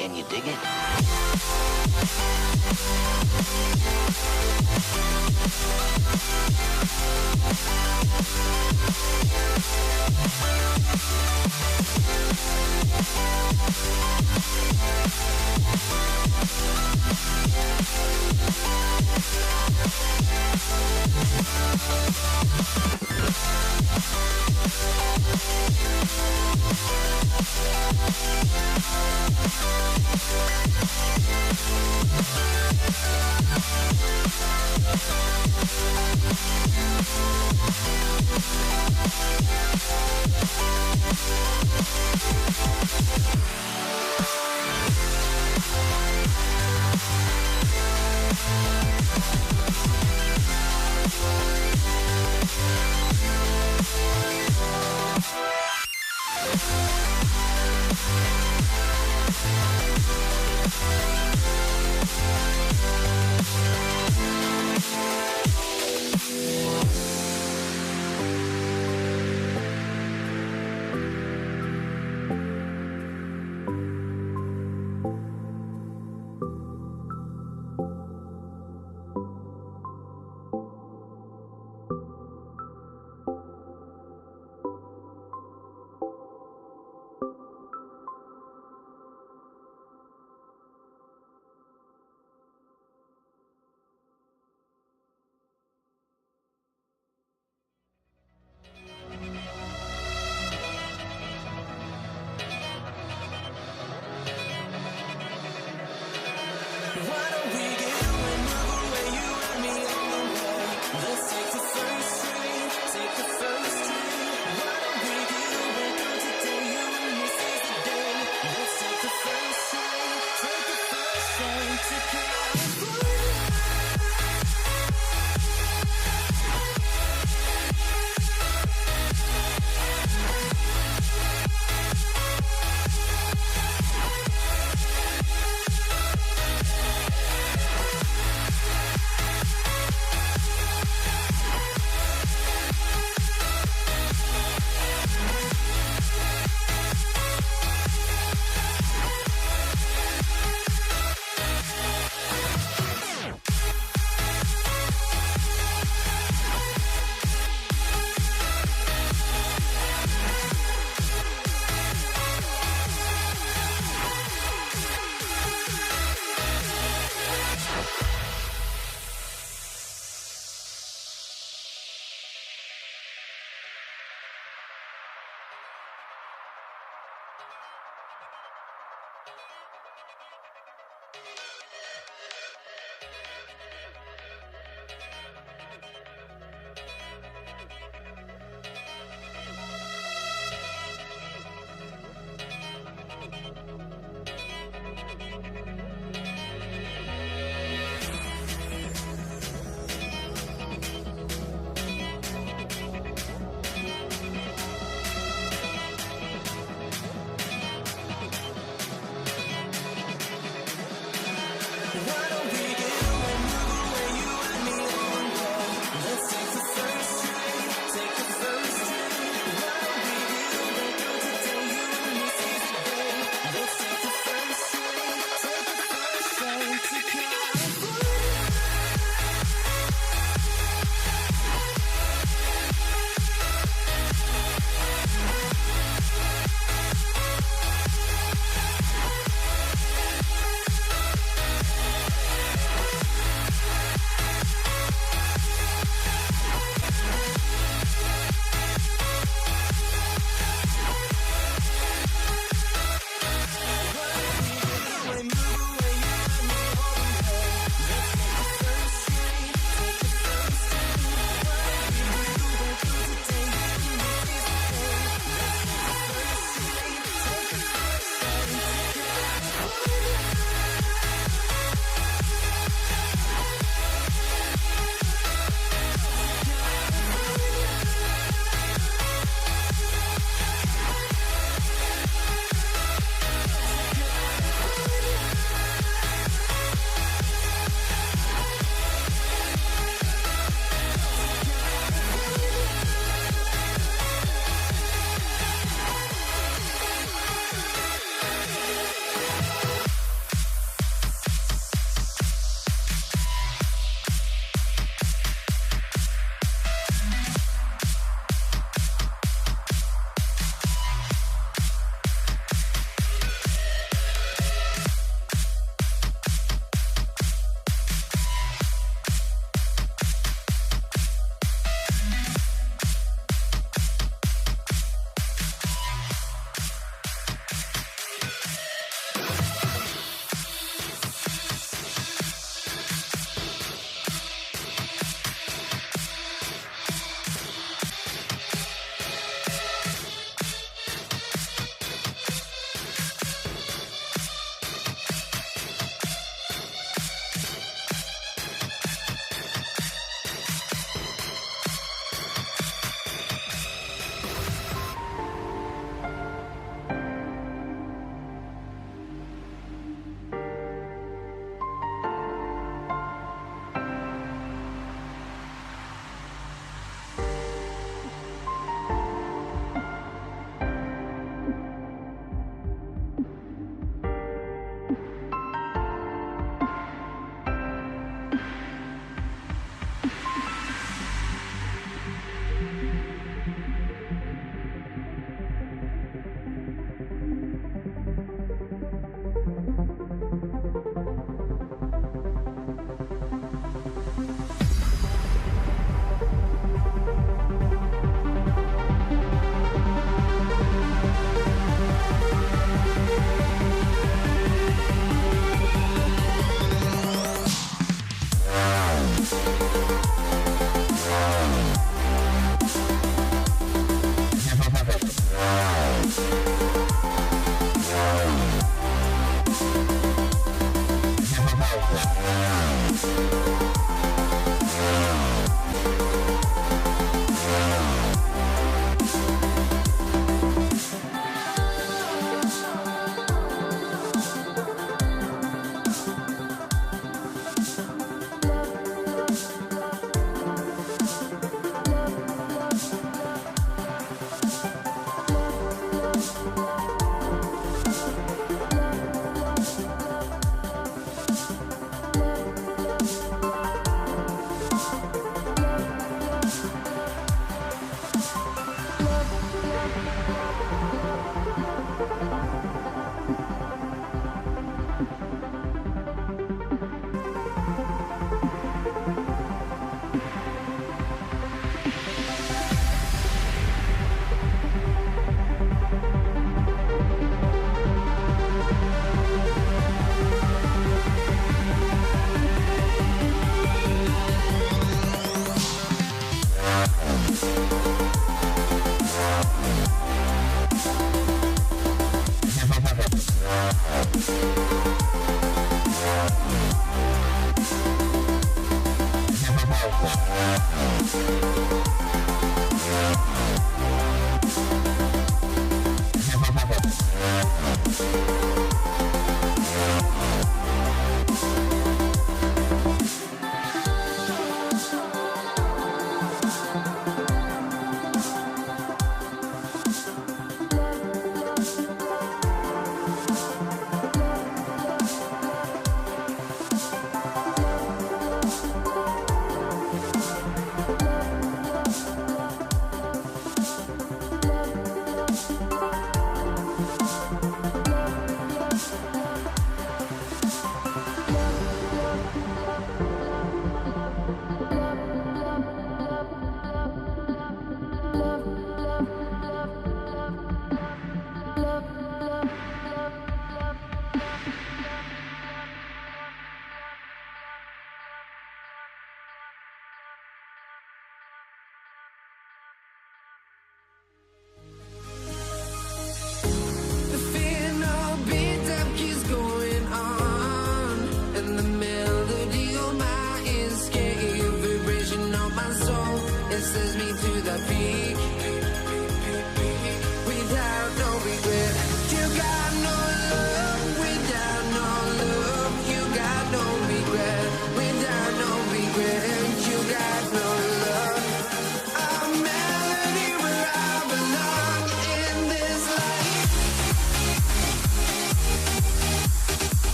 Can you dig it?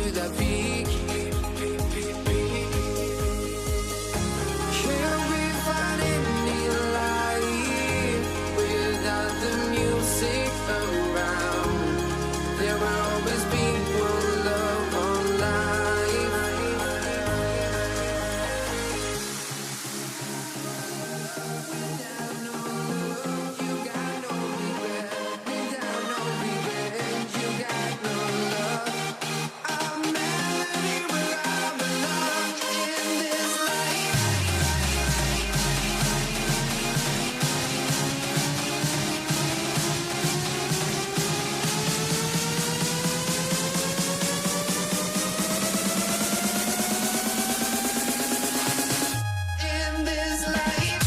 to the peak. Can we find any light without the music around? There will always be one love on life. Without no love, you got no regret. Without no revenge, you got no love. I'm melody where I belong in this life. In this life.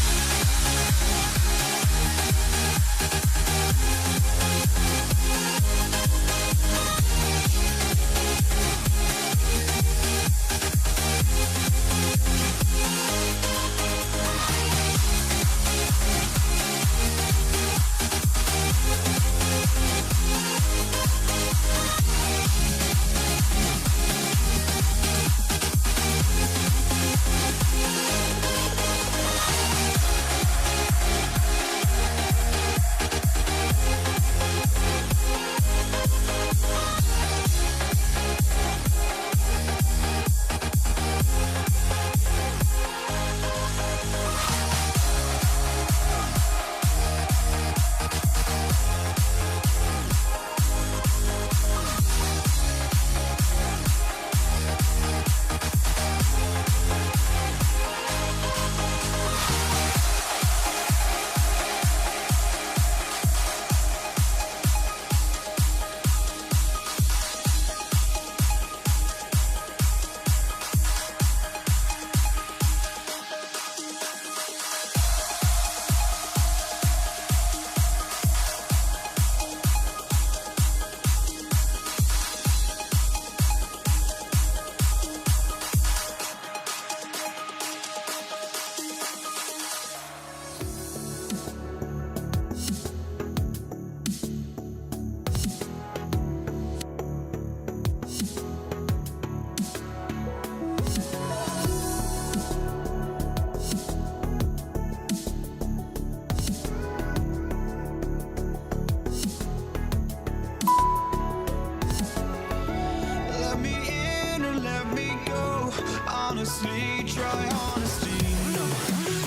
Let me in or let me go. Honestly, try honesty. No,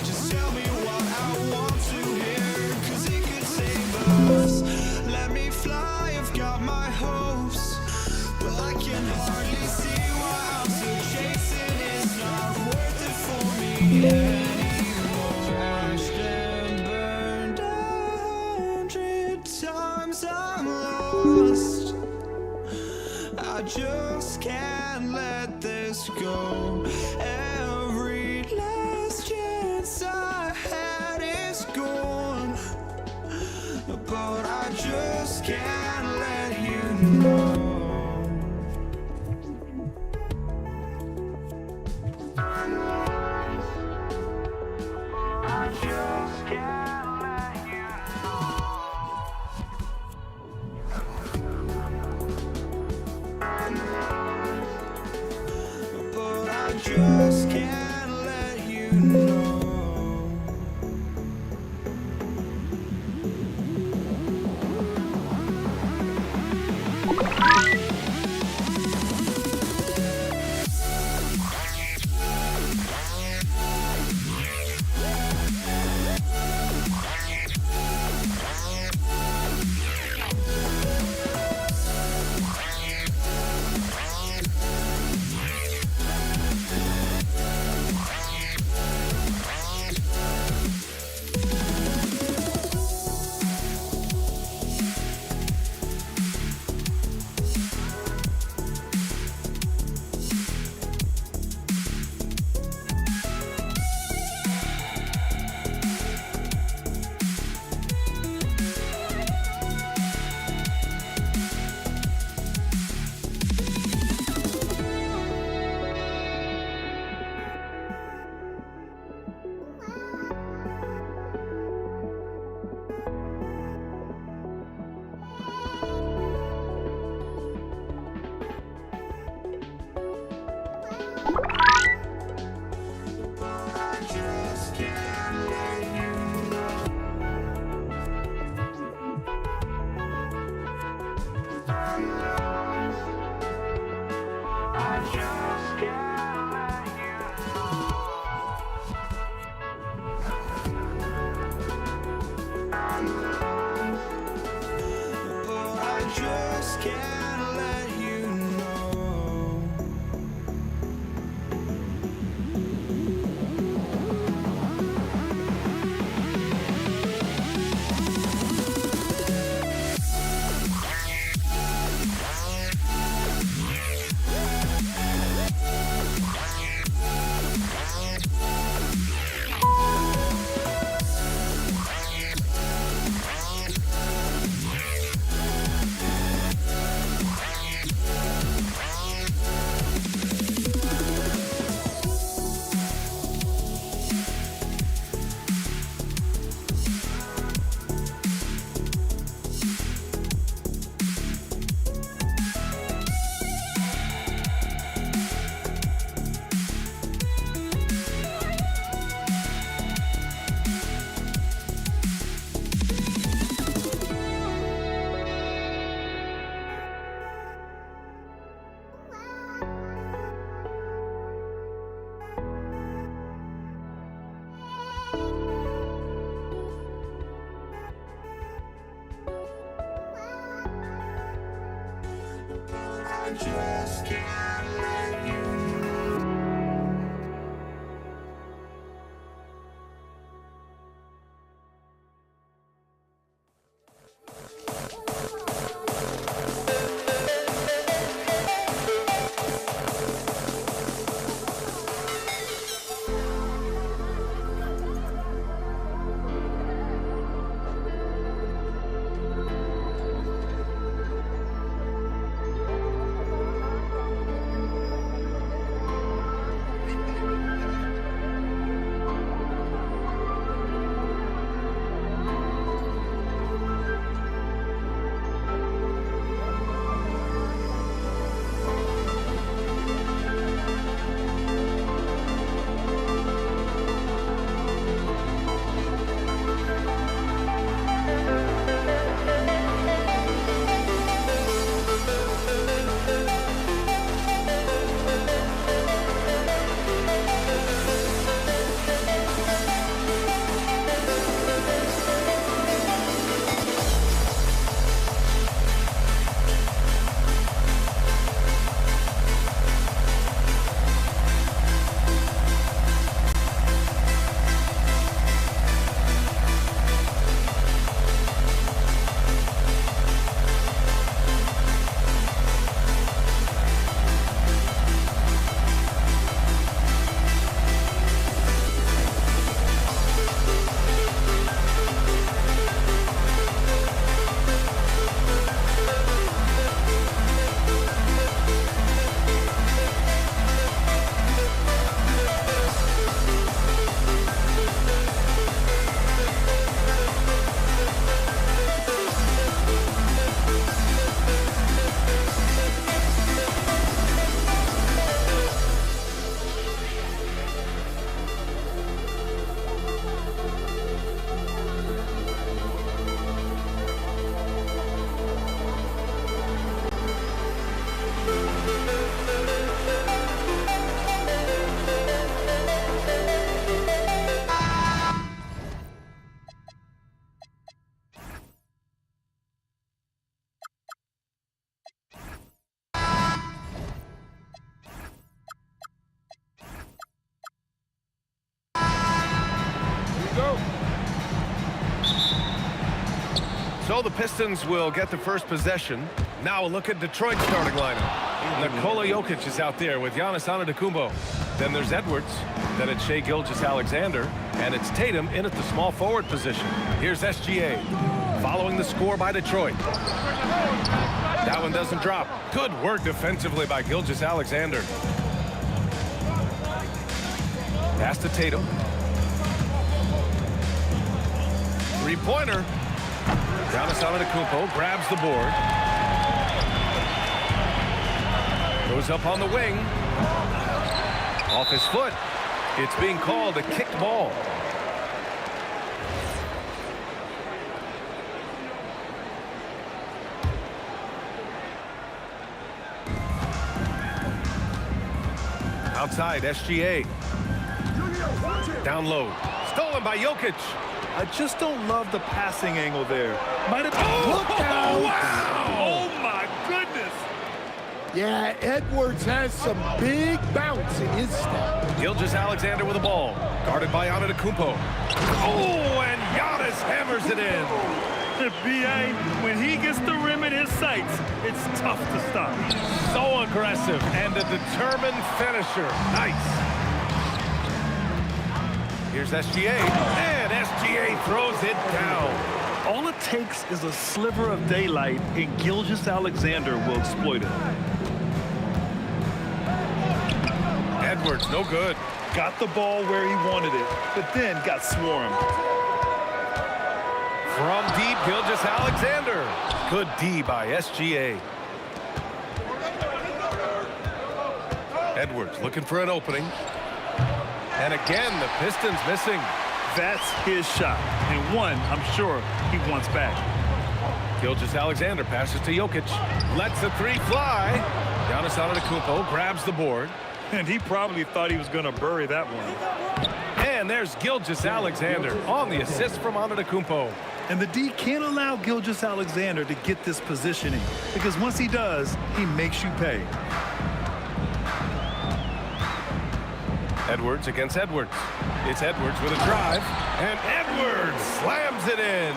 just tell me what I want to hear, 'cause it could save us. Let me fly, I've got my hopes, but I can hardly see why I'm still chasing. It's not worth it for me anymore. Crashed and burned 100 times, I'm lost. I just can't let this go. Every last chance I had is gone, but I just can't let you know. I just can't let you but I just can't let you know. Just can't let you know. I just can't let you know. So the Pistons will get the first possession. Now a look at Detroit's starting lineup. Nikola Jokic is out there with Giannis Antetokounmpo. Then there's Edwards. Then it's Shai Gilgeous-Alexander. And it's Tatum in at the small forward position. Here's SGA. Following the score by Detroit. That one doesn't drop. Good work defensively by Gilgeous-Alexander. Pass to Tatum. Three-pointer. Giannis Antetokounmpo grabs the board. Goes up on the wing. Off his foot. It's being called a kicked ball. Outside, SGA. Down low. Stolen by Jokic. I just don't love the passing angle there. Might have Look out! Wow! Oh my goodness! Yeah, Edwards has some big bounce in his step. Gilgeous-Alexander with the ball. Guarded by Antetokounmpo. Oh, and Giannis hammers it in. B.A., when he gets the rim in his sights, it's tough to stop. So aggressive and a determined finisher. Nice. Here's SGA, and SGA throws it down. All it takes is a sliver of daylight, and Gilgeous-Alexander will exploit it. Edwards, no good. Got the ball where he wanted it, but then got swarmed. From deep, Gilgeous-Alexander. Good D by SGA. Edwards looking for an opening. And again, the Pistons missing. That's his shot, and one I'm sure he wants back. Gilgeous-Alexander passes to Jokic. Lets the three fly. Giannis Antetokounmpo grabs the board. And he probably thought he was going to bury that one. And there's Gilgeous-Alexander on the assist from Antetokounmpo. And the D can't allow Gilgeous-Alexander to get this positioning, because once he does, he makes you pay. Edwards against Edwards. It's Edwards with a drive, and Edwards slams it in.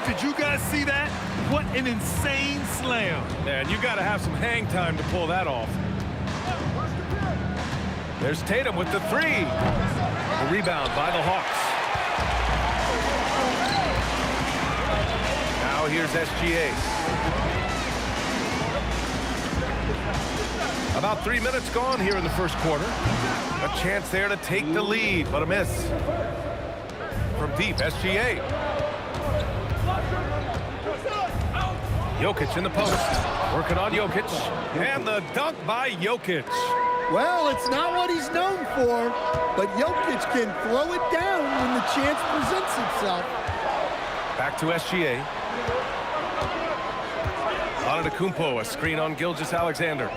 Did you guys see that? What an insane slam. Man, you got to have some hang time to pull that off. There's Tatum with the three. A rebound by the Hawks. Now here's SGA. About 3 minutes gone here in the first quarter. A chance there to take the lead, but a miss. From deep, SGA. Jokic in the post. Working on Jokic. And the dunk by Jokic. Well, it's not what he's known for, but Jokic can throw it down when the chance presents itself. Back to SGA. Antetokounmpo, a screen on Gilgeous-Alexander.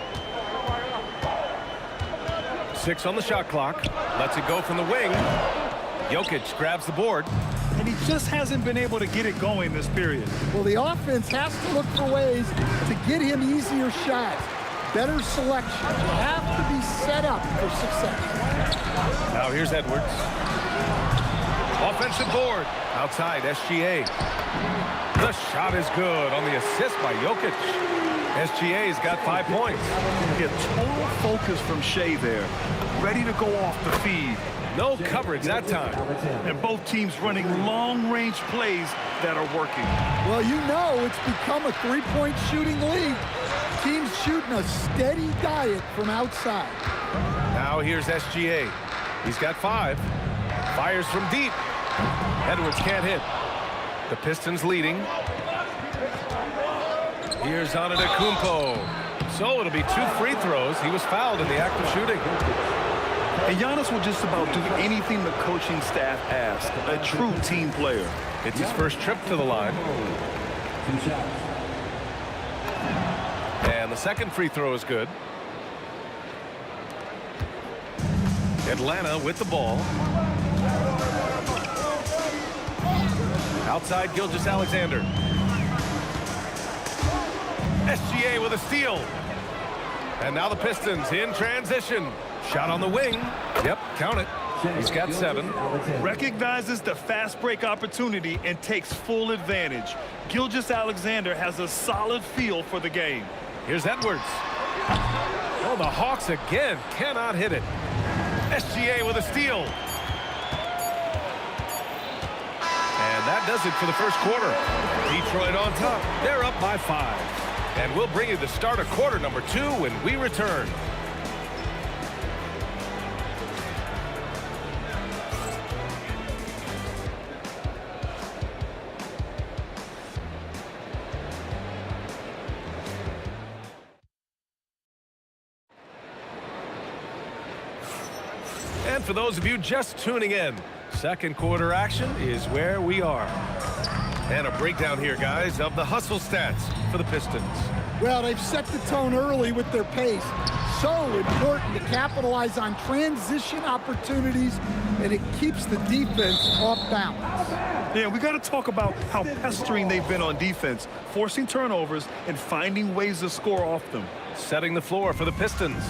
6 on the shot clock. Lets it go from the wing. Jokic grabs the board. And he just hasn't been able to get it going this period. Well, the offense has to look for ways to get him easier shots. Better selection. You have to be set up for success. Now here's Edwards. Offensive board. Outside, SGA. The shot is good on the assist by Jokic. SGA's got 5 points. Get total focus from Shea there. Ready to go off the feed. No coverage that time. And both teams running long-range plays that are working. Well, you know it's become a three-point shooting league. Teams shooting a steady diet from outside. Now here's SGA. He's got 5. Fires from deep. Edwards can't hit. The Pistons leading. Here's Antetokounmpo. So it'll be 2 free throws. He was fouled in the act of shooting. And Giannis will just about do anything the coaching staff asks. A true team player. It's his first trip to the line. And the second free throw is good. Atlanta with the ball. Outside, Gilgeous-Alexander. SGA with a steal. And now the Pistons in transition. Shot on the wing. Yep, count it. He's got 7. Recognizes the fast break opportunity and takes full advantage. Gilgeous-Alexander has a solid feel for the game. Here's Edwards. Oh, the Hawks again cannot hit it. SGA with a steal. And that does it for the first quarter. Detroit on top. They're up by 5. And we'll bring you the start of quarter number 2 when we return. And for those of you just tuning in, second quarter action is where we are. And a breakdown here, guys, of the hustle stats for the Pistons. Well, they've set the tone early with their pace. So important to capitalize on transition opportunities, and it keeps the defense off balance. Yeah, we got to talk about how pestering they've been on defense, forcing turnovers and finding ways to score off them. Setting the floor for the Pistons.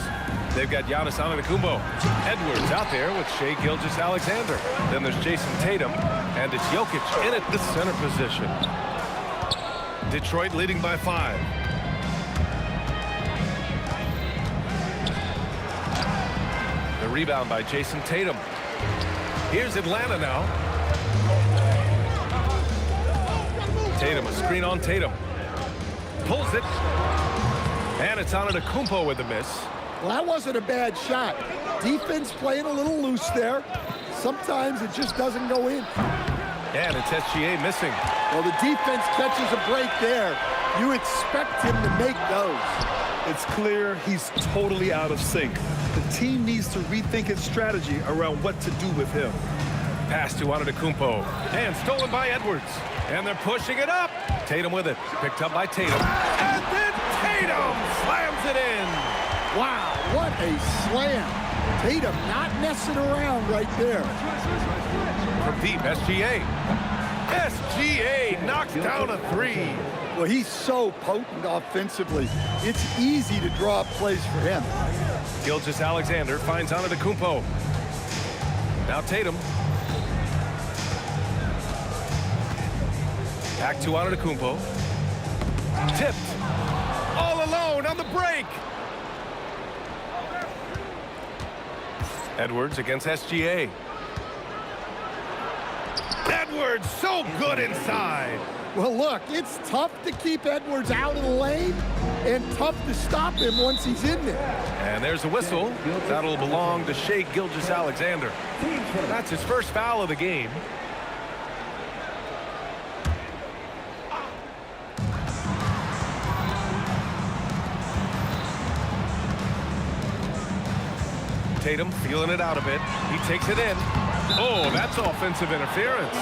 They've got Giannis Antetokounmpo. Edwards out there with Shai Gilgeous-Alexander. Then there's Jason Tatum, and it's Jokic in at the center position. Detroit leading by 5. The rebound by Jason Tatum. Here's Atlanta now. Tatum, a screen on Tatum. Pulls it. And it's Antetokounmpo with the miss. Well, that wasn't a bad shot. Defense playing a little loose there. Sometimes it just doesn't go in. And it's SGA missing. Well, the defense catches a break there. You expect him to make those. It's clear he's totally out of sync. The team needs to rethink its strategy around what to do with him. Pass to Antetokounmpo. And stolen by Edwards. And they're pushing it up. Tatum with it. Picked up by Tatum. And then Tatum slams it in. Wow, what a slam. Tatum not messing around right there. From deep, SGA. SGA knocks down a 3. Well, he's so potent offensively. It's easy to draw up plays for him. Gilgeous-Alexander finds Antetokounmpo. Now Tatum. Back to Antetokounmpo. Tipped. All alone on the break. Edwards against SGA. Edwards so good inside. Well, look, it's tough to keep Edwards out of the lane and tough to stop him once he's in there. And there's a whistle. That'll belong to Shai Gilgeous-Alexander. That's his first foul of the game. Tatum feeling it out a bit. He takes it in. Oh, that's offensive interference.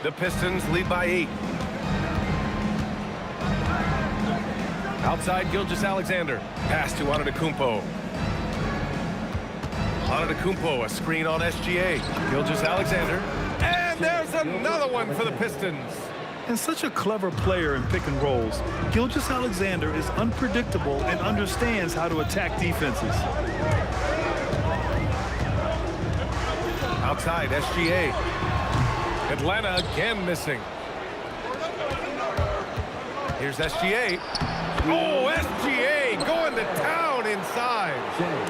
The Pistons lead by 8. Outside Gilgeous-Alexander. Pass to Antetokounmpo. Antetokounmpo, a screen on SGA. Gilgeous-Alexander. And there's another one for the Pistons. And such a clever player in pick and rolls, Gilgeous-Alexander is unpredictable and understands how to attack defenses. Outside, SGA. Atlanta again missing. Here's SGA. Oh, SGA going to town inside.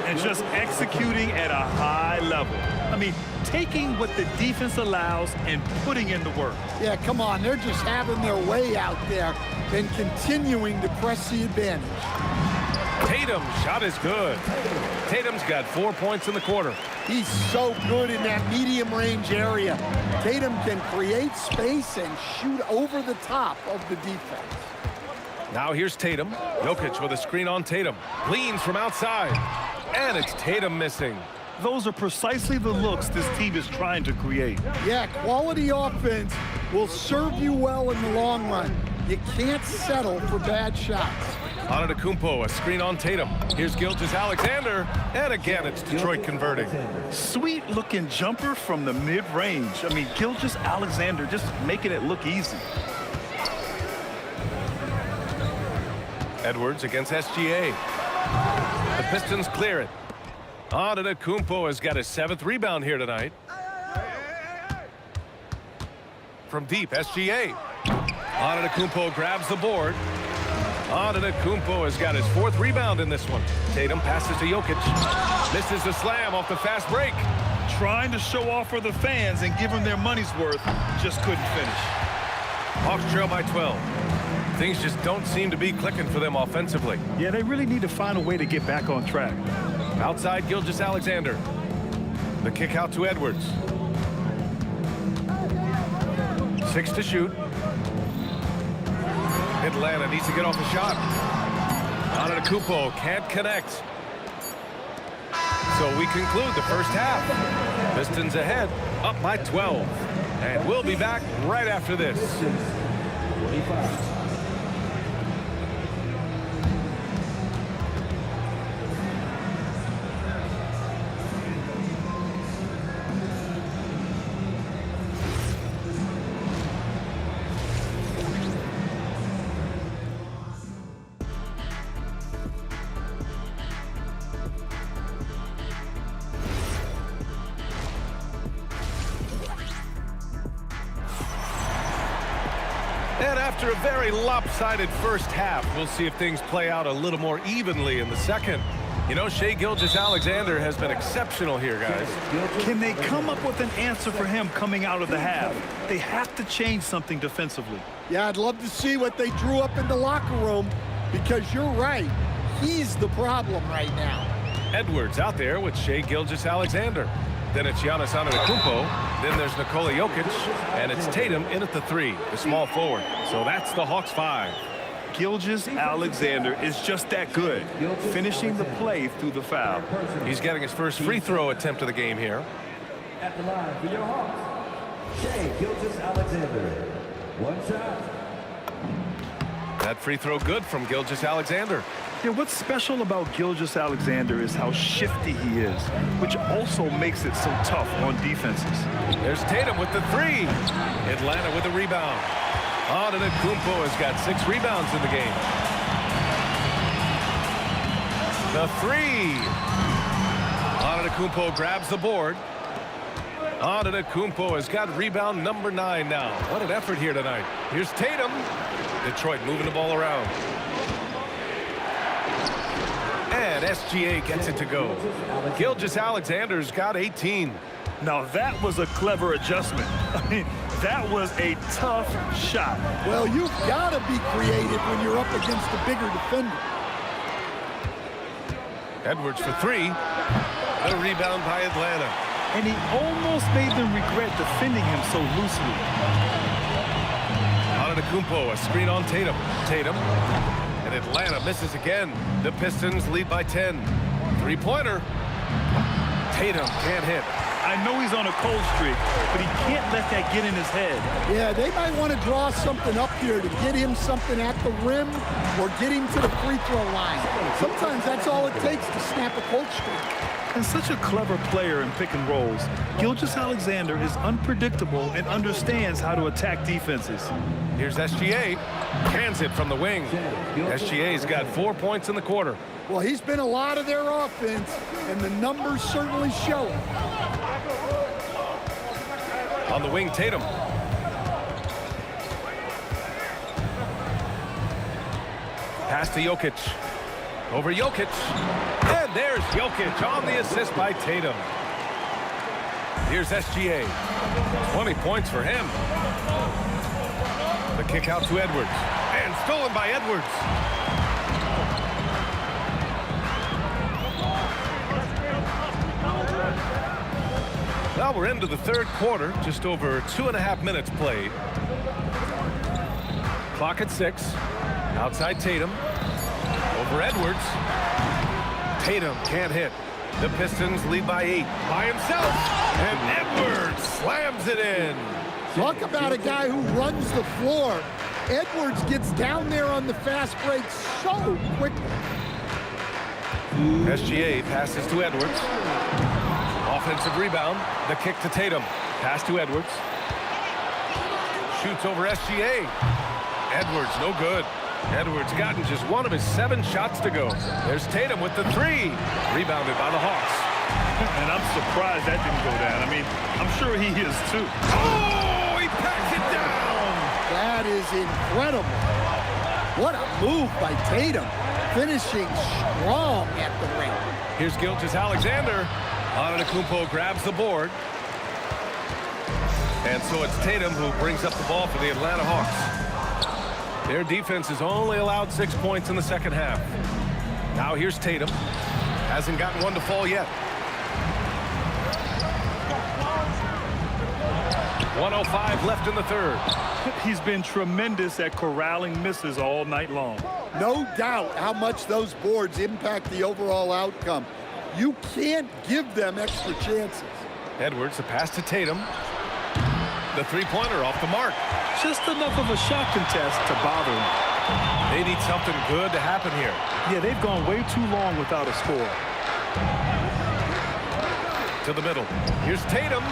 And just executing at a high level. I mean, taking what the defense allows and putting in the work. Yeah, come on, they're just having their way out there and continuing to press the advantage. Tatum's shot is good. Tatum's got 4 points in the quarter. He's so good in that medium range area. Tatum can create space and shoot over the top of the defense. Now here's Tatum. Jokic with a screen on Tatum. Leans from outside. And it's Tatum missing. Those are precisely the looks this team is trying to create. Yeah, quality offense will serve you well in the long run. You can't settle for bad shots. Antetokounmpo, a screen on Tatum. Here's Gilgeous-Alexander. And again, it's Detroit converting. Sweet looking jumper from the mid-range. I mean, Gilgeous-Alexander just making it look easy. Edwards against SGA. The Pistons clear it. Antetokounmpo has got his 7th rebound here tonight. From deep, SGA. Antetokounmpo grabs the board. Antetokounmpo has got his 4th rebound in this one. Tatum passes to Jokic. Misses the slam off the fast break. Trying to show off for the fans and give them their money's worth. Just couldn't finish. Hawks trail by 12. Things just don't seem to be clicking for them offensively. Yeah, they really need to find a way to get back on track. Outside Gilgeous-Alexander. The kick out to Edwards. 6 to shoot. Atlanta needs to get off a shot. Antetokounmpo can't connect. So we conclude the first half. Pistons ahead, up by 12. And we'll be back right after this. And after a very lopsided first half, we'll see if things play out a little more evenly in the second. You know, Shai Gilgeous-Alexander has been exceptional here, guys. Can they come up with an answer for him coming out of the half? They have to change something defensively. Yeah, I'd love to see what they drew up in the locker room, because you're right. He's the problem right now. Edwards out there with Shai Gilgeous-Alexander. Then it's Giannis Antetokounmpo. Then there's Nikola Jokic. And it's Tatum in at the 3, the small forward. So that's the Hawks 5. Gilgeous-Alexander is just that good, finishing the play through the foul. He's getting his first free throw attempt of the game here. At the line for your Hawks, Shai Gilgeous-Alexander. One shot. That free throw good from Gilgeous-Alexander. Yeah, what's special about Gilgeous-Alexander is how shifty he is, which also makes it so tough on defenses. There's Tatum with the 3. Atlanta with the rebound. Antetokounmpo has got 6 rebounds in the game. The 3. Antetokounmpo grabs the board. Antetokounmpo has got rebound number 9 now. What an effort here tonight. Here's Tatum. Detroit moving the ball around. And SGA gets it to go. Gilgeous-Alexander's got 18. Now that was a clever adjustment. I mean, that was a tough shot. Well, you've got to be creative when you're up against a bigger defender. Edwards for 3. A rebound by Atlanta. And he almost made them regret defending him so loosely. Antetokounmpo, a screen on Tatum. Tatum. And Atlanta misses again. The Pistons lead by 10. Three-pointer. Tatum can't hit. I know he's on a cold streak, but he can't let that get in his head. Yeah, they might want to draw something up here to get him something at the rim or get him to the free throw line. Sometimes that's all it takes to snap a cold streak. And such a clever player in pick and rolls, Gilgeous-Alexander is unpredictable and understands how to attack defenses. Here's SGA. Cans it from the wing. SGA's got 4 points in the quarter. Well, he's been a lot of their offense, and the numbers certainly show it. On the wing, Tatum. Pass to Jokic. Over Jokic. And there's Jokic on the assist by Tatum. Here's SGA. 20 points for him. The kick out to Edwards. And stolen by Edwards. Well, we're into the third quarter. Just over 2.5 minutes played. Clock at 6. Outside Tatum. Over Edwards. Tatum can't hit. The Pistons lead by 8. By himself. And Edwards slams it in. Talk about a guy who runs the floor. Edwards gets down there on the fast break so quickly. SGA passes to Edwards. Offensive rebound. The kick to Tatum. Pass to Edwards. Shoots over SGA. Edwards, no good. Edwards gotten just one of his 7 shots to go. There's Tatum with the 3. Rebounded by the Hawks. And I'm surprised that didn't go down. I mean, I'm sure he is too. Oh, he packs it down. That is incredible. What a move by Tatum. Finishing strong at the ring. Here's Gilgeous-Alexander. Antetokounmpo grabs the board. And so it's Tatum who brings up the ball for the Atlanta Hawks. Their defense has only allowed 6 points in the second half. Now here's Tatum. Hasn't gotten one to fall yet. 1:05 left in the third. He's been tremendous at corralling misses all night long. No doubt how much those boards impact the overall outcome. You can't give them extra chances. Edwards, the pass to Tatum. The three-pointer off the mark. Just enough of a shot contest to bother him. They need something good to happen here. Yeah, they've gone way too long without a score. To the middle. Here's Tatum.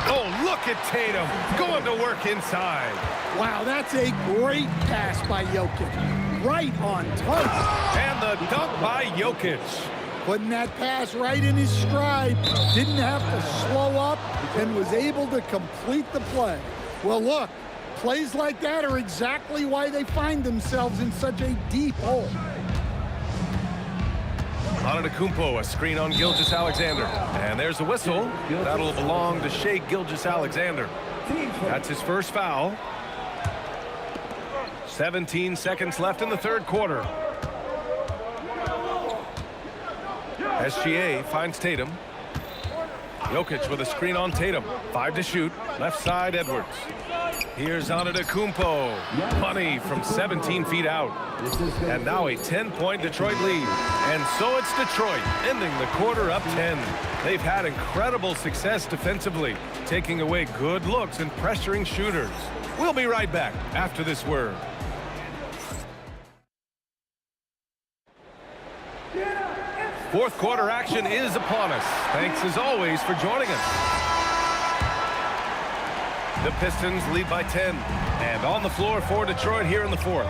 Oh, look at Tatum going to work inside. Wow, that's a great pass by Jokic. Right on target. And the dunk by Jokic. Putting that pass right in his stride. Didn't have to slow up and was able to complete the play. Well, look, plays like that are exactly why they find themselves in such a deep hole. Antetokounmpo, a screen on Gilgeous-Alexander. And there's a whistle. That'll belong to Shai Gilgeous-Alexander. That's his first foul. 17 seconds left in the third quarter. SGA finds Tatum. Jokic with a screen on Tatum. 5 to shoot. Left side, Edwards. Here's Antetokounmpo. Money from 17 feet out. And now a 10-point Detroit lead. And so it's Detroit, ending the quarter up 10. They've had incredible success defensively, taking away good looks and pressuring shooters. We'll be right back after this word. Fourth quarter action is upon us. Thanks as always for joining us. The Pistons lead by 10. And on the floor for Detroit here in the fourth.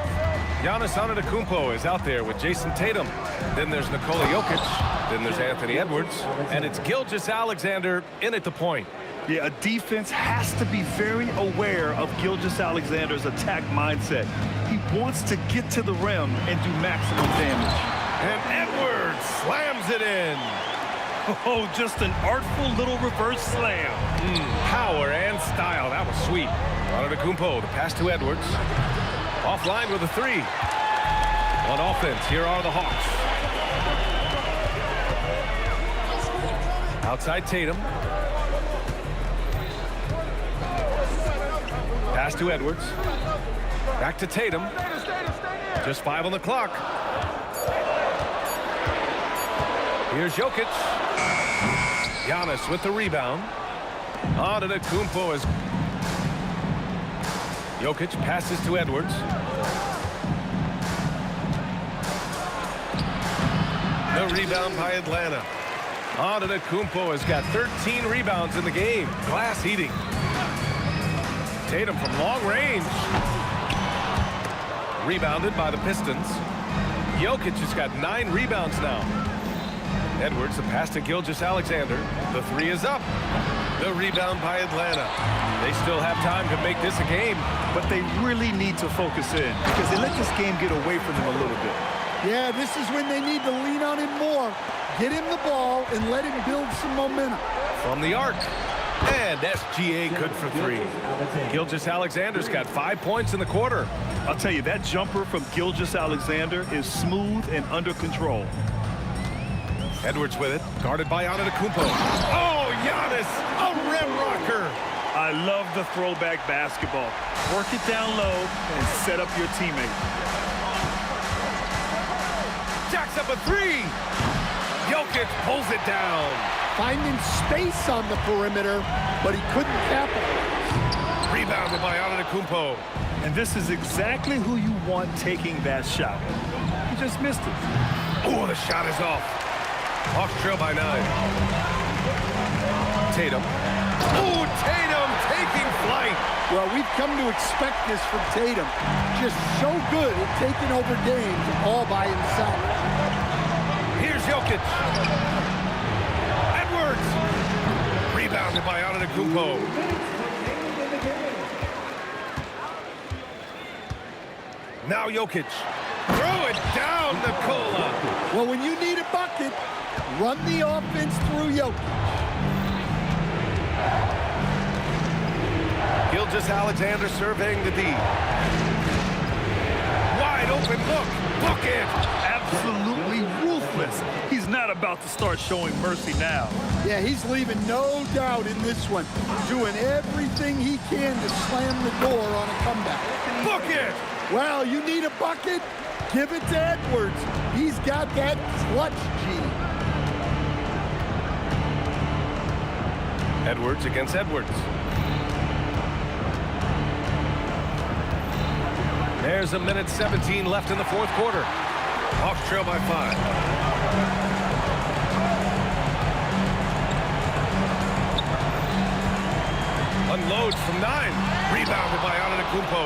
Giannis Antetokounmpo is out there with Jason Tatum. Then there's Nikola Jokic. Then there's Anthony Edwards. And it's Gilgeous-Alexander in at the point. Yeah, a defense has to be very aware of Gilgeous-Alexander's attack mindset. He wants to get to the rim and do maximum damage. And Edwards slams it in. Oh, just an artful little reverse slam. Power and style. That was sweet. Antetokounmpo, the pass to Edwards. Offline with a three. On offense, here are the Hawks. Outside Tatum. Pass to Edwards. Back to Tatum. Just 5 on the clock. Here's Jokic. Giannis with the rebound. Antetokounmpo is... Jokic passes to Edwards. The rebound by Atlanta. Antetokounmpo has got 13 rebounds in the game. Glass eating. Tatum from long range. Rebounded by the Pistons. Jokic has got 9 rebounds now. Edwards, the pass to Gilgeous-Alexander. The three is up. The rebound by Atlanta. They still have time to make this a game. But they really need to focus in because they let this game get away from them a little bit. Yeah, this is when they need to lean on him more. Get him the ball and let him build some momentum. From the arc. And SGA good for 3. Gilgeous-Alexander's got 5 points in the quarter. I'll tell you, that jumper from Gilgeous-Alexander is smooth and under control. Edwards with it, guarded by Antetokounmpo. Oh, Giannis, a rim rocker. I love the throwback basketball. Work it down low and set up your teammate. Jacks up a 3. Jokic pulls it down. Finding space on the perimeter, but he couldn't capitalize. Rebounded by Antetokounmpo. And this is exactly who you want taking that shot. He just missed it. Oh, the shot is off. Hawks trail by 9. Tatum. Oh, Tatum taking flight. Well, we've come to expect this from Tatum. Just so good at taking over games all by himself. Here's Jokic. Edwards. Rebounded by Antetokounmpo. Now Jokic. Throw it down, Nikola. Well, when you need a bucket, run the offense through Jokic. Gilgeous-Alexander surveying the D. Wide open look. Bucket. Absolutely ruthless ruthless. He's not about to start showing mercy now. Yeah, he's leaving no doubt in this one. Doing everything he can to slam the door on a comeback. Book it! Well, you need a bucket? Give it to Edwards. He's got that clutch gene. Edwards against Edwards. There's a minute 17 left in the fourth quarter. Hawks trail by 5. Unloads from 9. Rebounded by Antetokounmpo.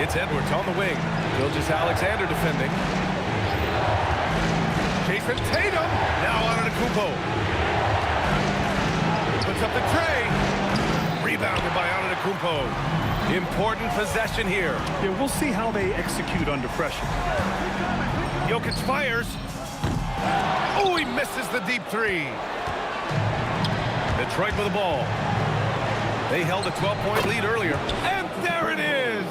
It's Edwards on the wing. Gilgeous-Alexander defending. Jason Tatum. Now Antetokounmpo. Puts up the tray. Rebounded by Antetokounmpo. Important possession here. Yeah, we'll see how they execute under pressure. Jokic fires. Oh, he misses the deep three. Detroit with the ball. They held a 12-point lead earlier. And there it is.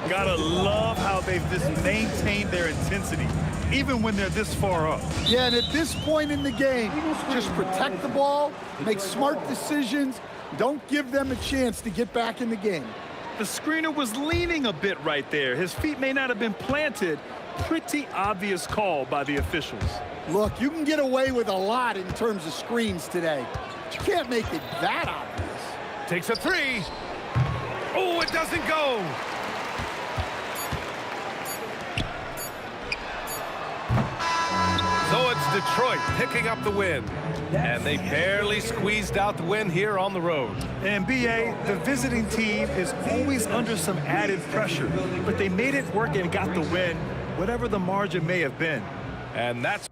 Gotta love how they've just maintained their intensity, even when they're this far up. Yeah, and at this point in the game, just protect the ball, make smart decisions, don't give them a chance to get back in the game. The screener was leaning a bit right there. His feet may not have been planted. Pretty obvious call by the officials. Look, you can get away with a lot in terms of screens today. But you can't make it that obvious. Takes a three. Oh, it doesn't go. So it's Detroit picking up the win. And they barely squeezed out the win here on the road. And BA, the visiting team is always under some added pressure, but they made it work and got the win, whatever the margin may have been. And that's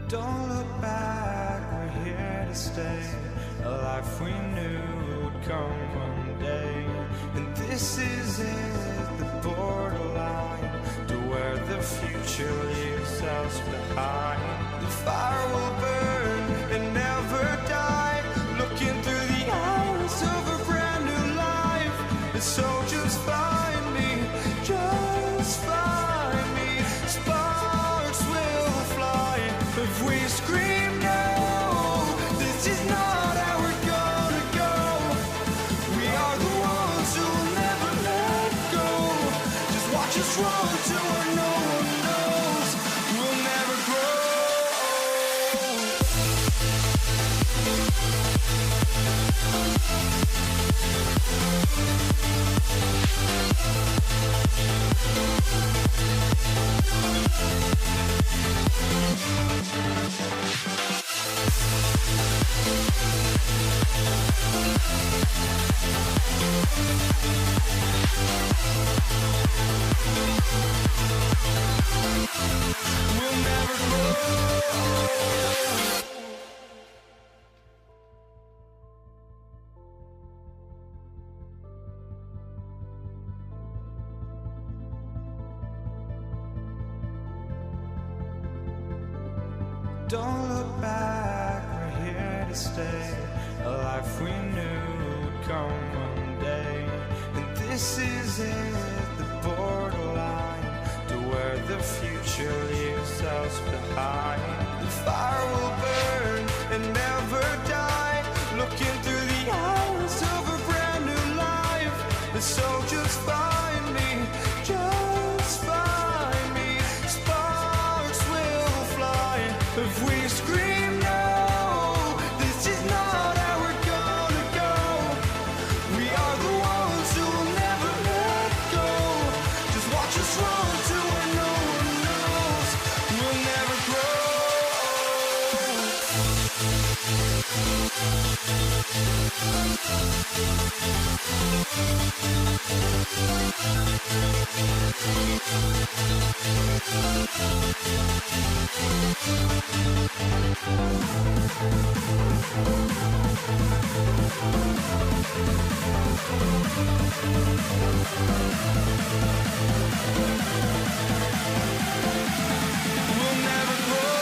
Don't look back, we're here to stay. A life we knew would come one day. And this is it, the borderline to where the future leaves us behind. The fire will burn and never die. Looking through the eyes of a brand new life. And so just find me, just find me. Sparks will fly if we scream no. This is not how we're gonna go. We are the ones who will never let go. Just watch us run to where no one knows. We'll never grow. We'll never grow. Don't look back, we're here to stay. A life we knew would come one day. And this is it, the borderline to where the future leaves us behind. The fire will burn and never die. Looking through the eyes of a brand new life. And so just find me, just find me. Sparks will fly if we scream no. This is not how we're gonna go. We are the ones who will never We'll never grow. We'll never grow.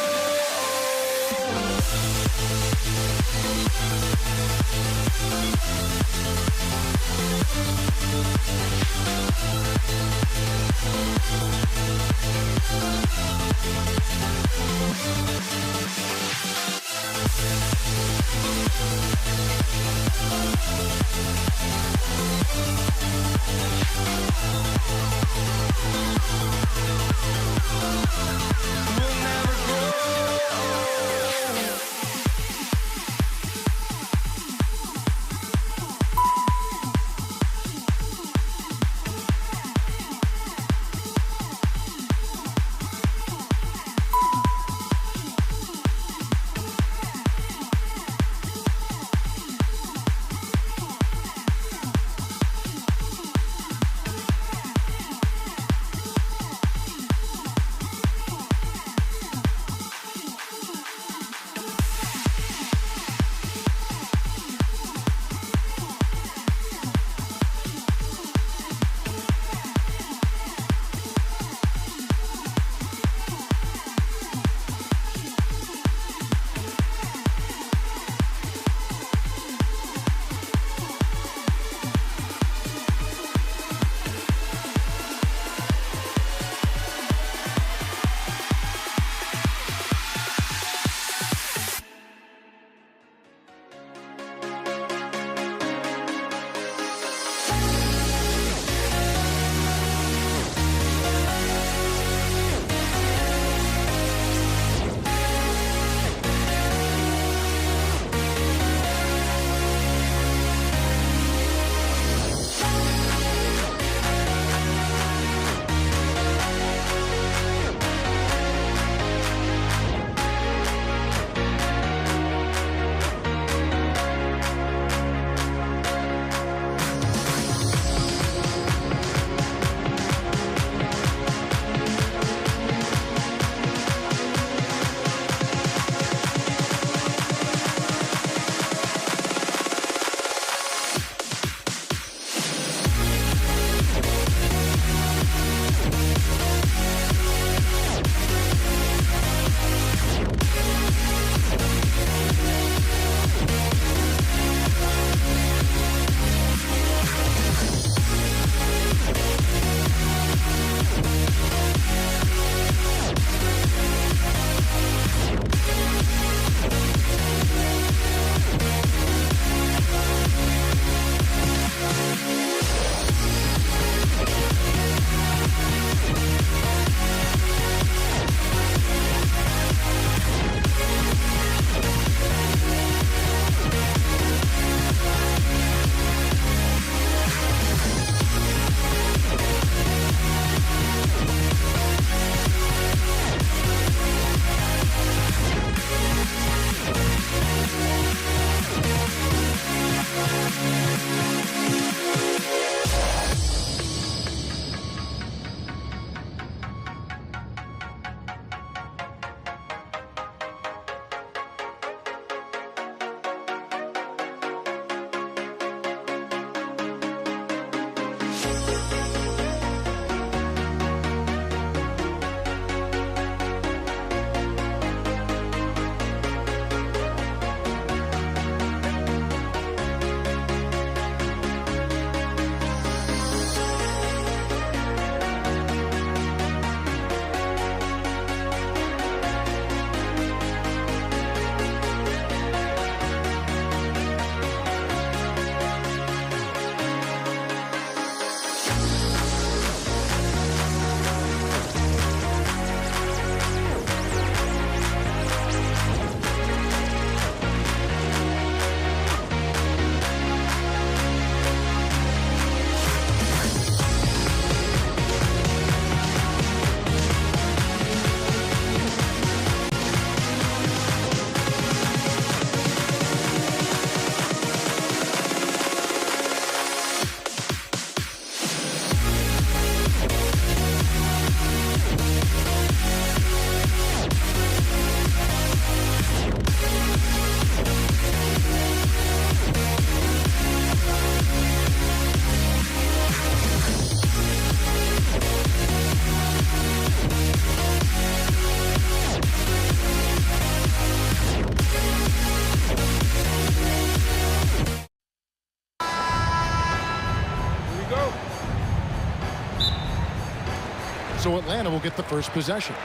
So Atlanta will get the first possession.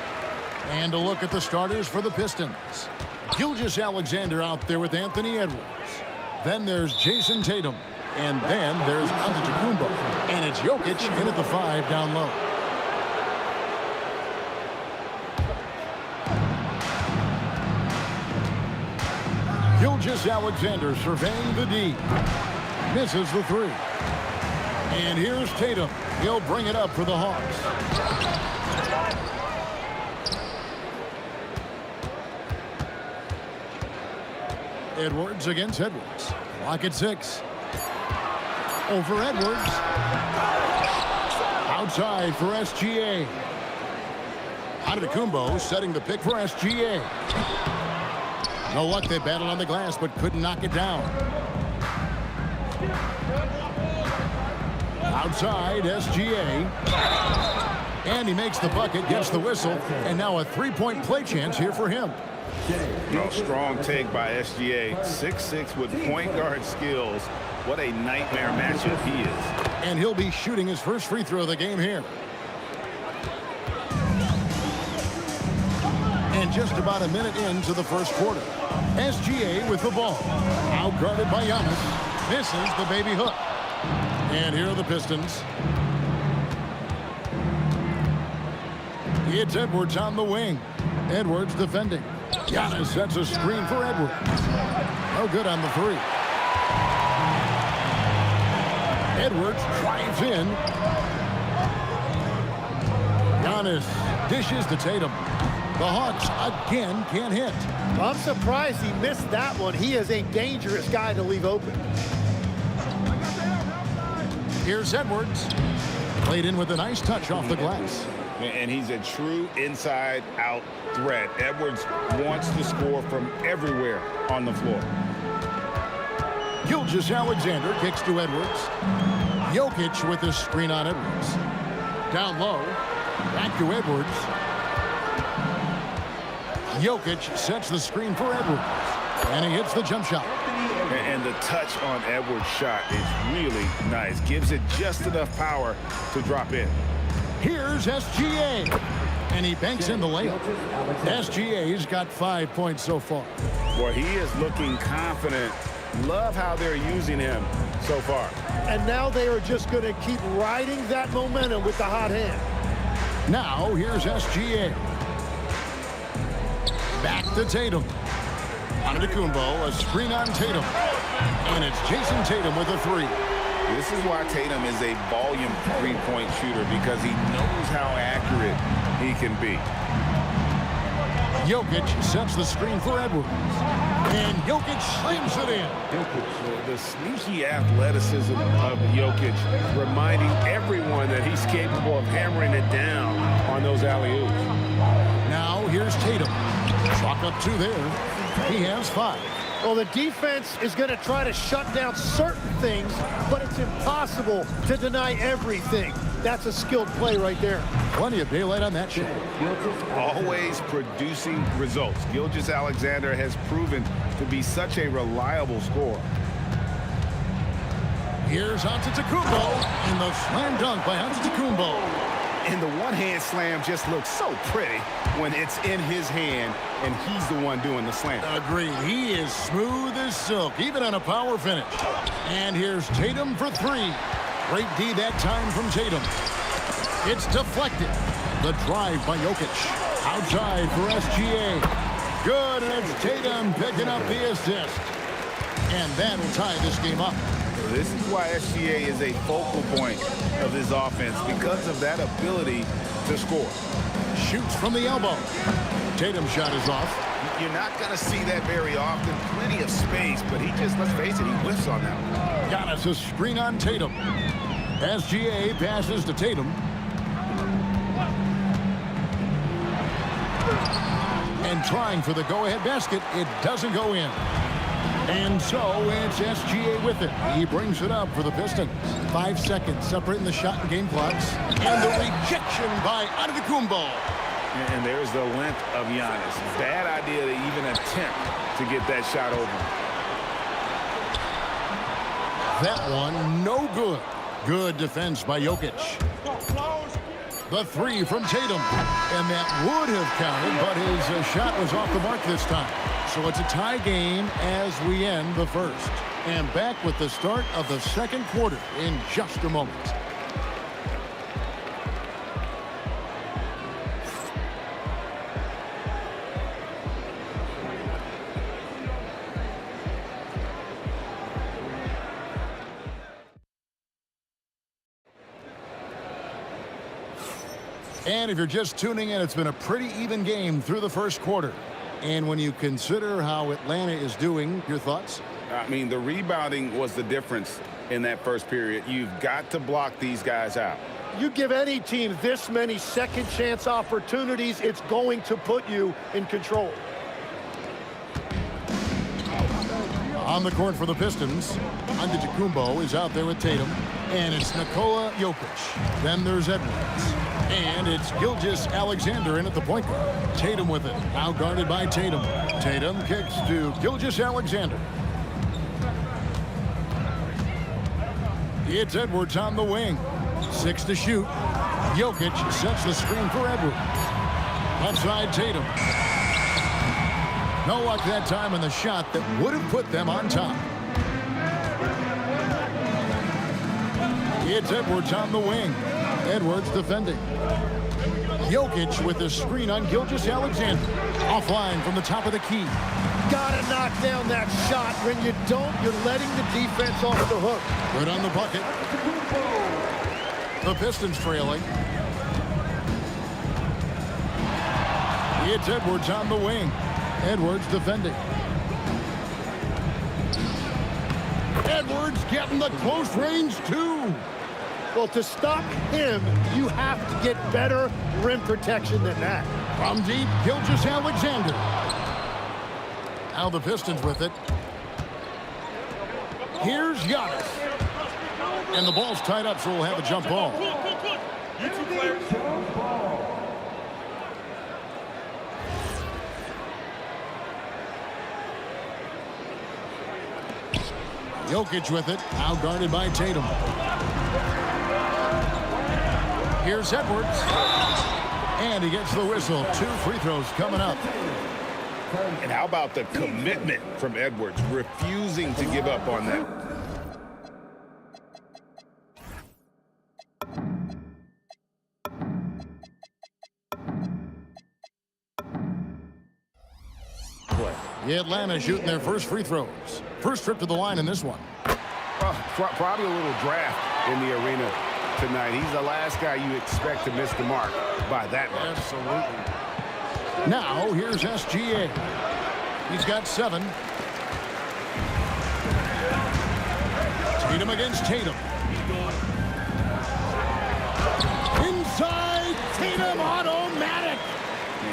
And a look at the starters for the Pistons. Gilgeous-Alexander out there with Anthony Edwards. Then there's Jason Tatum. And then there's Antetokounmpo. And it's Jokic in at the 5 down low. Gilgeous-Alexander surveying the D. Misses the 3. And here's Tatum. He'll bring it up for the Hawks. Edwards against Edwards. Clock at 6. Over Edwards. Outside for SGA. Antetokounmpo setting the pick for SGA. No luck, they battled on the glass but couldn't knock it down. Outside, SGA. And he makes the bucket, gets the whistle, and now a three-point play chance here for him. No, strong take by SGA. 6'6" with point guard skills. What a nightmare matchup he is. And he'll be shooting his first free throw of the game here. And just about a minute into the first quarter. SGA with the ball. Outguarded by Giannis. Misses the baby hook. And here are the Pistons. It's Edwards on the wing. Edwards defending. Giannis sets a screen for Edwards. No good on the 3. Edwards drives in. Giannis dishes to Tatum. The Hawks again can't hit. I'm surprised he missed that one. He is a dangerous guy to leave open. Here's Edwards. Played in with a nice touch off the glass. And he's a true inside-out threat. Edwards wants to score from everywhere on the floor. Gilgeous-Alexander kicks to Edwards. Jokic with the screen on Edwards. Down low. Back to Edwards. Jokic sets the screen for Edwards. And he hits the jump shot. And the touch on Edwards' shot is really nice. Gives it just enough power to drop in. Here's SGA. And he banks in the layup. SGA's got 5 points so far. Boy, he is looking confident. Love how they're using him so far. And now they are just going to keep riding that momentum with the hot hand. Now here's SGA. Back to Tatum. Antetokounmpo, a screen on Tatum. And it's Jason Tatum with a 3. This is why Tatum is a volume three-point shooter, because he knows how accurate he can be. Jokic sets the screen for Edwards. And Jokic slams it in. The sneaky athleticism of Jokic, reminding everyone that he's capable of hammering it down on those alley-oops. Now here's Tatum. Chalk up 2 there. He has 5. Well, the defense is going to try to shut down certain things, but it's impossible to deny everything. That's a skilled play right there. Plenty of daylight on that shot. Always producing results. Gilgeous-Alexander has proven to be such a reliable scorer. Here's Antetokounmpo, and the slam dunk by Antetokounmpo. And the one-hand slam just looks so pretty when it's in his hand and he's the one doing the slam. Agreed. He is smooth as silk, even on a power finish. And here's Tatum for 3. Great D that time from Tatum. It's deflected. The drive by Jokic. Outside for SGA. Good, and it's Tatum picking up the assist. And that'll tie this game up. This is why SGA is a focal point of this offense, because of that ability to score. Shoots from the elbow. Tatum's shot is off. You're not going to see that very often. Plenty of space, but he just, let's face it, he whiffs on that one. Giannis a screen on Tatum. SGA passes to Tatum. And trying for the go-ahead basket, it doesn't go in. And so it's SGA with it. He brings it up for the Pistons. 5 seconds separating the shot and game clocks. And the rejection by Antetokounmpo. And there's the length of Giannis. Bad idea to even attempt to get that shot over. That one, no good. Good defense by Jokic. The three from Tatum. And that would have counted, but his shot was off the mark this time. So it's a tie game as we end the first. And back with the start of the second quarter in just a moment. And if you're just tuning in, it's been a pretty even game through the first quarter. And when you consider how Atlanta is doing, your thoughts? I mean, the rebounding was the difference in that first period. You've got to block these guys out. You give any team this many second chance opportunities, it's going to put you in control. On the court for the Pistons, Antetokounmpo is out there with Tatum. And it's Nikola Jokic. Then there's Edwards. And it's Gilgeous-Alexander in at the point guard. Tatum with it. Now guarded by Tatum. Tatum kicks to Gilgeous-Alexander. It's Edwards on the wing. 6 to shoot. Jokic sets the screen for Edwards. Left side, Tatum. No luck that time in the shot that would have put them on top. It's Edwards on the wing. Edwards defending. Jokic with the screen on Gilgeous-Alexander. Offline from the top of the key. Gotta knock down that shot. When you don't, you're letting the defense off the hook. Good on the bucket. The Pistons trailing. It's Edwards on the wing. Edwards defending. Edwards getting the close range too. Well, to stop him, you have to get better rim protection than that. From deep, Gilgeous-Alexander. Now the Pistons with it. Here's Giannis. And the ball's tied up, so we'll have a jump ball. Jokic with it, now guarded by Tatum. Here's Edwards. And he gets the whistle. 2 free throws coming up. And how about the commitment from Edwards, refusing to give up on that? Atlanta shooting their first free throws. First trip to the line in this one. Probably a little draft in the arena tonight. He's the last guy you expect to miss the mark by that much. Absolutely. Now, here's SGA. He's got 7. Tatum against Tatum. Inside, Tatum automatic.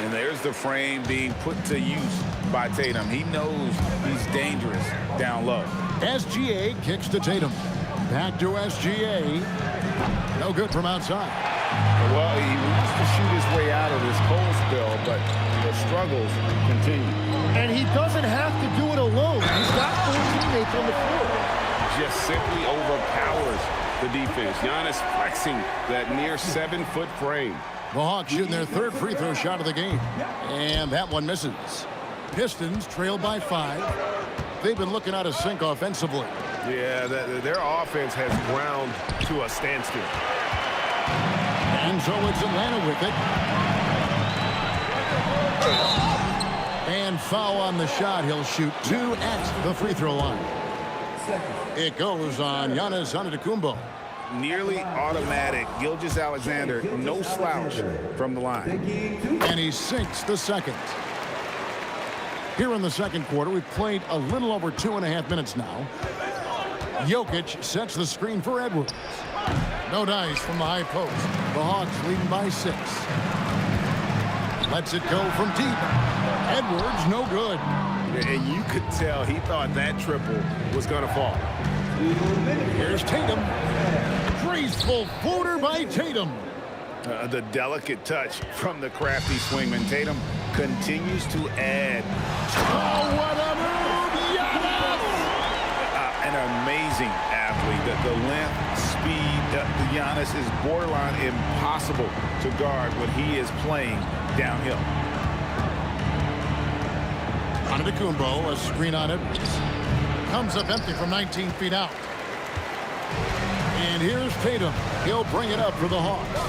And there's the frame being put to use by Tatum. He knows he's dangerous down low. SGA kicks to Tatum. Back to SGA. No good from outside. Well, he wants to shoot his way out of this cold spell, but the struggles continue. And he doesn't have to do it alone. He's got 4 teammates on the floor. Just simply overpowers the defense. Giannis flexing that near 7-foot frame. The Hawks shooting their 3rd free throw shot of the game. And that one misses. Pistons trail by 5. They've been looking out of sync offensively. Yeah, their offense has ground to a standstill. And so it's Atlanta with it. And foul on the shot. He'll shoot 2 at the free throw line. It goes on Giannis Antetokounmpo. Nearly automatic. Gilgeous-Alexander, no slouch from the line. And he sinks the second. Here in the second quarter, we've played a little over 2.5 minutes now. Jokic sets the screen for Edwards. No dice from the high post. The Hawks leading by 6. Lets it go from deep. Edwards, no good. And you could tell he thought that triple was going to fall. Here's Tatum. Graceful floater by Tatum. The delicate touch from the crafty swingman. Tatum continues to add. Oh, what a move! Giannis! An amazing athlete. The length, speed, Giannis is borderline impossible to guard when he is playing downhill. Antetokounmpo, a screen on Edwards. Comes up empty from 19 feet out. And here's Tatum. He'll bring it up for the Hawks.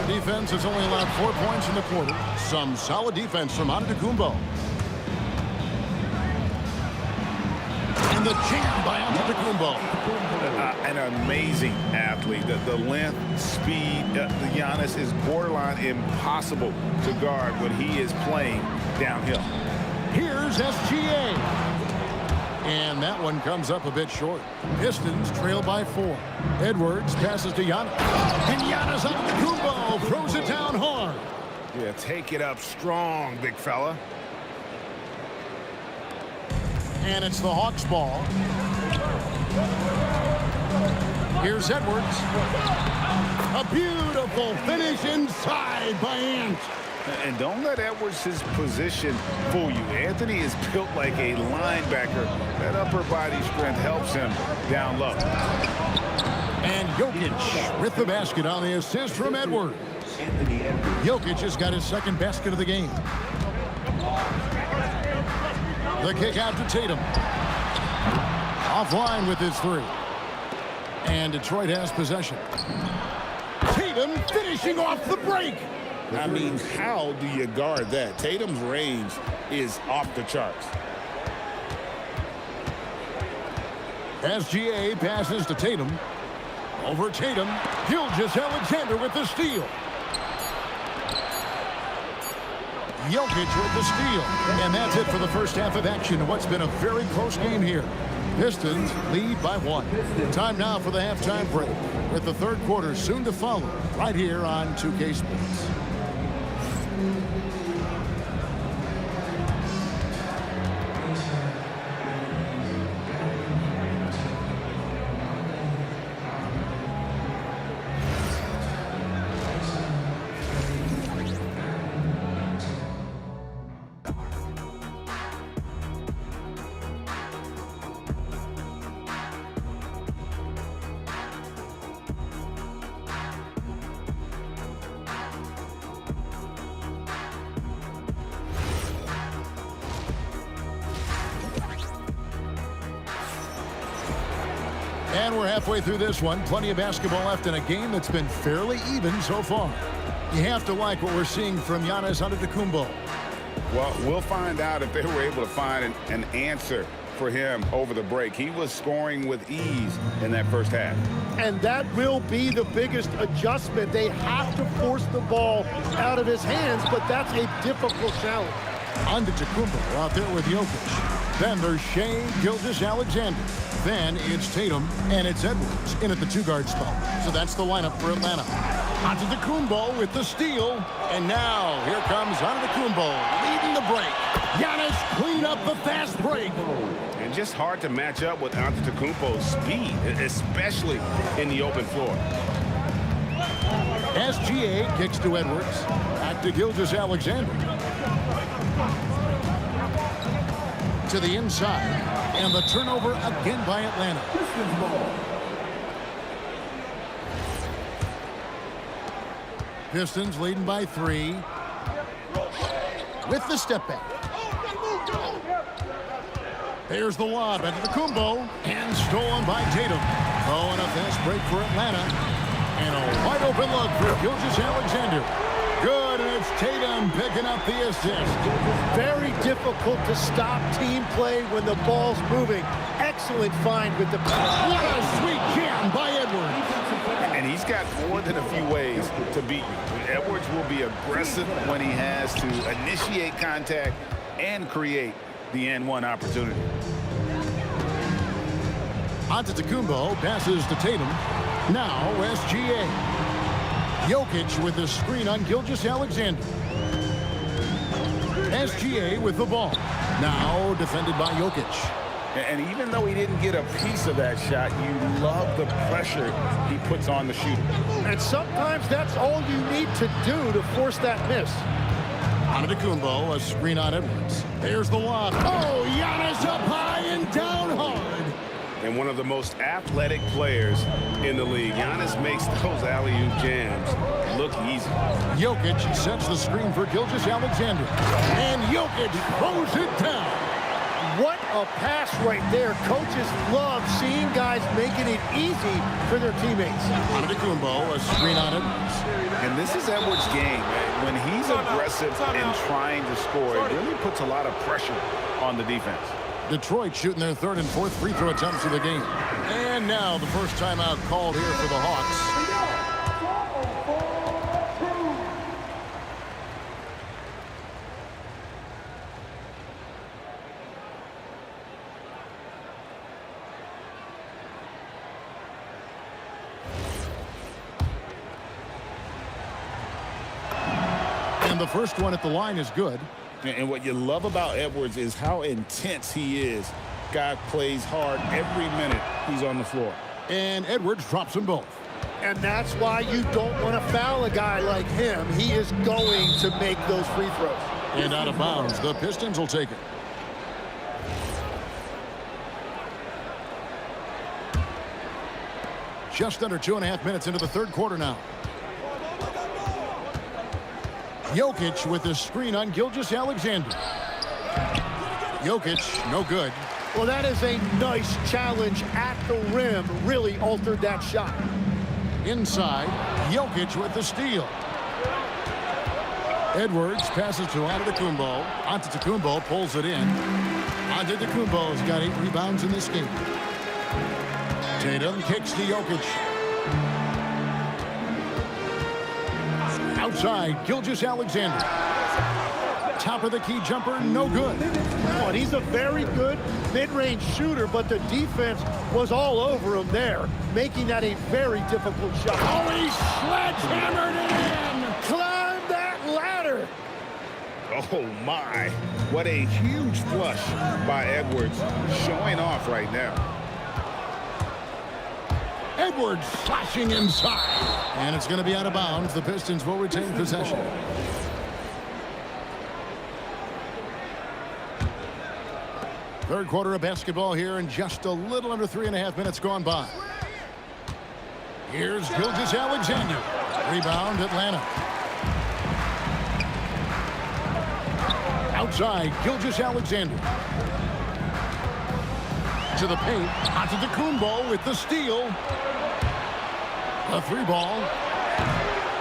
Their defense has only allowed 4 points in the quarter. Some solid defense from Antetokounmpo. And the jam by Antetokounmpo. An amazing athlete. The length, speed, Giannis is borderline impossible to guard when he is playing downhill. Here's SGA. And that one comes up a bit short. Pistons trail by 4. Edwards passes to Giannis. And Giannis Antetokounmpo throws it down hard. Yeah, take it up strong, big fella. And it's the Hawks' ball. Here's Edwards. A beautiful finish inside by Ant. And don't let Edwards' position fool you. Anthony is built like a linebacker. That upper body strength helps him down low. And Jokic with the basket on the assist from Edwards. Jokic has got his second basket of the game. The kick out to Tatum. Offline with his 3. And Detroit has possession. Tatum finishing off the break. I mean, how do you guard that? Tatum's range is off the charts. SGA passes to Tatum. Over Tatum, Gilgeous-Alexander with the steal. Jokic with the steal. And that's it for the first half of action in what's been a very close game here. Pistons lead by 1. Time now for the halftime break, with the third quarter soon to follow, right here on 2K Sports. And we're halfway through this one. Plenty of basketball left in a game that's been fairly even so far. You have to like what we're seeing from Giannis Antetokounmpo. Well, we'll find out if they were able to find an answer for him over the break. He was scoring with ease in that first half. And that will be the biggest adjustment. They have to force the ball out of his hands, but that's a difficult challenge. Antetokounmpo out there with Jokic. Then there's Shai Gilgeous-Alexander. Then it's Tatum, and it's Edwards in at the 2-guard spot. So that's the lineup for Atlanta. Antetokounmpo with the steal. And now here comes Antetokounmpo leading the break. Giannis clean up the fast break. And just hard to match up with Antetokounmpo's speed, especially in the open floor. SGA kicks to Edwards. Back to Gilgeous-Alexander. To the inside. And the turnover again by Atlanta. Pistons leading by 3. With the step back. There's the lob into the Antetokounmpo. And stolen by Tatum. Oh, and a fast break for Atlanta. And a wide open look for Gilgeous-Alexander. Good, and it's Tatum picking up the assist. Very difficult to stop team play when the ball's moving. Excellent find with the... What a sweet jam by Edwards. And he's got more than a few ways to beat you. Edwards will be aggressive when he has to initiate contact and create the N1 opportunity. Antetokounmpo passes to Tatum. Now SGA. Jokic with the screen on Gilgeous-Alexander. SGA with the ball. Now defended by Jokic. And even though he didn't get a piece of that shot, you love the pressure he puts on the shooter. And sometimes that's all you need to do to force that miss. Antetokounmpo, a screen on Edwards. There's the lob. Oh, Giannis up high and down hard. and one of the most athletic players in the league. Giannis makes those alley-oop jams look easy. Jokic sets the screen for Gilgeous-Alexander. And Jokic throws it down. What a pass right there. Coaches love seeing guys making it easy for their teammates. Antetokounmpo, a screen on it. And this is Edwards' game, man. When he's aggressive and trying to score, it really puts a lot of pressure on the defense. Detroit shooting their third and fourth free throw attempts of the game. And now the first timeout called here for the Hawks. And the first one at the line is good. And what you love about Edwards is how intense he is. Guy plays hard every minute he's on the floor. And Edwards drops them both. And that's why you don't want to foul a guy like him. He is going to make those free throws. And out of bounds, the Pistons will take it. Just under 2.5 minutes into the third quarter now. Jokic with the screen on Gilgeous-Alexander. Jokic, no good. Well, that is a nice challenge at the rim. Really altered that shot. Inside, Jokic with the steal. Edwards passes to Antetokounmpo. Antetokounmpo pulls it in. Antetokounmpo's got 8 rebounds in this game. Tatum kicks to Jokic. Outside, Gilgeous-Alexander. Top of the key jumper, no good. Oh, and he's a very good mid-range shooter, but the defense was all over him there, making that a very difficult shot. Oh, he sledgehammered it in! Climb that ladder! Oh, my. What a huge flush by Edwards, showing off right now. Edwards slashing inside. And it's going to be out of bounds. The Pistons will retain possession. Third quarter of basketball here, and just a little under 3.5 minutes gone by. Here's Gilgeous-Alexander. Rebound, Atlanta. Outside, Gilgeous-Alexander. To the paint, Antetokounmpo with the steal. A 3-ball.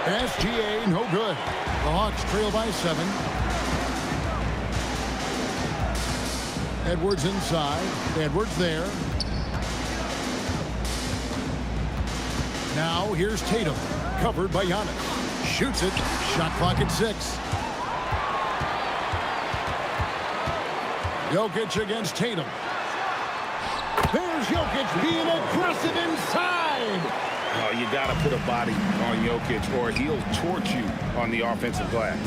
SGA, no good. The Hawks trail by 7. Edwards inside. Edwards there. Now here's Tatum. Covered by Giannis. Shoots it. Shot clock at 6. Jokic against Tatum. There's Jokic being aggressive inside. Oh, you got to put a body on Jokic or he'll torch you on the offensive glass.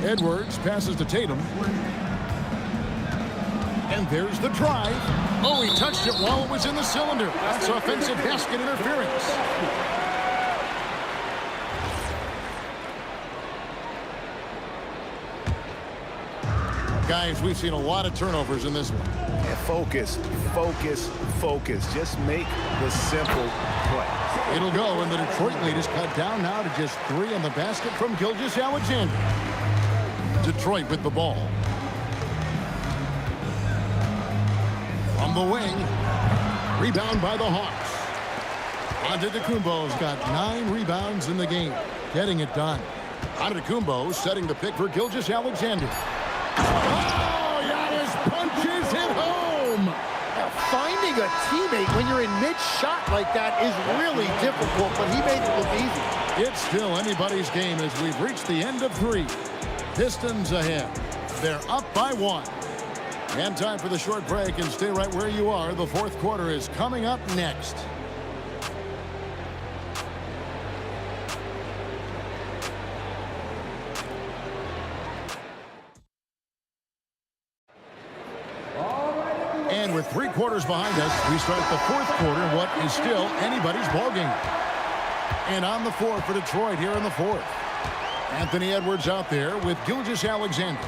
Edwards passes to Tatum. And there's the drive. Oh, he touched it while it was in the cylinder. That's offensive basket interference. Guys, we've seen a lot of turnovers in this one. Yeah, focus, focus, focus. Just make the simple play. It'll go, and the Detroit lead is cut down now to just 3 in the basket from Gilgeous-Alexander. Detroit with the ball. From the wing. Rebound by the Hawks. Antetokounmpo's got 9 rebounds in the game. Getting it done. Antetokounmpo setting the pick for Gilgeous-Alexander. Oh, Giannis punches it home. Now, finding a teammate when you're in mid-shot like that is really difficult, but he made it look easy. It's still anybody's game as we've reached the end of 3. Pistons ahead. They're up by 1. And time for the short break, and stay right where you are. The fourth quarter is coming up next. And with 3 quarters behind us, we start the fourth quarter in what is still anybody's ballgame. And on the floor for Detroit here in the fourth. Anthony Edwards out there with Gilgeous-Alexander.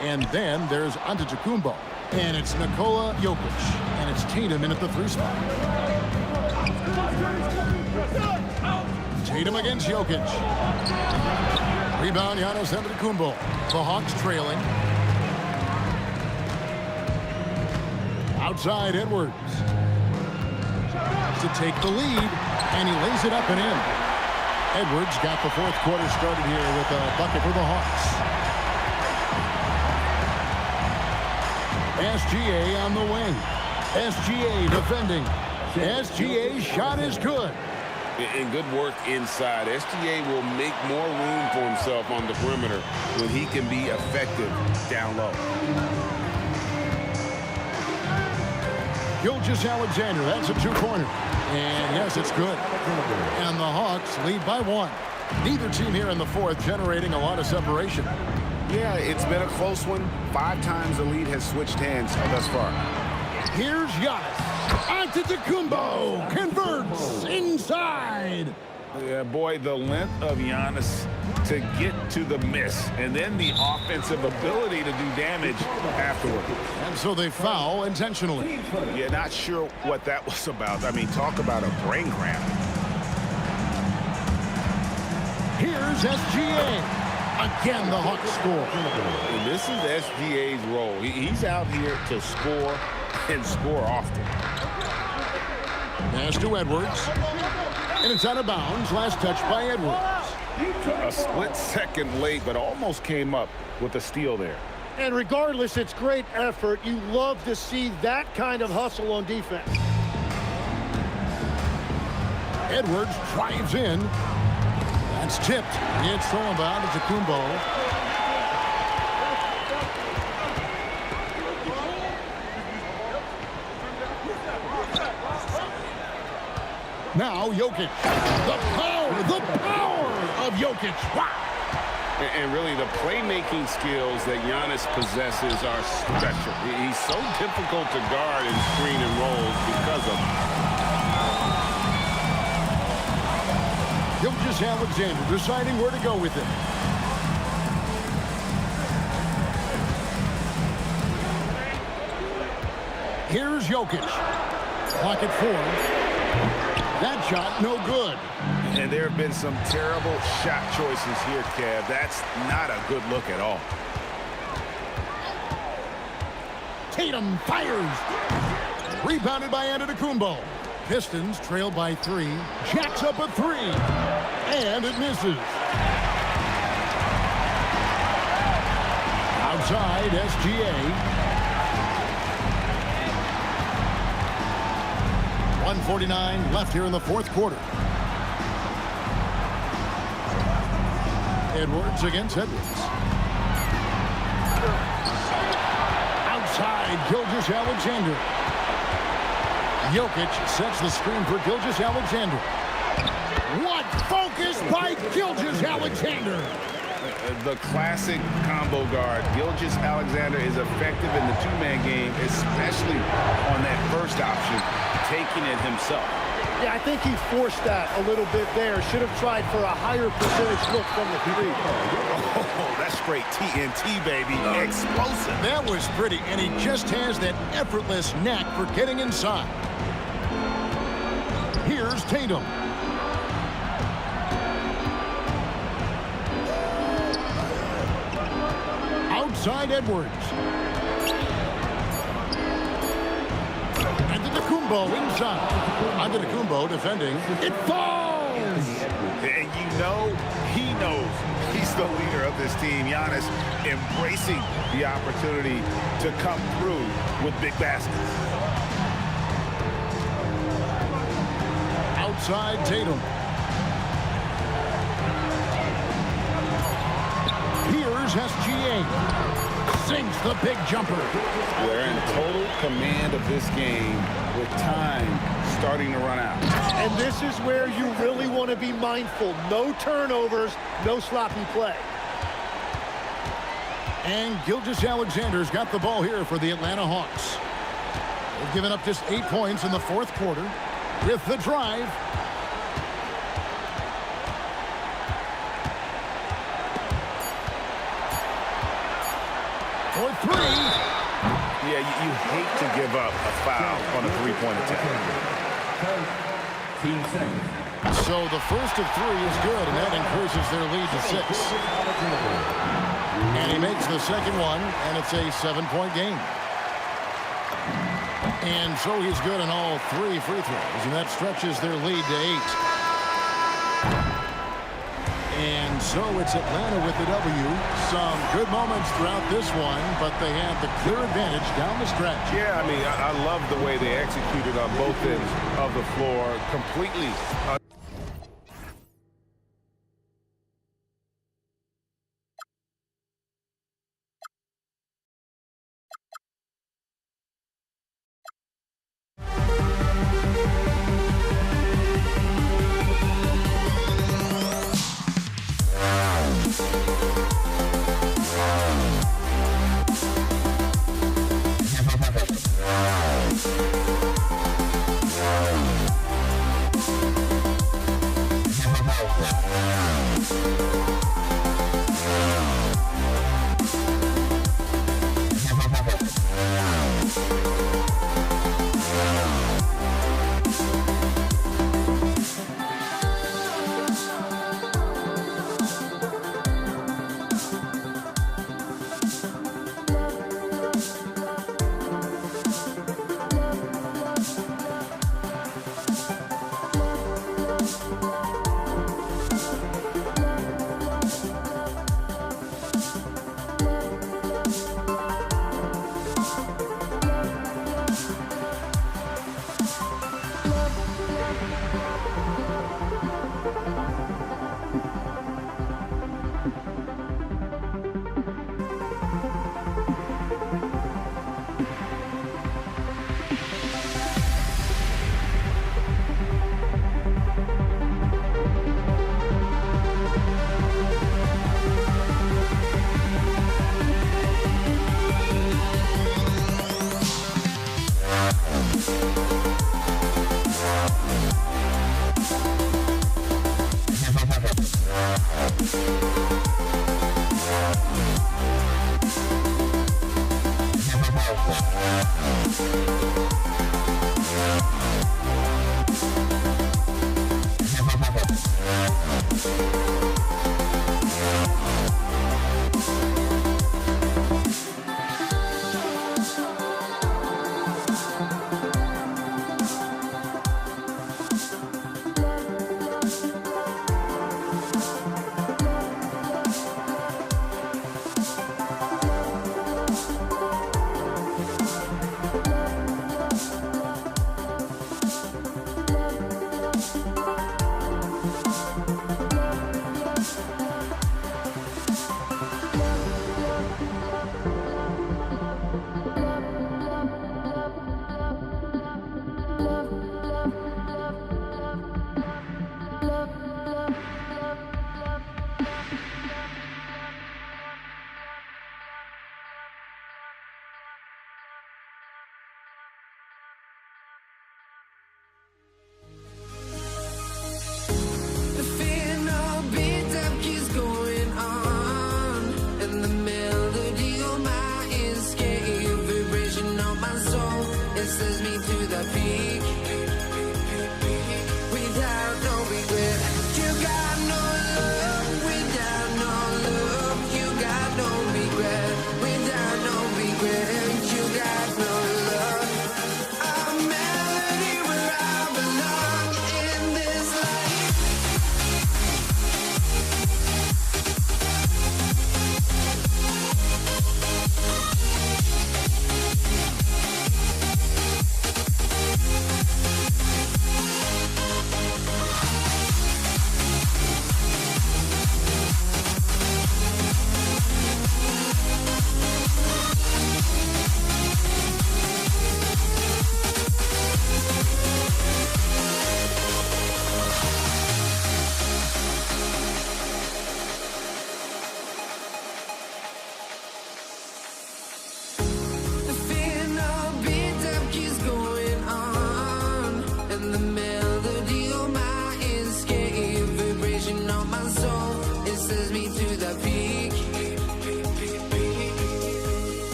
And then there's Antetokounmpo. And it's Nikola Jokic. And it's Tatum in at the 3 spot. Tatum against Jokic. Rebound, Giannis Antetokounmpo. The Hawks trailing. Outside, Edwards. To take the lead, and he lays it up and in. Edwards got the 4th quarter started here with a bucket for the Hawks. SGA on the wing. SGA defending. SGA's shot is good. And good work inside. SGA will make more room for himself on the perimeter when he can be effective down low. Gilgeous-Alexander, that's a 2-pointer. And yes, it's good. And the Hawks lead by 1. Neither team here in the 4th generating a lot of separation. Yeah, it's been a close one. 5 times the lead has switched hands thus far. Here's Giannis. Antetokounmpo converts inside. Yeah, boy, the length of Giannis to get to the miss, and then the offensive ability to do damage afterward. And so they foul intentionally. Yeah, not sure what that was about. I mean, talk about a brain cramp. Here's SGA. Again, the Hawks score. And this is SGA's role. He's out here to score and score often. Pass to Edwards. And it's out of bounds. Last touch by Edwards. A split second late, but almost came up with a steal there. And regardless, it's great effort. You love to see that kind of hustle on defense. Edwards drives in. That's tipped. It's thrown by to Kumbo. Now Jokic. The power of Jokic. Wow. And really, the playmaking skills that Giannis possesses are special. He's so difficult to guard and screen and roll because of it. Gilgeous-Alexander deciding where to go with it. Here's Jokic. Clock at 4. That shot, no good. And there have been some terrible shot choices here, Kev. That's not a good look at all. Tatum fires. Rebounded by Antetokounmpo. Pistons trail by 3. Jacks up a 3. And it misses. Outside, SGA. 1:49 left here in the 4th quarter. Edwards against Edwards. Outside, Gilgeous-Alexander. Jokic sets the screen for Gilgeous-Alexander. What focus by Gilgeous-Alexander! The classic combo guard. Gilgeous-Alexander is effective in the 2-man game, especially on that first option, taking it himself. Yeah, I think he forced that a little bit there. Should have tried for a higher percentage look from the 3. Oh, that's straight TNT, baby. Explosive. That was pretty, and he just has that effortless knack for getting inside. Here's Tatum. Outside Edwards. Antetokounmpo inside. Antetokounmpo defending. It falls! And you know, he knows he's the leader of this team. Giannis embracing the opportunity to come through with big baskets. Outside Tatum. Here's SGA. Sinks the big jumper. They're in total command of this game with time starting to run out. And this is where you really want to be mindful. No turnovers, no sloppy play. And Gilgeous-Alexander's got the ball here for the Atlanta Hawks. They've given up just 8 points in the 4th quarter with the drive. For 3. Yeah, you hate to give up a foul on a three-point attack. 10 seconds. So the first of 3 is good, and that increases their lead to 6. And he makes the second one, and it's a 7-point game. And so he's good on all 3 free throws, and that stretches their lead to 8. And so it's Atlanta with the W. Some good moments throughout this one, but they have the clear advantage down the stretch. Yeah, I mean, I love the way they executed on both ends of the floor. Completely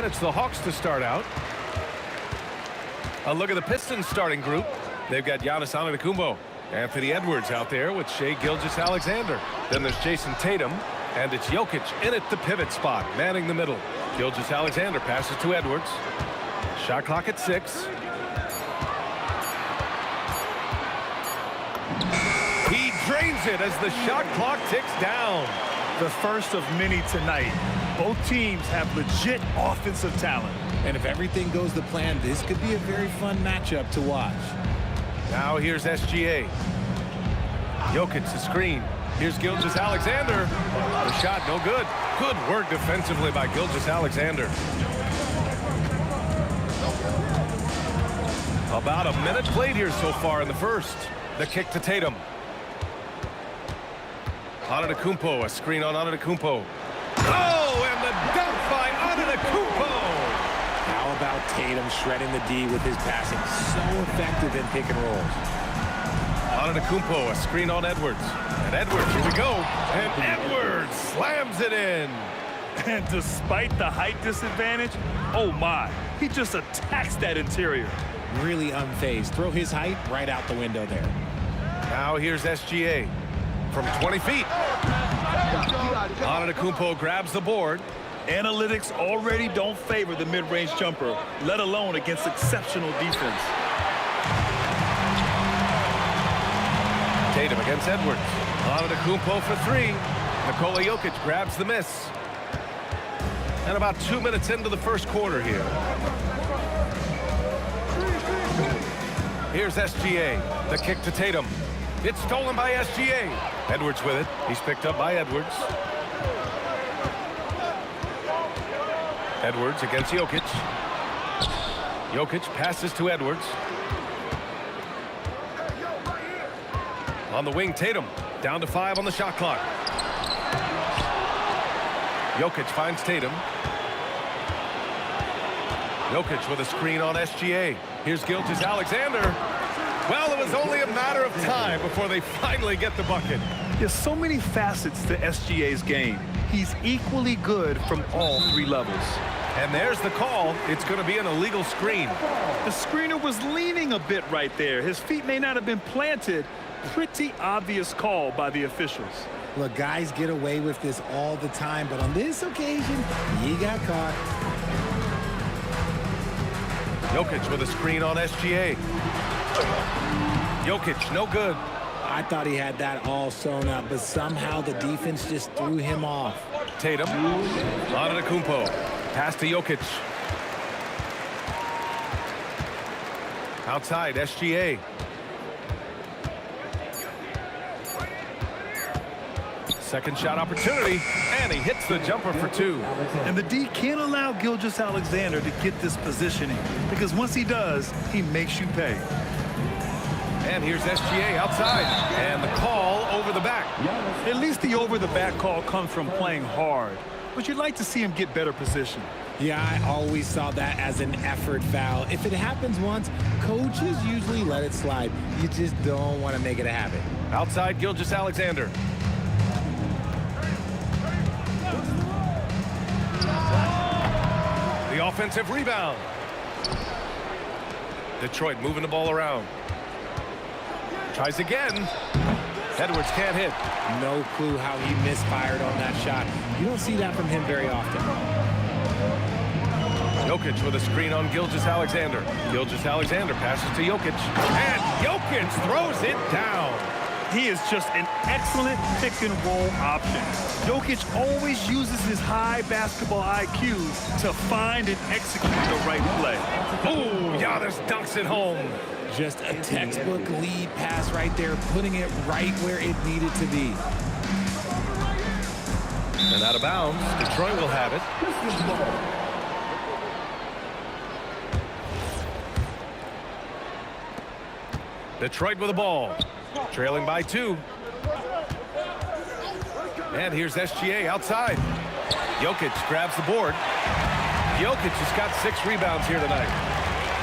it's the Hawks to start out. A look at the Pistons starting group. They've got Giannis Antetokounmpo, Anthony Edwards out there with Shai Gilgeous-Alexander. Then there's Jason Tatum, and it's Jokic in at the pivot spot, manning the middle. Gilgeous-Alexander passes to Edwards. Shot clock at 6. He drains it as the shot clock ticks down. The first of many tonight. Both teams have legit offensive talent. And if everything goes to plan, this could be a very fun matchup to watch. Now here's SGA. Jokic the screen. Here's Gilgeous-Alexander. The shot no good. Good work defensively by Gilgeous-Alexander. About a minute played here so far in the first. The kick to Tatum. Antetokounmpo, a screen on Antetokounmpo. Oh, and the dunk by Antetokounmpo! How about Tatum shredding the D with his passing? So effective in pick and rolls. Antetokounmpo, a screen on Edwards. And Edwards, here we go. And Edwards slams it in. And despite the height disadvantage, oh my, he just attacks that interior. Really unfazed. Throw his height right out the window there. Now here's SGA from 20 feet. Antetokounmpo grabs the board. Analytics already don't favor the mid-range jumper, let alone against exceptional defense. Tatum against Edwards. Antetokounmpo for 3. Nikola Jokic grabs the miss. And about 2 minutes into the first quarter here. Here's SGA. The kick to Tatum. It's stolen by SGA. Edwards with it. He's picked up by Edwards. Edwards against Jokic. Jokic passes to Edwards. On the wing, Tatum. Down to 5 on the shot clock. Jokic finds Tatum. Jokic with a screen on SGA. Here's Gilgeous-Alexander. Well, it was only a matter of time before they finally get the bucket. There's so many facets to SGA's game. He's equally good from all 3 levels. And there's the call. It's going to be an illegal screen. The screener was leaning a bit right there. His feet may not have been planted. Pretty obvious call by the officials. Look, guys get away with this all the time, but on this occasion, he got caught. Jokic with a screen on SGA. Jokic, no good. I thought he had that all sewn up, but somehow the defense just threw him off. Tatum. Antetokounmpo. Pass to Jokic. Outside, SGA. Second shot opportunity, and he hits the jumper for 2. And the D can't allow Gilgeous-Alexander to get this positioning, because once he does, he makes you pay. And here's SGA outside, and the call over the back. At least the over-the-back call comes from playing hard, but you'd like to see him get better position. Yeah, I always saw that as an effort foul. If it happens once, coaches usually let it slide. You just don't want to make it a habit. Outside, Gilgeous-Alexander. The offensive rebound. Detroit moving the ball around. Tries again. Edwards can't hit. No clue how he misfired on that shot. You don't see that from him very often. Jokic with a screen on Gilgeous-Alexander. Gilgeous-Alexander passes to Jokic. And Jokic throws it down. He is just an excellent pick-and-roll option. Jokic always uses his high basketball IQ to find and execute the right play. Oh, Giannis dunks it home. Just a textbook lead pass right there, putting it right where it needed to be. And out of bounds, Detroit will have it. Detroit with the ball. Trailing by 2. And here's SGA outside. Jokic grabs the board. Jokic has got 6 rebounds here tonight.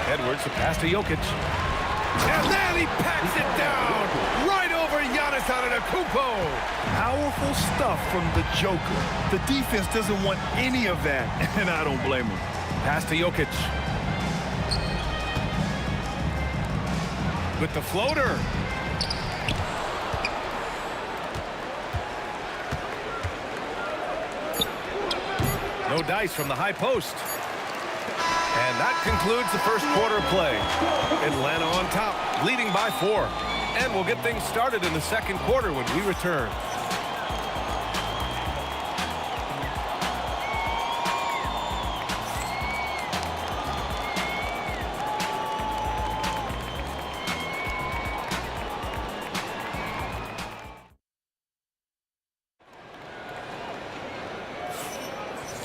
Edwards, the pass to Jokic. And then he packs it down right over Giannis Antetokounmpo. Powerful stuff from the Joker. The defense doesn't want any of that, and I don't blame him. Pass to Jokic. With the floater. No dice from the high post. And that concludes the first quarter of play. Atlanta on top, leading by 4. And we'll get things started in the second quarter when we return.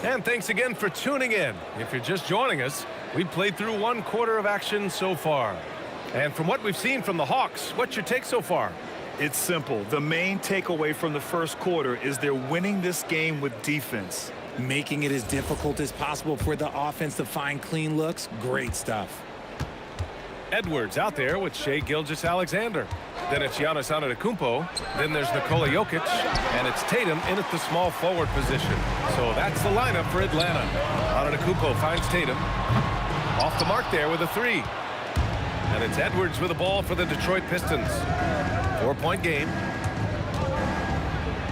And thanks again for tuning in. If you're just joining us, we've played through 1 quarter of action so far. And from what we've seen from the Hawks, what's your take so far? It's simple. The main takeaway from the first quarter is they're winning this game with defense. Making it as difficult as possible for the offense to find clean looks. Great stuff. Edwards out there with Shai Gilgeous-Alexander. Then it's Giannis Antetokounmpo. Then there's Nikola Jokic. And it's Tatum in at the small forward position. So that's the lineup for Atlanta. Antetokounmpo finds Tatum. Off the mark there with a 3. And it's Edwards with the ball for the Detroit Pistons. 4-point game.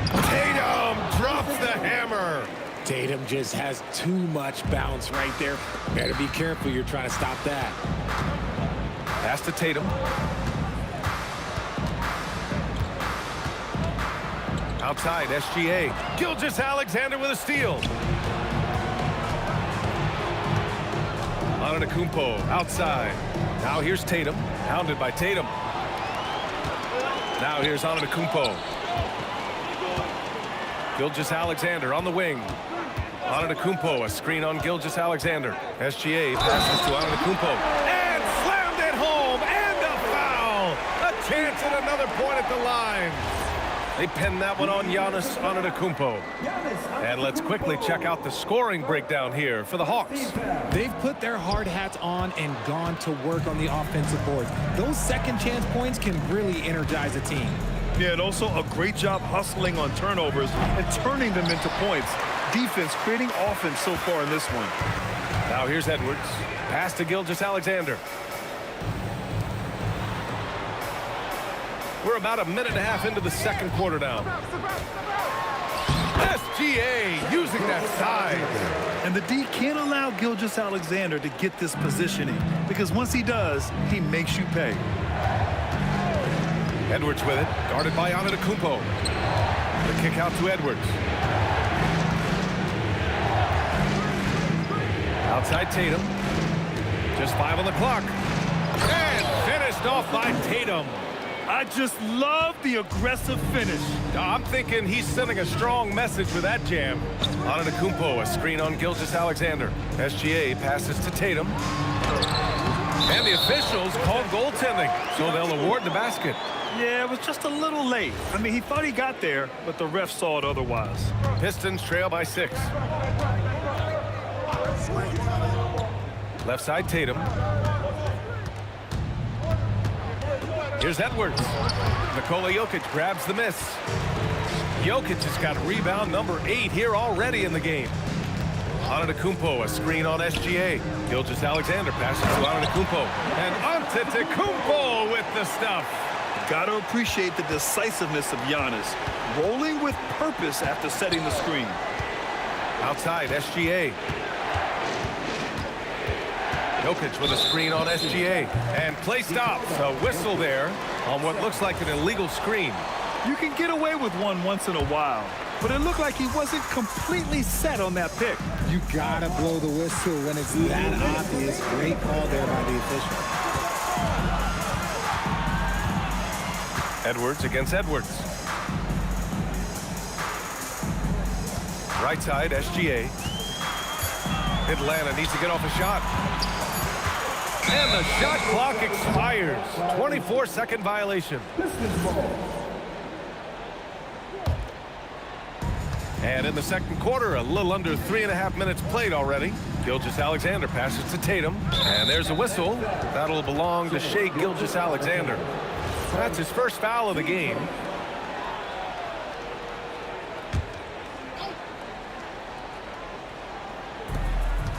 Tatum drops the hammer. Tatum just has too much bounce right there. Better be careful. You're trying to stop that. Pass to Tatum. Outside, SGA. Gilgeous-Alexander with a steal. Antetokounmpo outside. Now here's Tatum. Hounded by Tatum. Now here's Antetokounmpo. Gilgeous-Alexander on the wing. Antetokounmpo, a screen on Gilgeous-Alexander. SGA passes to Antetokounmpo. And slammed it home. And a foul. A chance at another point at the line. They pinned that one on Giannis Antetokounmpo. And let's quickly check out the scoring breakdown here for the Hawks. They've put their hard hats on and gone to work on the offensive boards. Those second chance points can really energize a team. Yeah, and also a great job hustling on turnovers and turning them into points. Defense creating offense so far in this one. Now here's Edwards. Pass to Gilgeous-Alexander. We're about a minute and a half into the second quarter now. SGA using that side. And the D can't allow Gilgeous-Alexander to get this positioning because once he does, he makes you pay. Edwards with it, guarded by Antetokounmpo. The kick out to Edwards. Outside Tatum. Just 5 on the clock. And finished off by Tatum. I just love the aggressive finish. I'm thinking he's sending a strong message with that jam. Antetokounmpo, a screen on Gilgeous-Alexander. SGA passes to Tatum. And the officials called goaltending, so they'll award the basket. Yeah, it was just a little late. I mean, he thought he got there, but the ref saw it otherwise. Pistons trail by 6. Left side Tatum. Here's Edwards. Nikola Jokic grabs the miss. Jokic has got rebound number 8 here already in the game. Antetokounmpo, a screen on SGA. Gilgeous-Alexander passes to Antetokounmpo. And Antetokounmpo with the stuff. Got to appreciate the decisiveness of Giannis. Rolling with purpose after setting the screen. Outside, SGA. Jokic with a screen on SGA. And play stops. A whistle there on what looks like an illegal screen. You can get away with one once in a while, but it looked like he wasn't completely set on that pick. You gotta blow the whistle when it's that obvious. Great call there by the official. Edwards against Edwards. Right side, SGA. Atlanta needs to get off a shot. And the shot clock expires. 24-second violation. And in the second quarter, a little under 3.5 minutes played already. Gilgeous-Alexander passes to Tatum. And there's a whistle. That'll belong to Shai Gilgeous-Alexander. That's his first foul of the game.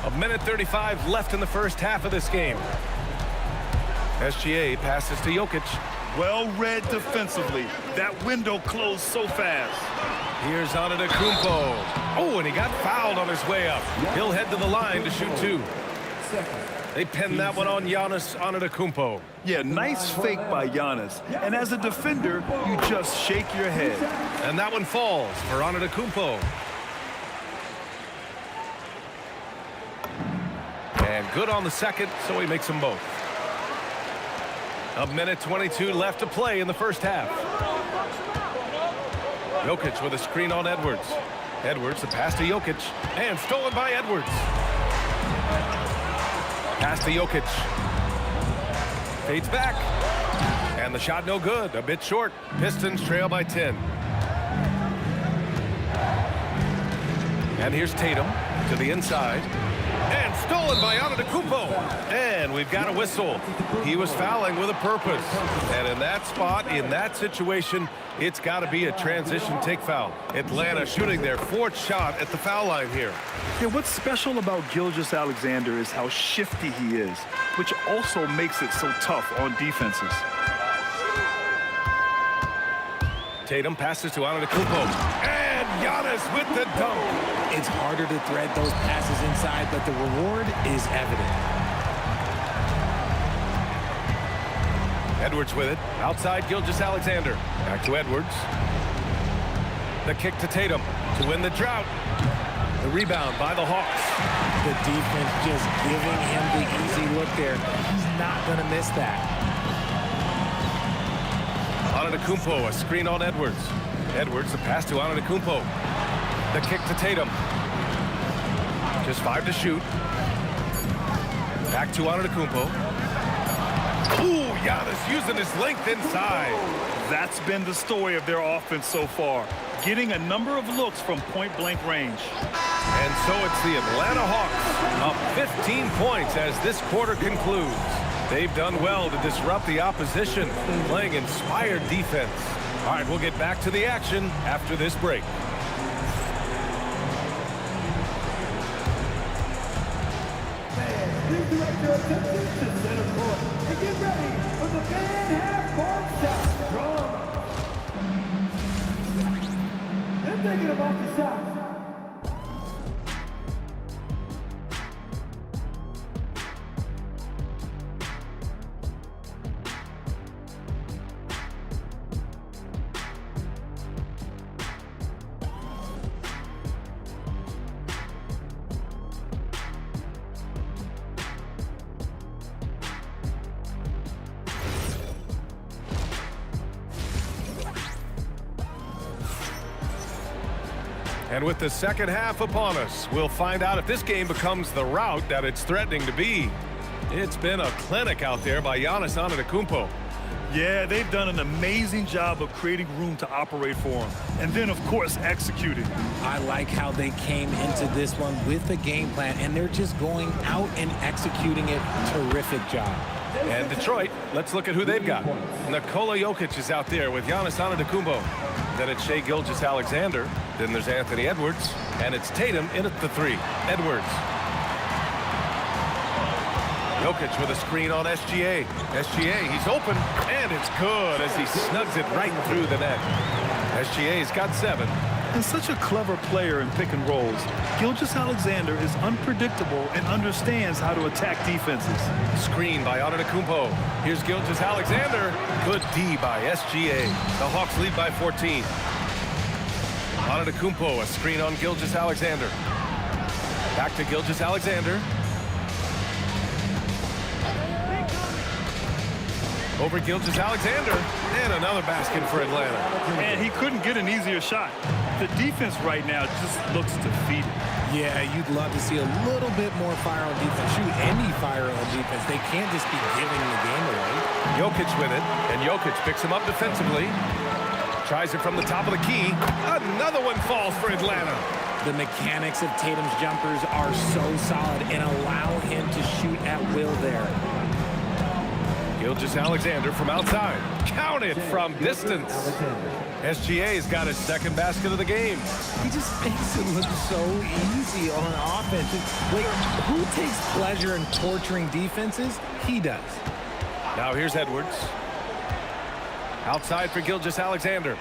A Minute 35 left in the first half of this game. SGA passes to Jokic. Well read defensively. That window closed so fast. Here's Antetokounmpo. Oh, and he got fouled on his way up. He'll head to the line to shoot 2. They pinned that one on Giannis Antetokounmpo. Yeah, nice fake by Giannis. And as a defender, you just shake your head. And that one falls for Antetokounmpo. And good on the second, so he makes them both. A minute 22 left to play in the first half. Jokic with a screen on Edwards. Edwards, the pass to Jokic. And stolen by Edwards. Pass to Jokic. Fades back. And the shot no good. A bit short. Pistons trail by 10. And here's Tatum to the inside. And stolen by Antetokounmpo. And we've got a whistle. He was fouling with a purpose. And in that spot, in that situation, it's got to be a transition take foul. Atlanta shooting their 4th shot at the foul line here. Yeah, what's special about Gilgeous-Alexander is how shifty he is, which also makes it so tough on defenses. Tatum passes to Antetokounmpo. And Giannis with the dunk. It's harder to thread those passes inside, but the reward is evident. Edwards with it. Outside Gilgeous-Alexander. Back to Edwards. The kick to Tatum to win the drought. The rebound by the Hawks. The defense just giving him the easy look there. He's not going to miss that. Antetokounmpo, a screen on Edwards. Edwards, the pass to Antetokounmpo. The kick to Tatum. Just 5 to shoot. Back to Antetokounmpo. Ooh, Giannis using his length inside. That's been the story of their offense so far, getting a number of looks from point-blank range. And so it's the Atlanta Hawks up 15 points as this quarter concludes. They've done well to disrupt the opposition, playing inspired defense. All right, we'll get back to the action after this break. Please direct your attention to center court and get ready for the fan half-court shot. They're thinking about the shot. And with the second half upon us, we'll find out if this game becomes the rout that it's threatening to be. It's been a clinic out there by Giannis Antetokounmpo. Yeah, they've done an amazing job of creating room to operate for him. And then, of course, executing. I like how they came into this one with a game plan, and they're just going out and executing it. Terrific job. And Detroit, let's look at who they've got. Nikola Jokic is out there with Giannis Antetokounmpo. Then it's Shai Gilgeous-Alexander. Then there's Anthony Edwards. And it's Tatum in at the 3. Edwards. Jokic with a screen on SGA. SGA, he's open, and it's good as he snugs it right through the net. SGA's got 7. And such a clever player in pick and rolls, Gilgeous-Alexander is unpredictable and understands how to attack defenses. Screen by Antetokounmpo. Here's Gilgeous-Alexander. Good D by SGA. The Hawks lead by 14. Antetokounmpo, a screen on Gilgeous-Alexander. Back to Gilgeous-Alexander. Over Gilgeous-Alexander, and another basket for Atlanta. And he couldn't get an easier shot. The defense right now just looks defeated. Yeah, you'd love to see a little bit more fire on defense. Shoot any fire on defense. They can't just be giving the game away. Jokic with it, and Jokic picks him up defensively. Tries it from the top of the key. Another one falls for Atlanta. The mechanics of Tatum's jumpers are so solid and allow him to shoot at will there. Gilgeous-Alexander from outside. Counted from distance. SGA's got his second basket of the game. He just makes it look so easy on offense. Like, who takes pleasure in torturing defenses? He does. Now here's Edwards. Outside for Gilgeous-Alexander.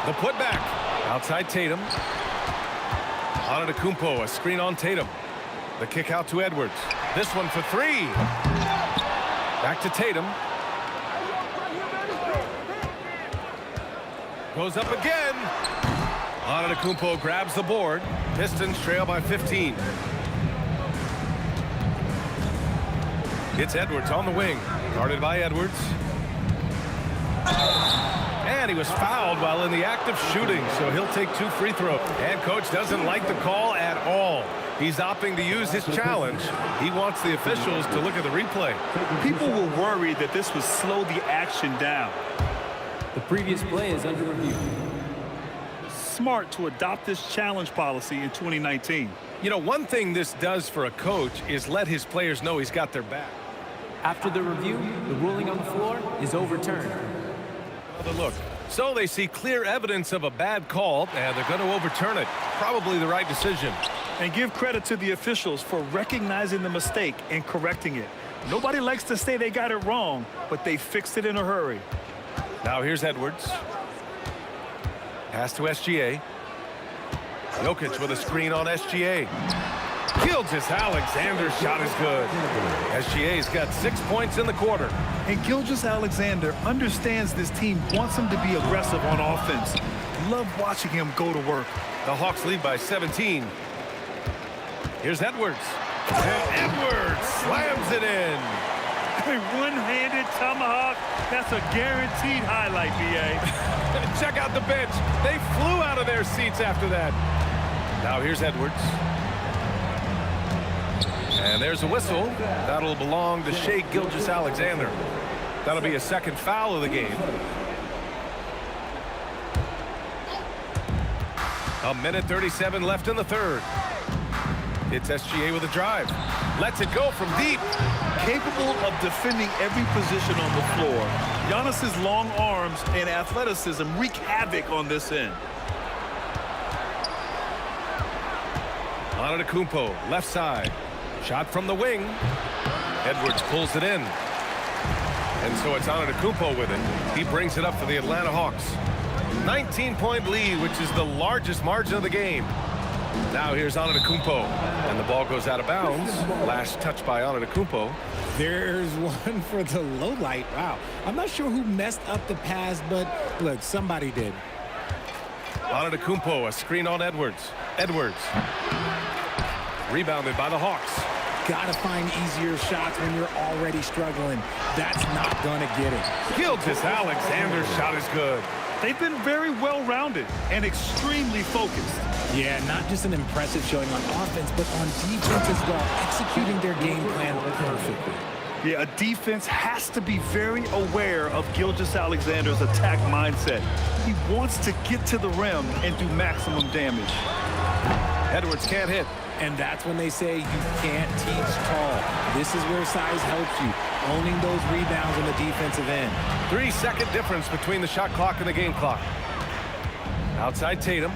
The putback. Outside Tatum. Antetokounmpo, a screen on Tatum. The kick out to Edwards. This one for three. Back to Tatum. Goes up again. Antetokounmpo grabs the board. Pistons trail by 15. It's Edwards on the wing. Guarded by Edwards. And he was fouled while in the act of shooting, so he'll take 2 free throws. And coach doesn't like the call at all. He's opting to use his challenge. He wants the officials to look at the replay. People were worried that this would slow the action down. The previous play is under review. Smart to adopt this challenge policy in 2019. You know, one thing this does for a coach is let his players know he's got their back. After the review, the ruling on the floor is overturned. Another look. So they see clear evidence of a bad call, and they're going to overturn it. Probably the right decision. And give credit to the officials for recognizing the mistake and correcting it. Nobody likes to say they got it wrong, but they fixed it in a hurry. Now here's Edwards. Pass to SGA. Jokic with a screen on SGA. Gilgeous-Alexander's shot is good. SGA's got 6 points in the quarter. And Gilgeous-Alexander understands this team wants him to be aggressive on offense. Love watching him go to work. The Hawks lead by 17. Here's Edwards. And Edwards slams it in. A one-handed tomahawk. That's a guaranteed highlight, B.A. Check out the bench. They flew out of their seats after that. Now here's Edwards. And there's a whistle. That'll belong to Shai Gilgeous-Alexander. That'll be a second foul of the game. A minute 37 left in the third. It's SGA with a drive. Lets it go from deep. Capable of defending every position on the floor. Giannis's long arms and athleticism wreak havoc on this end. Antetokounmpo, left side. Shot from the wing. Edwards pulls it in. And so it's Antetokounmpo with it. He brings it up for the Atlanta Hawks. 19-point lead, which is the largest margin of the game. Now here's Antetokounmpo. And the ball goes out of bounds. Last touch by Antetokounmpo. There's one for the low light. Wow. I'm not sure who messed up the pass, but look, somebody did. Antetokounmpo, a screen on Edwards. Edwards. Rebounded by the Hawks. Gotta find easier shots when you're already struggling. That's not gonna get it. Gilgeous-Alexander's shot is good. They've been very well-rounded and extremely focused. Yeah, not just an impressive showing on offense, but on defense as well, executing their game plan perfectly. Yeah, a defense has to be very aware of Gilgeous-Alexander's attack mindset. He wants to get to the rim and do maximum damage. Edwards can't hit. And that's when they say you can't teach tall. This is where size helps you, owning those rebounds on the defensive end. 3-second difference between the shot clock and the game clock. Outside Tatum.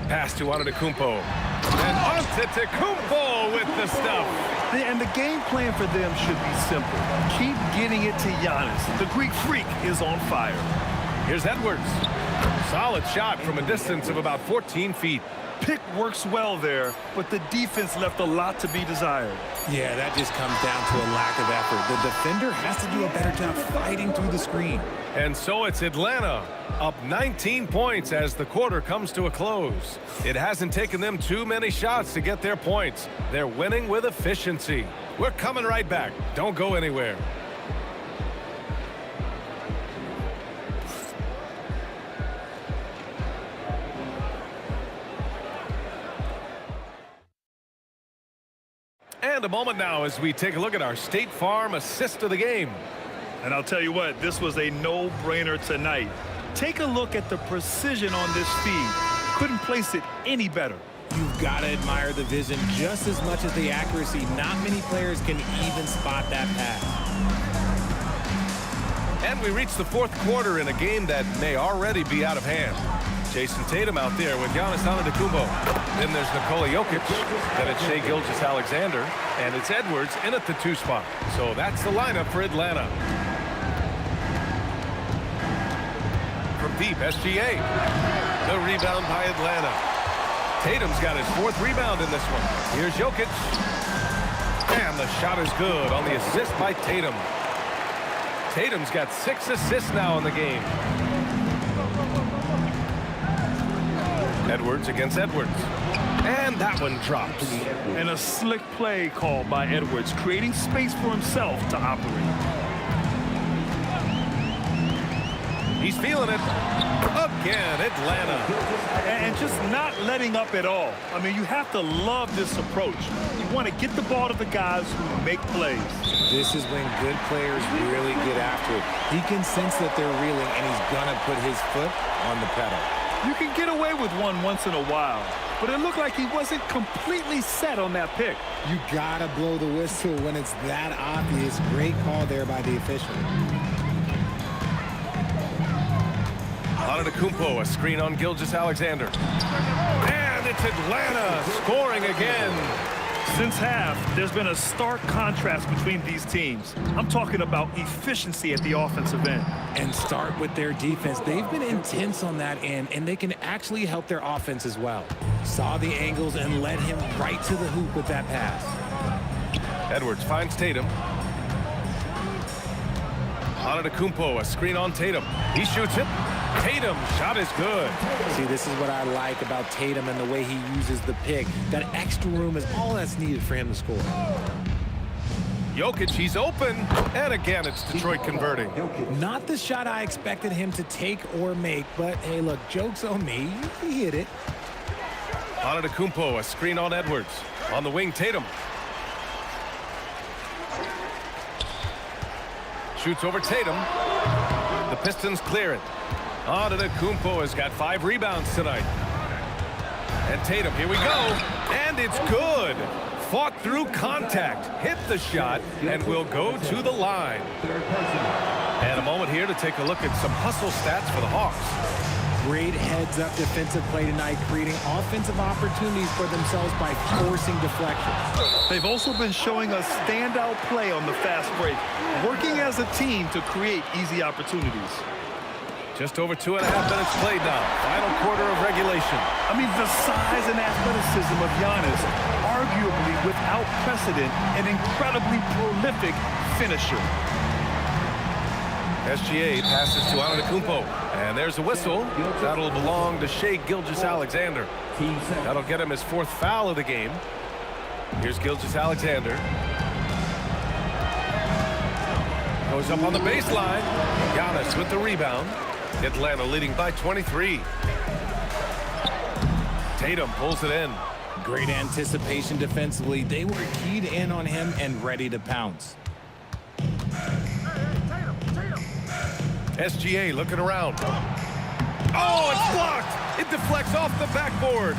Pass to Antetokounmpo. And Antetokounmpo with the stuff. And the game plan for them should be simple. Keep getting it to Giannis. The Greek freak is on fire. Here's Edwards. Solid shot from a distance of about 14 feet. Pick works well there, but the defense left a lot to be desired. Yeah, that just comes down to a lack of effort. The defender has to do a better job fighting through the screen. And so it's Atlanta up 19 points as the quarter comes to a close. It hasn't taken them too many shots to get their points. They're winning with efficiency. We're coming right back. Don't go anywhere. And a moment now as we take a look at our State Farm assist of the game. And I'll tell you what, this was a no-brainer tonight. Take a look at the precision on this feed. Couldn't place it any better. You've got to admire the vision just as much as the accuracy. Not many players can even spot that pass. And we reach the fourth quarter in a game that may already be out of hand. Jason Tatum out there with Giannis Antetokounmpo. Then there's Nikola Jokic. Then it's Shai Gilgeous-Alexander. And it's Edwards in at the 2 spot. So that's the lineup for Atlanta. From deep, SGA. The rebound by Atlanta. Tatum's got his 4th rebound in this one. Here's Jokic. And the shot is good on the assist by Tatum. Tatum's got 6 assists now in the game. Edwards against Edwards. And that one drops. And a slick play called by Edwards, creating space for himself to operate. He's feeling it. Again, Atlanta. And just not letting up at all. I mean, you have to love this approach. You want to get the ball to the guys who make plays. This is when good players really get after it. He can sense that they're reeling, and he's going to put his foot on the pedal. You can get away with one once in a while, but it looked like he wasn't completely set on that pick. You got to blow the whistle when it's that obvious. Great call there by the official. Antetokounmpo, a screen on Gilgeous-Alexander. And it's Atlanta scoring again. Since half, there's been a stark contrast between these teams. I'm talking about efficiency at the offensive end. And start with their defense. They've been intense on that end, and they can actually help their offense as well. Saw the angles and led him right to the hoop with that pass. Edwards finds Tatum. Antetokounmpo, a screen on Tatum. He shoots it. Tatum, shot is good. See, this is what I like about Tatum and the way he uses the pick. That extra room is all that's needed for him to score. Jokic, he's open. And again, it's Detroit converting. Not the shot I expected him to take or make, but hey, look, joke's on me. He hit it. Antetokounmpo, a screen on Edwards. On the wing, Tatum. Shoots over Tatum. The Pistons clear it. Antetokounmpo has got 5 rebounds tonight. And Tatum, here we go. And it's good. Fought through contact, hit the shot, and will go to the line. And a moment here to take a look at some hustle stats for the Hawks. Great heads-up defensive play tonight, creating offensive opportunities for themselves by forcing deflections. They've also been showing a standout play on the fast break, working as a team to create easy opportunities. Just over 2.5 minutes played now. Final quarter of regulation. I mean, the size and athleticism of Giannis, arguably without precedent, an incredibly prolific finisher. SGA passes to Antetokounmpo. And there's a whistle. That'll belong to Shai Gilgeous-Alexander. That'll get him his 4th foul of the game. Here's Gilgeous-Alexander. Goes up on the baseline. Giannis with the rebound. Atlanta leading by 23. Tatum pulls it in. Great anticipation defensively. They were keyed in on him and ready to pounce. SGA looking around. Oh, it's blocked. It deflects off the backboard.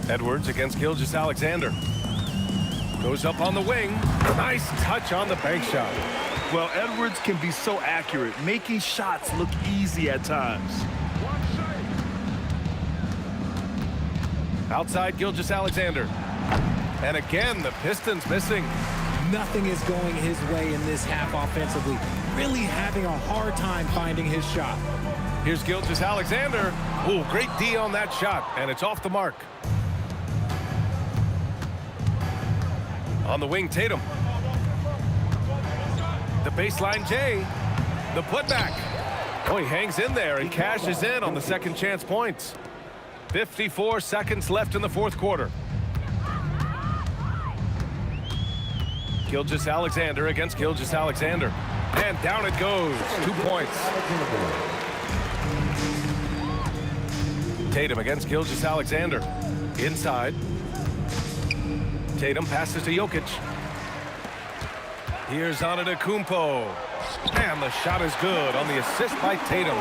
Edwards against Gilgeous-Alexander. Goes up on the wing. Nice touch on the bank shot. Well, Edwards can be so accurate, making shots look easy at times. Outside Gilgeous-Alexander. And again, the Pistons missing. Nothing is going his way in this half offensively. Really having a hard time finding his shot. Here's Gilgeous-Alexander. Oh, great D on that shot, and it's off the mark. On the wing, Tatum. The baseline, Jay. The putback. Oh, he hangs in there and cashes in on the second chance points. 54 seconds left in the 4th quarter. Gilgeous-Alexander against Gilgeous-Alexander. And down it goes. 2 points. Tatum against Gilgeous-Alexander. Inside. Tatum passes to Jokic. Here's Antetokounmpo. And the shot is good on the assist by Tatum.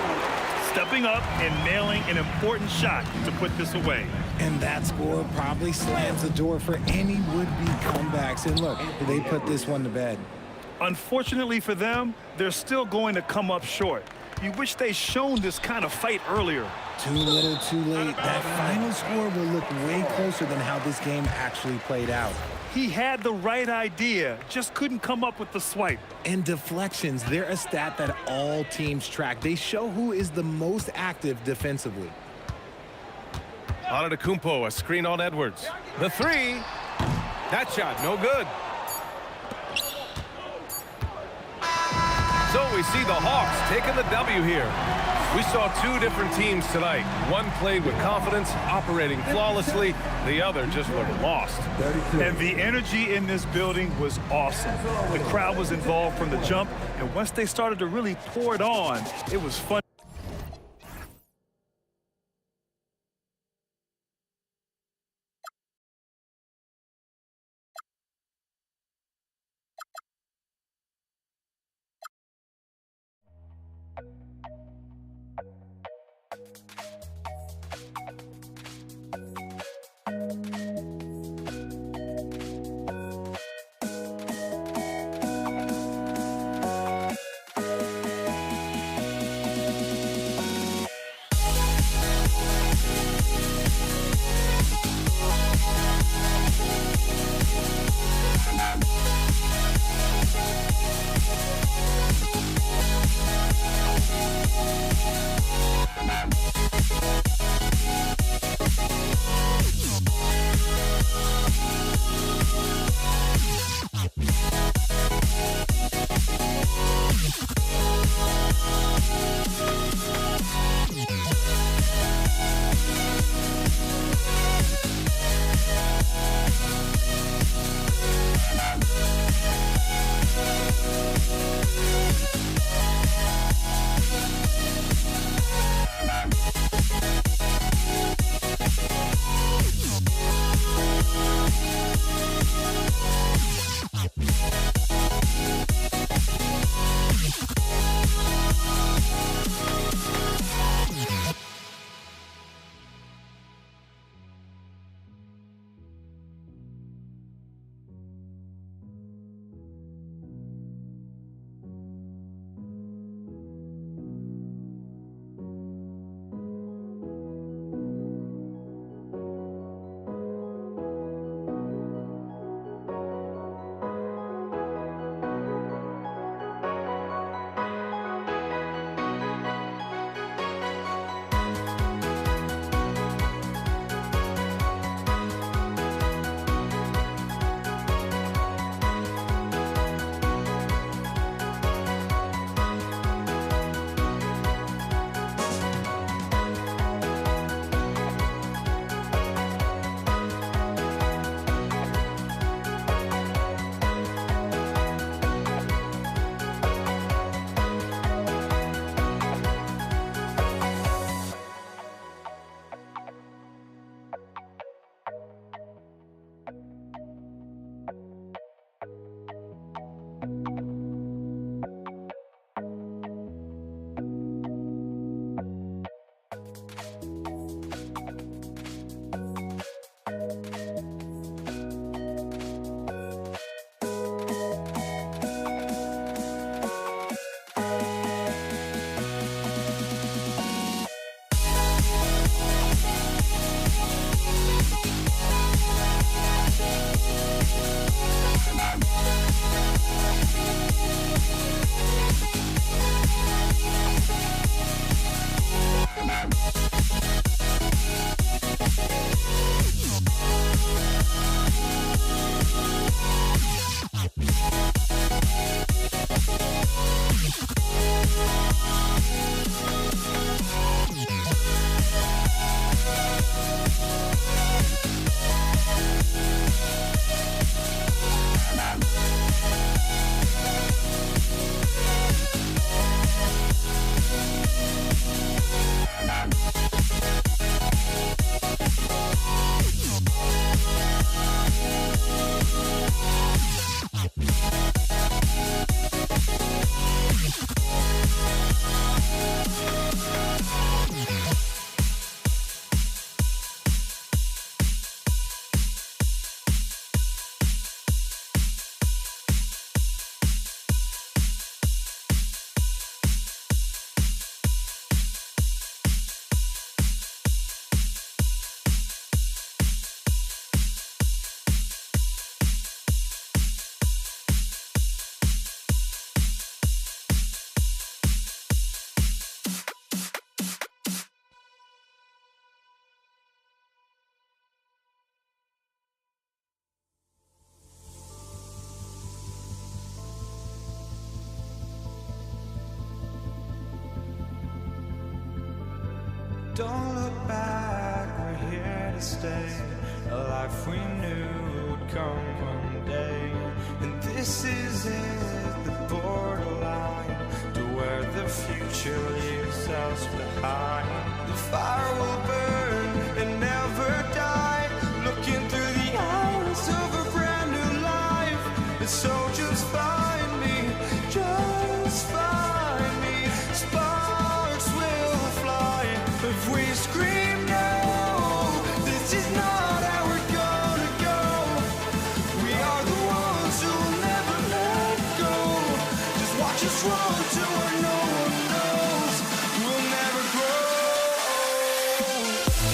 stepping up and nailing an important shot to put this away. And that score probably slams the door for any would-be comebacks. And look, they put this one to bed. Unfortunately for them, they're still going to come up short. You wish they'd shown this kind of fight earlier. Too little, too late. That final score will look way closer than how this game actually played out. He had the right idea, just couldn't come up with the swipe. And deflections, they're a stat that all teams track. They show who is the most active defensively. Antetokounmpo, a screen on Edwards. The three. That shot, no good. So we see the Hawks taking the W here. We saw two different teams tonight. One played with confidence, operating flawlessly. The other just looked lost. And the energy in this building was awesome. The crowd was involved from the jump, and once they started to really pour it on, it was fun. Don't look back, we're here to stay. A life we knew would come one day. And this is it, the borderline to where the future leaves us behind. The fire will burn and never die, looking through the eyes of a brand new life. And so just find me, just find me. Sparks will fly if we scream no. This is not how we're gonna go. We are the ones who'll never let go. Just watch us run to where no one knows. We'll never grow. We'll never grow.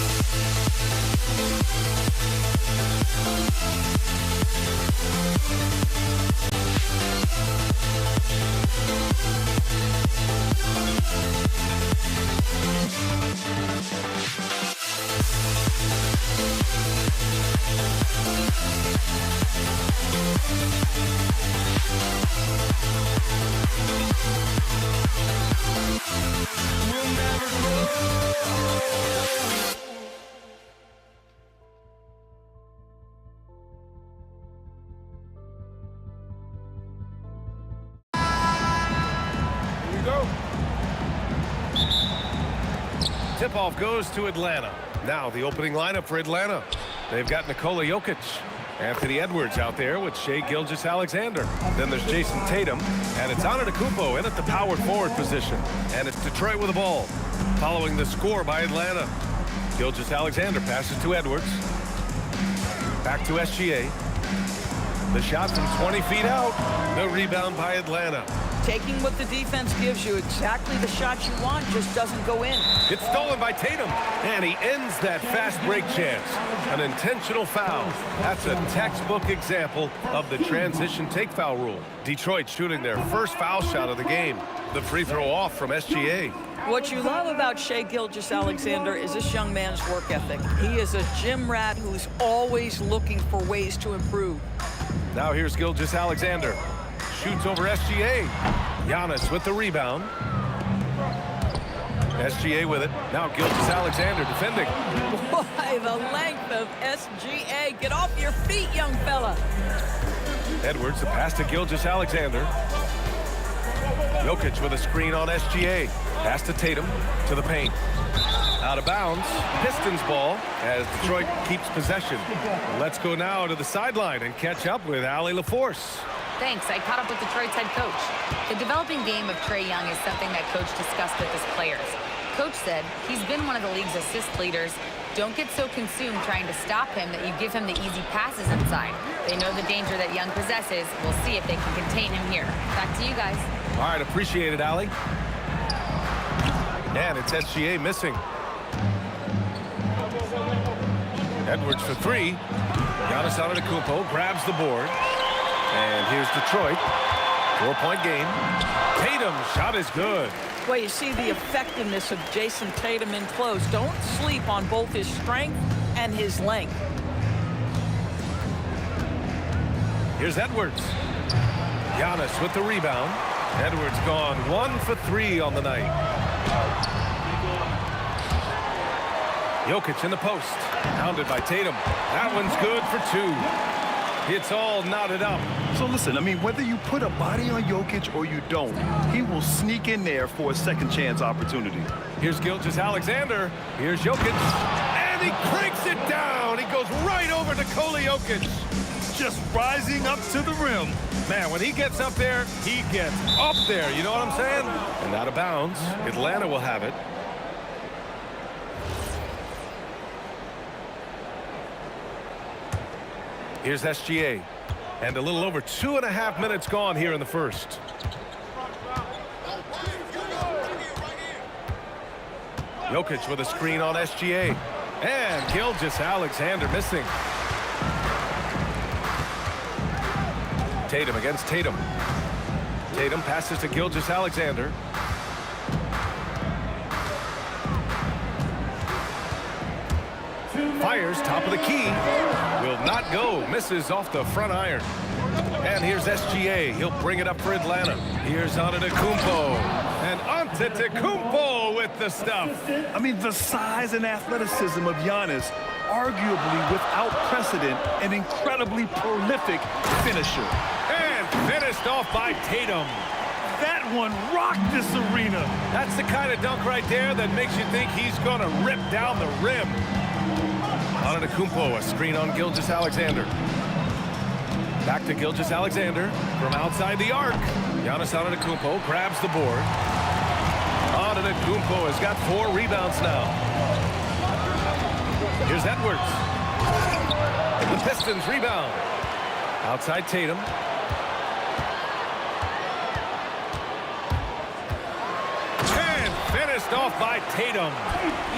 Tip-off goes to Atlanta. Now the opening lineup for Atlanta. They've got Nikola Jokic, Anthony Edwards out there with Shai Gilgeous-Alexander. Then there's Jason Tatum, and it's Antetokounmpo in at the power forward position. And it's Detroit with the ball, following the score by Atlanta. Gilgeous-Alexander passes to Edwards. Back to SGA. The shot from 20 feet out. The rebound by Atlanta. Taking what the defense gives you, exactly the shot you want, just doesn't go in. It's stolen by Tatum, and he ends that fast break chance. An intentional foul. That's a textbook example of the transition take foul rule. Detroit shooting their first foul shot of the game. The free throw off from SGA. What you love about Shai Gilgeous-Alexander is this young man's work ethic. He is a gym rat who's always looking for ways to improve. Now here's Gilgeous-Alexander. Shoots over SGA. Giannis with the rebound. SGA with it. Now Gilgeous-Alexander defending. Boy, the length of SGA. Get off your feet, young fella. Edwards, the pass to Gilgeous-Alexander. Jokic with a screen on SGA. Pass to Tatum to the paint. Out of bounds. Pistons ball as Detroit keeps possession. Let's go now to the sideline and catch up with Allie LaForce. Thanks. I caught up with Detroit's head coach. The developing game of Trae Young is something that coach discussed with his players. Coach said he's been one of the league's assist leaders. Don't get so consumed trying to stop him that you give him the easy passes inside. They know the danger that Young possesses. We'll see if they can contain him here. Back to you guys. All right, appreciate it, Allie. And it's SGA missing. Edwards for three. Giannis Antetokounmpo grabs the board. And here's Detroit. 4-point game. Tatum's shot is good. Well, you see the effectiveness of Jason Tatum in close. Don't sleep on both his strength and his length. Here's Edwards. Giannis with the rebound. Edwards gone 1 for 3 on the night. Jokic in the post. Pounded by Tatum. That one's good for 2. It's all knotted up. So listen, I mean, whether you put a body on Jokic or you don't, he will sneak in there for a second chance opportunity. Here's Gilgeous-Alexander. Here's Jokic. And he cranks it down. He goes right over to Nikola Jokic. Just rising up to the rim. Man, when he gets up there, he gets up there. You know what I'm saying? And out of bounds. Atlanta will have it. Here's SGA. And a little over 2.5 minutes gone here in the first. Jokic with a screen on SGA. And Gilgeous-Alexander missing. Tatum against Tatum. Tatum passes to Gilgeous-Alexander. Fires top of the key. Will not go. Misses off the front iron. And here's SGA. He'll bring it up for Atlanta. Here's Antetokounmpo. And Antetokounmpo with the stuff. I mean, the size and athleticism of Giannis, arguably without precedent, an incredibly prolific finisher. And finished off by Tatum. That one rocked this arena. That's the kind of dunk right there that makes you think he's going to rip down the rim. Antetokounmpo, a screen on Gilgeous-Alexander. Back to Gilgeous-Alexander from outside the arc. Giannis Antetokounmpo grabs the board. Antetokounmpo has got 4 rebounds now. Here's Edwards. The Pistons rebound. Outside Tatum. And finished off by Tatum.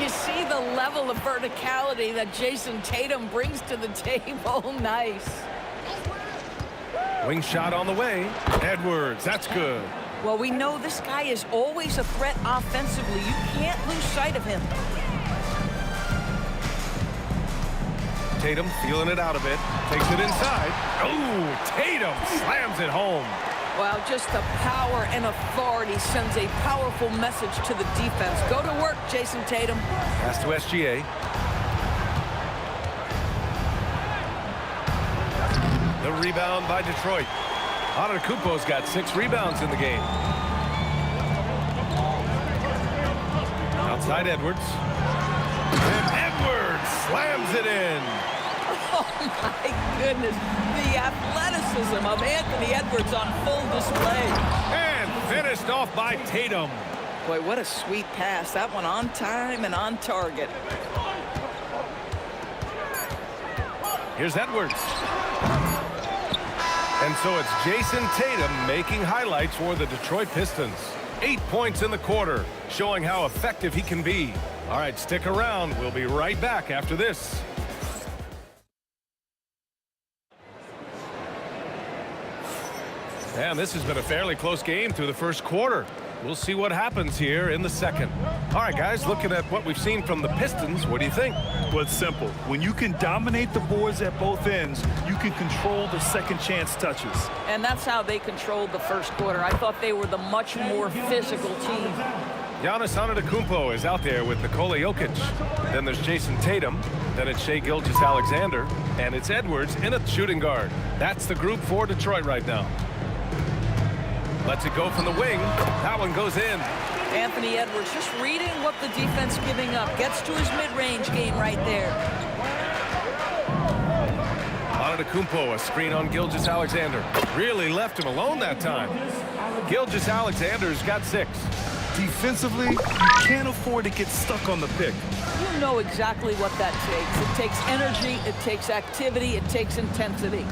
You see the level of verticality that Jason Tatum brings to the table. Nice. Wing shot on the way. Edwards, that's good. Well, we know this guy is always a threat offensively. You can't lose sight of him. Tatum feeling it out a bit. Takes it inside. Oh, Tatum slams it home. Wow, just the power and authority sends a powerful message to the defense. Go to work, Jason Tatum. Pass to SGA. The rebound by Detroit. Antetokounmpo's got 6 rebounds in the game. Outside Edwards. And Edwards slams it in. Oh, my goodness. The athleticism of Anthony Edwards on full display. And finished off by Tatum. Boy, what a sweet pass. That one on time and on target. Here's Edwards. And so it's Jason Tatum making highlights for the Detroit Pistons. 8 points in the quarter, showing how effective he can be. All right, stick around. We'll be right back after this. And this has been a fairly close game through the first quarter. We'll see what happens here in the second. All right, guys, looking at what we've seen from the Pistons, what do you think? Well, it's simple. When you can dominate the boards at both ends, you can control the second chance touches. And that's how they controlled the first quarter. I thought they were the much more physical team. Giannis Antetokounmpo is out there with Nikola Jokic. Then there's Jason Tatum. Then it's Shai Gilgeous-Alexander. And it's Edwards in a shooting guard. That's the group for Detroit right now. Lets it go from the wing. That one goes in. Anthony Edwards just reading what the defense giving up. Gets to his mid-range game right there. Antetokounmpo, a screen on Gilgeous-Alexander. Really left him alone that time. Gilgeous-Alexander's got 6. Defensively, you can't afford to get stuck on the pick. You know exactly what that takes. It takes energy, it takes activity, it takes intensity.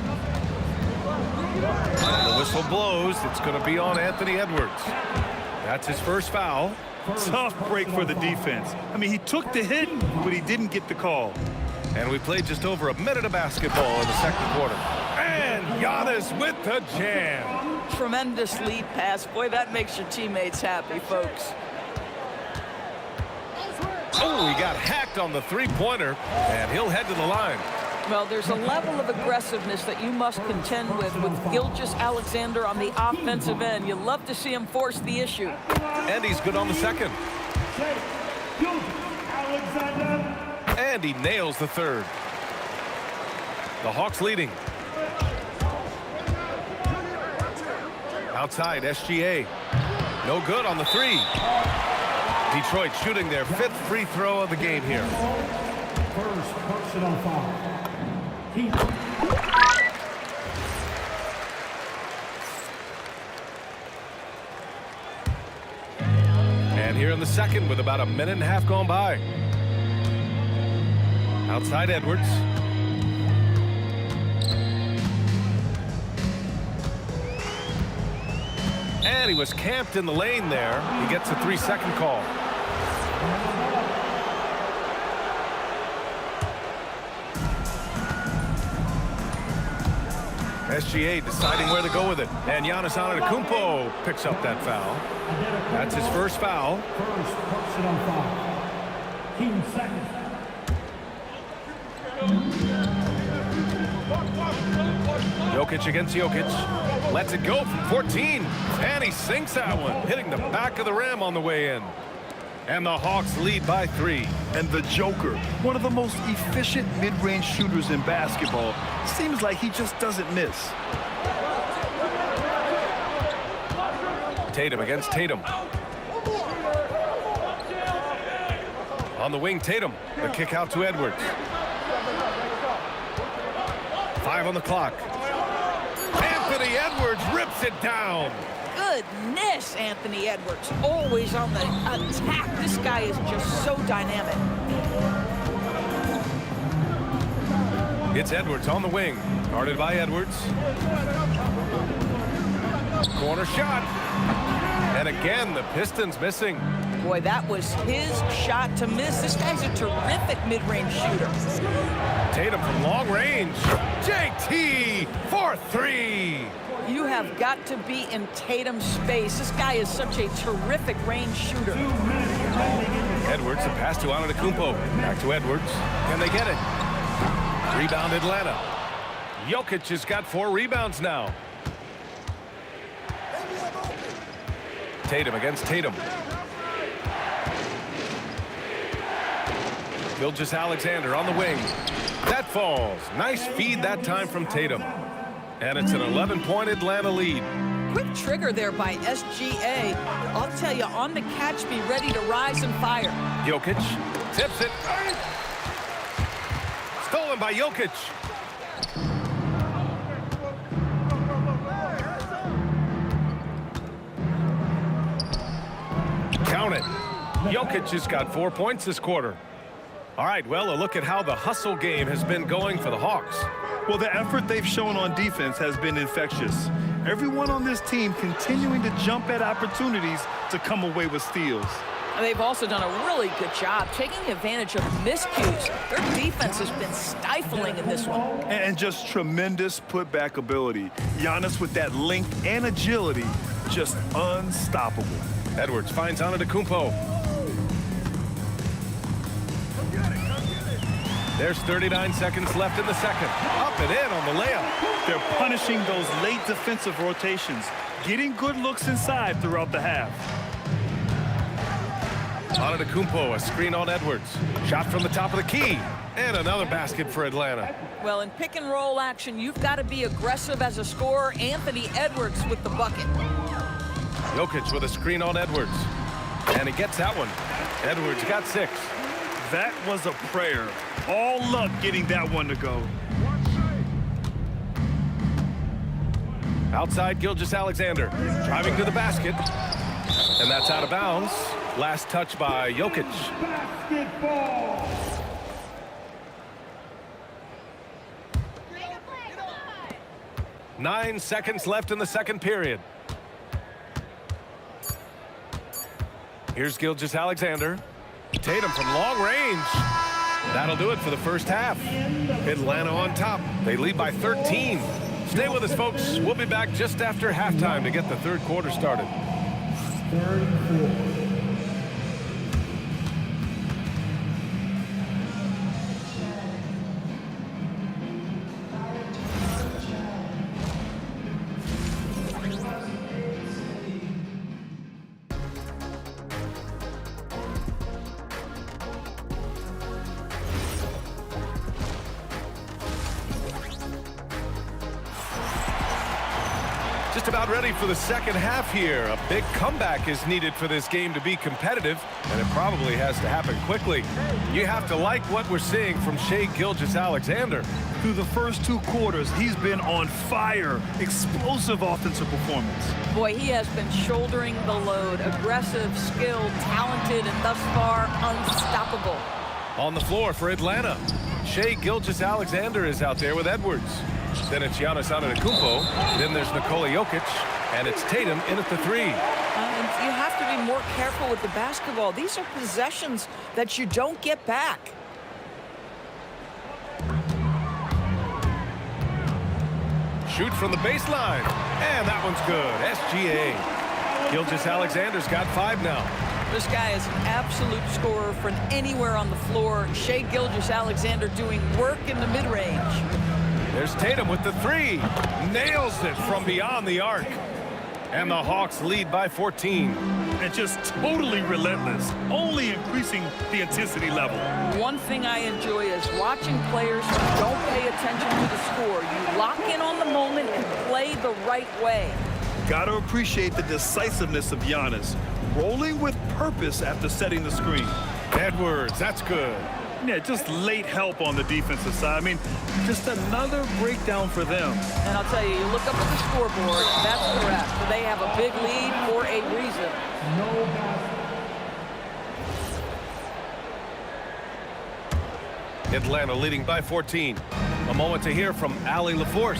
And the whistle blows. It's going to be on Anthony Edwards. That's his first foul. Tough break for the defense. I mean, he took the hit, but he didn't get the call. And we played just over a minute of basketball in the second quarter. And Giannis with the jam. Tremendous lead pass. Boy, that makes your teammates happy, folks. Oh, he got hacked on the three-pointer, and he'll head to the line. Well, there's a level of aggressiveness that you must contend with Gilgeous-Alexander on the offensive end. You love to see him force the issue. And he's good on the second. And he nails the third. The Hawks leading. Outside, SGA. No good on the 3. Detroit shooting their 5th free throw of the game here. First personal foul. And here in the second with about a minute and a half gone by. Outside Edwards. And he was camped in the lane there. He gets a 3-second call. SGA deciding where to go with it. And Giannis Antetokounmpo picks up that foul. That's his first foul. First personal foul. Team second. Jokic against Jokic. Lets it go from 14. And he sinks that one, hitting the back of the rim on the way in. And the Hawks lead by 3. And the Joker, one of the most efficient mid-range shooters in basketball, seems like he just doesn't miss. Tatum against Tatum. On the wing, Tatum. The kick out to Edwards. 5 on the clock. Anthony Edwards rips it down. Goodness, Anthony Edwards, always on the attack. This guy is just so dynamic. It's Edwards on the wing. Guarded by Edwards. Corner shot. And again, the Pistons missing. Boy, that was his shot to miss. This guy's a terrific mid-range shooter. Tatum from long range. JT for 3. You have got to be in Tatum's space. This guy is such a terrific range shooter. Edwards, a pass to Antetokounmpo. Back to Edwards. Can they get it? Rebound Atlanta. Jokic has got 4 rebounds now. Tatum against Tatum. Gilgeous-Alexander on the wing. That falls. Nice feed that time from Tatum. And it's an 11-point Atlanta lead. Quick trigger there by SGA. I'll tell you, on the catch, be ready to rise and fire. Jokic tips it. Stolen by Jokic. Count it. Jokic has got 4 points this quarter. All right, well, a look at how the hustle game has been going for the Hawks. Well, the effort they've shown on defense has been infectious. Everyone on this team continuing to jump at opportunities to come away with steals. And they've also done a really good job taking advantage of miscues. Their defense has been stifling in this one. And just tremendous putback ability. Giannis with that length and agility, just unstoppable. Edwards finds Antetokounmpo. There's 39 seconds left in the second. Up and in on the layup. They're punishing those late defensive rotations, getting good looks inside throughout the half. Antetokounmpo, a screen on Edwards. Shot from the top of the key. And another basket for Atlanta. Well, in pick and roll action, you've got to be aggressive as a scorer. Anthony Edwards with the bucket. Jokic with a screen on Edwards. And he gets that one. Edwards got 6. That was a prayer. All luck getting that one to go. Outside, Gilgeous-Alexander driving to the basket. And that's out of bounds. Last touch by Jokic. Basketball. 9 seconds left in the second period. Here's Gilgeous-Alexander. Tatum from long range. That'll do it for the first half. Atlanta on top. They lead by 13. Stay with us, folks. We'll be back just after halftime to get the third quarter started. Just about ready for the second half here. A big comeback is needed for this game to be competitive, and it probably has to happen quickly. You have to like what we're seeing from Shai Gilgeous-Alexander. Through the first 2 quarters, he's been on fire. Explosive offensive performance. Boy, he has been shouldering the load. Aggressive, skilled, talented, and thus far unstoppable. On the floor for Atlanta, Shai Gilgeous-Alexander is out there with Edwards. Then it's Giannis Antetokounmpo. Then there's Nikola Jokic. And it's Tatum in at the 3. And you have to be more careful with the basketball. These are possessions that you don't get back. Shoot from the baseline. And that one's good. SGA. Gilgeous-Alexander's got 5 now. This guy is an absolute scorer from anywhere on the floor. Shai Gilgeous-Alexander doing work in the mid-range. There's Tatum with the three. Nails it from beyond the arc. And the Hawks lead by 14. And just totally relentless, only increasing the intensity level. One thing I enjoy is watching players who don't pay attention to the score. You lock in on the moment and play the right way. Gotta appreciate the decisiveness of Giannis, rolling with purpose after setting the screen. Edwards, that's good. Yeah, just late help on the defensive side. I mean, just another breakdown for them. And I'll tell you, you look up at the scoreboard, that's correct. They have a big lead for a reason. Atlanta leading by 14. A moment to hear from Allie LaForce.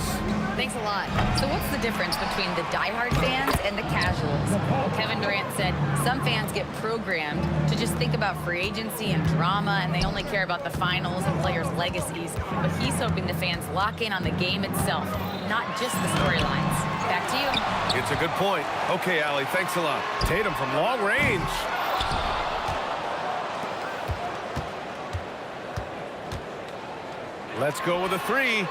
Thanks a lot. So what's the difference between the diehard fans and the casuals? Well, Kevin Durant said some fans get programmed to just think about free agency and drama, and they only care about the finals and players' legacies. But he's hoping the fans lock in on the game itself, not just the storylines. Back to you. It's a good point. Okay, Allie, thanks a lot. Tatum from long range. Let's go with a three.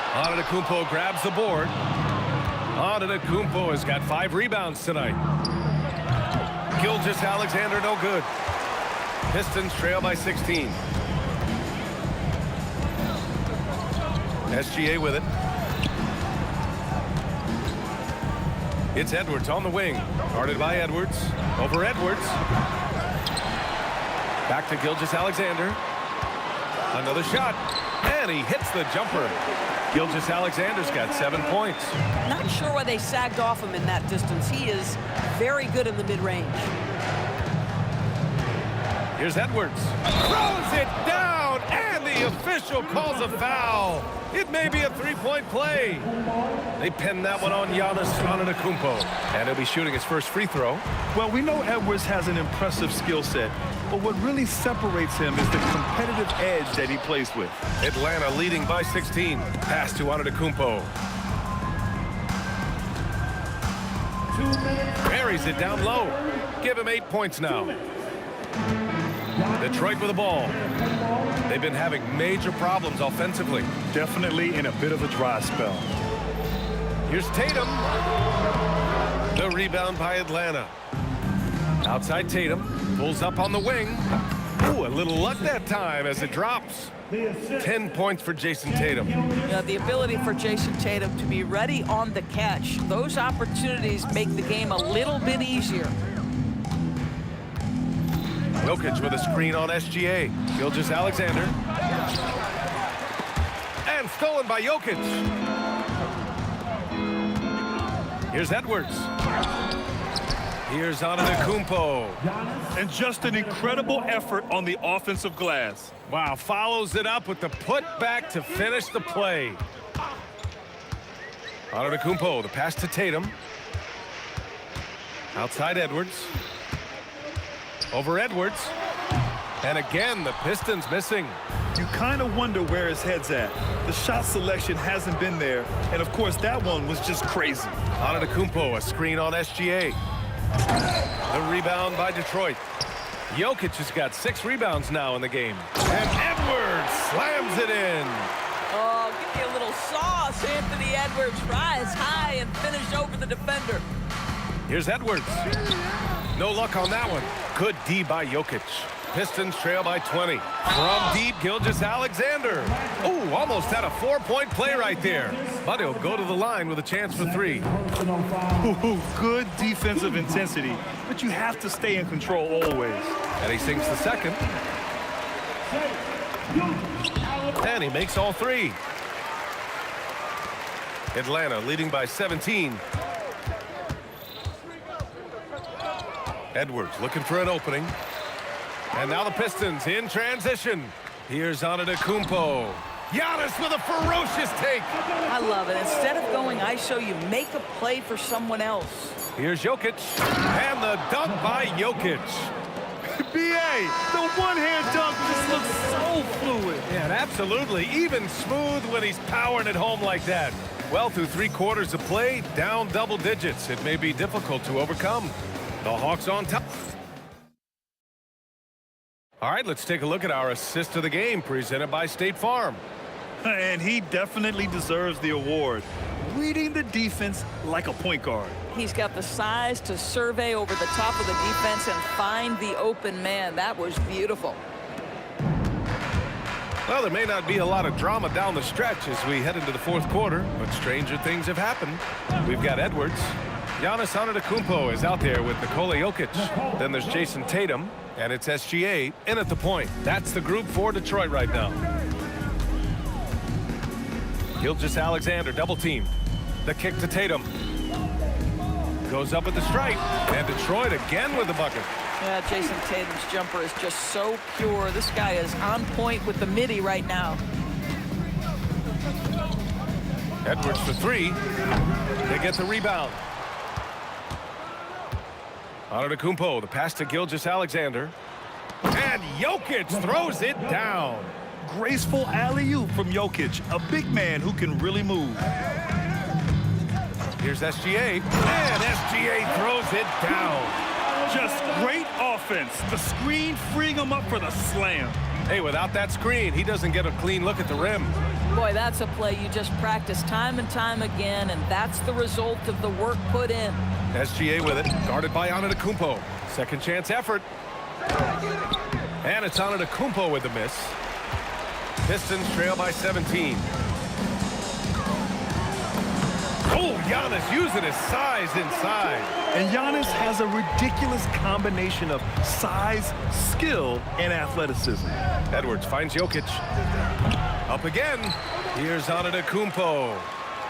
Antetokounmpo grabs the board. Antetokounmpo has got 5 rebounds tonight. Gilgeous-Alexander no good. Pistons trail by 16. SGA with it. It's Edwards on the wing. Guarded by Edwards. Over Edwards. Back to Gilgeous-Alexander. Another shot. And he hits the jumper. Gilgeous-Alexander's got 7 points. Not sure why they sagged off him in that distance. He is very good in the mid-range. Here's Edwards. Throws it down, and the official calls a foul. It may be a 3-point play. They pinned that one on Giannis Antetokounmpo. And he'll be shooting his first free throw. Well, we know Edwards has an impressive skill set, but what really separates him is the competitive edge that he plays with. Atlanta leading by 16. Pass to Antetokounmpo. Buries it down low. Give him 8 points now. Detroit with the ball. They've been having major problems offensively. Definitely in a bit of a dry spell. Here's Tatum. The rebound by Atlanta. Outside Tatum. Pulls up on the wing. Ooh, a little luck that time as it drops. 10 points for Jason Tatum. Yeah, the ability for Jason Tatum to be ready on the catch. Those opportunities make the game a little bit easier. Jokic with a screen on SGA. Gilgeous-Alexander. And stolen by Jokic. Here's Edwards. Here's Antetokounmpo. And just an incredible effort on the offensive glass. Wow, follows it up with the putback to finish the play. Antetokounmpo, the pass to Tatum. Outside Edwards. Over Edwards. And again, the Pistons missing. You kind of wonder where his head's at. The shot selection hasn't been there. And of course, that one was just crazy. Antetokounmpo, a screen on SGA. The rebound by Detroit. Jokic has got 6 rebounds now in the game. And Edwards slams it in. Oh, give me a little sauce. Anthony Edwards rise high and finish over the defender. Here's Edwards. No luck on that one. Good D by Jokic. Pistons trail by 20. From deep, Gilgeous-Alexander. Ooh, almost had a 4-point play right there. But he'll go to the line with a chance for 3. Ooh, good defensive intensity, but you have to stay in control always. And he sinks the second. And he makes all 3. Atlanta leading by 17. Edwards looking for an opening. And now the Pistons in transition. Here's Antetokounmpo. Giannis with a ferocious take. I love it. Instead of going ISO, you make a play for someone else. Here's Jokic. And the dunk by Jokic. B.A., the one-hand dunk just looks so fluid. Yeah, absolutely. Even smooth when he's powering it home like that. Well, through 3 quarters of play, down double digits. It may be difficult to overcome. The Hawks on top. All right, let's take a look at our assist of the game presented by State Farm. And he definitely deserves the award. Reading the defense like a point guard. He's got the size to survey over the top of the defense and find the open man. That was beautiful. Well, there may not be a lot of drama down the stretch as we head into the fourth quarter, but stranger things have happened. We've got Edwards. Giannis Antetokounmpo is out there with Nikola Jokic. Then there's Jason Tatum, and it's SGA in at the point. That's the group for Detroit right now. Gilgeous-Alexander double team. The kick to Tatum. Goes up at the stripe, and Detroit again with the bucket. Yeah, Jason Tatum's jumper is just so pure. This guy is on point with the midi right now. Edwards for three. They get the rebound. Antetokounmpo, the pass to Gilgeous-Alexander. And Jokic throws it down. Graceful alley-oop from Jokic, a big man who can really move. Here's SGA, and SGA throws it down. Just great offense. The screen freeing him up for the slam. Hey, without that screen, he doesn't get a clean look at the rim. Boy, that's a play you just practice time and time again, and that's the result of the work put in. SGA with it, guarded by Antetokounmpo. Second chance effort. And it's Antetokounmpo with the miss. Pistons trail by 17. Oh, Giannis using his size inside. And Giannis has a ridiculous combination of size, skill, and athleticism. Edwards finds Jokic. Up again. Here's Antetokounmpo.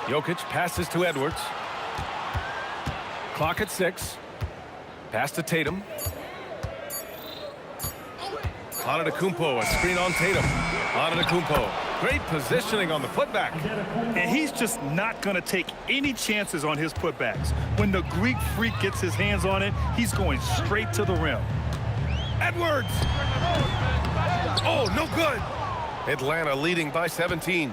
Jokic passes to Edwards. Clock at 6. Pass to Tatum. Antetokounmpo, a screen on Tatum. Antetokounmpo, great positioning on the putback. And he's just not going to take any chances on his putbacks. When the Greek freak gets his hands on it, he's going straight to the rim. Edwards! Oh, no good. Atlanta leading by 17.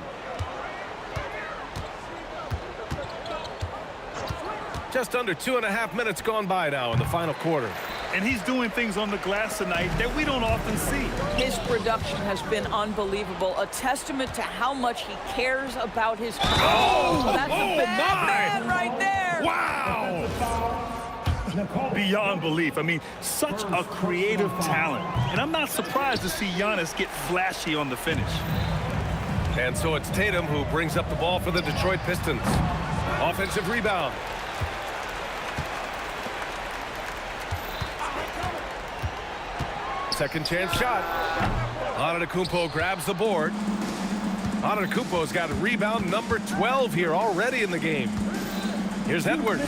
Just under 2.5 minutes gone by now in the final quarter. And he's doing things on the glass tonight that we don't often see. His production has been unbelievable, a testament to how much he cares about his craft. That's a bad man right there. Wow! Beyond belief. I mean, such a creative talent. And I'm not surprised to see Giannis get flashy on the finish. And so it's Tatum who brings up the ball for the Detroit Pistons. Offensive rebound. Second chance shot. Antetokounmpo grabs the board. Antetokounmpo's got rebound number 12 here already in the game. Here's Edwards.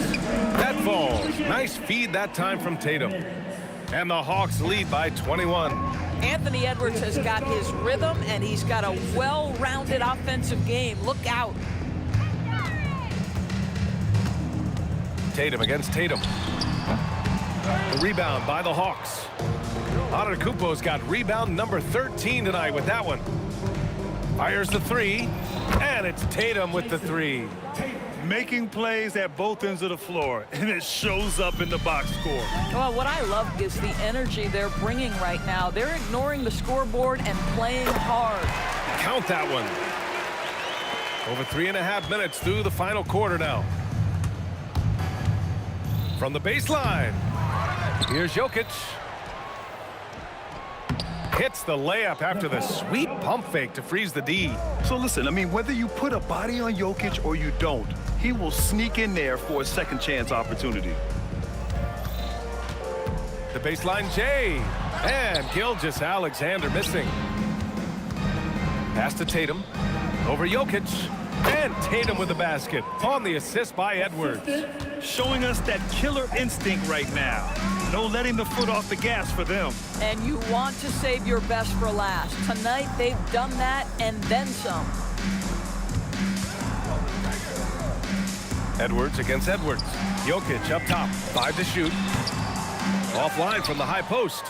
That falls. Nice feed that time from Tatum. And the Hawks lead by 21. Anthony Edwards has got his rhythm, and he's got a well-rounded offensive game. Look out. Tatum against Tatum. The rebound by the Hawks. Antetokounmpo's got rebound number 13 tonight with that one. Fires the three, and it's Tatum with the three. Making plays at both ends of the floor, and it shows up in the box score. Well, what I love is the energy they're bringing right now. They're ignoring the scoreboard and playing hard. Count that one. Over 3.5 minutes through the final quarter now. From the baseline, here's Jokic. Hits the layup after the sweet pump fake to freeze the D. So listen, I mean, whether you put a body on Jokic or you don't, he will sneak in there for a second chance opportunity. The baseline J. And Gilgeous-Alexander missing. Pass to Tatum. Over Jokic. And Tatum with the basket on the assist by Edwards. Showing us that killer instinct right now. No letting the foot off the gas for them. And you want to save your best for last. Tonight, they've done that and then some. Edwards against Edwards. Jokic up top. 5 to shoot. Offline from the high post.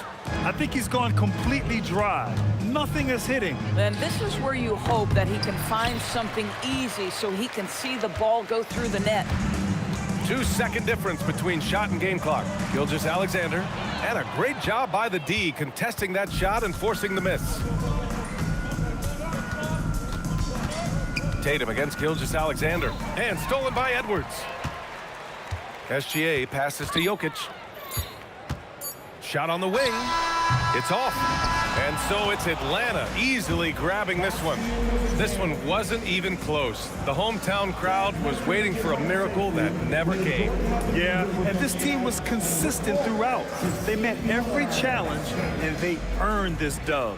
I think he's gone completely dry. Nothing is hitting. And this is where you hope that he can find something easy so he can see the ball go through the net. 2-second difference between shot and game clock. Gilgeous-Alexander, and a great job by the D contesting that shot and forcing the miss. Tatum against Gilgeous-Alexander. And stolen by Edwards. SGA passes to Jokic. Shot on the wing. It's off. And so it's Atlanta easily grabbing this one. This one wasn't even close. The hometown crowd was waiting for a miracle that never came. Yeah, and this team was consistent throughout. They met every challenge, and they earned this dub.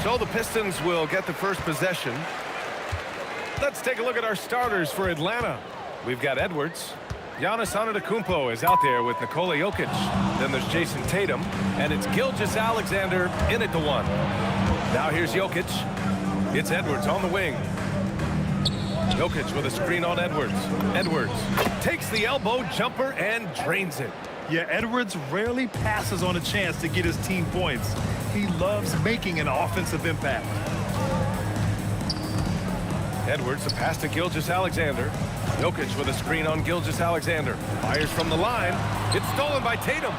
So the Pistons will get the first possession. Let's take a look at our starters for Atlanta. We've got Edwards. Giannis Antetokounmpo is out there with Nikola Jokic. Then there's Jason Tatum. And it's Gilgeous-Alexander in at the 1. Now here's Jokic. It's Edwards on the wing. Jokic with a screen on Edwards. Edwards takes the elbow jumper and drains it. Yeah, Edwards rarely passes on a chance to get his team points. He loves making an offensive impact. Edwards, a pass to Gilgeous-Alexander. Jokic with a screen on Gilgeous-Alexander. Fires from the line. It's stolen by Tatum.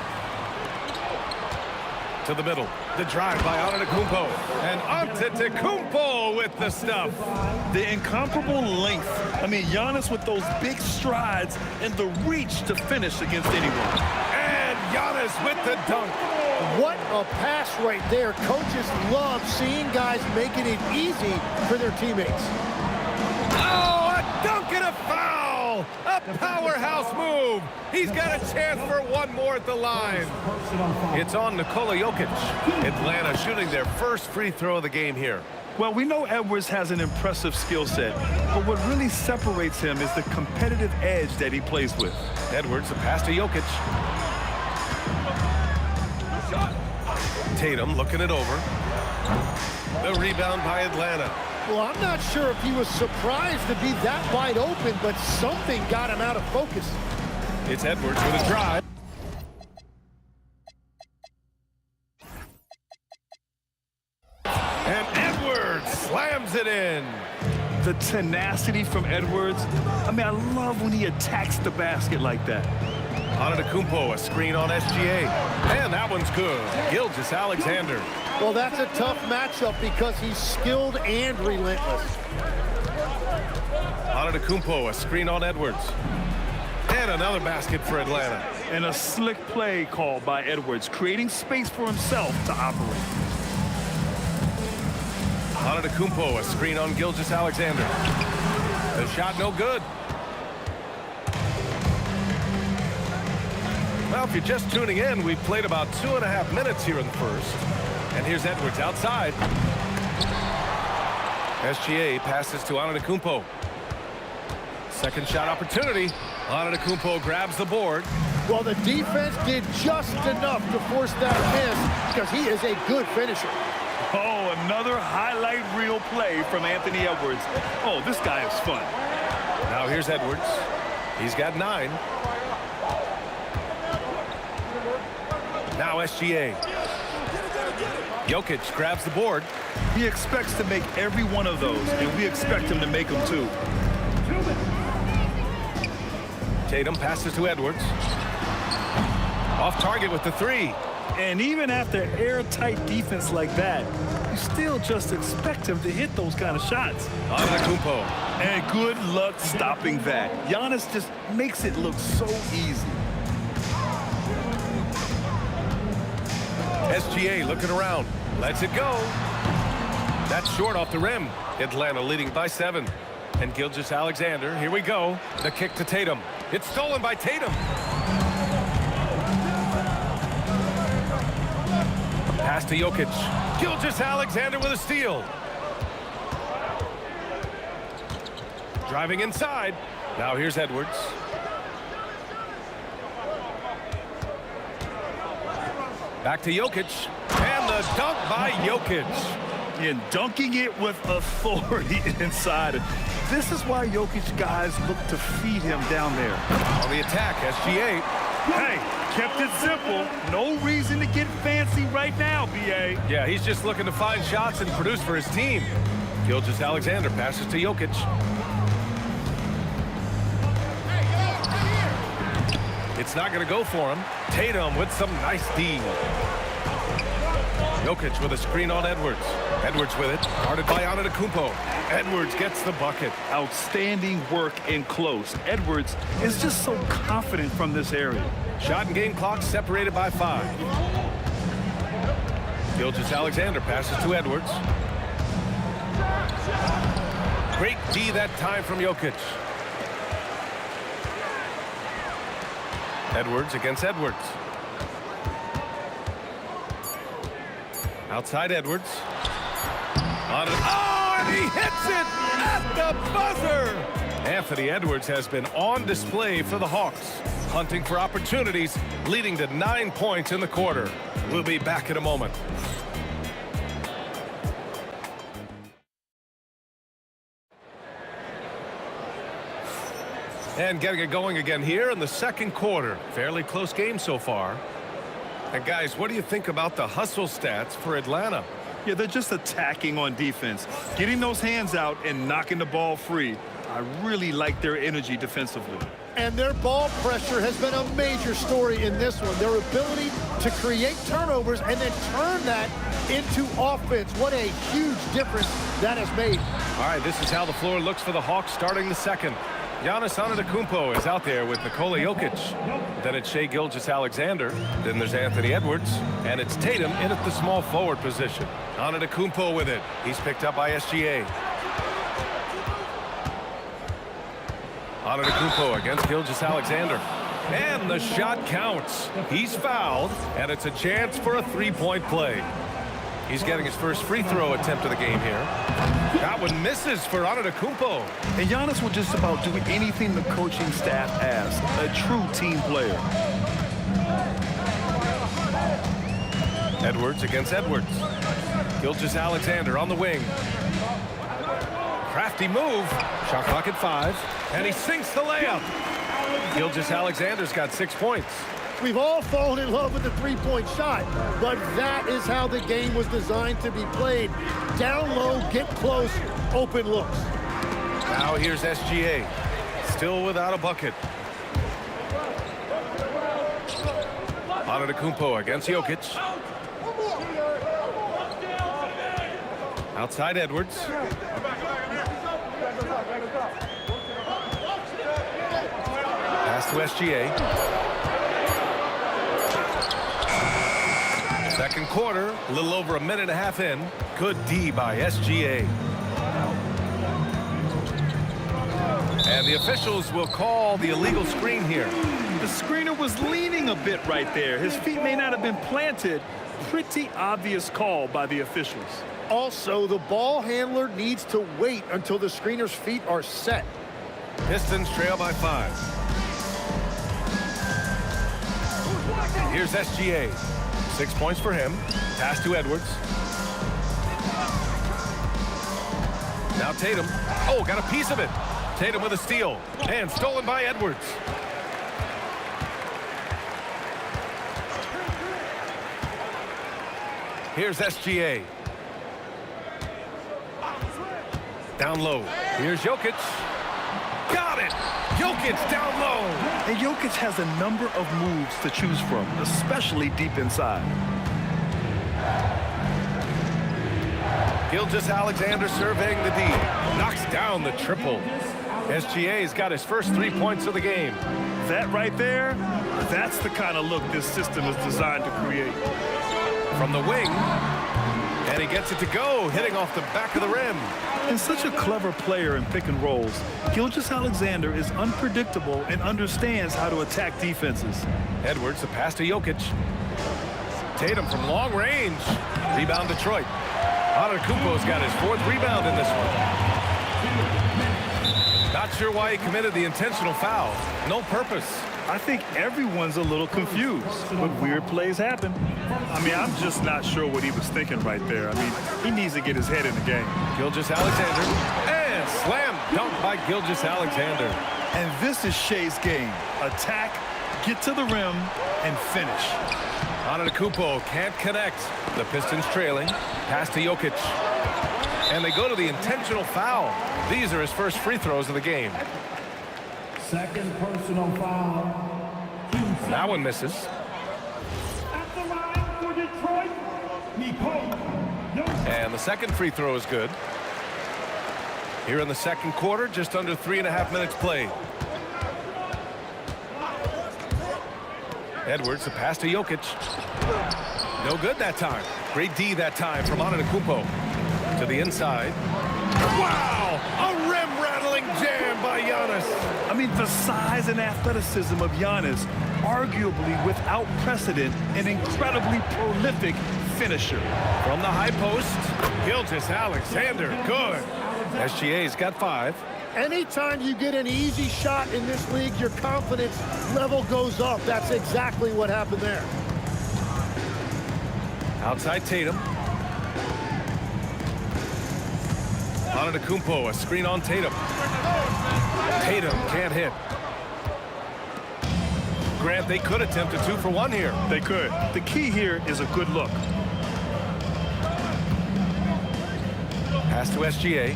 To the middle. The drive by Antetokounmpo. And Antetokounmpo with the stuff. The incomparable length. I mean, Giannis with those big strides and the reach to finish against anyone. And Giannis with the dunk. What a pass right there. Coaches love seeing guys making it easy for their teammates. Oh, a dunk and a foul! A powerhouse move. He's got a chance for one more at the line. It's on Nikola Jokic. Atlanta shooting their first free throw of the game here. Well, we know Edwards has an impressive skill set, but what really separates him is the competitive edge that he plays with. Edwards, a pass to Jokic. Tatum looking it over. The rebound by Atlanta. Well, I'm not sure if he was surprised to be that wide open, but something got him out of focus. It's Edwards with a drive. And Edwards slams it in. The tenacity from Edwards. I mean, I love when he attacks the basket like that. Antetokounmpo, a screen on SGA. And that one's good. Gilgeous-Alexander. Well, that's a tough matchup because he's skilled and relentless. Antetokounmpo, a screen on Edwards. And another basket for Atlanta. And a slick play called by Edwards, creating space for himself to operate. Antetokounmpo, a screen on Gilgeous-Alexander. The shot no good. Well, if you're just tuning in, we've played about 2.5 minutes here in the first. And here's Edwards outside. SGA passes to Antetokounmpo. Second shot opportunity. Antetokounmpo grabs the board. Well, the defense did just enough to force that miss because he is a good finisher. Oh, another highlight reel play from Anthony Edwards. Oh, this guy is fun. Now here's Edwards. He's got 9. Now SGA. Jokic grabs the board. He expects to make every one of those, and we expect him to make them too. Tatum passes to Edwards. Off target with the 3. And even after airtight defense like that, you still just expect him to hit those kind of shots. Antetokounmpo. And good luck stopping that. Giannis just makes it look so easy. SGA looking around. Lets it go. That's short off the rim. Atlanta leading by 7. And Gilgeous-Alexander, here we go. The kick to Tatum. It's stolen by Tatum. Pass to Jokic. Gilgeous-Alexander with a steal. Driving inside. Now here's Edwards. Back to Jokic. And the dunk by Jokic. And dunking it with authority inside. This is why Jokic guys look to feed him down there. On the attack, SGA. Hey, kept it simple. No reason to get fancy right now, B.A. Yeah, he's just looking to find shots and produce for his team. Gilgeous-Alexander passes to Jokic. It's not going to go for him. Tatum with some nice D. Jokic with a screen on Edwards. Edwards with it. Guarded by Antetokounmpo. Edwards gets the bucket. Outstanding work in close. Edwards is just so confident from this area. Shot and game clock separated by 5. Gilgeous-Alexander passes to Edwards. Great D that time from Jokic. Edwards against Edwards. Outside Edwards. Oh, and he hits it at the buzzer! Anthony Edwards has been on display for the Hawks, hunting for opportunities, leading to 9 points in the quarter. We'll be back in a moment. And getting it going again here in the second quarter. Fairly close game so far. And guys, what do you think about the hustle stats for Atlanta? Yeah, they're just attacking on defense, getting those hands out and knocking the ball free. I really like their energy defensively. And their ball pressure has been a major story in this one. Their ability to create turnovers and then turn that into offense. What a huge difference that has made. All right, this is how the floor looks for the Hawks starting the second. Giannis Antetokounmpo is out there with Nikola Jokic. Then it's Shai Gilgeous-Alexander. Then there's Anthony Edwards. And it's Tatum in at the small forward position. Antetokounmpo with it. He's picked up by SGA. Antetokounmpo against Gilgeous-Alexander. And the shot counts. He's fouled, and it's a chance for a three-point play. He's getting his first free throw attempt of the game here. That one misses for Antetokounmpo. And Giannis will just about do anything the coaching staff asks. A true team player. Edwards against Edwards. Gilgeous-Alexander on the wing. Crafty move. Shot clock at 5. And he sinks the layup. Gilgeous-Alexander's got 6 points. We've all fallen in love with the three-point shot, but that is how the game was designed to be played. Down low, get close, open looks. Now here's SGA. Still without a bucket. Antetokounmpo against Jokic. Outside Edwards. Pass to SGA. Second quarter, a little over a minute and a half in. Good D by SGA. And the officials will call the illegal screen here. The screener was leaning a bit right there. His feet may not have been planted. Pretty obvious call by the officials. Also, the ball handler needs to wait until the screener's feet are set. Pistons trail by 5. And here's SGA. 6 points for him. Pass to Edwards. Now Tatum. Oh, got a piece of it. Tatum with a steal. And stolen by Edwards. Here's SGA. Down low. Here's Jokic. Got it! Jokic down low. And Jokic has a number of moves to choose from, especially deep inside. Gilgeous-Alexander surveying the D. Knocks down the triple. SGA's got his first 3 points of the game. That right there, that's the kind of look this system is designed to create. From the wing, and he gets it to go, hitting off the back of the rim. And such a clever player in pick and rolls, Gilgeous-Alexander is unpredictable and understands how to attack defenses. Edwards, the pass to Jokic. Tatum from long range. Rebound Detroit. Antetokounmpo's got his 4th rebound in this one. Not sure why he committed the intentional foul. No purpose. I think everyone's a little confused, but weird plays happen. I mean, I'm just not sure what he was thinking right there. I mean, he needs to get his head in the game. Gilgeous-Alexander, and slam dunk by Gilgeous-Alexander. And this is Shai's game. Attack, get to the rim, and finish. Antetokounmpo can't connect. The Pistons trailing. Pass to Jokic. And they go to the intentional foul. These are his first free throws of the game. Second personal foul. That one misses. At the line for Detroit, and the second free throw is good. Here in the second quarter, just under 3.5 minutes played. Edwards, the pass to Jokic. No good that time. Great D that time from Antetokounmpo. To the inside. Wow! A rim-rattling jam by Giannis. I mean, the size and athleticism of Giannis, arguably without precedent, an incredibly prolific finisher. From the high post, Gilgeous-Alexander, good. SGA's got 5. Anytime you get an easy shot in this league, your confidence level goes up. That's exactly what happened there. Outside Tatum. Antetokounmpo, a screen on Tatum. Tatum can't hit. Grant, they could attempt a 2-for-1 here. They could. The key here is a good look. Pass to SGA.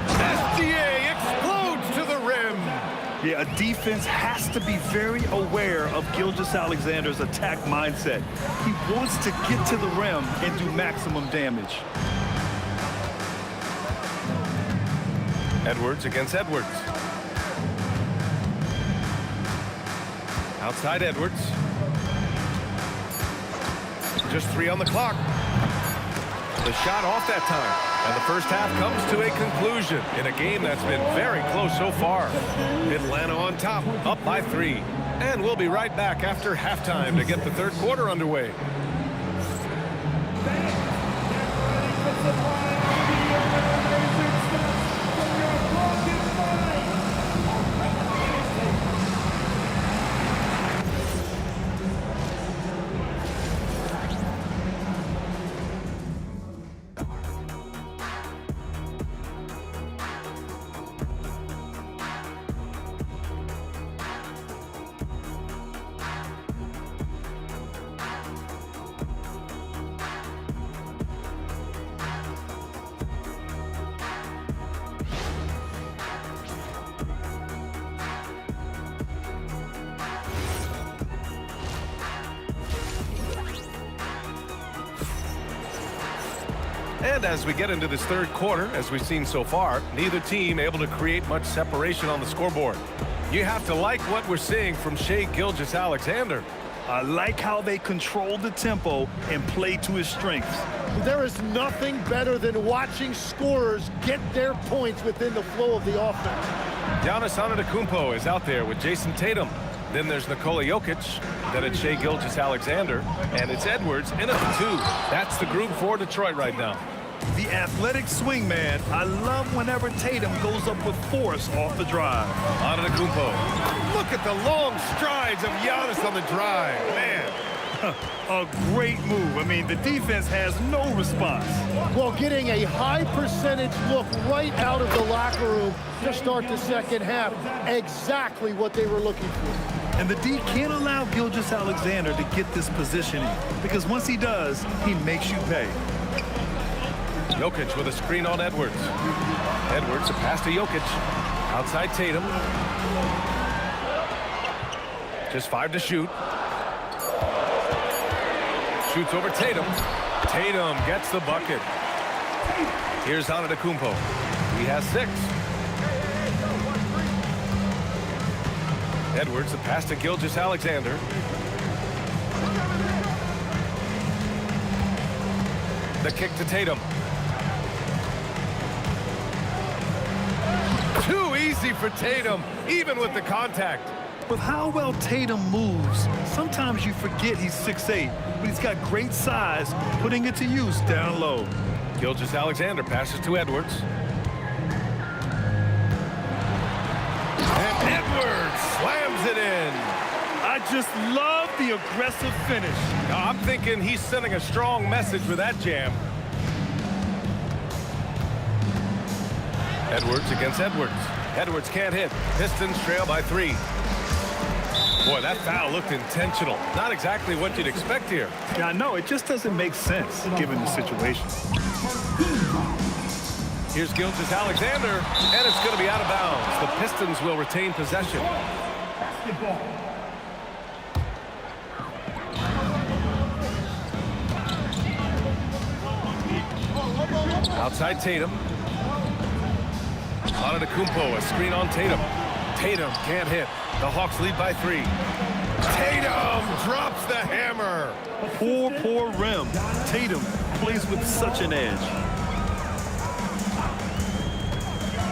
SGA explodes to the rim. Yeah, a defense has to be very aware of Gilgeous-Alexander's attack mindset. He wants to get to the rim and do maximum damage. Edwards against Edwards. Outside Edwards. Just 3 on the clock. The shot off that time. And the first half comes to a conclusion in a game that's been very close so far. Atlanta on top, up by 3. And we'll be right back after halftime to get the third quarter underway. And as we get into this third quarter, as we've seen so far, neither team able to create much separation on the scoreboard. You have to like what we're seeing from Shai Gilgeous-Alexander. I like how they control the tempo and play to his strengths. There is nothing better than watching scorers get their points within the flow of the offense. Giannis Antetokounmpo is out there with Jason Tatum. Then there's Nikola Jokic. Then it's Shai Gilgeous-Alexander. And it's Edwards in at the 2. That's the group for Detroit right now. The athletic swingman. I love whenever Tatum goes up with force off the drive. Antetokounmpo. Look at the long strides of Giannis on the drive. Man. A great move. I mean, the defense has no response. Well, getting a high percentage look right out of the locker room to start the second half. Exactly what they were looking for. And the D can't allow Gilgeous-Alexander to get this positioning, because once he does, he makes you pay. Jokic with a screen on Edwards. Edwards, a pass to Jokic. Outside Tatum. Just 5 to shoot. Shoots over Tatum. Tatum gets the bucket. Here's Antetokounmpo. He has 6. Edwards, the pass to Gilgeous-Alexander. The kick to Tatum. Too easy for Tatum, even with the contact. With how well Tatum moves, sometimes you forget he's 6'8", but he's got great size, putting it to use down low. Gilgeous-Alexander passes to Edwards. And Edwards slams it in. I just love the aggressive finish. Now, I'm thinking he's sending a strong message with that jam. Edwards against Edwards. Edwards can't hit. Pistons trail by 3. Boy, that foul looked intentional. Not exactly what you'd expect here. Yeah, I know. It just doesn't make sense given the situation. Here's Gilgeous-Alexander, and it's going to be out of bounds. The Pistons will retain possession. Outside Tatum. Antetokounmpo, a screen on Tatum. Tatum can't hit. The Hawks lead by 3. Tatum drops the hammer. Poor rim. Tatum plays with such an edge.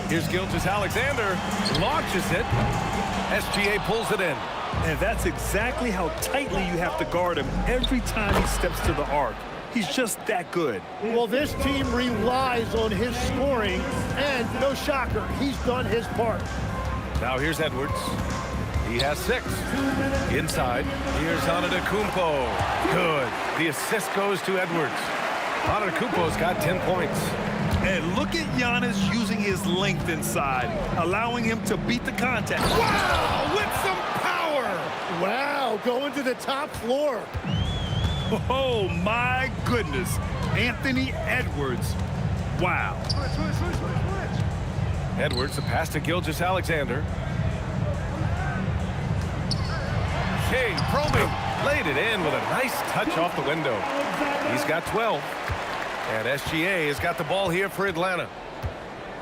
Here's Gilgeous-Alexander. Launches it. SGA pulls it in. And that's exactly how tightly you have to guard him every time he steps to the arc. He's just that good. Well, this team relies on his scoring, and no shocker, he's done his part. Now here's Edwards. He has 6. Inside, here's Antetokounmpo. Good. The assist goes to Edwards. Antetokounmpo's got 10 points. And look at Giannis using his length inside, allowing him to beat the contact. Wow, with some power. Wow, going to the top floor. Oh, my goodness. Anthony Edwards. Wow. Edwards, the pass to Gilgeous-Alexander. Shea probing, laid it in with a nice touch off the window. He's got 12. And SGA has got the ball here for Atlanta.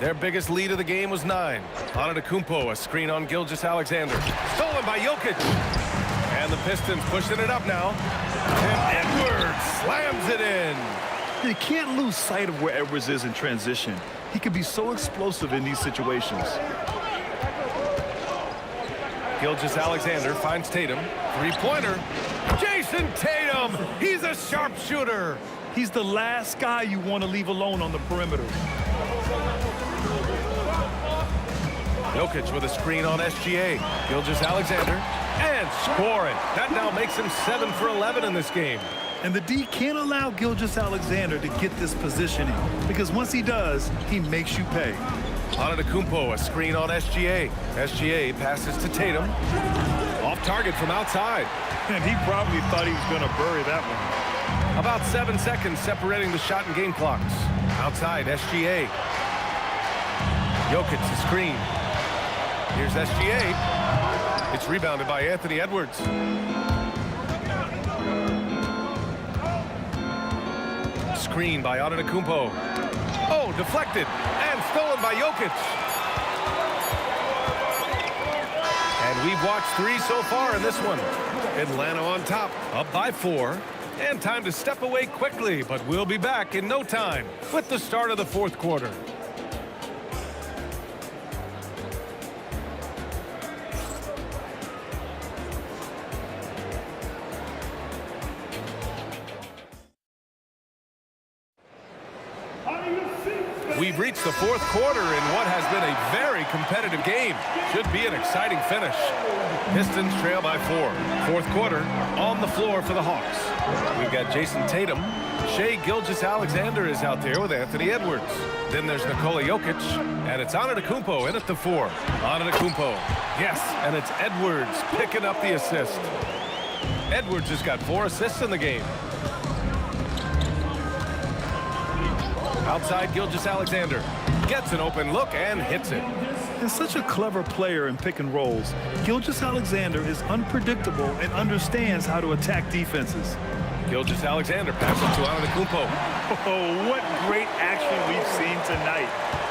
Their biggest lead of the game was 9. Antetokounmpo, a screen on Gilgeous-Alexander. Stolen by Jokic. And the Pistons pushing it up now. And Edwards slams it in. You can't lose sight of where Edwards is in transition. He can be so explosive in these situations. Gilgeous-Alexander finds Tatum. Three-pointer. Jason Tatum. He's a sharpshooter. He's the last guy you want to leave alone on the perimeter. Jokic with a screen on SGA. Gilgeous-Alexander. And scoring. That now makes him 7 for 11 in this game. And the D can't allow Gilgeous-Alexander to get this positioning, because once he does, he makes you pay. Antetokounmpo, a screen on SGA. SGA passes to Tatum. Off target from outside. And he probably thought he was going to bury that one. About 7 seconds separating the shot and game clocks. Outside, SGA. Jokic, the screen. Here's SGA. It's rebounded by Anthony Edwards. Screen by Antetokounmpo. Oh, deflected and stolen by Jokic. And we've watched 3 so far in this one. Atlanta on top, up by 4. And time to step away quickly, but we'll be back in no time with the start of the 4th quarter. We've reached the 4th quarter in what has been a very competitive game. Should be an exciting finish. Pistons trail by 4. 4th quarter on the floor for the Hawks. We've got Jason Tatum. Shea Gilgeous-Alexander is out there with Anthony Edwards. Then there's Nikola Jokic, and it's Antetokounmpo in at the 4. Antetokounmpo, yes, and it's Edwards picking up the assist. Edwards has got 4 assists in the game. Outside, Gilgeous-Alexander gets an open look and hits it. He's such a clever player in pick and rolls. Gilgeous-Alexander is unpredictable and understands how to attack defenses. Gilgeous-Alexander passes to Antetokounmpo. Oh, what great action we've seen tonight.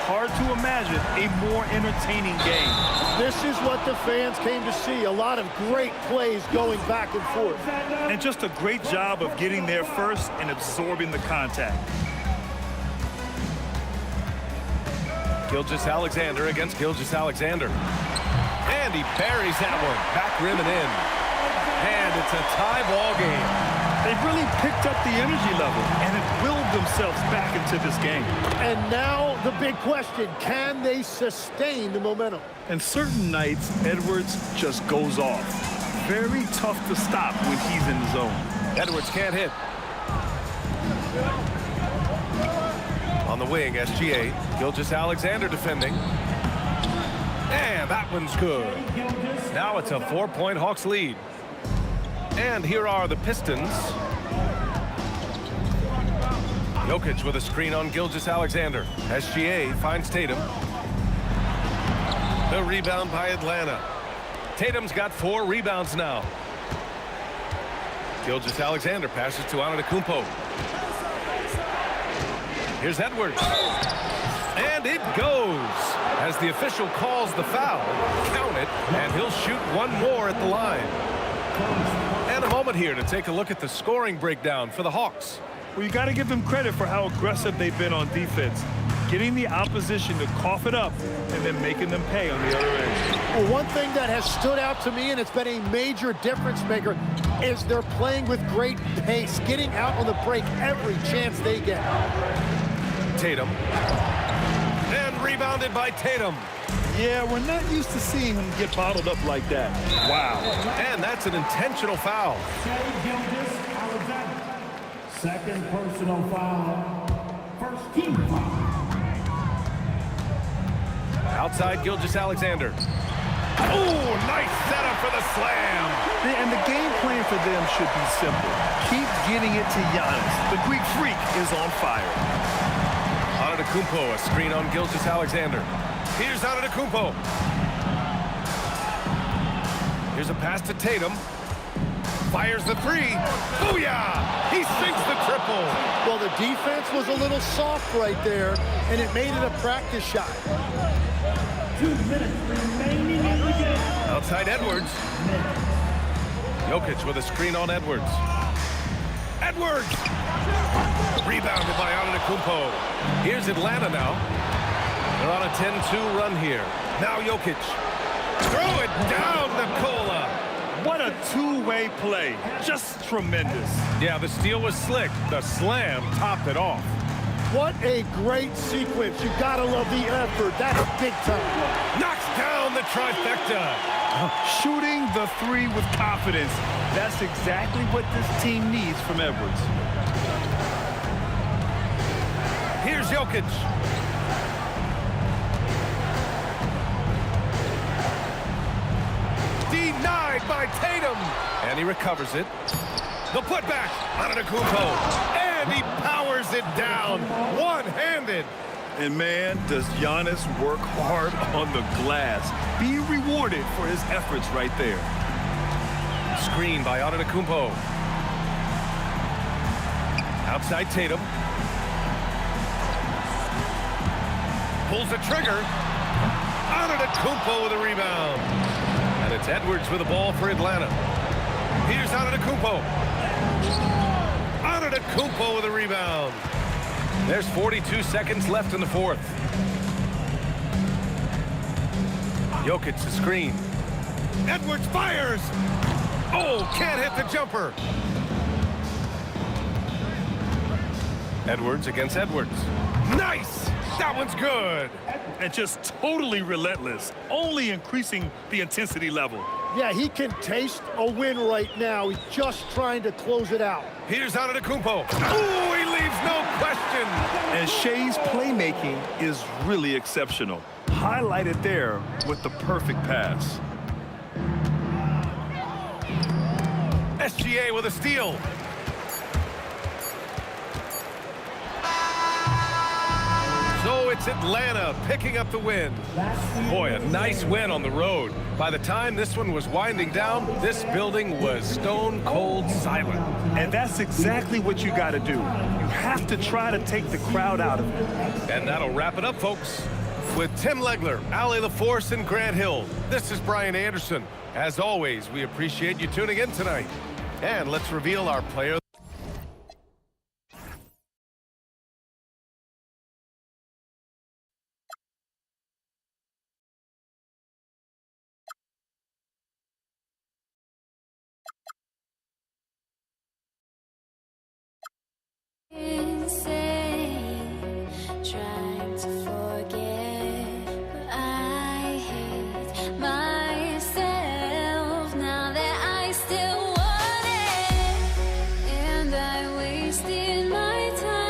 Hard to imagine a more entertaining game. This is what the fans came to see. A lot of great plays going back and forth. And just a great job of getting there first and absorbing the contact. Gilgeous-Alexander against Gilgeous-Alexander. And he buries that one. Back rim and in. And it's a tie ball game. They've really picked up the energy level and have willed themselves back into this game. And now the big question, can they sustain the momentum? And certain nights, Edwards just goes off. Very tough to stop when he's in the zone. Edwards can't hit. On the wing, SGA. Gilgeous-Alexander defending. And that one's good. Now it's a 4-point Hawks lead. And here are the Pistons. Jokic with a screen on Gilgeous-Alexander. SGA finds Tatum. The rebound by Atlanta. Tatum's got 4 rebounds now. Gilgeous-Alexander passes to Antetokounmpo. Here's Edwards. And it goes. As the official calls the foul, count it, and he'll shoot 1 more at the line. And a moment here to take a look at the scoring breakdown for the Hawks. Well, you got to give them credit for how aggressive they've been on defense. getting the opposition to cough it up and then making them pay on the other end. Well, one thing that has stood out to me, and it's been a major difference maker, is they're playing with great pace, getting out on the break every chance they get. Tatum. And rebounded by Tatum. Yeah, we're not used to seeing him get bottled up like that. Wow. And that's an intentional foul. Second personal foul. First team foul. Outside Gilgeous-Alexander. Oh, nice setup for the slam. And the game plan for them should be simple. Keep getting it to Giannis. The Greek freak is on fire. Antetokounmpo, a screen on Gilgeous-Alexander. Here's Antetokounmpo. Here's a pass to Tatum. Fires the three. Booyah! He sinks the triple. Well, the defense was a little soft right there, and it made it a practice shot. 2 minutes remaining in the game. Outside Edwards. Jokic with a screen on Edwards. Edwards! Rebounded by Antetokounmpo. Here's Atlanta now. They're on a 10-2 run here. Now Jokic. Throw it down, Nikola. What a two-way play. Just tremendous. Yeah, the steal was slick. The slam topped it off. What a great sequence. You gotta love the effort. That's big time. Knocks down the trifecta. Shooting the three with confidence. That's exactly what this team needs from Edwards. Here's Jokic. Denied by Tatum. And he recovers it. The putback. Antetokounmpo. And he powers it down. One-handed. And man, does Giannis work hard on the glass. Be rewarded for his efforts right there. Screen by Antetokounmpo. Outside Tatum. Pulls the trigger. Antetokounmpo with a rebound. And it's Edwards with the ball for Atlanta. Here's Antetokounmpo. Antetokounmpo with a rebound. There's 42 seconds left in the fourth. Jokic the screen. Edwards fires. Oh, can't hit the jumper. Edwards against Edwards. Nice. That one's good. And just totally relentless, only increasing the intensity level. Yeah, he can taste a win right now. He's just trying to close it out. Here's Antetokounmpo. Ooh, he leaves no question. And Shea's playmaking is really exceptional. Highlighted there with the perfect pass. SGA with a steal. So it's Atlanta picking up the win. Boy, a nice win on the road. By the time this one was winding down, this building was stone cold silent. And that's exactly what you got to do. You have to try to take the crowd out of it. And that'll wrap it up, folks. With Tim Legler, Ali LaForce, and Grant Hill, this is Brian Anderson. As always, we appreciate you tuning in tonight. And let's reveal our player. Insane, trying to forget, but I hate myself now that I still want it, and I wasted my time.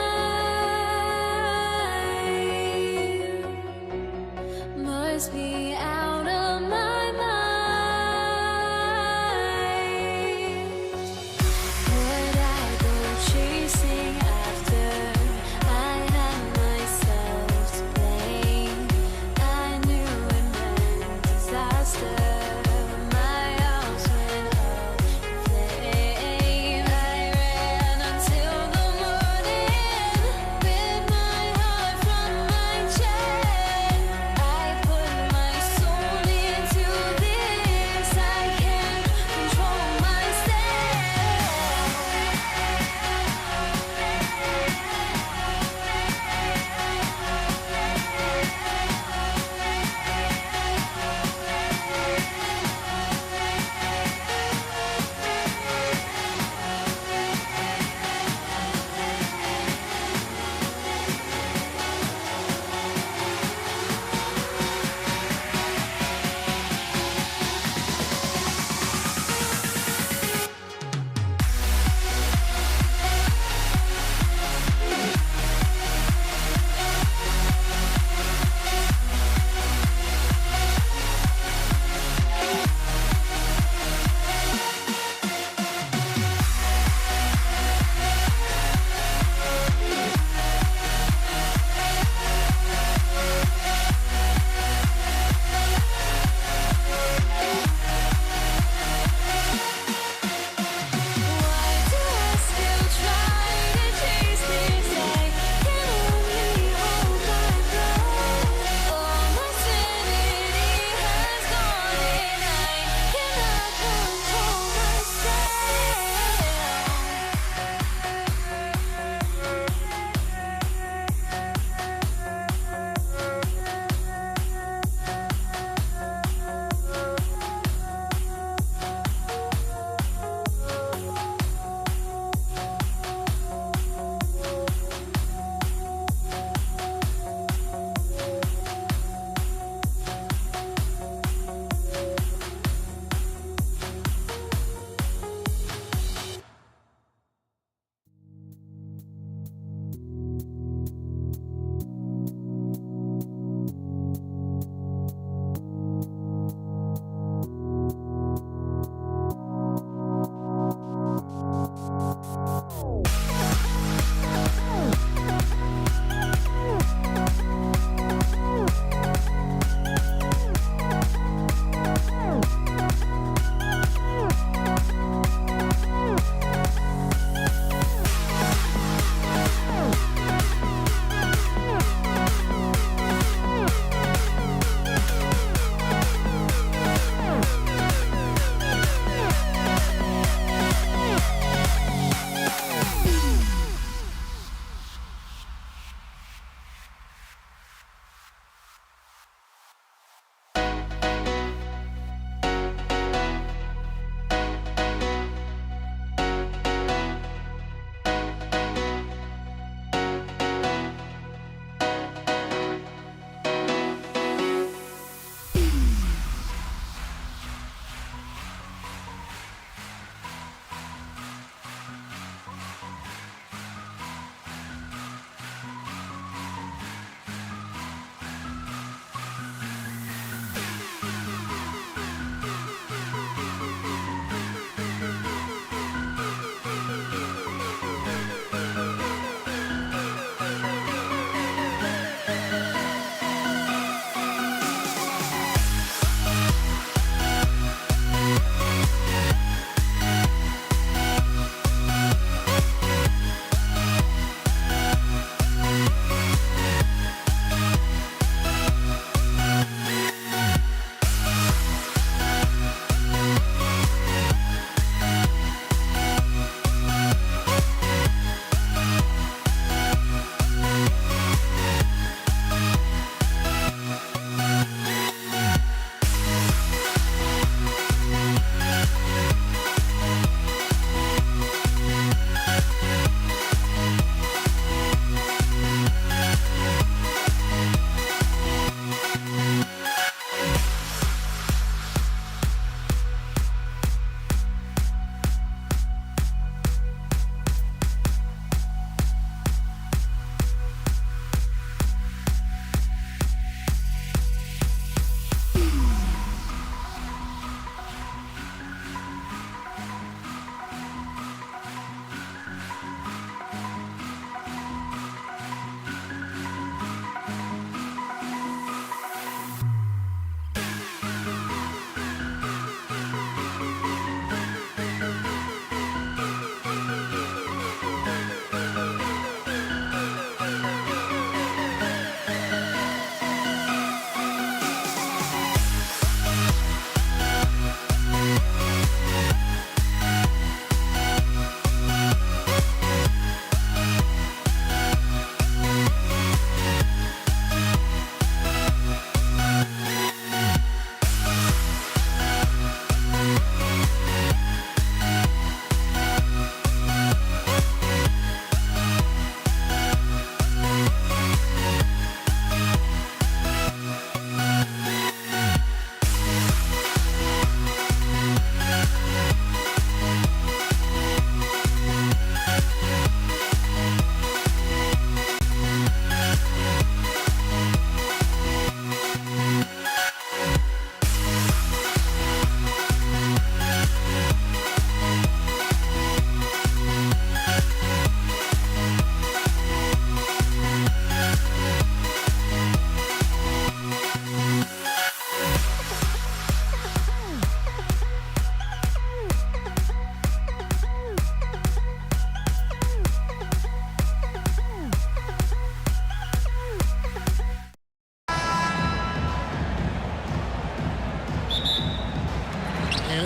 Must be out of my mind. Would I go chasing after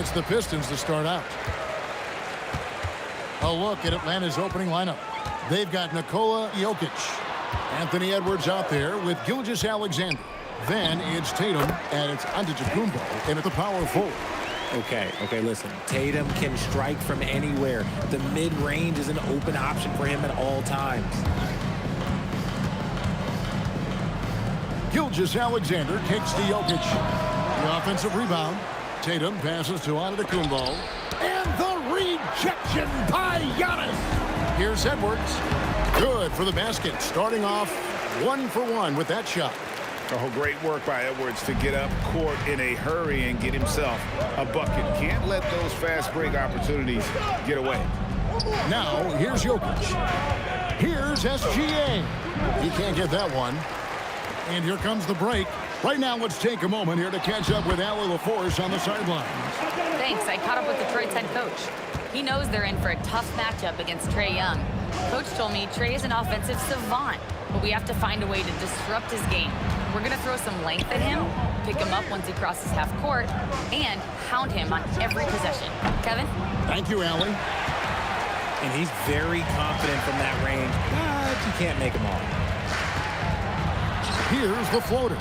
It's the Pistons to start out. A look at Atlanta's opening lineup. They've got Nikola Jokic. Anthony Edwards out there with Gilgeous-Alexander. Then it's Tatum and it's Antetokounmpo in at the power forward. Okay, listen. Tatum can strike from anywhere. The mid-range is an open option for him at all times. Gilgeous-Alexander kicks to Jokic. The offensive rebound. Tatum passes to Antetokounmpo. And the rejection by Giannis. Here's Edwards. Good for the basket. Starting off 1 for 1 with that shot. Oh, great work by Edwards to get up court in a hurry and get himself a bucket. Can't let those fast break opportunities get away. Now, here's Jokic. Here's SGA. He can't get that one. And here comes the break. Right now, let's take a moment here to catch up with Allie LaForce on the sideline. Thanks. I caught up with Detroit's head coach. He knows they're in for a tough matchup against Trae Young. Coach told me Trae is an offensive savant, but we have to find a way to disrupt his game. We're going to throw some length at him, pick him up once he crosses half court, and hound him on every possession. Kevin? Thank you, Allie. And he's very confident from that range, but you can't make him all. Here's the floater.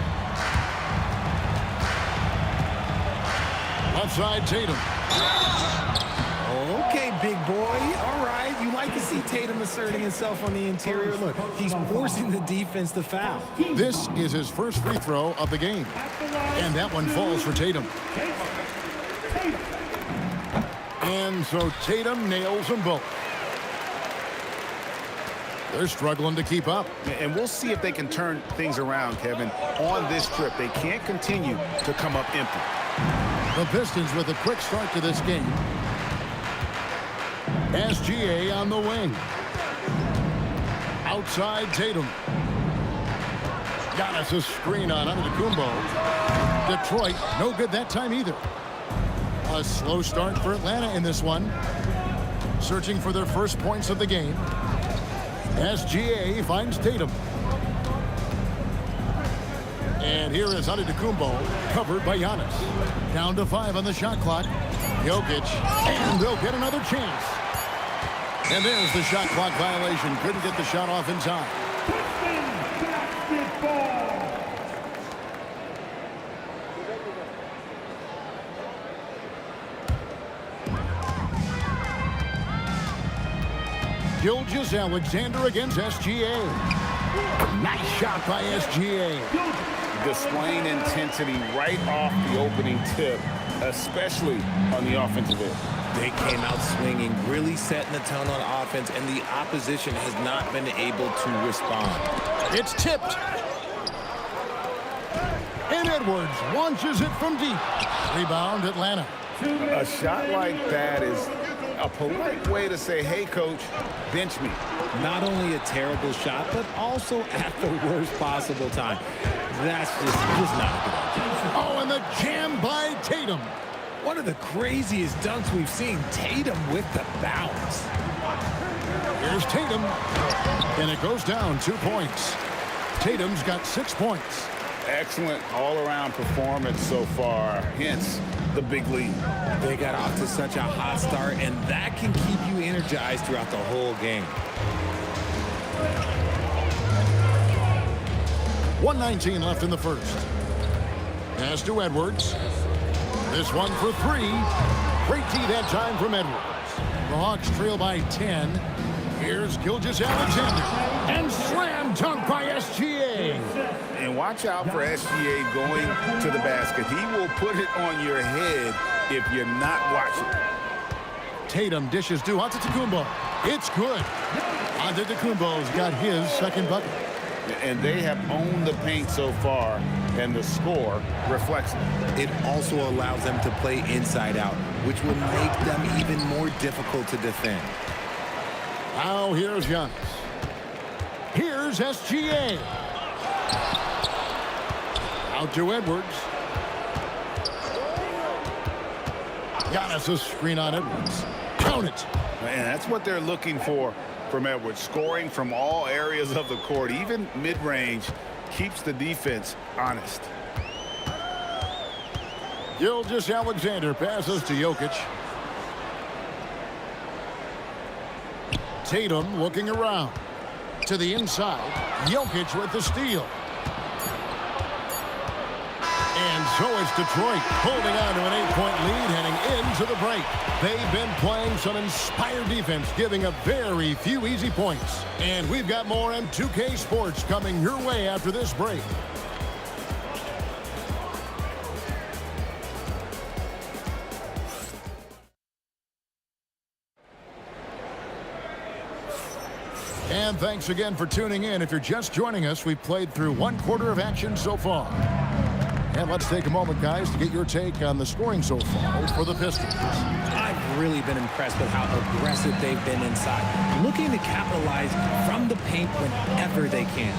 Left side, Tatum. Okay, big boy. All right. You like to see Tatum asserting himself on the interior. Look, he's forcing the defense to foul. This is his first free throw of the game. And that one falls for Tatum. And so Tatum nails them both. They're struggling to keep up. And we'll see if they can turn things around, Kevin, on this trip. They can't continue to come up empty. The Pistons with a quick start to this game. SGA on the wing. Outside Tatum. Giannis a screen on Antetokounmpo. Detroit, no good that time either. A slow start for Atlanta in this one. Searching for their first points of the game. SGA finds Tatum. And here is Antetokounmpo, covered by Giannis. Down to 5 on the shot clock. Jokic, and they'll get another chance. And there's the shot clock violation. Couldn't get the shot off in time. Gilgeous-Alexander against SGA. Nice shot by SGA. Displaying intensity right off the opening tip, especially on the offensive end. They came out swinging, really setting the tone on offense, and the opposition has not been able to respond. It's tipped. And Edwards launches it from deep. Rebound, Atlanta. A shot like that is a polite way to say, hey, coach, bench me. Not only a terrible shot, but also at the worst possible time. That's just not a good idea. Oh, and the jam by Tatum. One of the craziest dunks we've seen. Tatum with the bounce. Here's Tatum. And it goes down 2 points. Tatum's got 6 points. Excellent all-around performance so far, hence the big lead. They got off to such a hot start, and that can keep you energized throughout the whole game. 1:19 left in the first. Pass to Edwards. This one for 3. Great D that time from Edwards. The Hawks trail by 10. Here's Gilgeous-Alexander. And slam dunk by SGA. And watch out for SGA going to the basket. He will put it on your head if you're not watching. Tatum dishes to Antetokounmpo. It's good. Antetokounmpo's got his second bucket. And they have owned the paint so far, and the score reflects it. It also allows them to play inside out, which will make them even more difficult to defend. Now here's Giannis. Here's SGA. Out to Edwards. Giannis a screen on Edwards. Count it. Man, that's what they're looking for from Edwards. Scoring from all areas of the court, even mid-range, keeps the defense honest. Gilgeous-Alexander passes to Jokic. Tatum looking around. To the inside. Jokic with the steal. And so it's Detroit holding on to an 8-point lead heading into the break. They've been playing some inspired defense, giving up very few easy points. And we've got more M2K Sports coming your way after this break. And thanks again for tuning in. If you're just joining us, we've played through 1/4 of action so far. And let's take a moment, guys, to get your take on the scoring so far for the Pistons. I've really been impressed with how aggressive they've been inside, looking to capitalize from the paint whenever they can.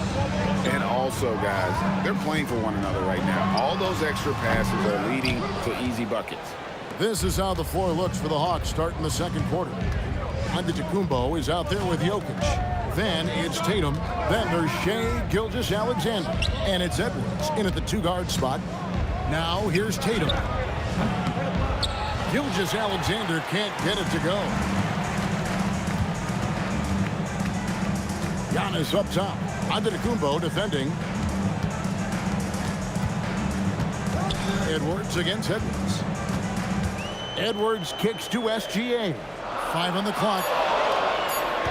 And also, guys, they're playing for one another right now. All those extra passes are leading to easy buckets. This is how the floor looks for the Hawks starting the second quarter. Antetokounmpo is out there with Jokic. Then it's Tatum. Then there's Shai Gilgeous-Alexander. And it's Edwards in at the 2-guard spot. Now here's Tatum. Gilgeous-Alexander can't get it to go. Giannis up top. Antetokounmpo defending. Edwards against Edwards. Edwards kicks to SGA. 5 on the clock.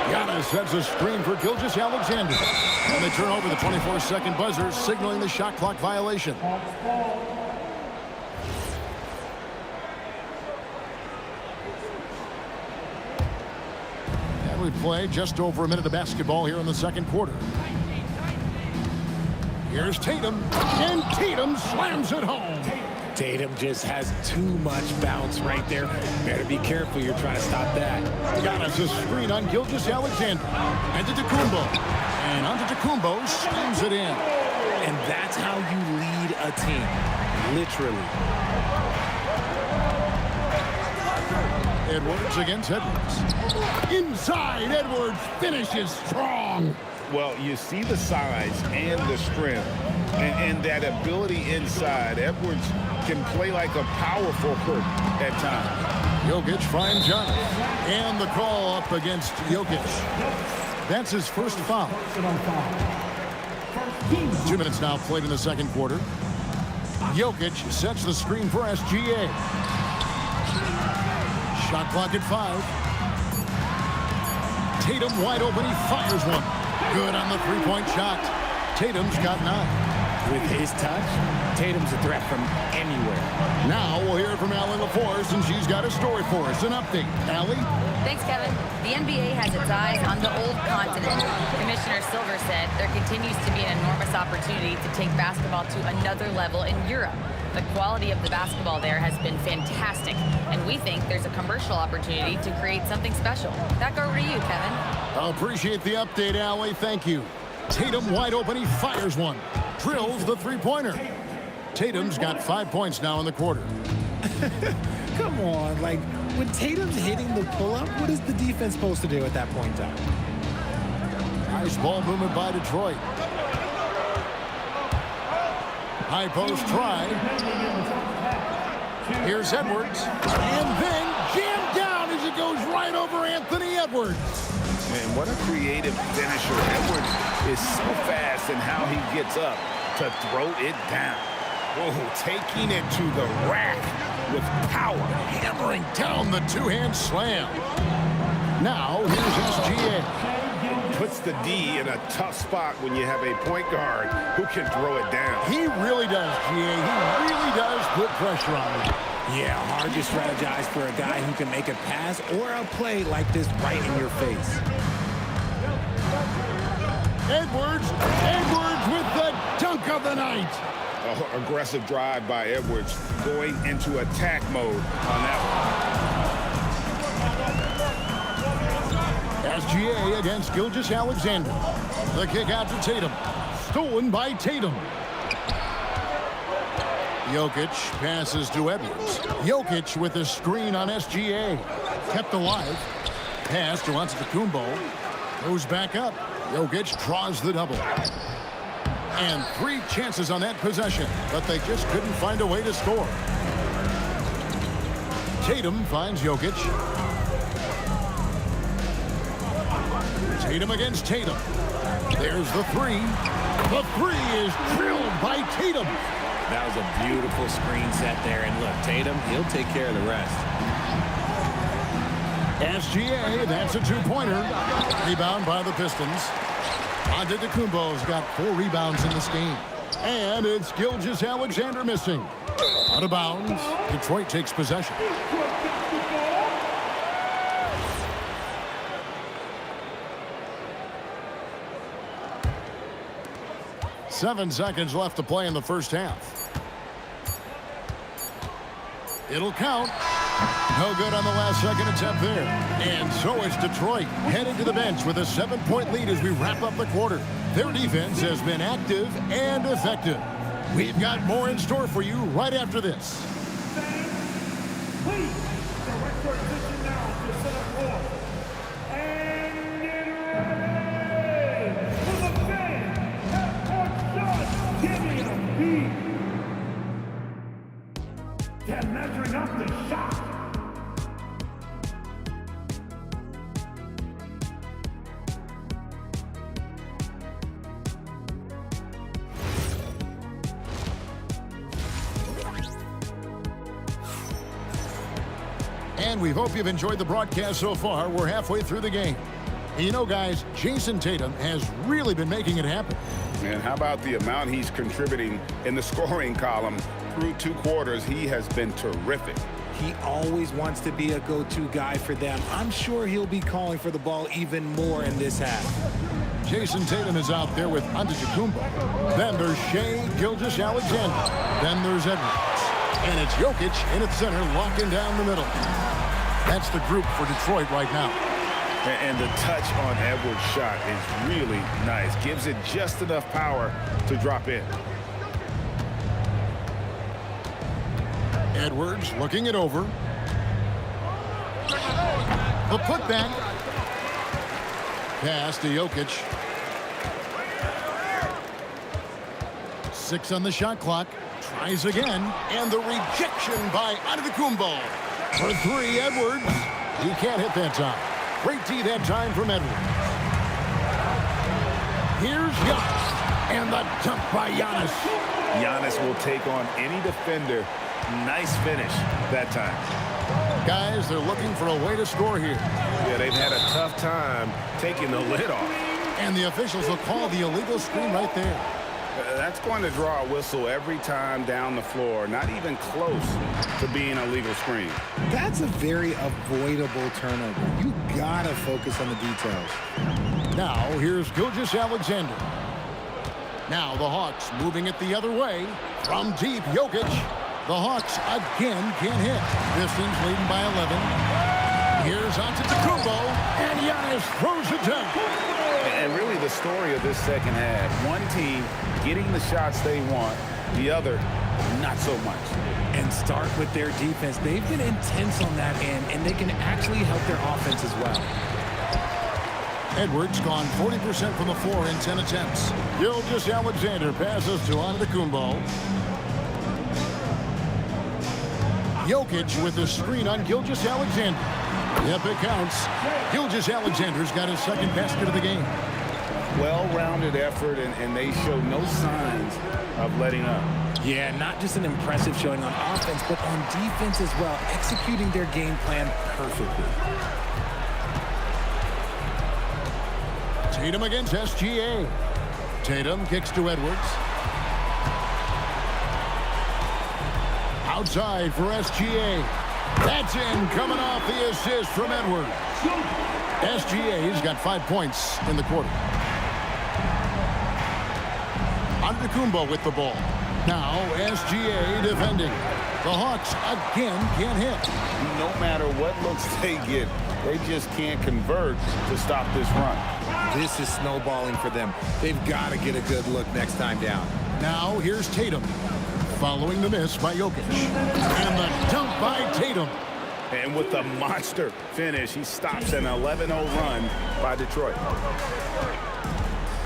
Giannis sets a screen for Gilgeous-Alexander. And they turn over the 24-second buzzer, signaling the shot clock violation. And we play just over a minute of basketball here in the second quarter. Here's Tatum. And Tatum slams it home. Tatum just has too much bounce right there. Better be careful. You're trying to stop that. Giannis a screen on Gilgeous-Alexander. Antetokounmpo. And Antetokounmpo slams it in. And that's how you lead a team. Literally. Edwards against Edwards. Inside, Edwards finishes strong. Well, you see the size and the strength and that ability inside. Edwards can play like a power forward at times. Jokic finds Giannis. And the call up against Jokic. That's his first foul. 2 minutes now played in the second quarter. Jokic sets the screen for SGA. Shot clock at 5. Tatum wide open. He fires one. Good on the three-point shot. Tatum's got 9. With his touch, Tatum's a threat from anywhere. Now we'll hear from Allie LaForce, and she's got a story for us. An update. Allie? Thanks, Kevin. The NBA has its eyes on the old continent. Commissioner Silver said there continues to be an enormous opportunity to take basketball to another level in Europe. The quality of the basketball there has been fantastic, and we think there's a commercial opportunity to create something special. Back over to you, Kevin. I appreciate the update, Allie. Thank you. Tatum wide open. He fires one. Drills the three-pointer. Tatum's got 5 points now in the quarter. Come on, like, when Tatum's hitting the pull-up, what is the defense supposed to do at that point in time? Nice ball movement by Detroit. High post try. Here's Edwards. And then jammed down as it goes right over Anthony Edwards. Man, what a creative finisher. Edwards is so fast in how he gets up to throw it down. Whoa, taking it to the rack with power. Hammering down the two-hand slam. Now, here's SGA. Puts the D in a tough spot when you have a point guard who can throw it down. He really does, GA. He really does put pressure on him. Yeah, hard to strategize for a guy who can make a pass or a play like this right in your face. Edwards with the dunk of the night. Aggressive drive by Edwards, going into attack mode on that one. SGA against Gilgeous-Alexander. The kick out to Tatum. Stolen by Tatum. Jokic passes to Edwards. Jokic with a screen on SGA. Kept alive. Pass to Antetokounmpo. Goes back up. Jokic draws the double. And 3 chances on that possession, but they just couldn't find a way to score. Tatum finds Jokic. Tatum against Tatum. There's the three. The three is drilled by Tatum. That was a beautiful screen set there. And look, Tatum, he'll take care of the rest. SGA, that's a two-pointer. Rebound by the Pistons. Antetokounmpo's got 4 rebounds in this game. And it's Gilgeous-Alexander missing. Out of bounds. Detroit takes possession. Seven seconds left to play in the first half. It'll count. No good on the last second attempt there. And so it's Detroit heading to the bench with a 7-point lead as we wrap up the quarter. Their defense has been active and effective. We've got more in store for you right after this. Please, direct your attention now to center court. And get ready for the fan. Half-court shot. Give me a beat. They're measuring up the shot. And we hope you've enjoyed the broadcast so far. We're halfway through the game. And you know, guys, Jason Tatum has really been making it happen. And how about the amount he's contributing in the scoring column through 2 quarters? He has been terrific. He always wants to be a go-to guy for them. I'm sure he'll be calling for the ball even more in this half. Jason Tatum is out there with Antetokounmpo. Then there's Shai Gilgeous-Alexander. Then there's Edwards. And it's Jokic in its center, locking down the middle. That's the group for Detroit right now. And the touch on Edwards' shot is really nice. Gives it just enough power to drop in. Edwards looking it over. The putback. Pass to Jokic. 6 on the shot clock. Tries again. And the rejection by Antetokounmpo. For 3, Edwards. He can't hit that time. Great D that time from Edwards. Here's Giannis. And the dunk by Giannis. Giannis will take on any defender. Nice finish that time. Guys, they're looking for a way to score here. Yeah, they've had a tough time taking the lid off. And the officials will call the illegal screen right there. That's going to draw a whistle every time down the floor. Not even close to being a legal screen. That's a very avoidable turnover. You gotta focus on the details. Now, here's Gilgeous-Alexander. Now the Hawks moving it the other way. From deep, Jokic. The Hawks again can't hit. Pistons leading by 11. Here's Antetokounmpo, and Giannis throws it down. And really the story of this second half, one team getting the shots they want, the other not so much. And start with their defense. They've been intense on that end, and they can actually help their offense as well. Edwards gone 40% from the floor in 10 attempts. Gilgeous-Alexander passes to Antetokounmpo. Jokic with the screen on Gilgeous-Alexander. Yep, it counts. Gilgeous-Alexander's got his second basket of the game. Well-rounded effort, and they show no signs of letting up. Yeah, not just an impressive showing on offense, but on defense as well, executing their game plan perfectly. Tatum against SGA. Tatum kicks to Edwards. Outside for SGA. That's in, coming off the assist from Edwards. SGA's got 5 points in the quarter. Antetokounmpo with the ball. Now SGA defending. The Hawks again can't hit. No matter what looks they get, they just can't convert to stop this run. This is snowballing for them. They've got to get a good look next time down. Now here's Tatum. Following the miss by Jokic. And the dunk by Tatum. And with the monster finish, he stops an 11-0 run by Detroit.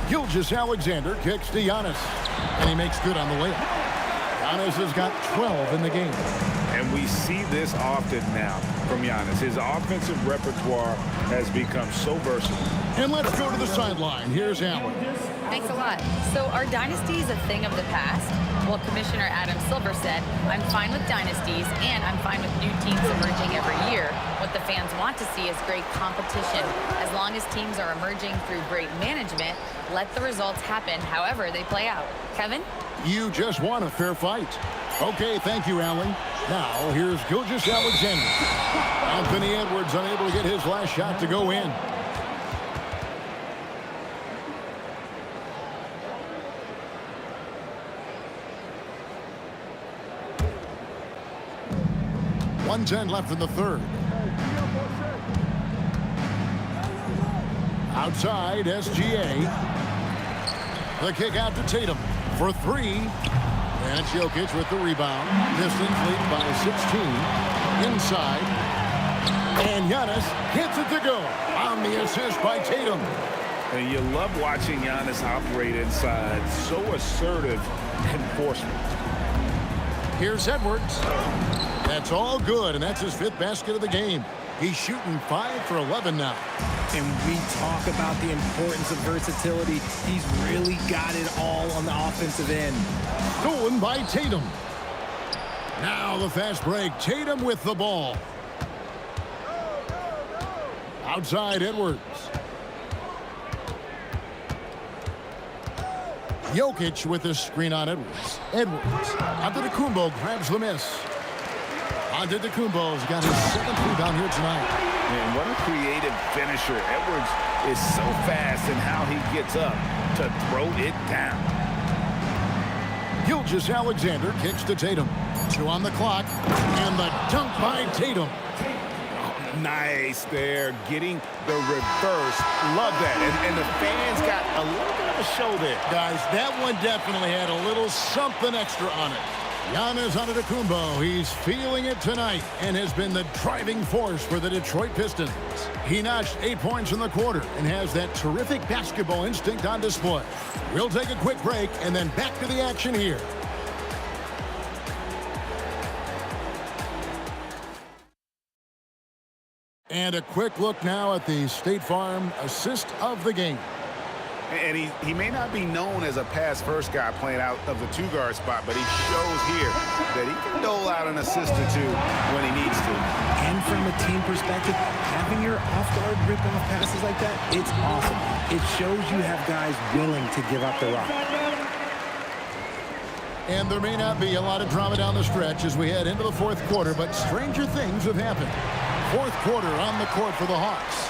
Gilgeous-Alexander kicks to Giannis. And he makes good on the layup. Giannis has got 12 in the game. And And we see this often now from Giannis. His offensive repertoire has become so versatile. And let's go to the sideline. Here's Allen. Thanks a lot. So are dynasties a thing of the past? Well, Commissioner Adam Silver said, I'm fine with dynasties and I'm fine with new teams emerging every year. What the fans want to see is great competition. As long as teams are emerging through great management, let the results happen however they play out. Kevin? You just won a fair fight. Okay, thank you, Allen. Now, here's Gilgeous-Alexander. Anthony Edwards unable to get his last shot to go in. .110 left in the third. Outside, SGA. The kick out to Tatum for three. And it's Jokic with the rebound. Pistons lead by 16. Inside. And Giannis gets it to go on the assist by Tatum. And you love watching Giannis operate inside. So assertive enforcement. Here's Edwards. That's all good, and that's his 5th basket of the game. He's shooting 5 for 11 now. And we talk about the importance of versatility. He's really got it all on the offensive end. Stolen by Tatum. Now the fast break. Tatum with the ball. Outside Edwards. Jokic with the screen on Edwards. Edwards. Antetokounmpo grabs the miss. Antetokounmpo's got his 7th rebound here tonight. And what a creative finisher. Edwards is so fast in how he gets up to throw it down. Gilgeous-Alexander kicks to Tatum. 2 on the clock. And the dunk by Tatum. Nice there, getting the reverse. Love that. And the fans got a little bit of a show there. Guys, that one definitely had a little something extra on it. Giannis Antetokounmpo, he's feeling it tonight and has been the driving force for the Detroit Pistons. He notched 8 points in the quarter and has that terrific basketball instinct on display. We'll take a quick break and then back to the action here. And a quick look now at the State Farm assist of the game. And he may not be known as a pass-first guy playing out of the 2-guard spot, but he shows here that he can dole out an assist or two when he needs to. And from a team perspective, having your off-guard rip-off passes like that, it's awesome. It shows you have guys willing to give up the rock. And there may not be a lot of drama down the stretch as we head into the 4th quarter, but stranger things have happened. 4th quarter on the court for the Hawks.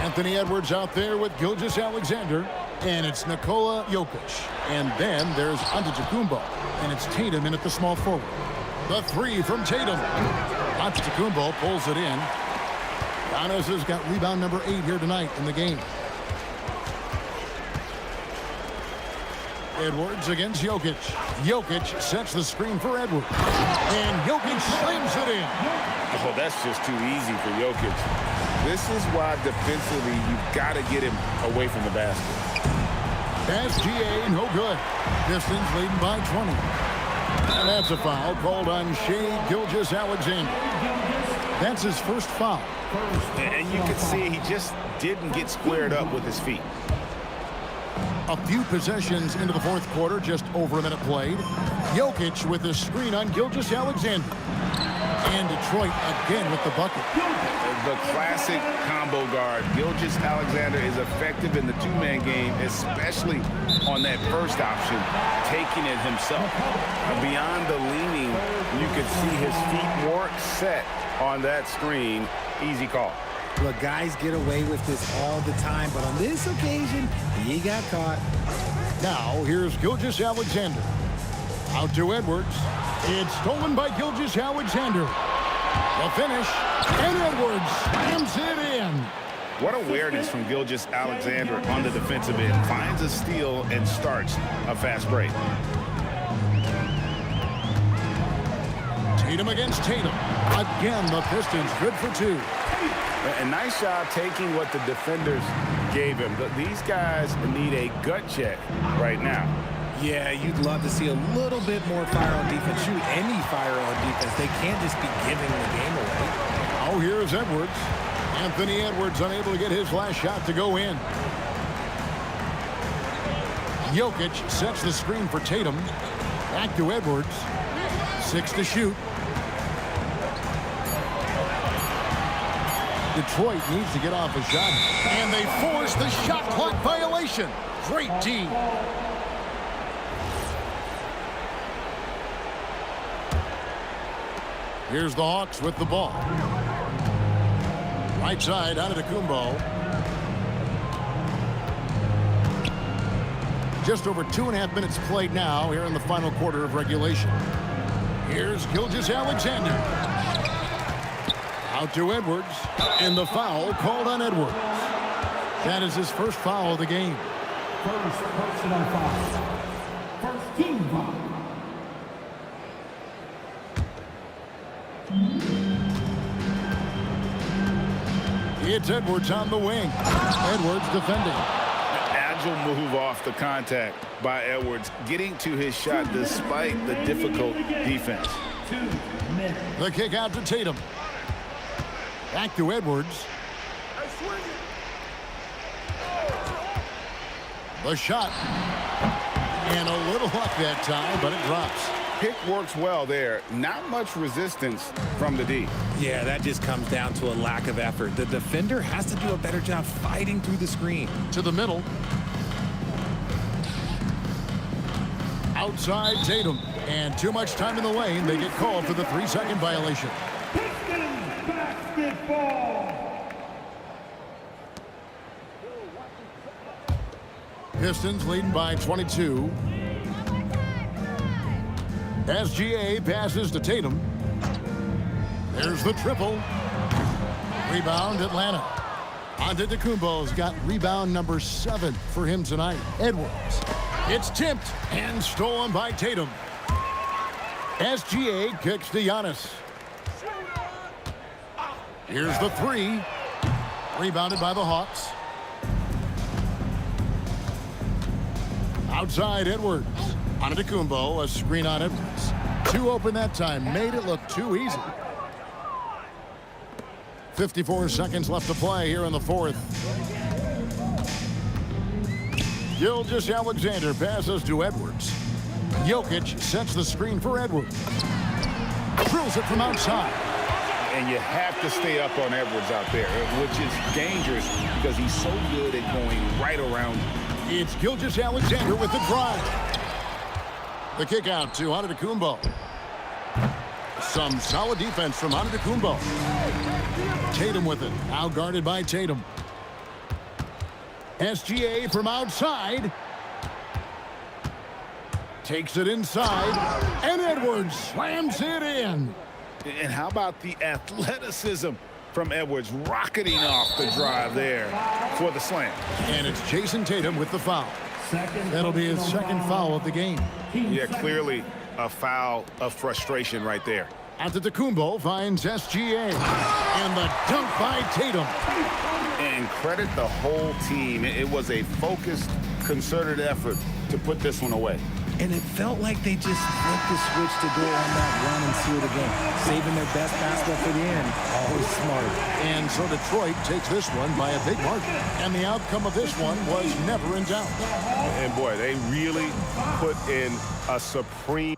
Anthony Edwards out there with Gilgeous-Alexander, and it's Nikola Jokic. And then there's Antetokounmpo, and it's Tatum in at the small forward. The 3 from Tatum. Antetokounmpo pulls it in. Giannis has got rebound number 8 here tonight in the game. Edwards against Jokic. Jokic sets the screen for Edwards. And Jokic slams it in. Oh, that's just too easy for Jokic. This is why defensively you've got to get him away from the basket. SGA no good. Pistons leading by 20. And that's a foul called on Shai Gilgeous-Alexander. That's his first foul. And you can see he just didn't get squared up with his feet. A few possessions into the 4th quarter, just over a minute played. Jokic with the screen on Gilgeous-Alexander. And Detroit again with the bucket. The classic combo guard. Gilgeous-Alexander is effective in the 2-man game, especially on that first option, taking it himself. Beyond the leaning, you could see his feet weren't set on that screen. Easy call. Look, guys get away with this all the time, but on this occasion, he got caught. Now, here's Gilgeous-Alexander. Out to Edwards. It's stolen by Gilgeous-Alexander. The finish, and Edwards slams it in. What awareness from Gilgeous-Alexander on the defensive end. Finds a steal and starts a fast break. Tatum against Tatum. Again, the Pistons good for 2. A nice job taking what the defenders gave him. These guys need a gut check right now. Yeah, you'd love to see a little bit more fire on defense. Shoot, any fire on defense. They can't just be giving the game away. Oh, here's Edwards. Anthony Edwards unable to get his last shot to go in. Jokic sets the screen for Tatum. Back to Edwards. 6 to shoot. Detroit needs to get off a shot. And they force the shot clock violation. Great D. Here's the Hawks with the ball. Right side out of Antetokounmpo. Just over 2.5 minutes played now here in the final quarter of regulation. Here's Gilgeous-Alexander. Out to Edwards. And the foul called on Edwards. That is his first foul of the game. First personal foul. First team foul. It's Edwards on the wing. Edwards defending. Agile move off the contact by Edwards, getting to his shot despite the difficult defense. The kick out to Tatum. Back to Edwards. The shot. And a little luck that time, but it drops. Pick works well there. Not much resistance from the D. Yeah, that just comes down to a lack of effort. The defender has to do a better job fighting through the screen. To the middle. Outside Tatum. And too much time in the lane. They get called for the 3-second violation. Pistons basketball. Pistons leading by 22. SGA passes to Tatum. There's the triple. Rebound Atlanta. Antetokounmpo's got rebound number 7 for him tonight. Edwards. It's tipped and stolen by Tatum. SGA kicks to Giannis. Here's the 3. Rebounded by the Hawks. Outside Edwards. Antetokounmpo, a screen on Edwards. 2 open that time. Made it look too easy. 54 seconds left to play here in the fourth. Gilgeous-Alexander passes to Edwards. Jokic sets the screen for Edwards. Drills it from outside. And you have to stay up on Edwards out there, which is dangerous because he's so good at going right around you. It's Gilgeous-Alexander with the drive. The kick out to Antetokounmpo. Some solid defense from Antetokounmpo. Tatum with it. Now guarded by Tatum. SGA from outside. Takes it inside. And Edwards slams it in. And how about the athleticism from Edwards rocketing off the drive there for the slam. And it's Jason Tatum with the foul. That'll be his second foul of the game. Yeah, clearly a foul of frustration right there. Antetokounmpo finds SGA. And the dunk by Tatum. And credit the whole team. It was a focused, concerted effort to put this one away. And it felt like they just flipped the switch to go on that run and seal the game. Saving their best basketball for the end. Always smart. And so Detroit takes this one by a big margin. And the outcome of this one was never in doubt. And boy, they really put in a supreme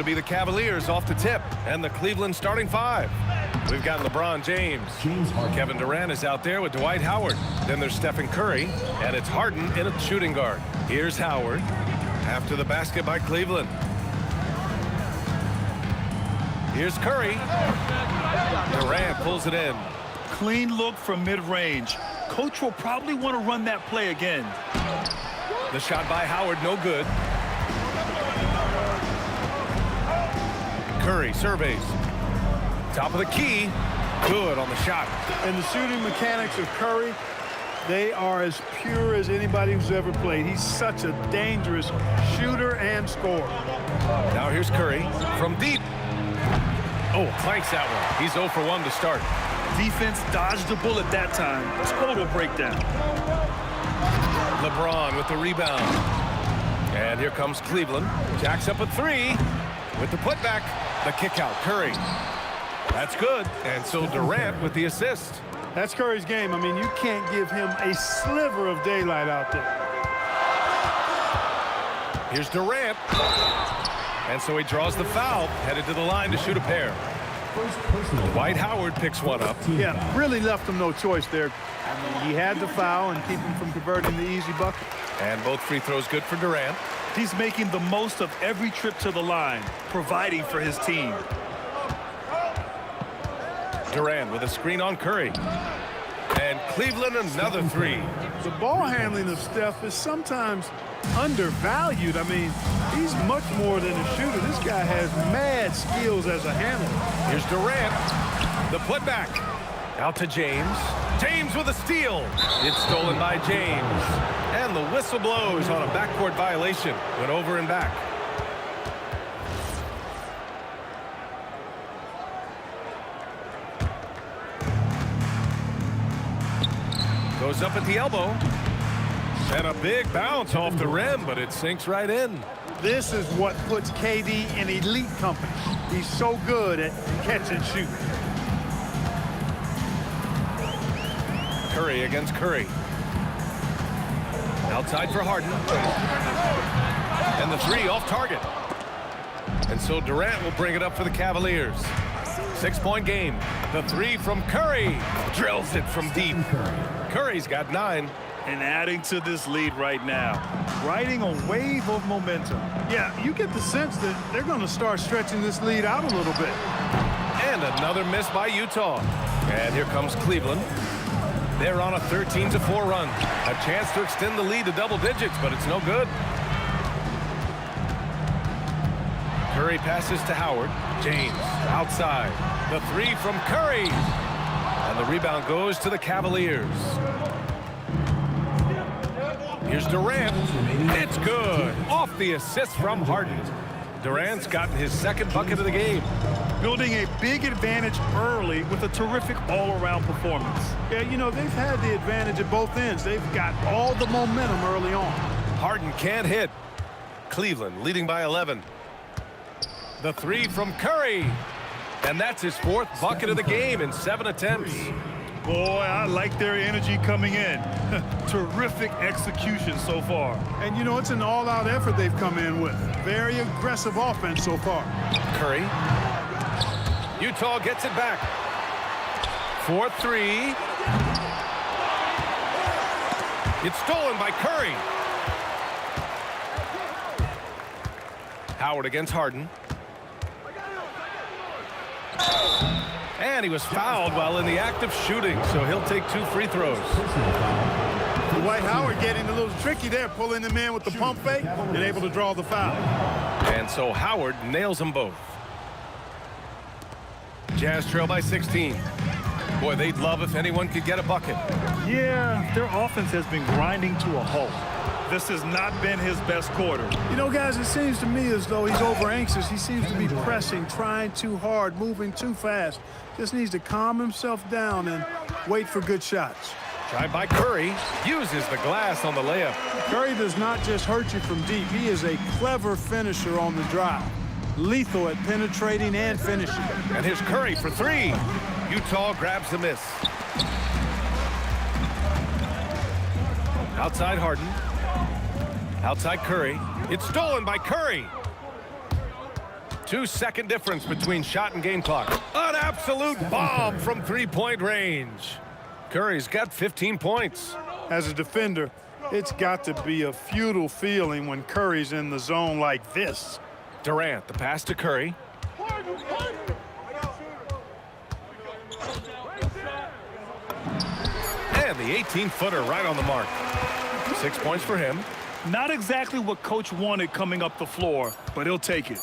be the Cavaliers off the tip and the Cleveland starting five. We've got LeBron James. Kevin Durant is out there with Dwight Howard. Then there's Stephen Curry, and it's Harden in a shooting guard. Here's Howard after the basket by Cleveland. Here's Curry. Durant pulls it in. Clean look from mid-range. Coach will probably want to run that play again. The shot by Howard, no good. Curry surveys. Top of the key. Good on the shot. And the shooting mechanics of Curry, they are as pure as anybody who's ever played. He's such a dangerous shooter and scorer. Now here's Curry from deep. Oh, clanks that one. He's 0 for 1 to start. Defense dodged the bullet that time. Total breakdown. LeBron with the rebound. And here comes Cleveland. Jacks up a three with the putback. The kick out. Curry. That's good. And so Durant with the assist. That's Curry's game. I mean, you can't give him a sliver of daylight out there. Here's Durant. And so he draws the foul, headed to the line to shoot a pair. Dwight Howard picks one up. Yeah, really left him no choice there. I mean, he had the foul and keep him from converting the easy bucket. And both free throws good for Durant. He's making the most of every trip to the line, providing for his team. Durant with a screen on Curry. And Cleveland another three. The ball handling of Steph is sometimes undervalued. I mean, he's much more than a shooter. This guy has mad skills as a handler. Here's Durant. The putback. Out to James. James with a steal. It's stolen by James. And the whistle blows on a backcourt violation. Went over and back. Goes up at the elbow. And a big bounce off the rim, but it sinks right in. This is what puts KD in elite company. He's so good at catch and shoot. Curry against Curry. Outside for Harden. And the three off target. And so Durant will bring it up for the Cavaliers. 6-point game. The three from Curry. Drills it from deep. Curry's got 9. And adding to this lead right now. Riding a wave of momentum. Yeah, you get the sense that they're going to start stretching this lead out a little bit. And another miss by Utah. And here comes Cleveland. They're on a 13-4 run. A chance to extend the lead to double digits, but it's no good. Curry passes to Howard. James outside. The three from Curry. And the rebound goes to the Cavaliers. Here's Durant. It's good. Off the assist from Harden. Durant's gotten his second bucket of the game. Building a big advantage early with a terrific all-around performance. Yeah, you know, they've had the advantage at both ends. They've got all the momentum early on. Harden can't hit. Cleveland leading by 11. The three from Curry. And that's his 4th bucket of the game in 7 attempts. Boy, I like their energy coming in. Terrific execution so far. And, you know, it's an all-out effort they've come in with. Very aggressive offense so far. Curry. Utah gets it back. 4-3. It's stolen by Curry. Howard against Harden. And he was fouled while in the act of shooting, so he'll take 2 free throws. Dwight Howard getting a little tricky there, pulling them in with the pump fake and able to draw the foul. And so Howard nails them both. Jazz trail by 16. Boy, they'd love if anyone could get a bucket. Yeah, their offense has been grinding to a halt. This has not been his best quarter. You know, guys, it seems to me as though he's over anxious. He seems to be pressing, trying too hard, moving too fast. Just needs to calm himself down and wait for good shots. Drive by Curry. Uses the glass on the layup. Curry does not just hurt you from deep. He is a clever finisher on the drive. Lethal at penetrating and finishing. And here's Curry for 3. Utah grabs the miss. Outside Harden. Outside Curry. It's stolen by Curry. 2-second difference between shot and game clock. An absolute bomb from three-point range. Curry's got 15 points. As a defender, it's got to be a futile feeling when Curry's in the zone like this. Durant, the pass to Curry. And the 18-footer right on the mark. 6 points for him. Not exactly what coach wanted coming up the floor, but he'll take it.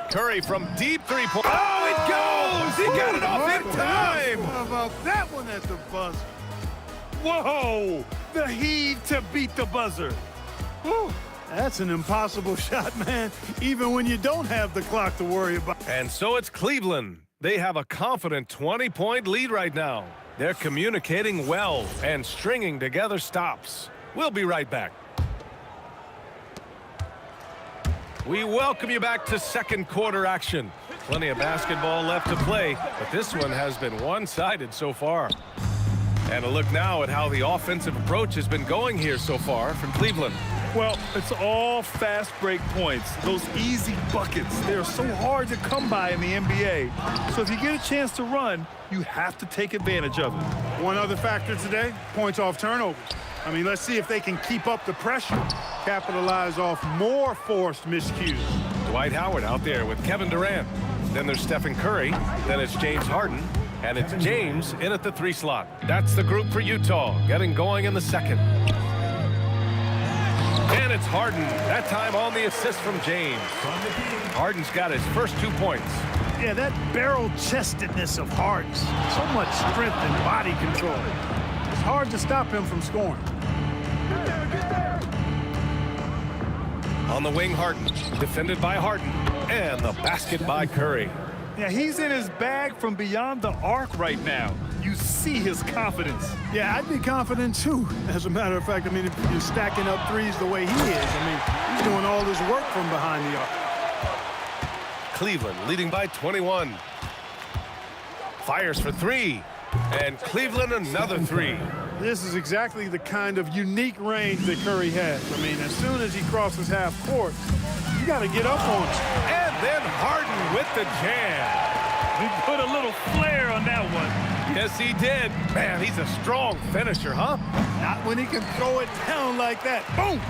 Curry from deep three-point. Oh, it goes! He got it off in time! How about that one at the buzzer? Whoa! The heave to beat the buzzer. Whew. That's an impossible shot, man, even when you don't have the clock to worry about. And so it's Cleveland. They have a confident 20-point lead right now. They're communicating well and stringing together stops. We'll be right back. We welcome you back to second quarter action. Plenty of basketball left to play, but this one has been one-sided so far. And a look now at how the offensive approach has been going here so far from Cleveland. Well, it's all fast break points. Those easy buckets, they're so hard to come by in the NBA. So if you get a chance to run, you have to take advantage of it. One other factor today, points off turnovers. I mean, let's see if they can keep up the pressure, capitalize off more forced miscues. Dwight Howard out there with Kevin Durant. Then there's Stephen Curry. Then it's James Harden. And it's James in at the 3 slot. That's the group for Utah, getting going in the second. And it's Harden, that time on the assist from James. Harden's got his first 2 points. Yeah, that barrel-chestedness of Harden's. So much strength and body control. It's hard to stop him from scoring. On the wing, Harden, defended by Harden. And the basket by Curry. Yeah, he's in his bag from beyond the arc right now. You see his confidence. Yeah, I'd be confident too. As a matter of fact, I mean, if you're stacking up threes the way he is, I mean, he's doing all this work from behind the arc. Cleveland leading by 21. Fires for 3. And Cleveland another 3. This is exactly the kind of unique range that Curry has. I mean, as soon as he crosses half court, you got to get up on him. And then Harden with the jam. He put a little flair on that one. Yes, he did. Man, he's a strong finisher, huh? Not when he can throw it down like that. Boom!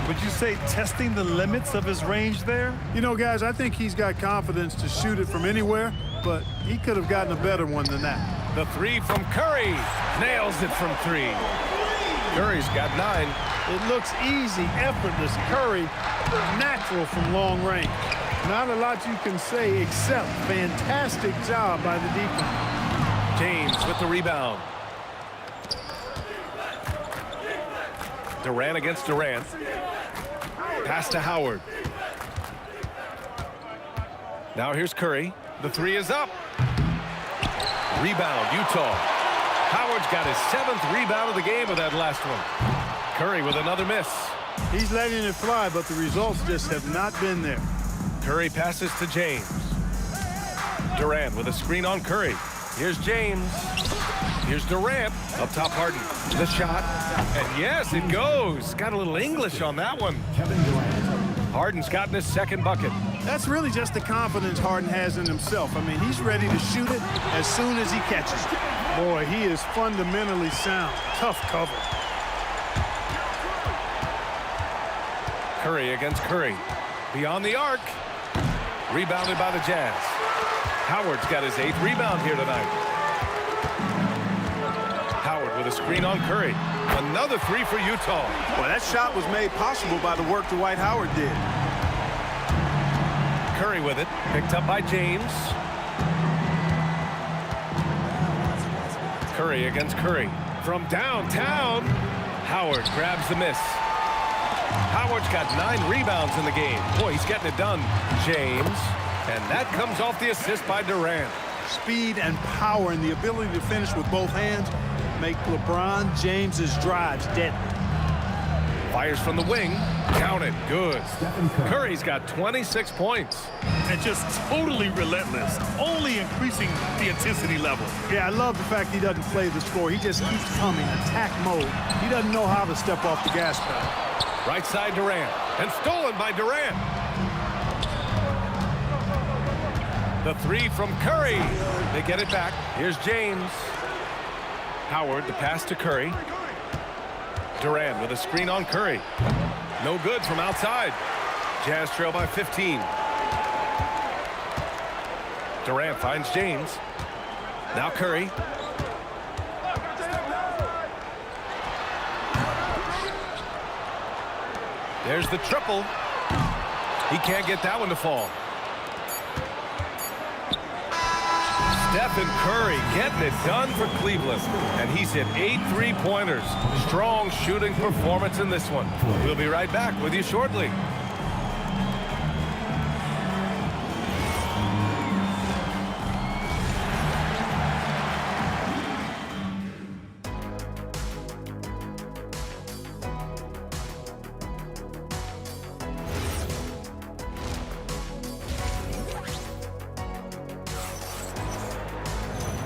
Would you say testing the limits of his range there? You know, guys, I think he's got confidence to shoot it from anywhere, but he could have gotten a better one than that. The 3 from Curry. Nails it from 3. Curry's got 9. It looks easy, effortless. Curry, natural from long range. Not a lot you can say except fantastic job by the defense. James with the rebound. Durant against Durant. Pass to Howard. Now here's Curry. The 3 is up. Rebound, Utah. Howard's got his 7th rebound of the game with that last one. Curry with another miss. He's letting it fly, but the results just have not been there. Curry passes to James. Durant with a screen on Curry. Here's James. Here's Durant. Up top, Harden. The shot. And yes, it goes. Got a little English on that one. Harden's gotten his 2nd bucket. That's really just the confidence Harden has in himself. I mean, he's ready to shoot it as soon as he catches it. Boy, he is fundamentally sound. Tough cover. Curry against Curry. Beyond the arc. Rebounded by the Jazz. Howard's got his 8th rebound here tonight. Howard with a screen on Curry. Another 3 for Utah. Well, that shot was made possible by the work Dwight Howard did. Curry with it. Picked up by James. Curry against Curry. From downtown, Howard grabs the miss. Howard's got 9 rebounds in the game. Boy, he's getting it done. James. And that comes off the assist by Durant. Speed and power and the ability to finish with both hands make LeBron James's drives deadly. Fires from the wing. Count it. Good. Curry's got 26 points. And just totally relentless, only increasing the intensity level. Yeah, I love the fact he doesn't play the score. He just keeps coming, attack mode. He doesn't know how to step off the gas pedal. Right side Durant. And stolen by Durant. The three from Curry. They get it back. Here's James. Howard, the pass to Curry. Durant with a screen on Curry. No good from outside. Jazz trail by 15. Durant finds James. Now Curry. There's the triple. He can't get that one to fall. Stephen Curry getting it done for Cleveland. And he's hit 8 3-pointers. Strong shooting performance in this one. We'll be right back with you shortly.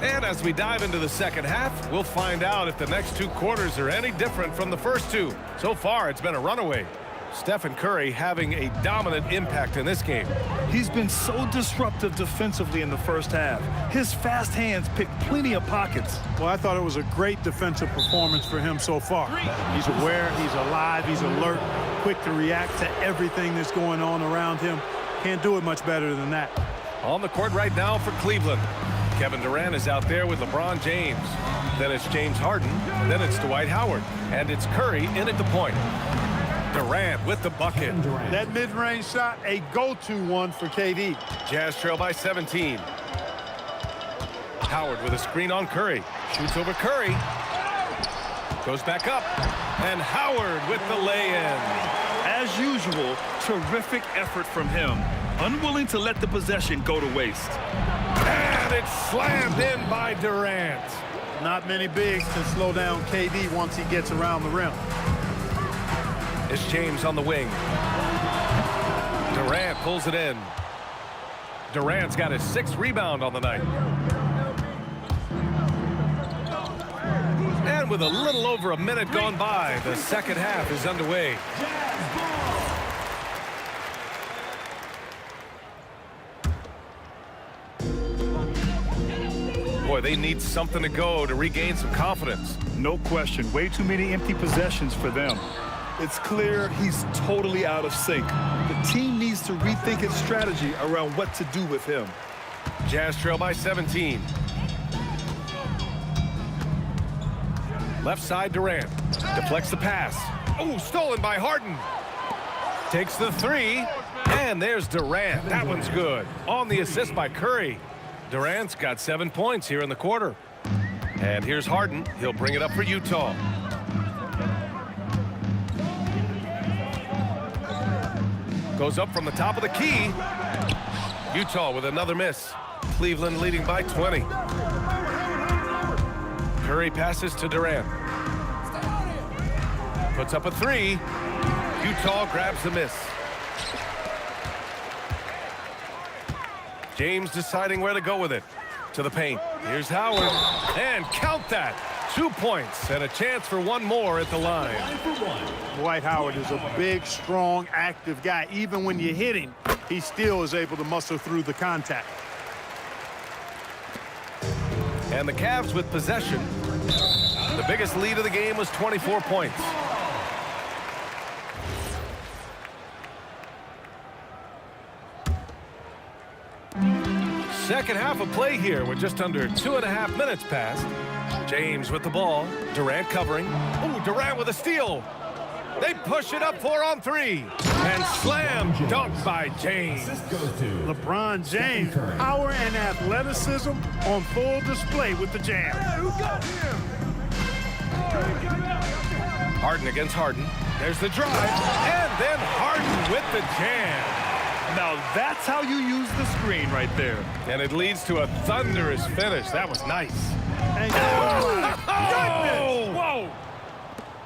And as we dive into the second half, we'll find out if the next 2 quarters are any different from the first 2. So far, it's been a runaway. Stephen Curry having a dominant impact in this game. He's been so disruptive defensively in the first half. His fast hands pick plenty of pockets. Well, I thought it was a great defensive performance for him so far. He's aware, he's alive, he's alert, quick to react to everything that's going on around him. Can't do it much better than that. On the court right now for Cleveland. Kevin Durant is out there with LeBron James. Then it's James Harden. Then it's Dwight Howard. And it's Curry in at the point. Durant with the bucket. That mid-range shot, a go-to one for KD. Jazz trail by 17. Howard with a screen on Curry. Shoots over Curry. Goes back up. And Howard with the lay-in. As usual, terrific effort from him. Unwilling to let the possession go to waste. And it's slammed in by Durant. Not many bigs can slow down KD once he gets around the rim. It's James on the wing. Durant pulls it in. Durant's got his 6th rebound on the night. And with a little over a minute gone by, the second half is underway. Boy, they need something to go to regain some confidence. No question. Way too many empty possessions for them. It's clear he's totally out of sync. The team needs to rethink its strategy around what to do with him. Jazz trail by 17. Left side Durant. Deflects the pass. Oh, stolen by Harden. Takes the 3. And there's Durant. That one's good. On the assist by Curry. Durant's got 7 points here in the quarter. And here's Harden. He'll bring it up for Utah. Goes up from the top of the key. Utah with another miss. Cleveland leading by 20. Curry passes to Durant. Puts up a 3. Utah grabs the miss. James deciding where to go with it. To the paint. Here's Howard. And count that. 2 points and a chance for one more at the line. Dwight Howard is a big, strong, active guy. Even when you hit him, he still is able to muscle through the contact. And the Cavs with possession. The biggest lead of the game was 24 points. Second half of play here with just under 2.5 minutes passed. James with the ball. Durant covering. Oh, Durant with a steal. They push it up 4 on 3. And slam dunk by James. LeBron James, power and athleticism on full display with the jam. Harden against Harden. There's the drive. And then Harden with the jam. Now that's how you use the screen right there. And it leads to a thunderous finish. That was nice. And whoa!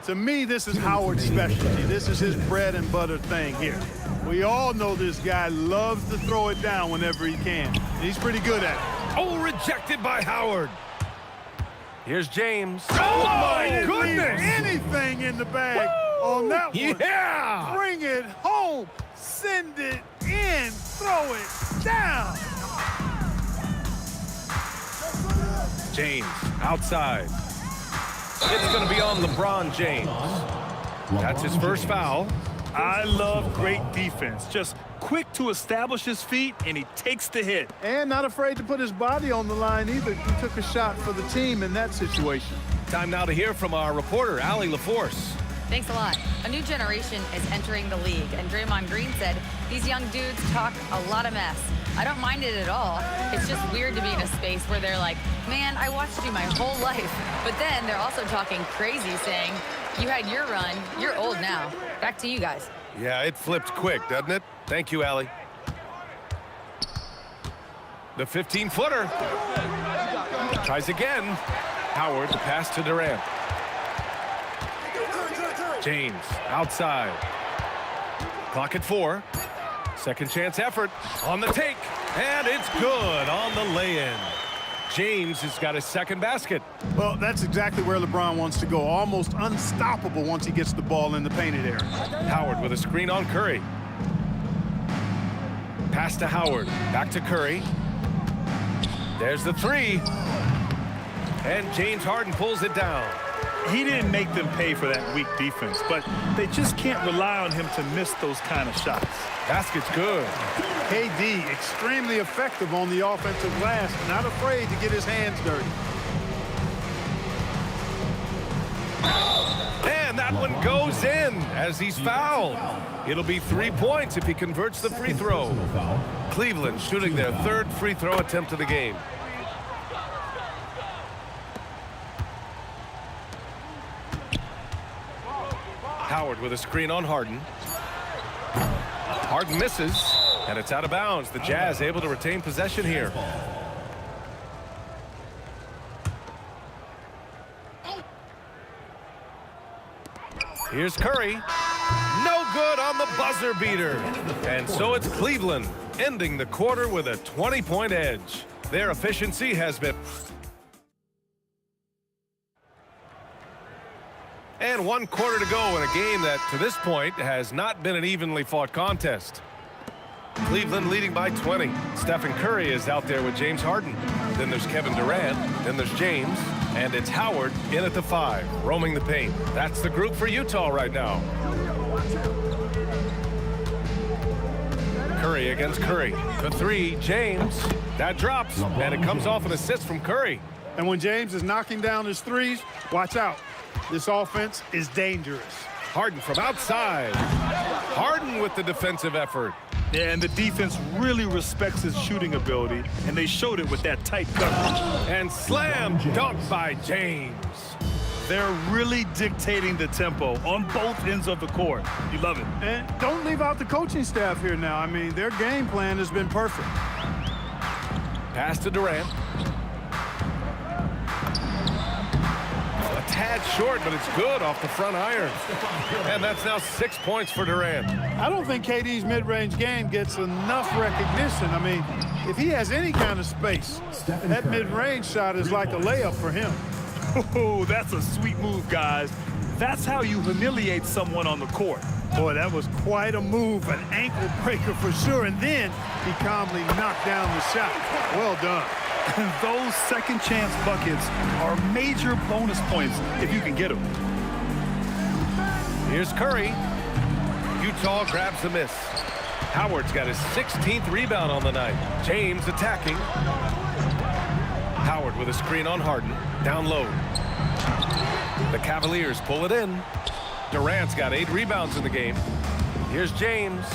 To me, this is Howard's specialty. This is his bread and butter thing here. We all know this guy loves to throw it down whenever he can. He's pretty good at it. Oh, rejected by Howard. Here's James. Oh, my goodness! Anything in the bag on that one. Yeah! Bring it home. Send it in. Throw it down. James outside. It's going to be on LeBron James. That's his first foul. I love great defense. Just quick to establish his feet, and he takes the hit. And not afraid to put his body on the line either. He took a shot for the team in that situation. Time now to hear from our reporter, Allie LaForce. Thanks a lot. A new generation is entering the league, and Draymond Green said these young dudes talk a lot of mess. I don't mind it at all. It's just weird to be in a space where they're like, man, I watched you my whole life. But then they're also talking crazy, saying, you had your run, you're old now. Back to you guys. Yeah, it flipped quick, doesn't it? Thank you, Allie. The 15-footer. Tries again. Howard, the pass to Durant. James, outside. Clock at 4. Second chance effort on the take. And it's good on the lay-in. James has got his second basket. Well, that's exactly where LeBron wants to go. Almost unstoppable once he gets the ball in the painted area. Howard with a screen on Curry. Pass to Howard. Back to Curry. There's the 3. And James Harden pulls it down. He didn't make them pay for that weak defense, but they just can't rely on him to miss those kind of shots. Basket's good. KD, extremely effective on the offensive glass, not afraid to get his hands dirty. And that one goes in as he's fouled. It'll be 3 points if he converts the free throw. Cleveland shooting their third free throw attempt of the game. Howard with a screen on Harden. Harden misses, and it's out of bounds. The Jazz able to retain possession here. Here's Curry. No good on the buzzer beater. And so it's Cleveland ending the quarter with a 20-point edge. Their efficiency has been... And 1 quarter to go in a game that, to this point, has not been an evenly fought contest. Cleveland leading by 20. Stephen Curry is out there with James Harden. Then there's Kevin Durant. Then there's James. And it's Howard in at the 5, roaming the paint. That's the group for Utah right now. Curry against Curry. The 3, James. That drops, and it comes off an assist from Curry. And when James is knocking down his threes, watch out. This offense is dangerous. Harden from outside. Harden with the defensive effort. Yeah, and the defense really respects his shooting ability, and they showed it with that tight coverage. And slam dunk by James. They're really dictating the tempo on both ends of the court. You love it. And don't leave out the coaching staff here now. I mean, their game plan has been perfect. Pass to Durant. Tad short, but it's good off the front iron. And that's now 6 points for Durant. I don't think KD's mid-range game gets enough recognition. I mean, if he has any kind of space, that mid-range shot is like a layup for him. Oh, that's a sweet move, guys. That's how you humiliate someone on the court. Boy, that was quite a move, an ankle breaker for sure. And then he calmly knocked down the shot. Well done. And those second chance buckets are major bonus points if you can get them. Here's Curry. Utah grabs the miss. Howard's got his 16th rebound on the night. James attacking. Howard with a screen on Harden. Down low. The Cavaliers pull it in. Durant's got 8 rebounds in the game. Here's James.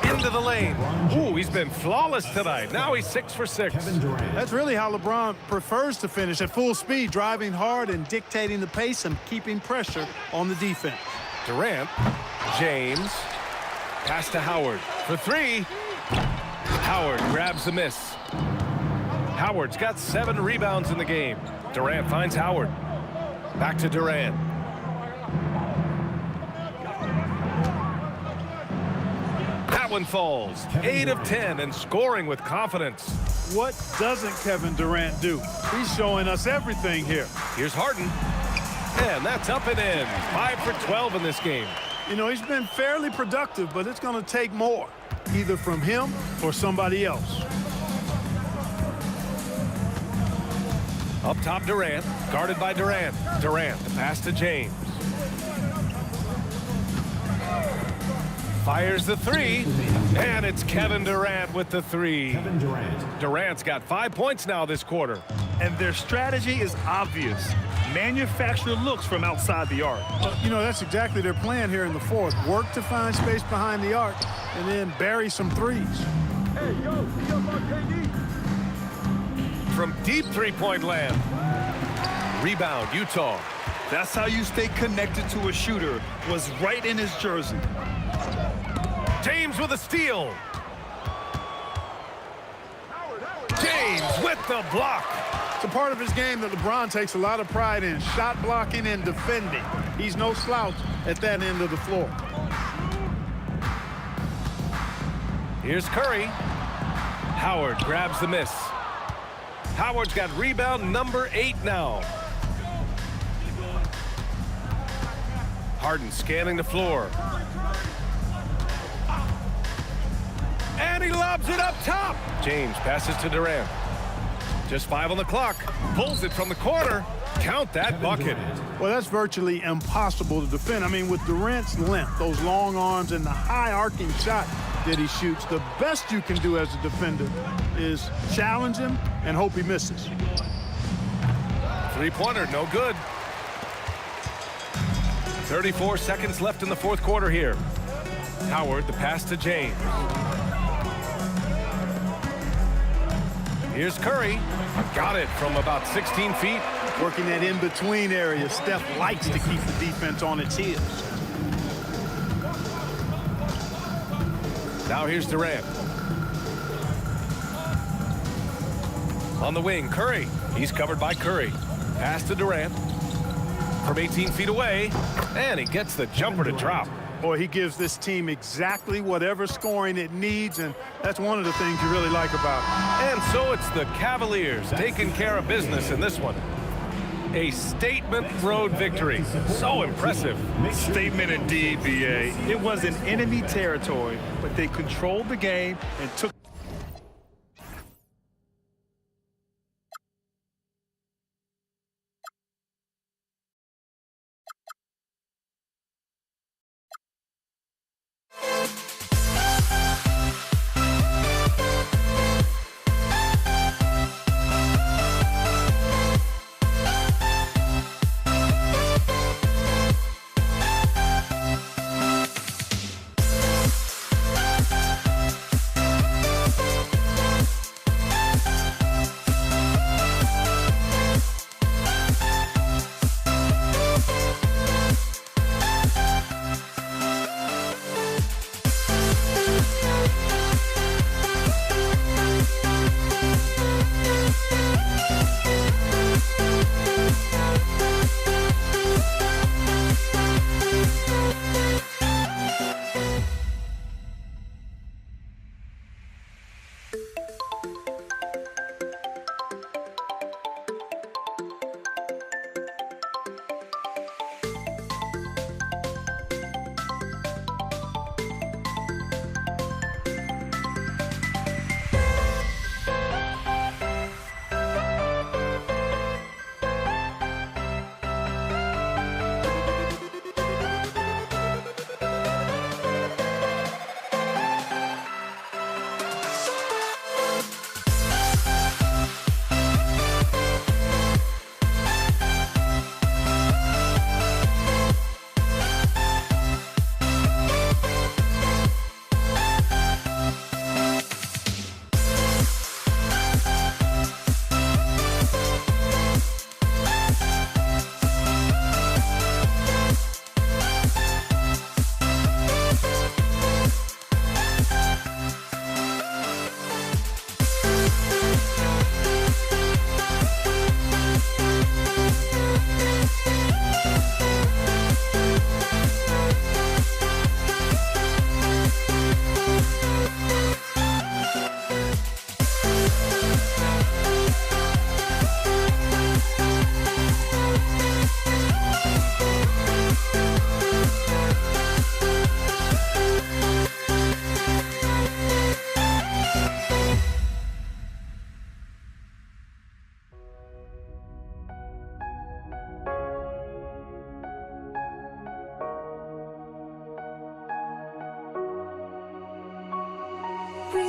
Into the lane. Ooh, he's been flawless tonight. Now he's 6 for 6. That's really how LeBron prefers to finish, at full speed, driving hard and dictating the pace and keeping pressure on the defense. Durant, James, pass to Howard for 3. Howard grabs the miss. Howard's got 7 rebounds in the game. Durant finds Howard. Back to Durant. That one falls. 8 of 10 and scoring with confidence. What doesn't Kevin Durant do? He's showing us everything here. Here's Harden. And that's up and in. 5 for 12 in this game. You know, he's been fairly productive, but it's going to take more, either from him or somebody else. Up top, Durant. Guarded by Durant. Durant, the pass to James. Fires the three, and it's Kevin Durant with the three. Kevin Durant. Durant's got 5 points now this quarter. And their strategy is obvious. Manufacture looks from outside the arc. You know, that's exactly their plan here in the fourth. Work to find space behind the arc and then bury some threes. Hey, yo, see up on KD. From deep three-point land. Rebound, Utah. That's how you stay connected to a shooter. Was right in his jersey. James with a steal. James with the block. It's a part of his game that LeBron takes a lot of pride in, shot blocking and defending. He's no slouch at that end of the floor. Here's Curry. Howard grabs the miss. Howard's got rebound number 8 now. Harden scanning the floor. And he lobs it up top. James passes to Durant. Just 5 on the clock. Pulls it from the corner. Count that bucket. Well, that's virtually impossible to defend. I mean, with Durant's length, those long arms, and the high arcing shot that he shoots, the best you can do as a defender is challenge him and hope he misses. Three-pointer, no good. 34 seconds left in the fourth quarter here. Howard, the pass to James. Here's Curry. Got it from about 16 feet. Working that in-between area. Steph likes to keep the defense on its heels. Now here's Durant. On the wing, Curry. He's covered by Curry. Pass to Durant. From 18 feet away. And he gets the jumper to drop. Boy, he gives this team exactly whatever scoring it needs, and that's one of the things you really like about him. And so it's the Cavaliers taking care of business in this one. A statement road victory. So impressive. Statement indeed, BA. It was in enemy territory, but they controlled the game and took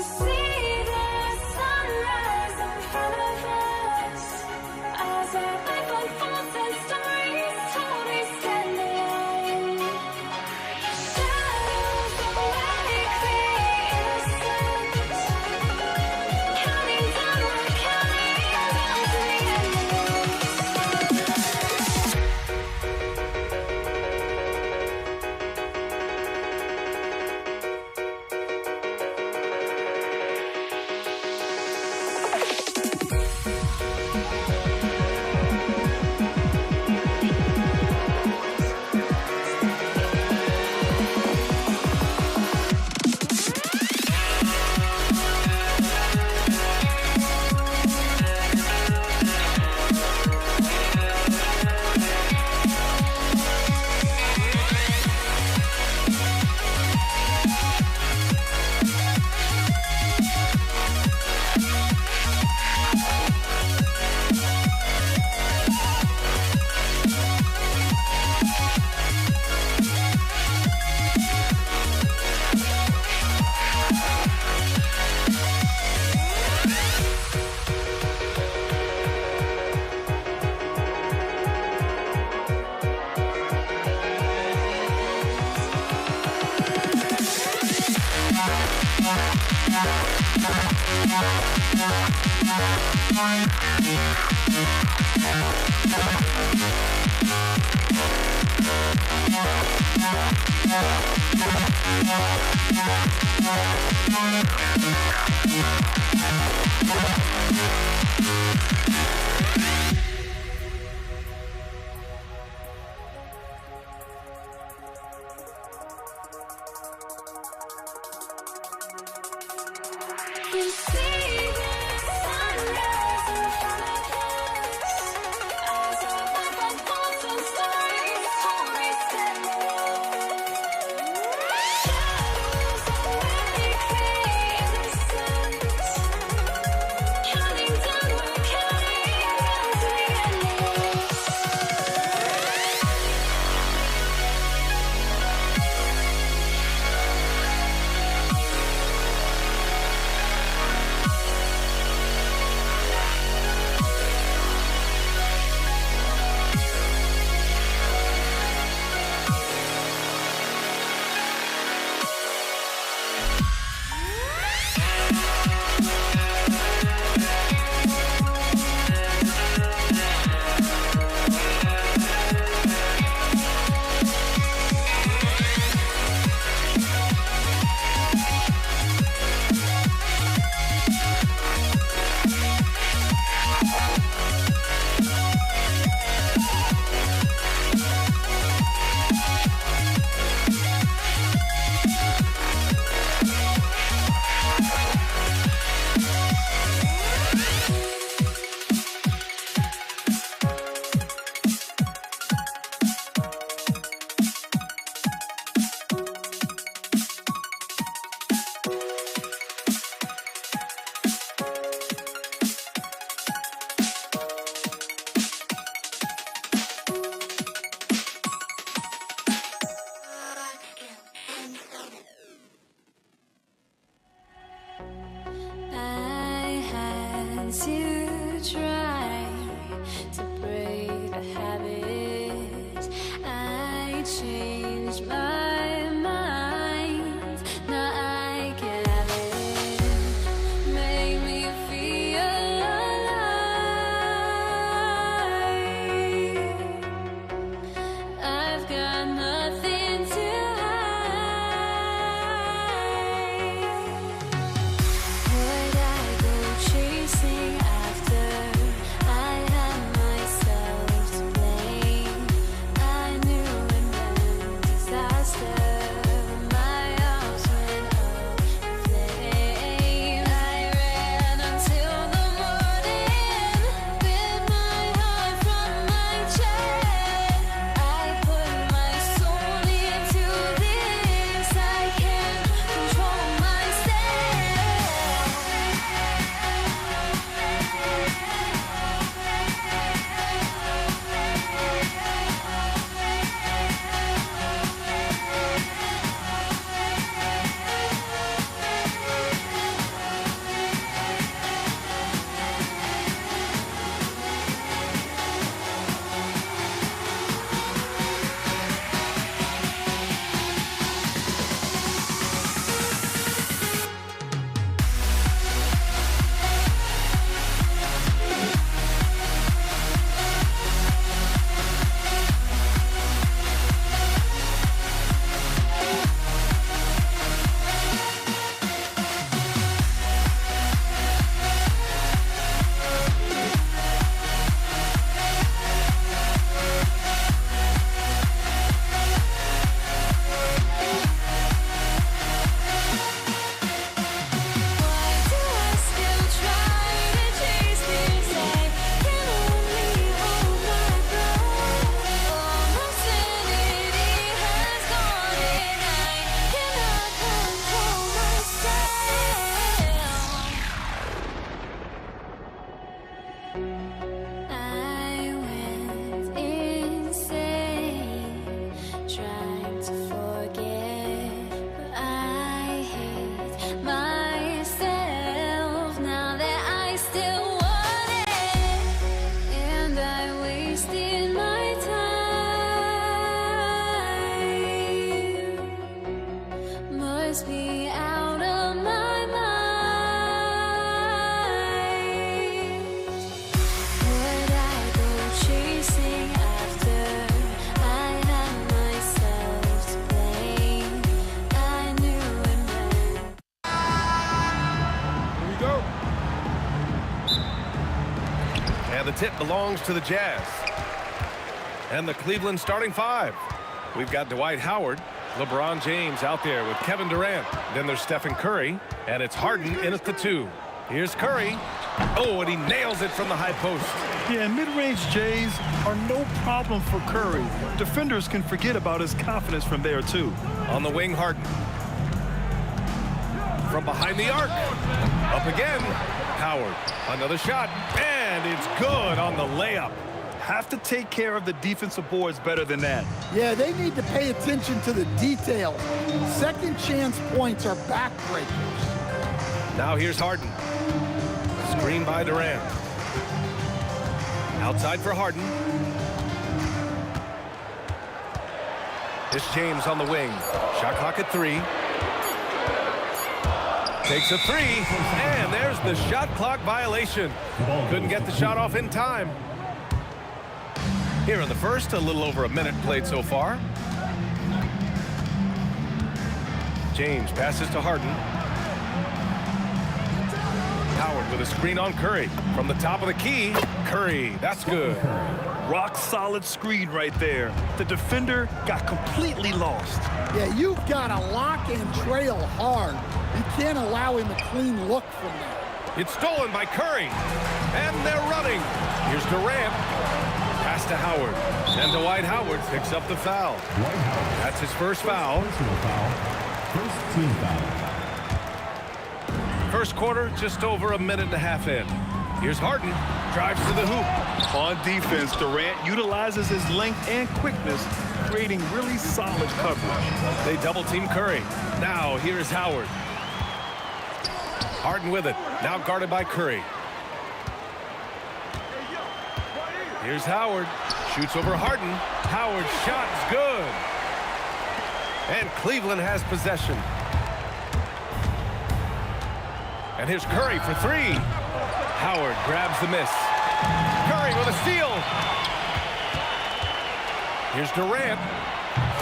see the sunrise in front of us as our life unfolds and stories told we stand alone. Shadows awake the innocent, counting down, we're counting down to the You see the sunrise in front of us as our life unfolds and stories told we stand alone. Shadows awake the innocent, counting down, we're counting down to the endless. I had to try to break the habit. I changed my mind. Now I can have it. Make me feel alive. I've got nothing to would I go chasing after? I had myself to blame. I knew it meant disaster. must be out of my mind. Would I go chasing after I had myself to blame? I knew it meant. Here we go. And the tip belongs to the Jazz. And the Cleveland starting five. We've got Dwight Howard, LeBron James out there with Kevin Durant. Then there's Stephen Curry, and it's Harden in at the 2. Here's Curry. Oh, and he nails it from the high post. Yeah, and mid-range Jays are no problem for Curry. Defenders can forget about his confidence from there, too. On the wing, Harden. From behind the arc. Up again. Howard. Another shot. And it's good on the layup. Have to take care of the defensive boards better than that. Yeah, they need to pay attention to the details. Second chance points are backbreakers. Now here's Harden. Screen by Durant. Outside for Harden. It's James on the wing. Shot clock at 3. Takes a 3, and there's the shot clock violation. Couldn't get the shot off in time. Here in the first, a little over a minute played so far. James passes to Harden. Howard with a screen on Curry. From the top of the key, Curry, that's good. Rock solid screen right there. The defender got completely lost. Yeah, you've got to lock and trail hard. You can't allow him a clean look from there. It's stolen by Curry, and they're running. Here's Durant. Pass to Howard, and Dwight Howard picks up the foul. That's his first foul. First team foul. First quarter, just over a minute and a half in. Here's Harden, drives to the hoop. On defense, Durant utilizes his length and quickness, creating really solid coverage. They double-team Curry. Now, here's Howard. Harden with it, now guarded by Curry. Here's Howard, shoots over Harden. Howard's shot's good. And Cleveland has possession. And here's Curry for 3. Howard grabs the miss. Curry with a steal. Here's Durant.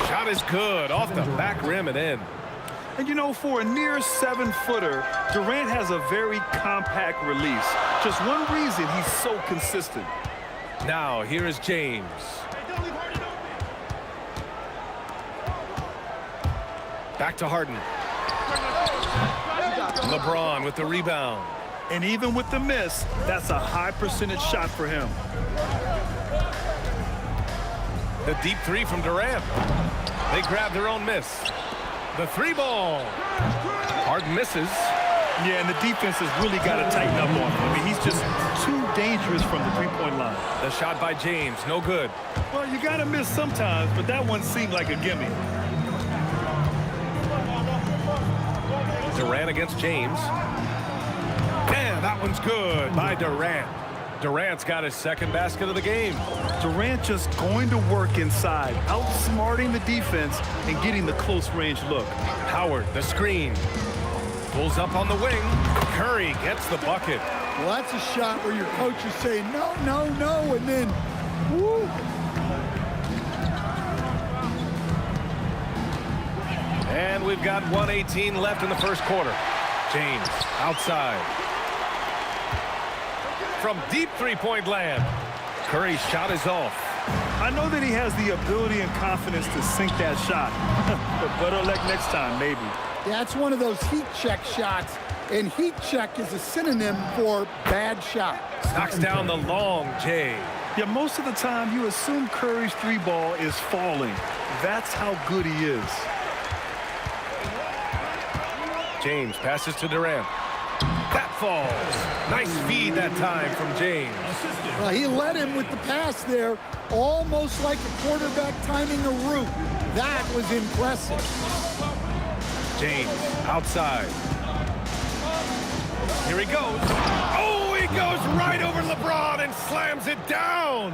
Shot is good, off the back rim and in. And you know, for a near 7-footer, Durant has a very compact release. Just one reason he's so consistent. Now, here is James. Back to Harden. LeBron with the rebound. And even with the miss, that's a high percentage shot for him. The deep 3 from Durant. They grab their own miss. The 3-ball. Harden misses. Yeah, and the defense has really got to tighten up on him. I mean, he's just too dangerous from the three-point line. The shot by James, no good. Well, you got to miss sometimes, but that one seemed like a gimme. Durant against James. And that one's good by Durant. Durant's got his second basket of the game. Durant just going to work inside, outsmarting the defense and getting the close-range look. Howard, the screen. Pulls up on the wing. Curry gets the bucket. Well, that's a shot where your coach is saying, no, no, no, and then, woo. And we've got 1:18 left in the first quarter. James outside. From deep three-point land. Curry's shot is off. I know that he has the ability and confidence to sink that shot. But better luck next time, maybe. Yeah, it's one of those heat check shots, and heat check is a synonym for bad shot. Knocks down the long J. Yeah, most of the time you assume Curry's 3-ball is falling. That's how good he is. James passes to Durant. That falls. Nice feed that time from James. Well, he led him with the pass there, almost like a quarterback timing a route. That was impressive. James outside. Here he goes. Oh, he goes right over LeBron and slams it down.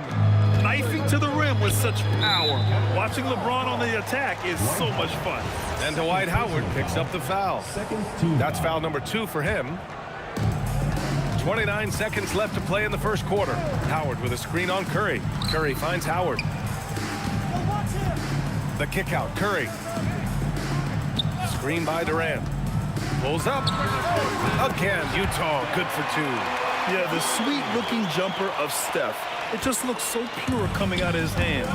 knifing to the rim with such power. Watching LeBron on the attack is so much fun. And Dwight Howard picks up the foul. That's foul number 2 for him. 29 seconds left to play in the first quarter. Howard with a screen on Curry. Curry finds Howard. The kick out, Curry. Screen by Durant. Pulls up. Again, Utah good for 2. Yeah, the sweet-looking jumper of Steph. It just looks so pure coming out of his hands.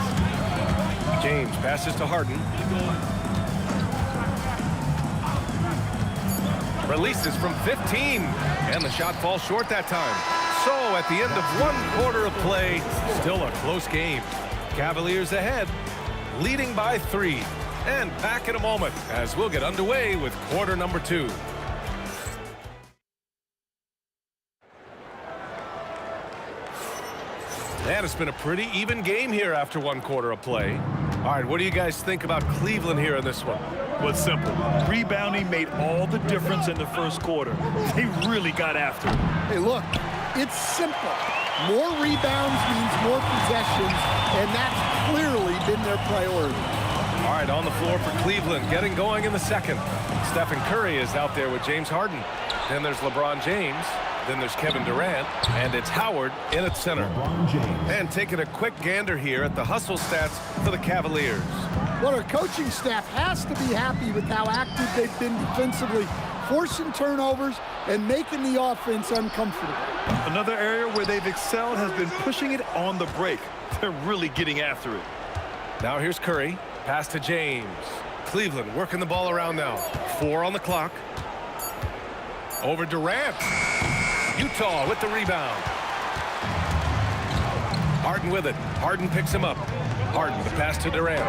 James passes to Harden. Releases from 15. And the shot falls short that time. So at the end of 1 quarter of play, still a close game. Cavaliers ahead, leading by 3. And back in a moment as we'll get underway with quarter number 2. And it's been a pretty even game here after 1 quarter of play. All right, what do you guys think about Cleveland here in this one? Well, it's simple. Rebounding made all the difference in the first quarter. They really got after it. Hey, look, it's simple. More rebounds means more possessions, and that's clearly been their priority. All right, on the floor for Cleveland, getting going in the second. Stephen Curry is out there with James Harden. Then there's LeBron James. Then there's Kevin Durant, and it's Howard in at center. And taking a quick gander here at the hustle stats for the Cavaliers. Well, our coaching staff has to be happy with how active they've been defensively, forcing turnovers and making the offense uncomfortable. Another area where they've excelled has been pushing it on the break. They're really getting after it. Now here's Curry. Pass to James. Cleveland working the ball around now. 4 on the clock. Over Durant. Utah with the rebound. Harden with it. Harden picks him up. Harden the pass to Durant.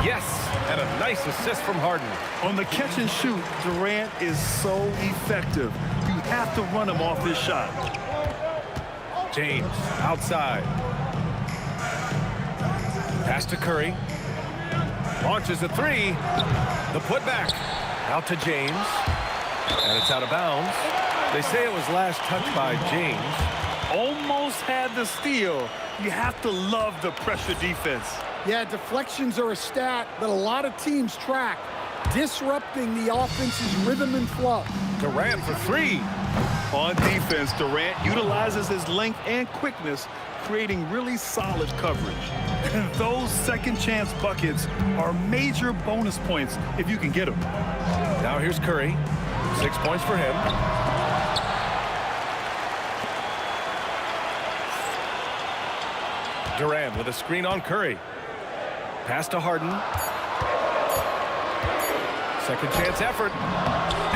Yes, and a nice assist from Harden. On the catch and shoot, Durant is so effective. You have to run him off this shot. James outside. Pass to Curry. Launches a 3. The putback. Out to James. And it's out of bounds. They say it was last touched by James. Almost had the steal. You have to love the pressure defense. Yeah, deflections are a stat that a lot of teams track, disrupting the offense's rhythm and flow. Durant for 3. On defense, Durant utilizes his length and quickness, creating really solid coverage. And those second chance buckets are major bonus points if you can get them. Now here's Curry. 6 points for him. Durant with a screen on Curry. Pass to Harden. Second chance effort.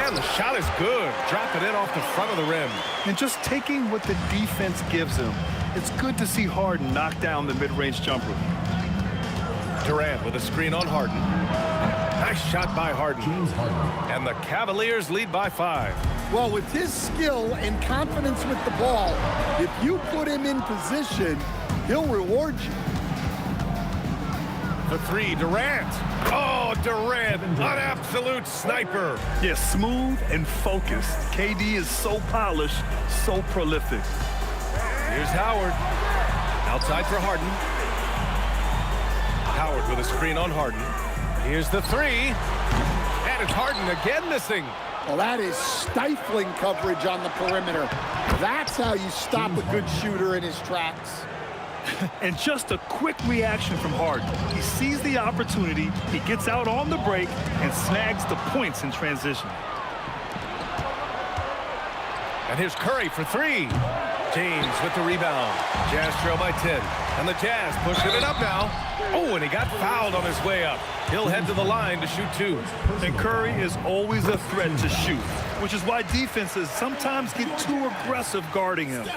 And the shot is good. Drop it in off the front of the rim. And just taking what the defense gives him, it's good to see Harden knock down the mid-range jumper. Durant with a screen on Harden. Nice shot by Harden. And the Cavaliers lead by 5. Well, with his skill and confidence with the ball, if you put him in position, he'll reward you. The 3, Durant. Oh, Durant, an absolute sniper. Yeah, smooth and focused. KD is so polished, so prolific. Here's Howard. Outside for Harden. Howard with a screen on Harden. Here's the 3. And it's Harden again missing. Well, that is stifling coverage on the perimeter. That's how you stop a good shooter in his tracks. And just a quick reaction from Harden. He sees the opportunity, he gets out on the break, and snags the points in transition. And here's Curry for 3. James with the rebound. Jazz trail by 10. And the Jazz pushing it up now. Oh, and he got fouled on his way up. He'll head to the line to shoot 2. And Curry is always a threat to shoot, which is why defenses sometimes get too aggressive guarding him.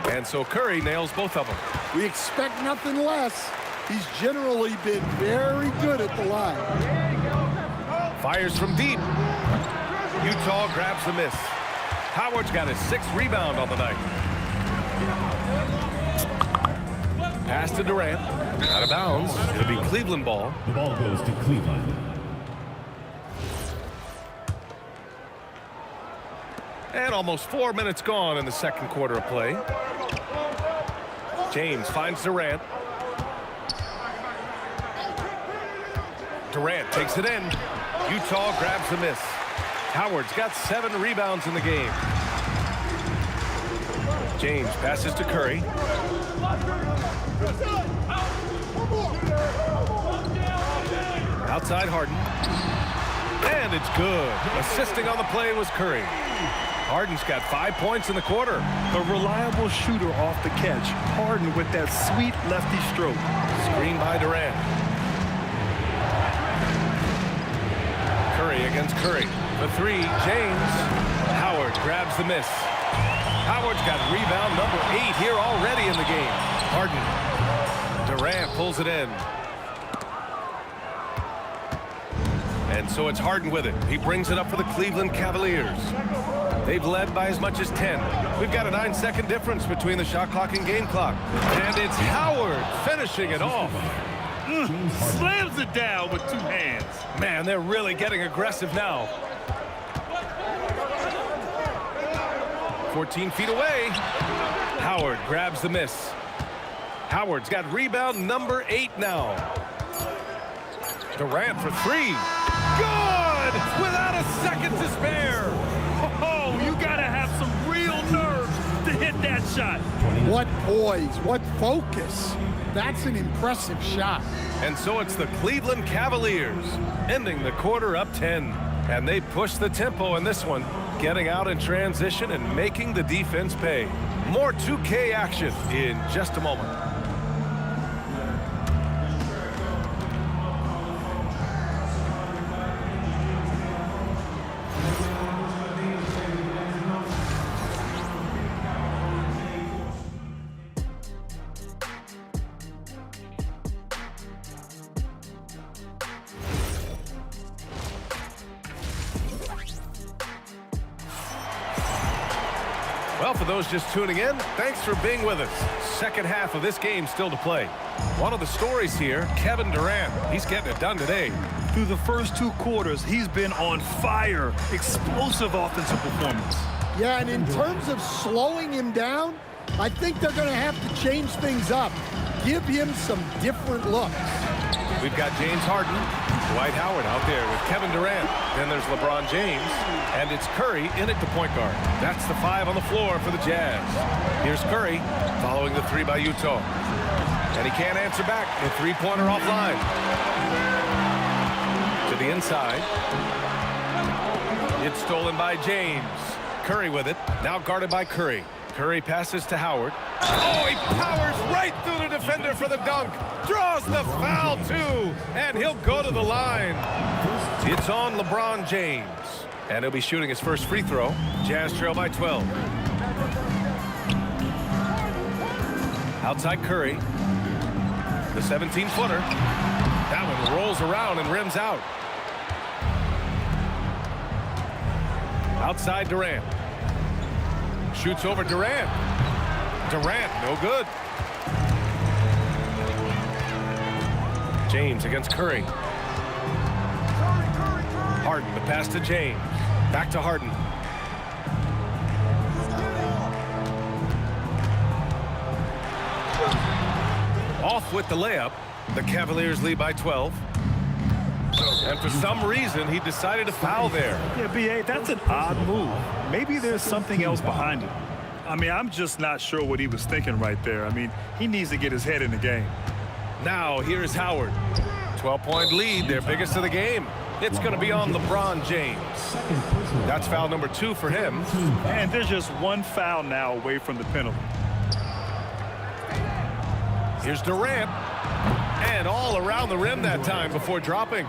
And so Curry nails both of them. We expect nothing less. He's generally been very good at the line. Fires from deep. Utah grabs the miss. Howard's got his 6th rebound on the night. Pass to Durant. Out of bounds. It'll be Cleveland ball. The ball goes to Cleveland. And almost 4 minutes gone in the second quarter of play. James finds Durant. Durant takes it in. Utah grabs the miss. Howard's got 7 rebounds in the game. James passes to Curry. Outside Harden. And it's good. Assisting on the play was Curry. Harden's got 5 points in the quarter. A reliable shooter off the catch. Harden with that sweet lefty stroke. Screen by Durant. Curry against Curry. The 3, James. Howard grabs the miss. Howard's got rebound number 8 here already in the game. Harden. Durant pulls it in. And so it's Harden with it. He brings it up for the Cleveland Cavaliers. They've led by as much as 10. We've got a 9-second difference between the shot clock and game clock. And it's Howard finishing it off. Slams it down with 2 hands. Man, they're really getting aggressive now. 14 feet away. Howard grabs the miss. Howard's got rebound number 8 now. Durant for 3. Good! Without a second to spare. Oh, you gotta have some real nerve to hit that shot. What poise, what focus. That's an impressive shot. And so it's the Cleveland Cavaliers ending the quarter up 10. And they push the tempo in this one, getting out in transition and making the defense pay. More 2K action in just a moment. Well, for those just tuning in, thanks for being with us. Second half of this game still to play. One of the stories here, Kevin Durant. He's getting it done today. Through the first 2 quarters, he's been on fire. Explosive offensive performance. Yeah, and in terms of slowing him down, I think they're going to have to change things up. Give him some different looks. We've got James Harden, Dwight Howard out there with Kevin Durant. Then there's LeBron James, and it's Curry in at the point guard. That's the 5 on the floor for the Jazz. Here's Curry following the 3 by Utah. And he can't answer back. The 3-pointer offline. To the inside. It's stolen by James. Curry with it. Now guarded by Curry. Curry passes to Howard. Oh, he powers right through the defender for the dunk. Draws the foul, too. And he'll go to the line. It's on LeBron James. And he'll be shooting his first free throw. Jazz trail by 12. Outside Curry. The 17-footer. That one rolls around and rims out. Outside Durant. Shoots over Durant. Durant, no good. James against Curry. Harden, the pass to James. Back to Harden. Off with the layup. The Cavaliers lead by 12. And for some reason, he decided to foul there. Yeah, B.A., that's an odd move. Maybe there's something else behind it. I mean, I'm just not sure what he was thinking right there. I mean, he needs to get his head in the game. Now, here's Howard. 12-point lead, their biggest of the game. It's going to be on LeBron James. That's foul number 2 for him. And there's just 1 foul now away from the penalty. Here's Durant. And all around the rim that time before dropping.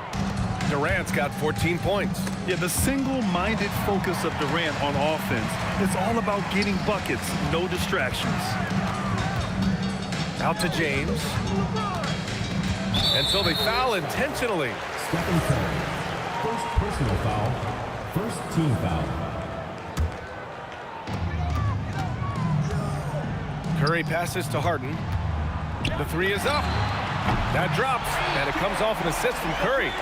Durant's got 14 points. Yeah, the single-minded focus of Durant on offense, it's all about getting buckets, no distractions. Out to James. And so they foul intentionally. Stephen Curry. First personal foul. First team foul. Curry passes to Harden. The 3 is up. That drops, and it comes off an assist from Curry.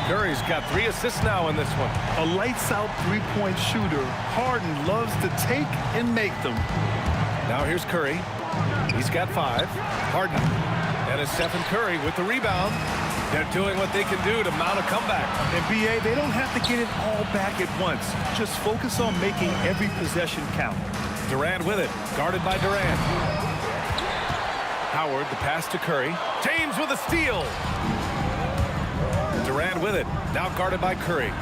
Curry's got 3 assists now in this one. A lights-out 3-point shooter. Harden loves to take and make them. Now here's Curry. He's got 5. Harden. And it's Stephen Curry with the rebound. They're doing what they can do to mount a comeback. And BA, they don't have to get it all back at once. Just focus on making every possession count. Durant with it, guarded by Durant. Howard, the pass to Curry. James with a steal. Durant with it, now guarded by Curry.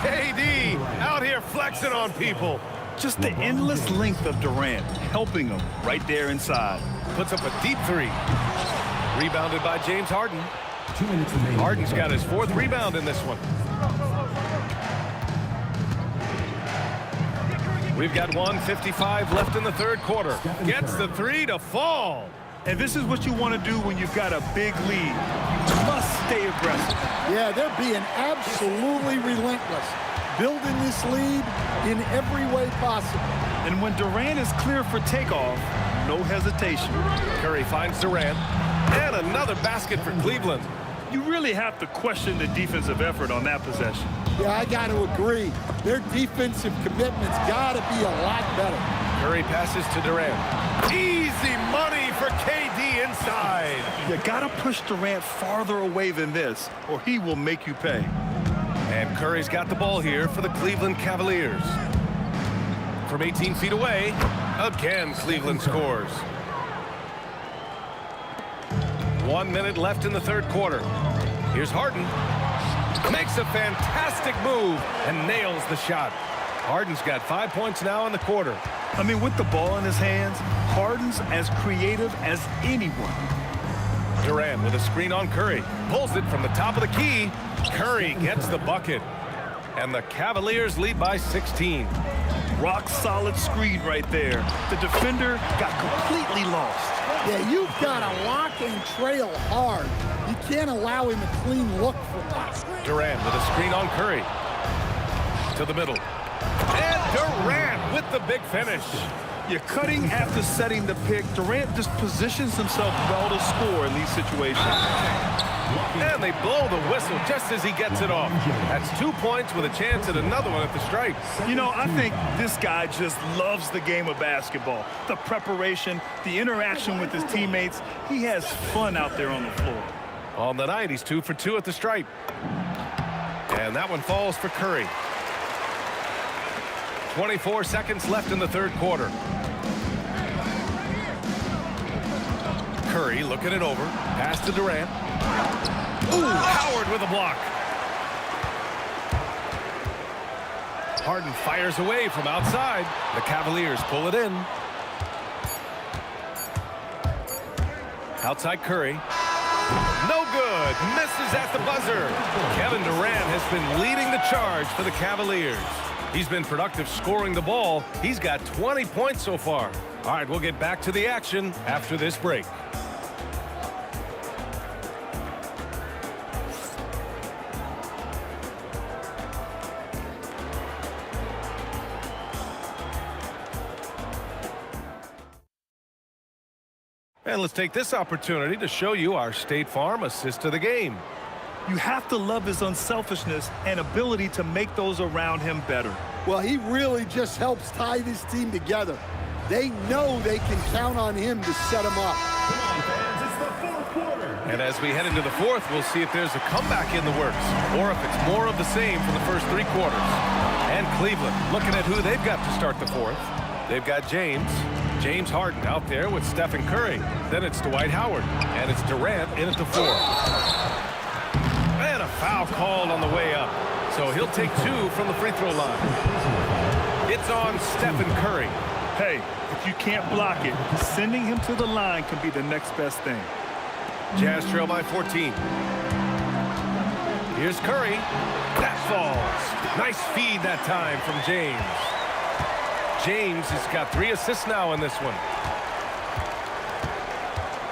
KD out here flexing on people. Just the endless length of Durant, helping him right there inside. Puts up a deep 3. Rebounded by James Harden. 2 minutes remaining. Harden's got his 4th rebound in this one. We've got 1:55 left in the 3rd quarter. Gets the 3 to fall. And this is what you want to do when you've got a big lead. You must stay aggressive. Yeah, they're being absolutely relentless, building this lead in every way possible. And when Durant is clear for takeoff, no hesitation. Curry finds Durant. And another basket for Cleveland. You really have to question the defensive effort on that possession. Yeah, I got to agree. Their defensive commitment's got to be a lot better. Curry passes to Durant. Easy money for KD inside. You got to push Durant farther away than this, or he will make you pay. And Curry's got the ball here for the Cleveland Cavaliers. From 18 feet away, again Cleveland scores. 1 minute left in the 3rd quarter. Here's Harden. Makes a fantastic move and nails the shot. Harden's got 5 points now in the quarter. I mean, with the ball in his hands, Harden's as creative as anyone. Durant with a screen on Curry. Pulls it from the top of the key. Curry gets the bucket. And the Cavaliers lead by 16. Rock solid screen right there. The defender got completely lost. Yeah, you've got to lock and trail hard. You can't allow him a clean look from that. Durant with a screen on Curry. To the middle. And Durant with the big finish. You're cutting after setting the pick. Durant just positions himself well to score in these situations. And they blow the whistle just as he gets it off. That's 2 points with a chance at another one at the stripe. You know, I think this guy just loves the game of basketball. The preparation, the interaction with his teammates. He has fun out there on the floor. On the night, he's 2 for 2 at the stripe. And that one falls for Curry. 24 seconds left in the 3rd quarter. Curry looking it over. Pass to Durant. Ooh, Howard with a block. Harden fires away from outside. The Cavaliers pull it in. Outside Curry. No good. Misses at the buzzer. Kevin Durant has been leading the charge for the Cavaliers. He's been productive scoring the ball. He's got 20 points so far. All right, we'll get back to the action after this break. And let's take this opportunity to show you our State Farm assist of the game. You have to love his unselfishness and ability to make those around him better. Well, he really just helps tie this team together. They know they can count on him to set them up. And as we head into the 4th, we'll see if there's a comeback in the works or if it's more of the same for the first 3 quarters. And Cleveland looking at who they've got to start the 4th. They've got James Harden out there with Stephen Curry. Then it's Dwight Howard. And it's Durant in at the 4. And a foul called on the way up. So he'll take 2 from the free throw line. It's on Stephen Curry. Hey, if you can't block it, sending him to the line can be the next best thing. Jazz trail by 14. Here's Curry. That falls. Nice feed that time from James. James has got 3 assists now in this one.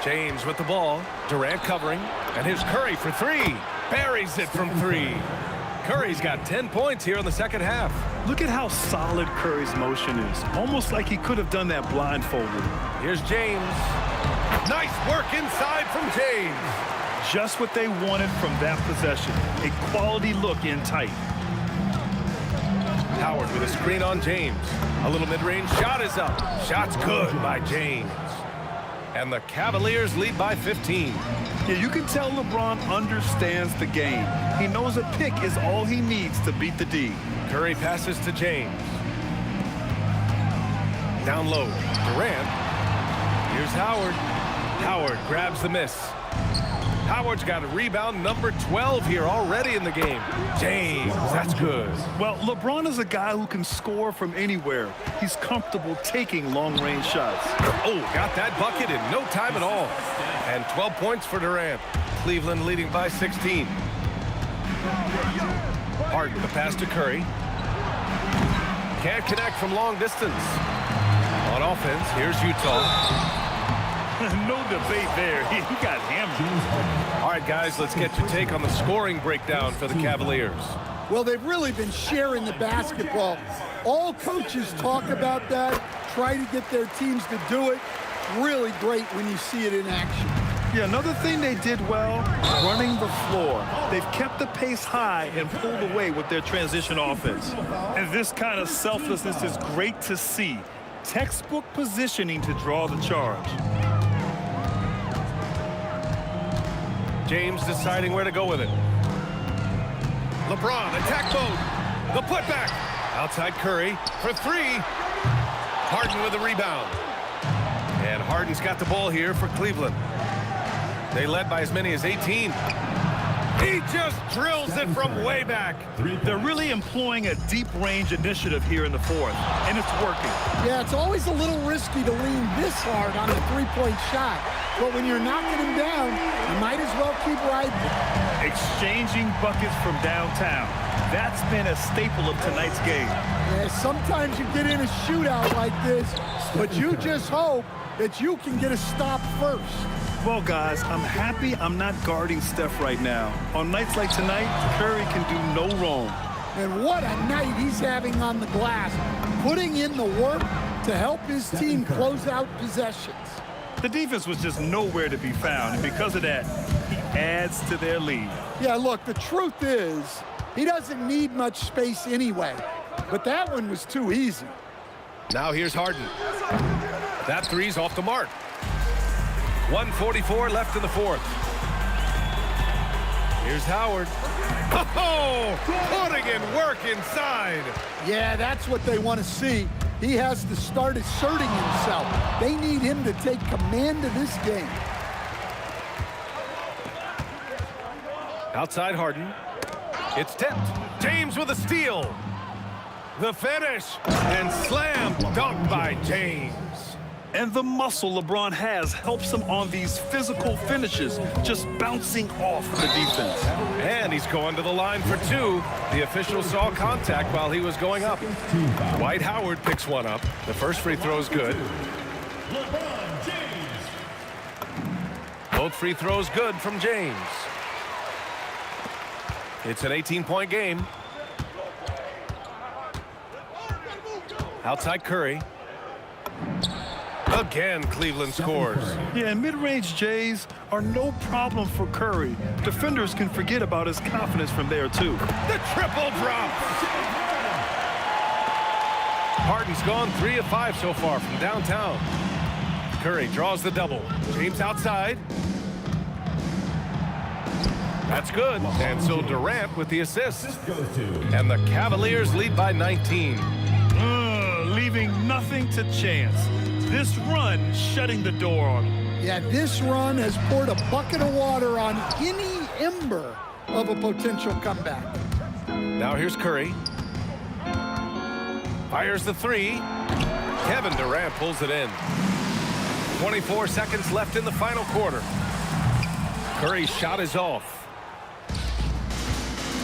James with the ball. Durant covering. And here's Curry for 3. Buries it from 3. Curry's got 10 points here in the second half. Look at how solid Curry's motion is. Almost like he could have done that blindfolded. Here's James. Nice work inside from James. Just what they wanted from that possession. A quality look in tight. Howard with a screen on James. A little mid-range shot is up. Shot's good by James. And the Cavaliers lead by 15. Yeah, you can tell LeBron understands the game. He knows a pick is all he needs to beat the D. Curry passes to James. Down low, Durant. Here's Howard. Howard grabs the miss. Howard's got a rebound number 12 here already in the game. James, that's good. Well, LeBron is a guy who can score from anywhere. He's comfortable taking long-range shots. Oh, got that bucket in no time at all. And 12 points for Durant. Cleveland leading by 16. Harden, the pass to Curry. Can't connect from long distance. On offense, here's Utah. No debate there. He got hammered. All right, guys, let's get your take on the scoring breakdown for the Cavaliers. Well, they've really been sharing the basketball. All coaches talk about that, try to get their teams to do it. Really great when you see it in action. Yeah, another thing they did well, running the floor. They've kept the pace high and pulled away with their transition offense. And this kind of selflessness is great to see. Textbook positioning to draw the charge. James deciding where to go with it. LeBron, attack mode. The putback. Outside Curry for three. Harden with a rebound. And Harden's got the ball here for Cleveland. They led by as many as 18. He just drills it from way back. They're really employing a deep range initiative here in the fourth, and it's working. Yeah, it's always a little risky to lean this hard on a three-point shot. But when you're knocking him down, you might as well keep riding. Exchanging buckets from downtown. That's been a staple of tonight's game. Yeah, sometimes you get in a shootout like this, but you just hope that you can get a stop first. Well, guys, I'm happy I'm not guarding Steph right now. On nights like tonight, Curry can do no wrong. And what a night he's having on the glass, putting in the work to help his team close out possessions. The defense was just nowhere to be found, and because of that, he adds to their lead. Yeah, look, the truth is, he doesn't need much space anyway, but that one was too easy. Now here's Harden. That three's off the mark. 1:44 left in the fourth. Here's Howard. Oh, putting in work inside. Yeah, that's what they want to see. He has to start asserting himself. They need him to take command of this game. Outside Harden. It's tipped. James with a steal. The finish. And slam dunked by James. And the muscle LeBron has helps him on these physical finishes, just bouncing off the defense. And he's going to the line for two. The official saw contact while he was going up. Dwight Howard picks one up. The first free throw is good. Both free throws good from James. It's an 18-point game. Outside Curry. Again, Cleveland scores. Yeah, and mid-range Jays are no problem for Curry. Defenders can forget about his confidence from there, too. The triple drop. Harden's gone 3 of 5 so far from downtown. Curry draws the double. James outside. That's good. And so Durant with the assist. And the Cavaliers lead by 19. Leaving nothing to chance. This run shutting the door on him. Yeah, this run has poured a bucket of water on any ember of a potential comeback. Now here's Curry. Fires the three. Kevin Durant pulls it in. 24 seconds left in the final quarter. Curry's shot is off.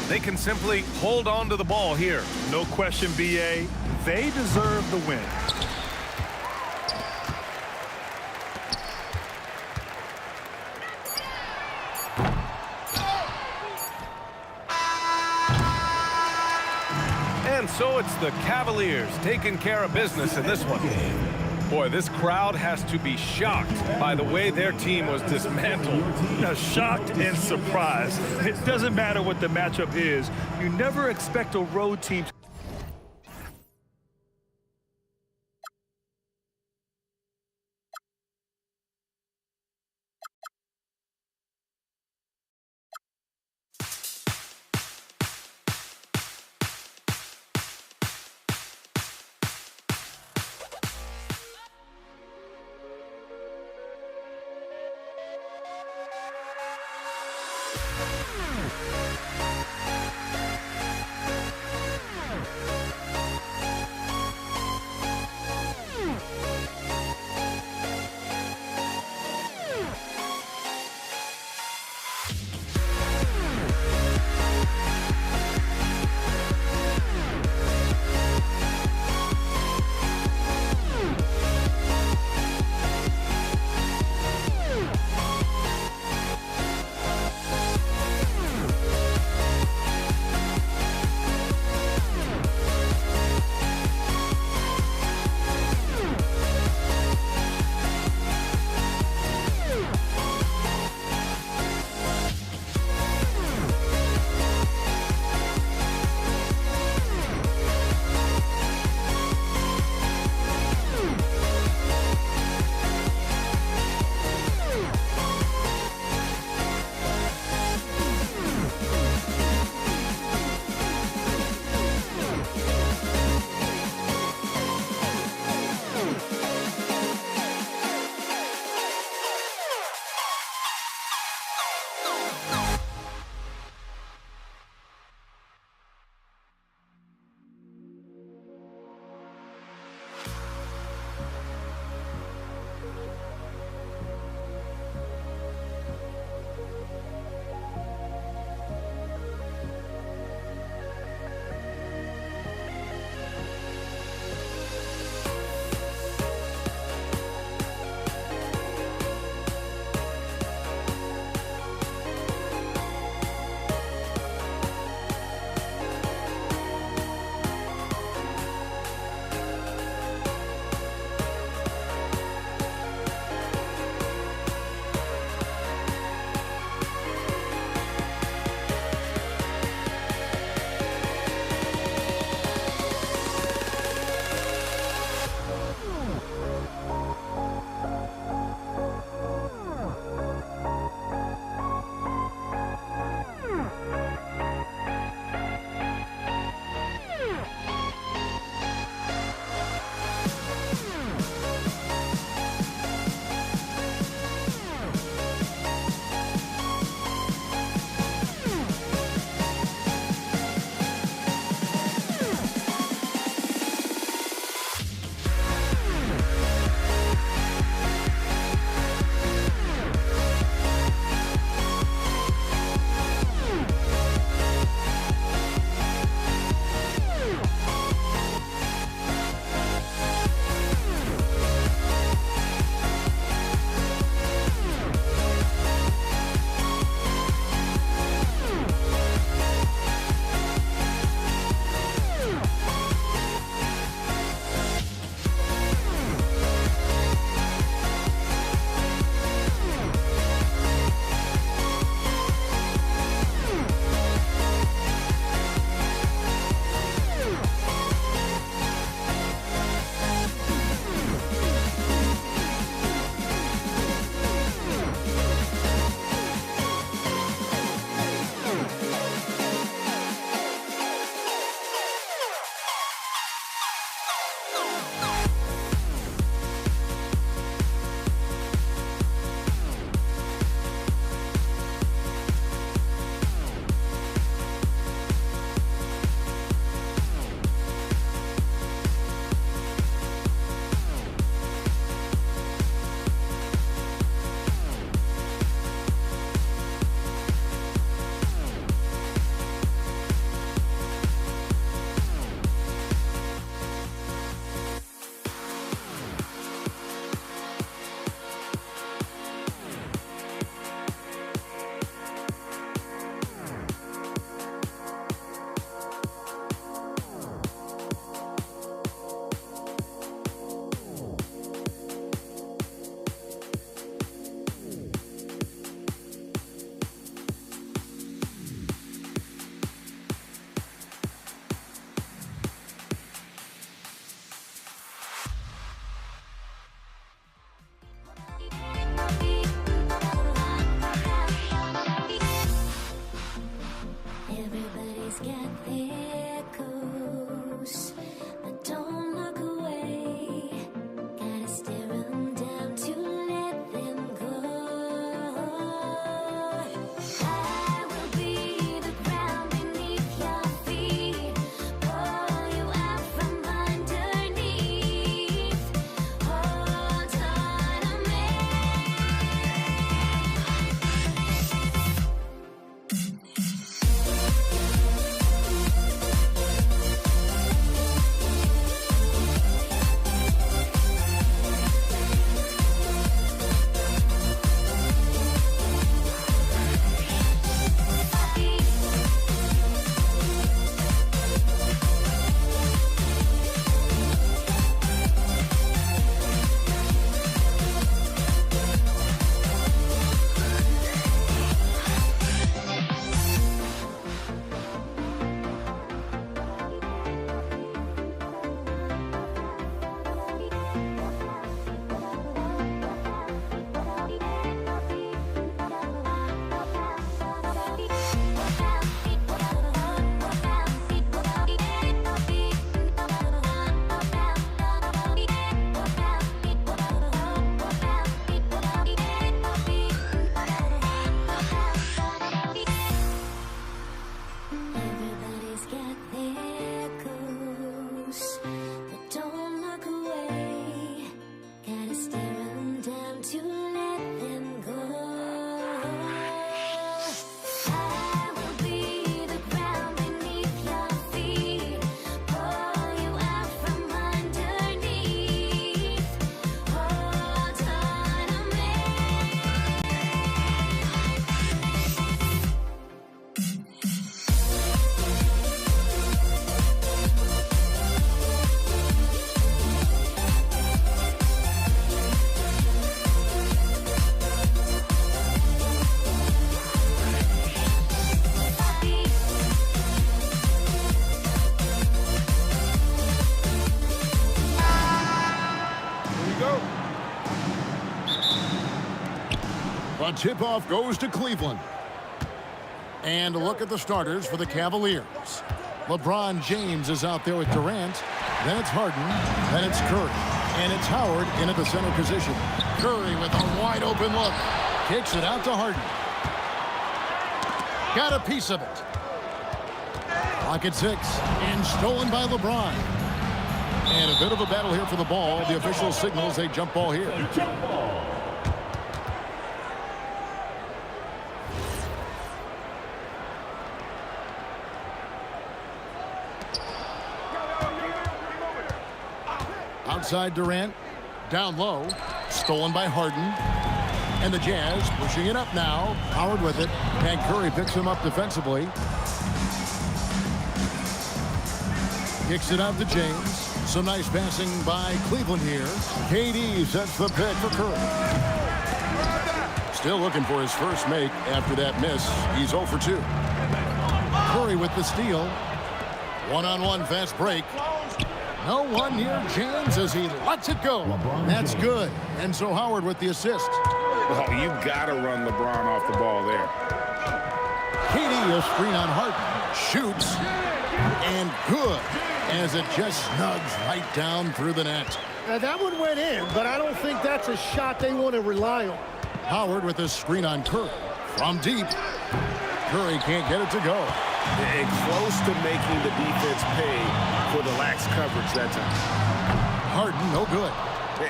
They can simply hold on to the ball here. No question, B.A. They deserve the win. And so it's the Cavaliers taking care of business in this one. Boy, this crowd has to be shocked by the way their team was dismantled. Shocked and surprised. It doesn't matter what the matchup is. You never expect a road team to I will be The tip-off goes to Cleveland. And a look at the starters for the Cavaliers. LeBron James is out there with Durant. Then it's Harden. Then it's Curry. And it's Howard in at the center position. Curry with a wide open look. Kicks it out to Harden. Got a piece of it. Clock at 6. And stolen by LeBron. And a bit of a battle here for the ball. The official signals a jump ball here. Outside Durant. Down low. Stolen by Harden. And the Jazz pushing it up now. Howard with it. And Curry picks him up defensively. Kicks it out to James. Some nice passing by Cleveland here. KD sets the pick for Curry. Still looking for his first make after that miss. He's 0 for 2. Curry with the steal. One-on-one fast break. No one near James as he lets it go. That's good. And so Howard with the assist. Oh, you've got to run LeBron off the ball there. KD a screen on Harden. Shoots. And good. As it just snugs right down through the net. Now that one went in, but I don't think that's a shot they want to rely on. Howard with a screen on Curry. From deep. Curry can't get it to go. And close to making the defense pay for the lax coverage that time. Harden, no good.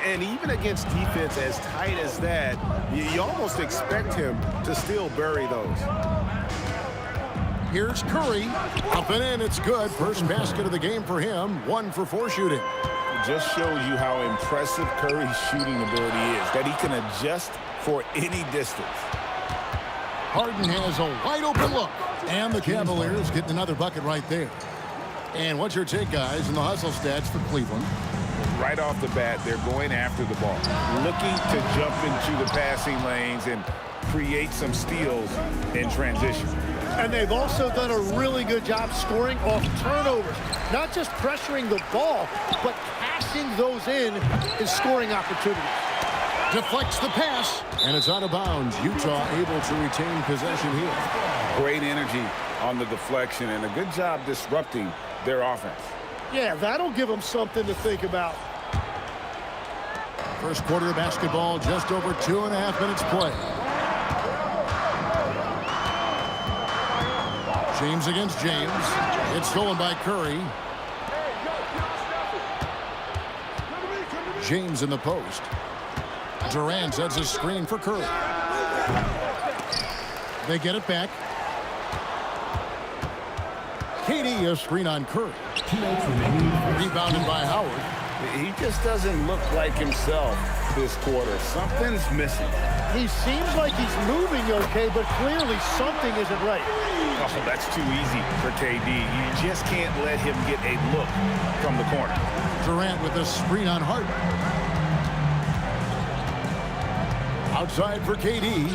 And even against defense as tight as that, you almost expect him to still bury those. Here's Curry. Up and in, it's good. First basket of the game for him. 1 for 4 shooting. It just shows you how impressive Curry's shooting ability is, that he can adjust for any distance. Harden has a wide open look. And the Cavaliers getting another bucket right there. And what's your take, guys, in the hustle stats for Cleveland? Right off the bat, they're going after the ball, looking to jump into the passing lanes and create some steals in transition. And they've also done a really good job scoring off turnovers. Not just pressuring the ball, but passing those in scoring opportunities. Deflects the pass, and it's out of bounds. Utah able to retain possession here. Great energy on the deflection and a good job disrupting their offense. Yeah, that'll give them something to think about. First quarter of basketball, just over 2.5 minutes play. James against James. It's stolen by Curry. James in the post. Durant sets a screen for Curry. They get it back. KD a screen on Curry. Rebounded by Howard. He just doesn't look like himself this quarter. Something's missing. He seems like he's moving okay, but clearly something isn't right. Oh, that's too easy for KD. You just can't let him get a look from the corner. Durant with a screen on Harden. Outside for KD.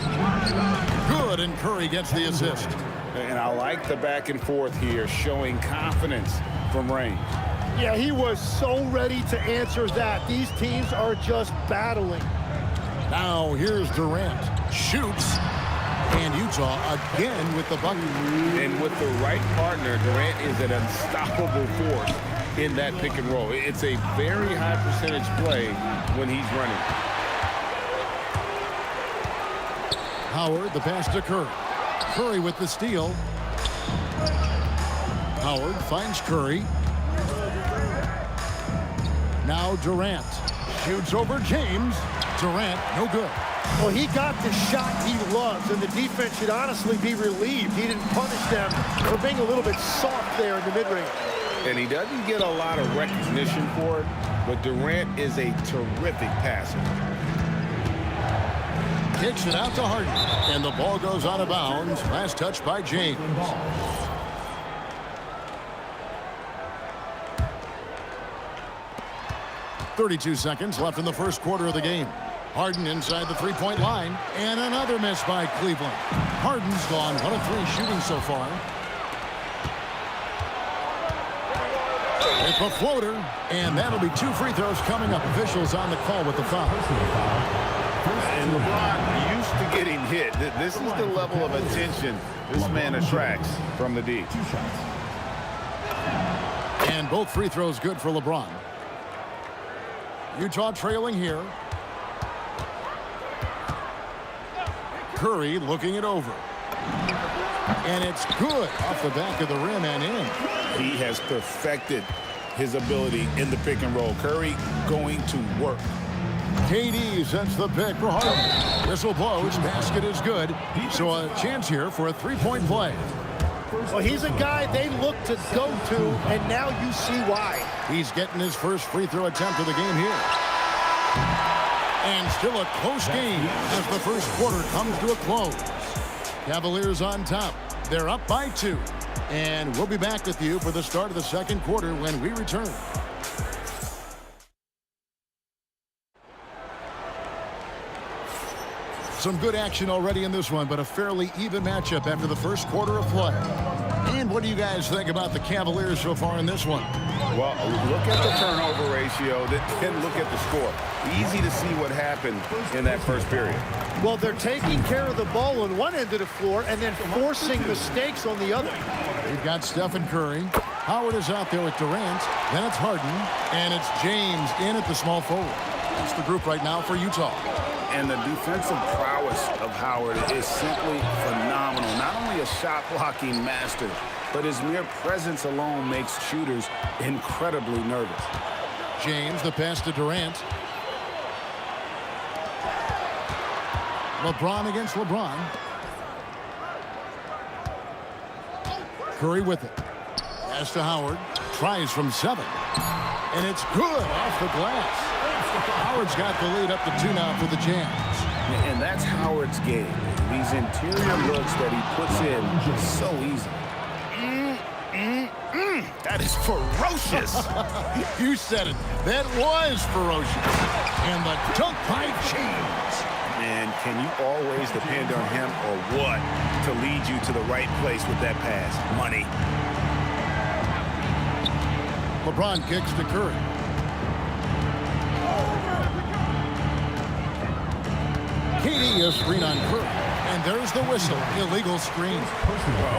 Good, and Curry gets the assist. And I like the back and forth here, showing confidence from range. Yeah, he was so ready to answer that. These teams are just battling. Now here's Durant. Shoots. And Utah again with the bucket. And with the right partner, Durant is an unstoppable force in that pick and roll. It's a very high percentage play when he's running. Howard, the pass to Curry. Curry with the steal. Howard finds Curry. Now Durant. Shoots over James. Durant, no good. Well, he got the shot he loves, and the defense should honestly be relieved. He didn't punish them for being a little bit soft there in the mid-range. And he doesn't get a lot of recognition for it, but Durant is a terrific passer. Kicks it out to Harden, and the ball goes out of bounds. Last touch by James. 32 seconds left in the first quarter of the game. Harden inside the three-point line, and another miss by Cleveland. Harden's gone 1 of 3 shooting so far. It's a floater, and that'll be 2 free throws coming up. Officials on the call with the foul. And LeBron used to getting hit. This is the level of attention this man attracts from the D. And both free throws good for LeBron. Utah trailing here. Curry looking it over. And it's good off the back of the rim and in. He has perfected his ability in the pick and roll. Curry going to work. KD sets the pick for Harden. Whistle blows. Basket is good. So a chance here for a three-point play. Well, he's a guy they look to go to, and now you see why. He's getting his first free throw attempt of the game here. And still a close game as the first quarter comes to a close. Cavaliers on top. They're up by 2. And we'll be back with you for the start of the second quarter when we return. Some good action already in this one, but a fairly even matchup after the first quarter of play. And what do you guys think about the Cavaliers so far in this one? Well, look at the turnover ratio, then look at the score. Easy to see what happened in that first period. Well, they're taking care of the ball on one end of the floor and then forcing mistakes on the other. We've got Stephen Curry. Howard is out there with Durant. Then it's Harden. And it's James in at the small forward. That's the group right now for Utah. And the defensive prowess of Howard is simply phenomenal. Not only a shot-blocking master, but his mere presence alone makes shooters incredibly nervous. James, the pass to Durant. LeBron against LeBron. Curry with it. Pass to Howard. Tries from 7. And it's good off the glass. Howard's got the lead up to 2 now for the Jazz. And that's Howard's game. These interior looks that he puts in so easy. That is ferocious. You said it. That was ferocious. And the dunk by James. And can you always depend on him or what to lead you to the right place with that pass? Money. LeBron kicks to Curry. KD a screen on Curry. And there's the whistle. Illegal screen.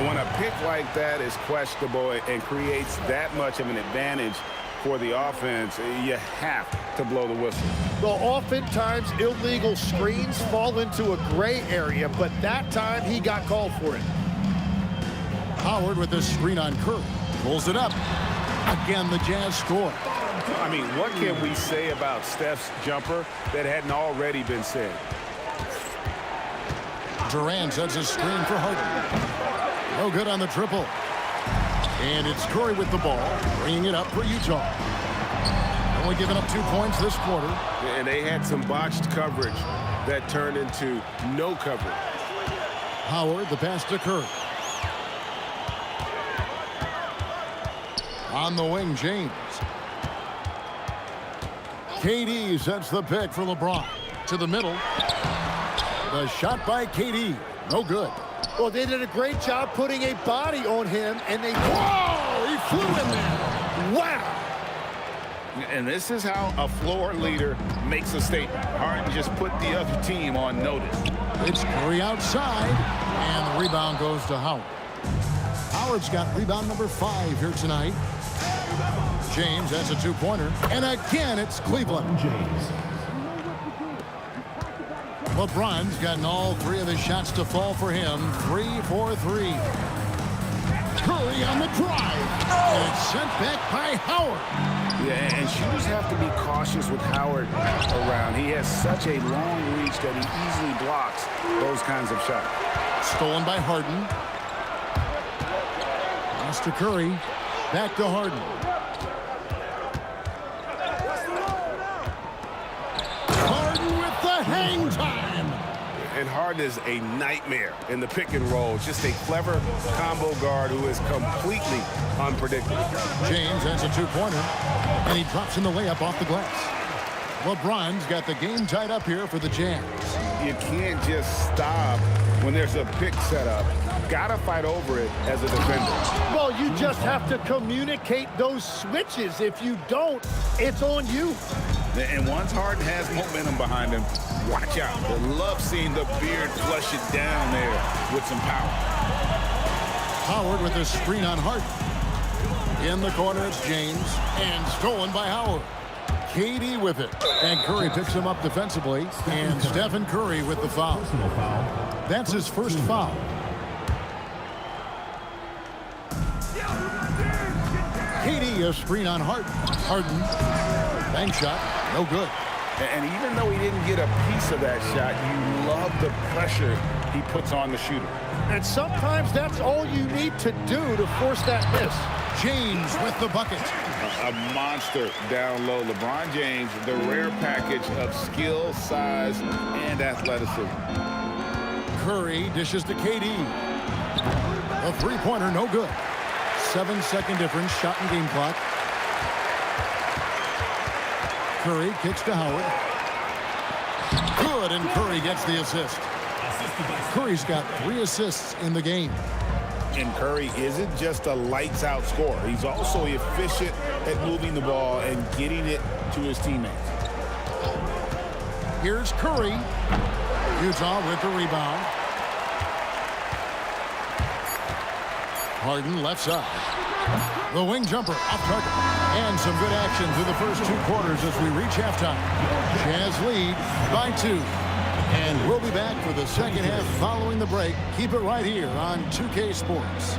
When a pick like that is questionable and creates that much of an advantage for the offense, you have to blow the whistle. Well, oftentimes illegal screens fall into a gray area, but that time he got called for it. Howard with the screen on Curry. Pulls it up. Again, the Jazz score. I mean, what can we say about Steph's jumper that hadn't already been said? Durant sets a screen for Harden. No good on the triple. And it's Curry with the ball, bringing it up for Utah. Only giving up 2 points this quarter. And they had some botched coverage that turned into no coverage. Howard, the pass to Curry. On the wing, James. KD sets the pick for LeBron. To the middle. The shot by KD. No good. Well, they did a great job putting a body on him, and they... Whoa! He flew in there. Wow! And this is how a floor leader makes a statement. Harden just put the other team on notice. It's Curry outside, and the rebound goes to Howard. Howard's got rebound number 5 here tonight. James has a 2-pointer, and again it's Cleveland. LeBron's gotten all 3 of his shots to fall for him. 3 for 3. Curry on the drive, and it's sent back by Howard. Yeah, and shooters have to be cautious with Howard around. He has such a long reach that he easily blocks those kinds of shots. Stolen by Harden. Pass to Curry. Back to Harden. Harden with the hang time. And Harden is a nightmare in the pick and roll. Just a clever combo guard who is completely unpredictable. James has a 2-pointer, and he drops in the layup off the glass. LeBron's got the game tied up here for the Jazz. You can't just stop when there's a pick set up. Gotta fight over it as a defender. Well, you just have to communicate those switches. If you don't, it's on you. And once Harden has momentum behind him, watch out. I love seeing the beard flush it down there with some power. Howard with a screen on Harden. In the corner, it's James, and stolen by Howard. KD with it, and Curry picks him up defensively, and Stephen Curry with the foul. That's his first foul. KD a screen on Harden. Harden, bank shot, no good. And even though he didn't get a piece of that shot, you love the pressure he puts on the shooter. And sometimes that's all you need to do to force that miss. James with the bucket. A monster down low. LeBron James, the rare package of skill, size, and athleticism. Curry dishes to KD. A three-pointer, no good. 7-second difference, shot and game clock. Curry kicks to Howard. Good, and Curry gets the assist. Curry's got 3 assists in the game. And Curry isn't just a lights-out scorer. He's also efficient at moving the ball and getting it to his teammates. Here's Curry. Utah with the rebound. Harden left side. The wing jumper off target. And some good action through the first 2 quarters as we reach halftime. Jazz lead by 2. And we'll be back for the second half following the break. Keep it right here on 2K Sports.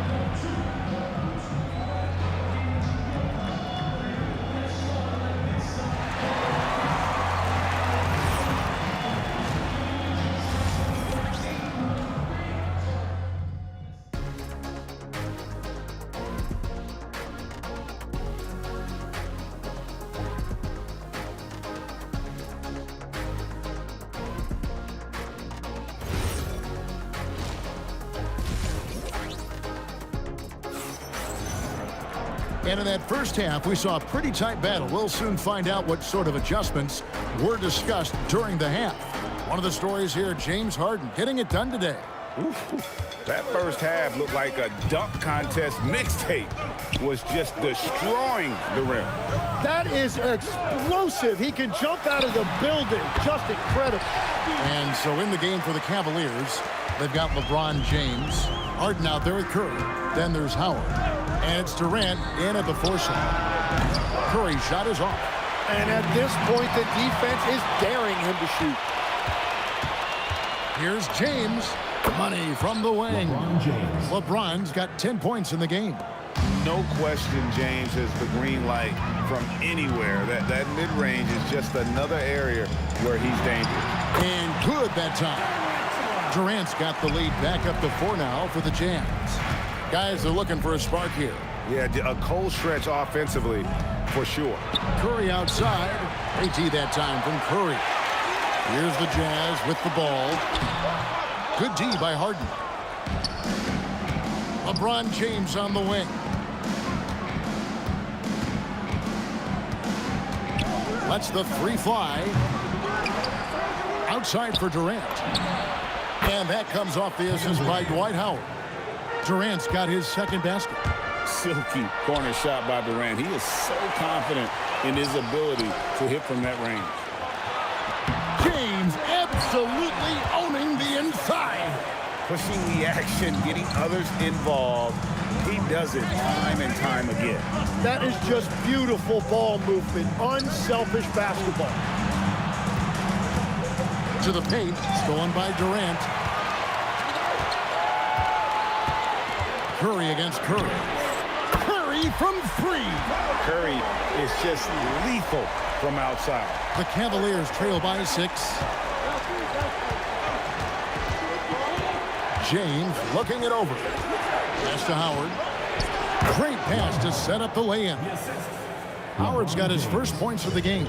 And in that first half, we saw a pretty tight battle. We'll soon find out what sort of adjustments were discussed during the half. One of the stories here, James Harden getting it done today. That first half looked like a dunk contest mixtape. Was just destroying the rim. That is explosive. He can jump out of the building. Just incredible. And so in the game for the Cavaliers, they've got LeBron James, Harden out there with Curry. Then there's Howard. And it's Durant in at the 4 side. Curry shot is off. And at this point, the defense is daring him to shoot. Here's James. Money from the wing. LeBron's got 10 points in the game. No question James has the green light from anywhere. That mid-range is just another area where he's dangerous. And good that time. Durant's got the lead back up to 4 now for the Jazz. Guys are looking for a spark here. Yeah, a cold stretch offensively for sure. Curry outside. AT that time from Curry. Here's the Jazz with the ball. Good D by Harden. LeBron James on the wing. Lets the 3 fly. Outside for Durant. And that comes off the assist by Dwight Howard. Durant's got his second basket. Silky corner shot by Durant. He is so confident in his ability to hit from that range. James absolutely owning the inside. Pushing the action, getting others involved. He does it time and time again. That is just beautiful ball movement. Unselfish basketball. To the paint, stolen by Durant. Curry against Curry. Curry from 3. Curry is just lethal from outside. The Cavaliers trail by 6. James looking it over. Pass to Howard. Great pass to set up the lay-in. Howard's got his first points of the game.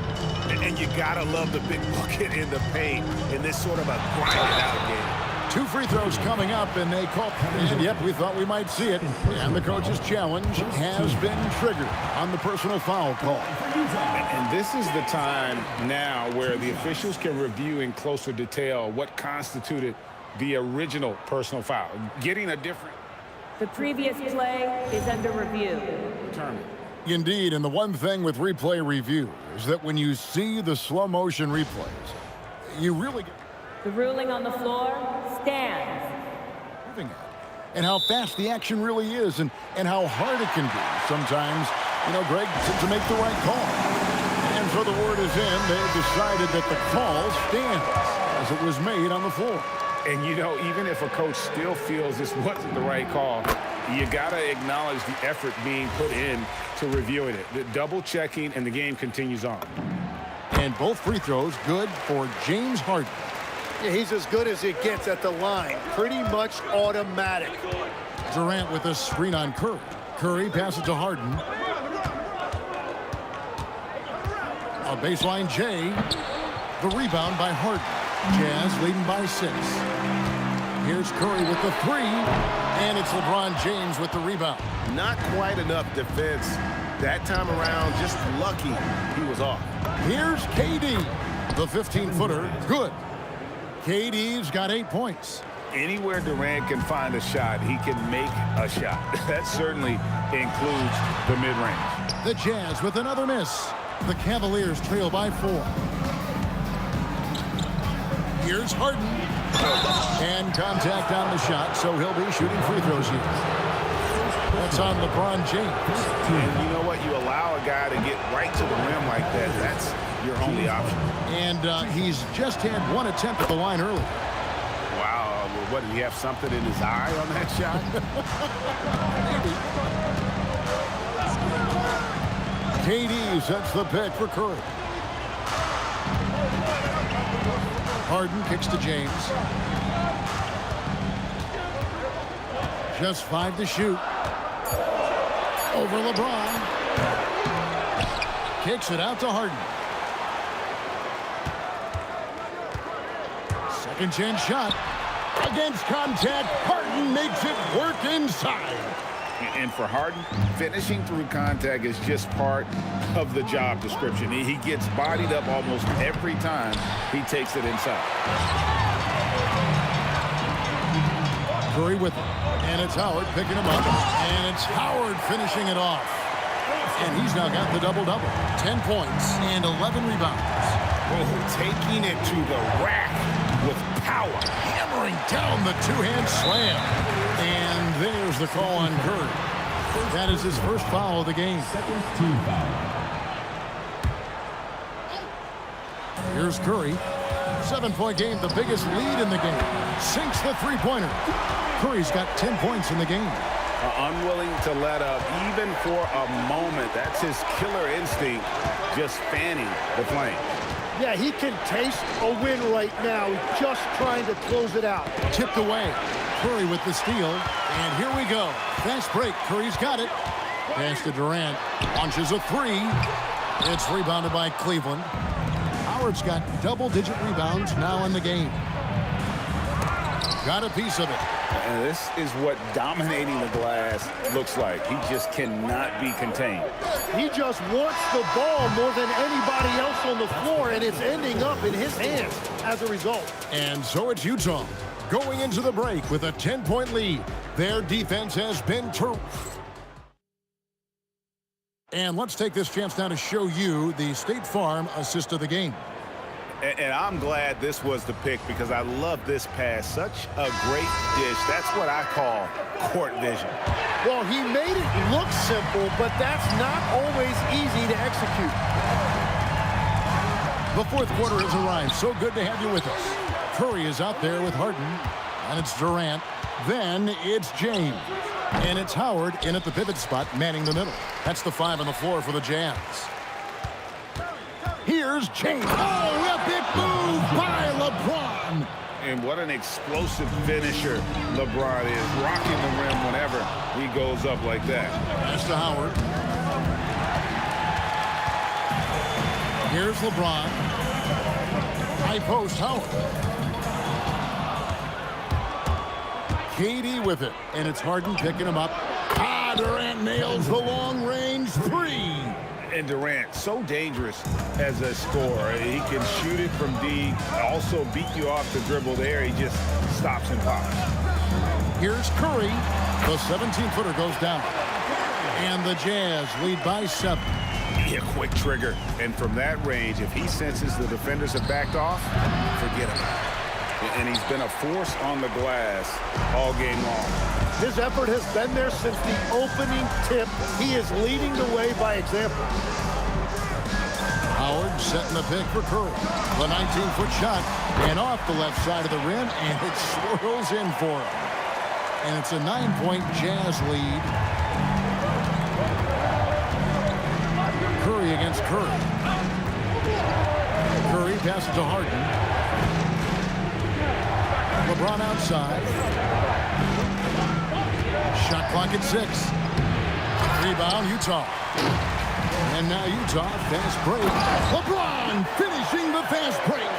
And you gotta love the big bucket in the paint in this sort of a grinded-out game. 2 free throws coming up, and they call. And yep, we thought we might see it. And the coach's challenge has been triggered on the personal foul call. And this is the time now where the officials can review in closer detail what constituted the original personal foul. Getting a different... The previous play is under review. Determined. Indeed, and the one thing with replay review is that when you see the slow motion replays, you really get The ruling on the floor stands. moving at it. And how fast the action really is and how hard it can be sometimes, Greg, to make the right call. And so the word is in. They've decided that the call stands as it was made on the floor. And, even if a coach still feels this wasn't the right call, you got to acknowledge the effort being put in to reviewing it. The double checking, and the game continues on. And both free throws good for James Harden. Yeah, he's as good as it gets at the line. Pretty much automatic. Durant with a screen on Curry. Curry passes to Harden. A baseline J. The rebound by Harden. Jazz leading by 6. Here's Curry with the 3. And it's LeBron James with the rebound. Not quite enough defense that time around. Just lucky he was off. Here's KD. The 15-footer. Good. KD's got 8 points. Anywhere Durant can find a shot, he can make a shot. That certainly includes the mid-range. The Jazz with another miss. The Cavaliers trail by 4. Here's Harden. And contact on the shot, so he'll be shooting free throws here. That's on LeBron James. And you know what? You allow a guy to get right to the rim like that. That's your only option. And he's just had 1 attempt at the line early. Wow. What, did he have something in his eye on that shot? KD sets the pick for Curry. Harden kicks to James. Just 5 to shoot. Over LeBron. Kicks it out to Harden. Second chance shot. Against contact, Harden makes it work inside. And for Harden, finishing through contact is just part of the job description. He gets bodied up almost every time he takes it inside. Curry with it. And it's Howard picking him up. And it's Howard finishing it off. And he's now got the double-double. 10 points and 11 rebounds. Oh, taking it to the rack with power. Hammering down the two-hand slam. And there's the call on Curry. That is his first foul of the game. Here's Curry. 7-point game, the biggest lead in the game. Sinks the three-pointer. Curry's got 10 points in the game. Unwilling to let up, even for a moment. That's his killer instinct, just fanning the flame. Yeah, he can taste a win right now. He's just trying to close it out. Tipped away. Curry with the steal. And here we go. Fast break. Curry's got it. Pass to Durant. Launches a 3. It's rebounded by Cleveland. Howard's got double-digit rebounds now in the game. Got a piece of it. And this is what dominating the glass looks like. He just cannot be contained. He just wants the ball more than anybody else on the floor, and it's ending up in his hands as a result. And so it's Utah going into the break with a 10-point lead. Their defense has been terrific. And let's take this chance now to show you the State Farm assist of the game. And I'm glad this was the pick because I love this pass. Such a great dish. That's what I call court vision. Well, he made it look simple, but that's not always easy to execute. The fourth quarter has arrived. So good to have you with us. Curry is out there with Harden, and it's Durant. Then it's James. And it's Howard in at the pivot spot, manning the middle. That's the 5 on the floor for the Jazz. Here's James. Oh, epic move by LeBron. And what an explosive finisher LeBron is, rocking the rim whenever he goes up like that. Pass to Howard. Here's LeBron. High post, Howard. KD with it, and it's Harden picking him up. Durant nails the long-range 3. And Durant, so dangerous as a scorer. He can shoot it from D, also beat you off the dribble there. He just stops and pops. Here's Curry. The 17-footer goes down. And the Jazz lead by 7. A quick trigger. And from that range, if he senses the defenders have backed off, forget about it. And he's been a force on the glass all game long. His effort has been there since the opening tip. He is leading the way by example. Howard setting the pick for Curry. The 19-foot shot and off the left side of the rim, and it swirls in for him. And it's a 9-point Jazz lead. Curry against Curry. Curry passes to Harden. LeBron outside. Shot clock at 6. Rebound, Utah. And now Utah, fast break. LeBron finishing the fast break.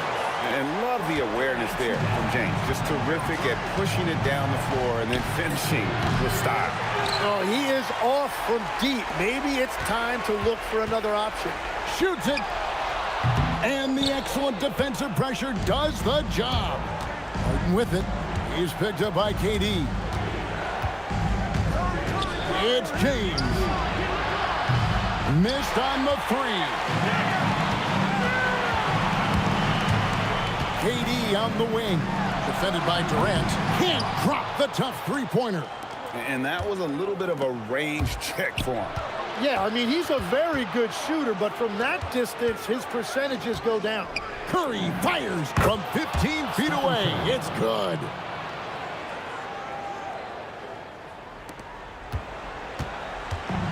And love the awareness there from James. Just terrific at pushing it down the floor and then finishing with style. Oh, he is off from deep. Maybe it's time to look for another option. Shoots it. And the excellent defensive pressure does the job. Harden with it. He's picked up by KD. It's James. Missed on the 3. KD on the wing. Defended by Durant. Can't drop the tough three-pointer. And that was a little bit of a range check for him. Yeah, I mean, he's a very good shooter, but from that distance, his percentages go down. Curry fires from 15 feet away. It's good.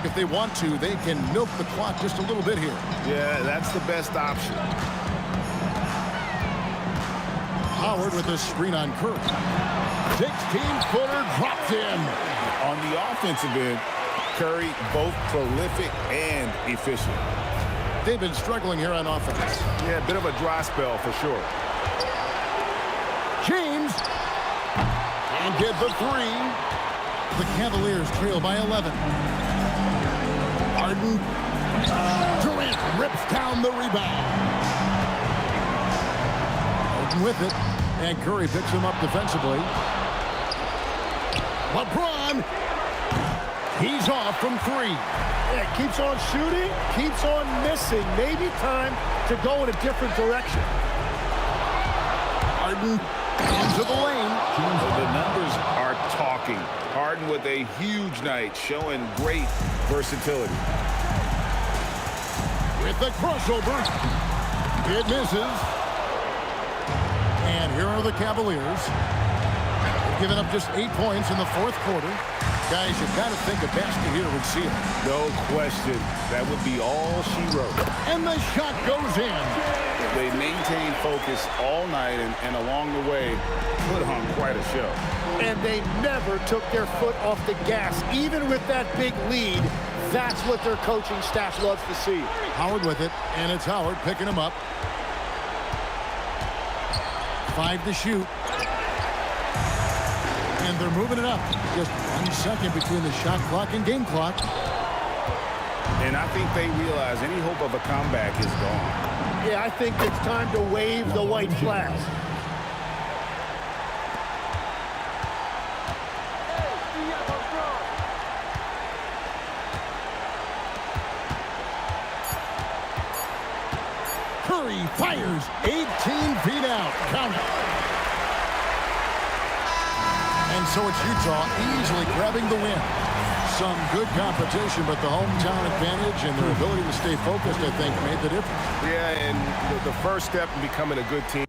If they want to, they can milk the clock just a little bit here. Yeah, that's the best option. Howard with a screen on Curry. 16-footer dropped in. On the offensive end, Curry both prolific and efficient. They've been struggling here on offense. Yeah, a bit of a dry spell for sure. James. And get the 3. The Cavaliers trail by 11. Harden. Durant rips down the rebound. Harden with it. And Curry picks him up defensively. LeBron. He's off from 3. Yeah, keeps on shooting, keeps on missing. Maybe time to go in a different direction. Harden into the lane. The numbers are talking. Harden with a huge night, showing great versatility. With the crossover. It misses. And here are the Cavaliers. They've given up just 8 points in the fourth quarter. Guys, you've got to think a basket here would seal it. No question. That would be all she wrote. And the shot goes in. They maintained focus all night and along the way put on quite a show. And they never took their foot off the gas. Even with that big lead, that's what their coaching staff loves to see. Howard with it, and it's Howard picking him up. 5 to shoot. And they're moving it up. Just 1 second between the shot clock and game clock. And I think they realize any hope of a comeback is gone. Yeah, I think it's time to wave the white flag. Curry fires 18 feet out. Count it. And so it's Utah easily grabbing the win. Some good competition, but the hometown advantage and their ability to stay focused, I think, made the difference. Yeah, and the first step in becoming a good team.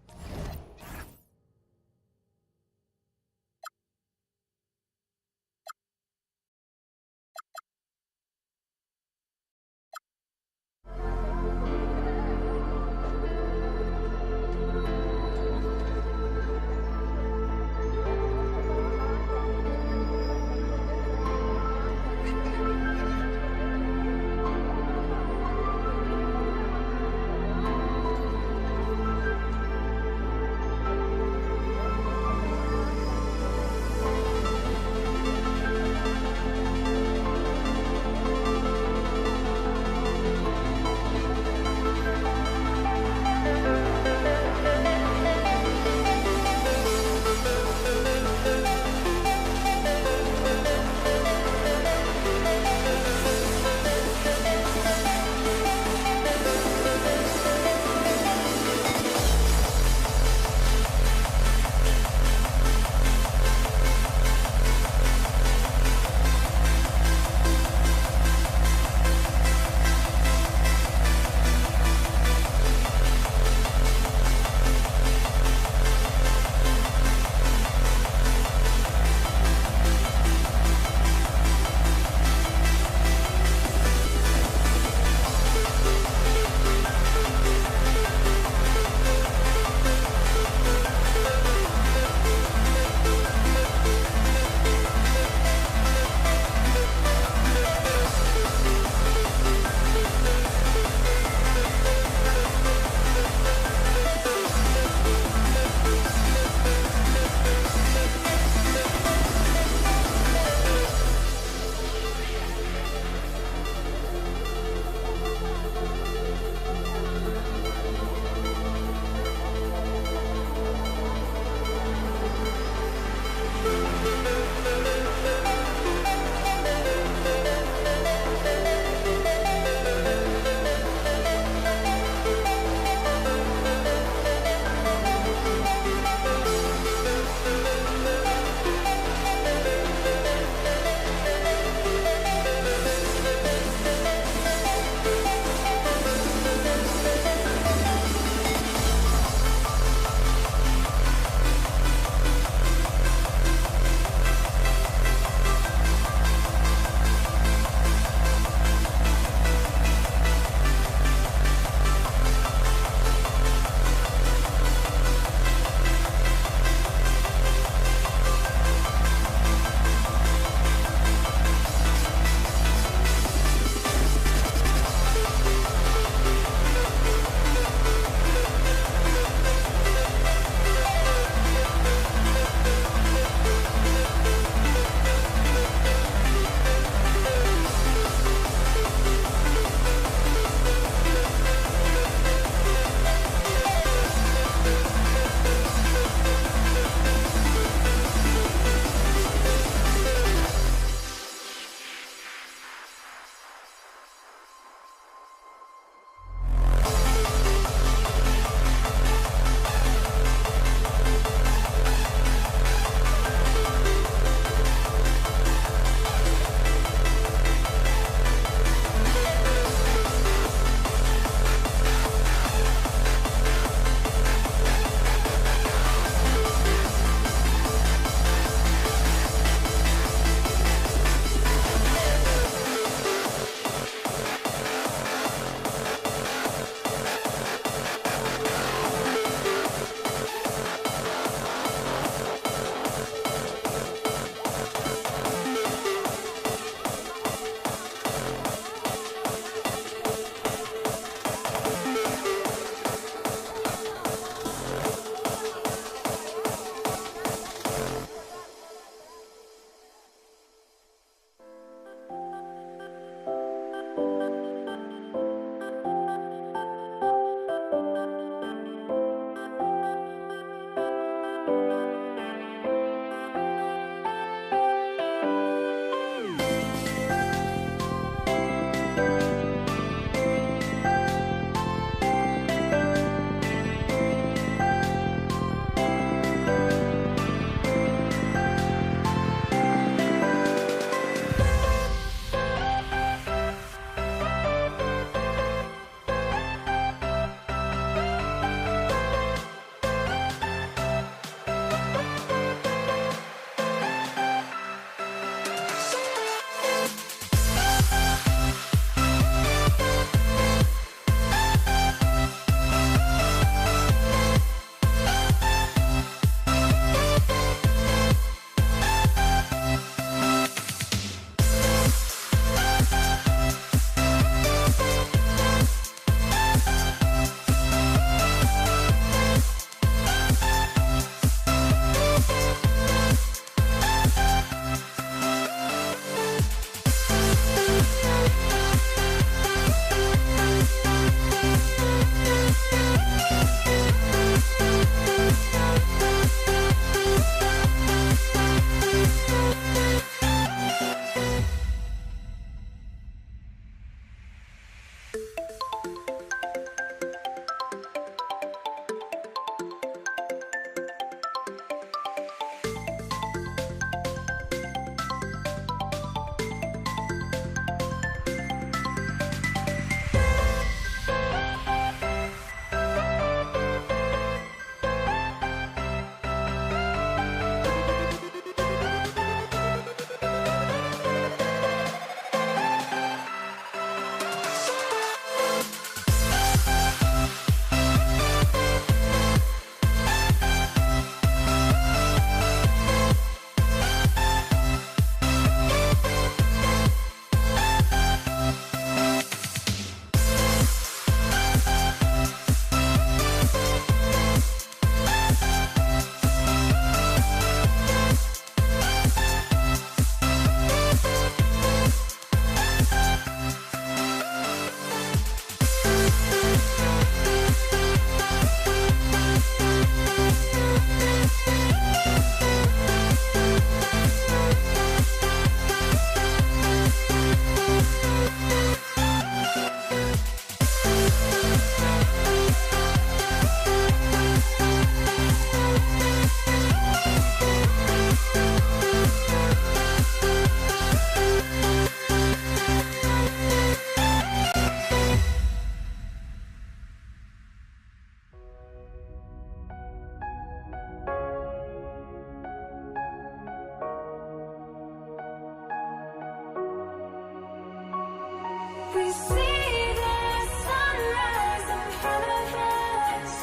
We see the sunrise in front of us.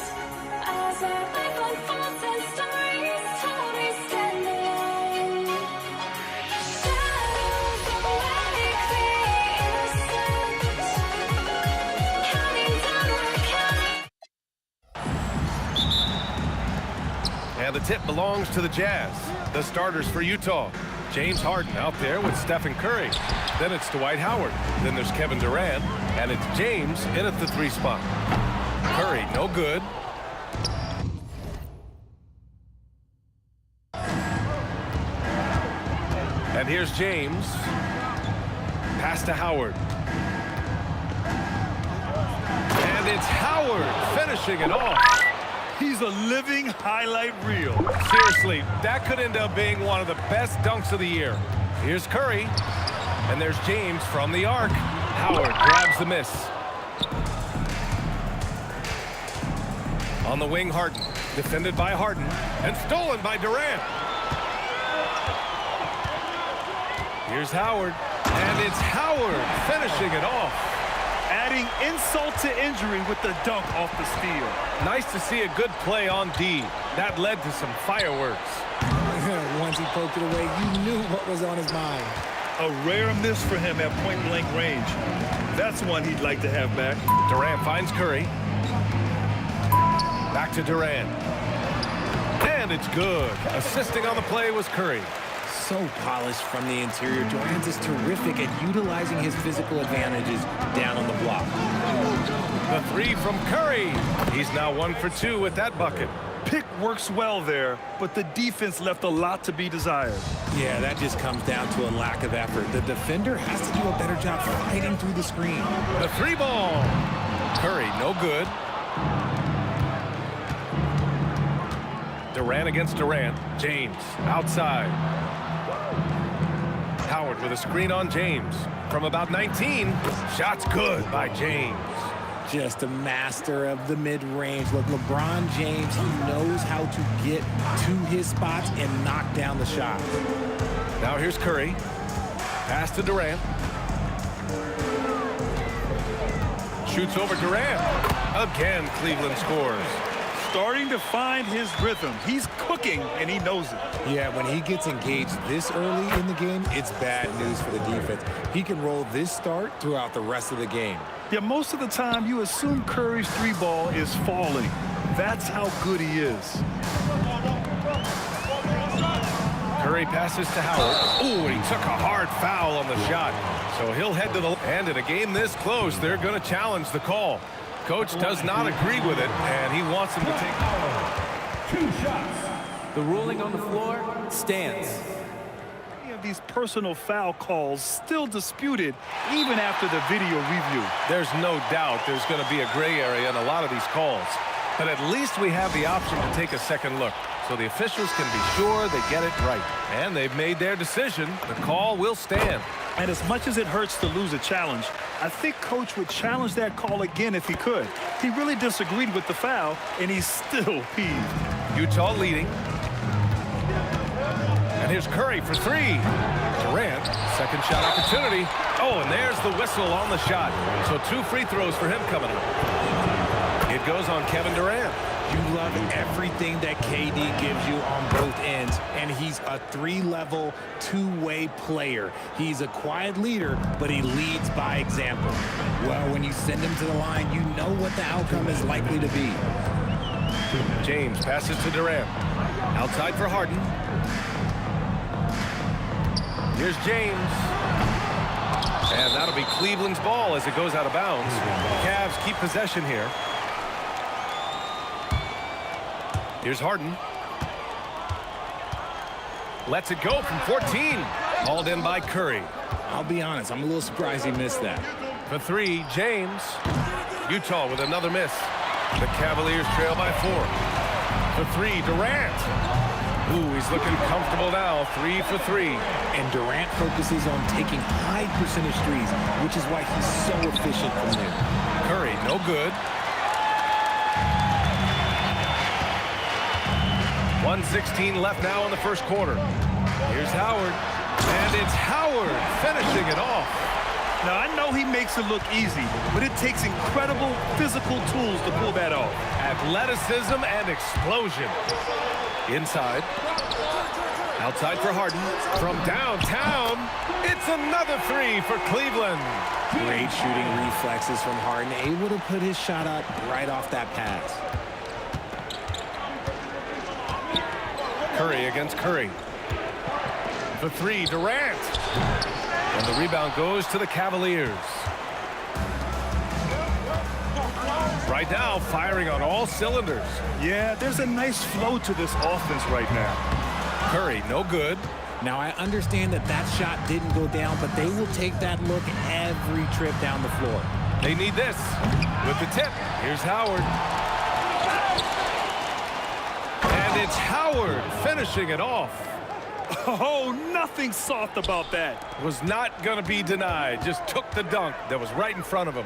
As our life unfolds and stories told, we stand alone. Shadows awake the innocent. Counting down, we're counting. And the tip belongs to the Jazz. The starters for Utah. James Harden out there with Stephen Curry. Then it's Dwight Howard. Then there's Kevin Durant. And it's James in at the 3 spot. Curry, no good. And here's James. Pass to Howard. And it's Howard finishing it off. He's a living highlight reel. Seriously, that could end up being one of the best dunks of the year. Here's Curry, and there's James from the arc. Howard grabs the miss. On the wing, Harden. Defended by Harden, and stolen by Durant. Here's Howard, and it's Howard finishing it off. Adding insult to injury with the dunk off the steal. Nice to see a good play on D. That led to some fireworks. Once he poked it away, you knew what was on his mind. A rare miss for him at point-blank range. That's one he'd like to have back. Durant finds Curry. Back to Durant. And it's good. Assisting on the play was Curry. So polished from the interior. Durant is terrific at utilizing his physical advantages down on the block. The 3 from Curry. He's now 1 for 2 with that bucket. Pick works well there, but the defense left a lot to be desired. Yeah, that just comes down to a lack of effort. The defender has to do a better job fighting through the screen. The 3 ball. Curry, no good. Durant against Durant. James outside. Howard with a screen on James. From about 19, shots good by James. Just a master of the mid-range. Look, LeBron James, he knows how to get to his spots and knock down the shot. Now here's Curry. Pass to Durant. Shoots over Durant. Again, Cleveland scores. Starting to find his rhythm. He's cooking, and he knows it. Yeah, when he gets engaged this early in the game, it's bad news for the defense. He can roll this start throughout the rest of the game. Yeah, most of the time, you assume Curry's 3-ball is falling. That's how good he is. Curry passes to Howard. Ooh, he took a hard foul on the shot. So he'll head to the... And in a game this close, they're going to challenge the call. Coach does not agree with it, and he wants him to take 2 shots. The ruling on the floor stands. Many of these personal foul calls still disputed even after the video review. There's no doubt there's going to be a gray area in a lot of these calls. But at least we have the option to take a second look, so the officials can be sure they get it right. And they've made their decision. The call will stand. And as much as it hurts to lose a challenge, I think Coach would challenge that call again if he could. He really disagreed with the foul, and he's still peeved. Utah leading. And here's Curry for 3. Durant, second shot opportunity. Oh, and there's the whistle on the shot. So 2 free throws for him coming up. It goes on Kevin Durant. You love everything that KD gives you on both ends, and he's a 3-level, 2-way player. He's a quiet leader, but he leads by example. Well, when you send him to the line, you know what the outcome is likely to be. James passes to Durant. Outside for Harden. Here's James. And that'll be Cleveland's ball as it goes out of bounds. Cavs keep possession here. Here's Harden. Lets it go from 14. Hauled in by Curry. I'll be honest, I'm a little surprised he missed that. For 3, James. Utah with another miss. The Cavaliers trail by 4. For 3, Durant. Ooh, he's looking comfortable now. 3 for 3. And Durant focuses on taking high percentage threes, which is why he's so efficient from there. Curry, no good. 1:16 left now in the first quarter. Here's Howard. And it's Howard finishing it off. Now, I know he makes it look easy, but it takes incredible physical tools to pull that off. Athleticism and explosion. Inside. Outside for Harden. From downtown, it's another three for Cleveland. Great shooting reflexes from Harden, able to put his shot up right off that pass. Curry against Curry. For three, Durant. And the rebound goes to the Cavaliers. Right now, firing on all cylinders. Yeah, there's a nice flow to this offense right now. Curry, no good. Now, I understand that that shot didn't go down, but they will take that look every trip down the floor. They need this. With the tip, here's Howard. And it's Howard finishing it off. Oh, nothing soft about that. Was not going to be denied. Just took the dunk that was right in front of him.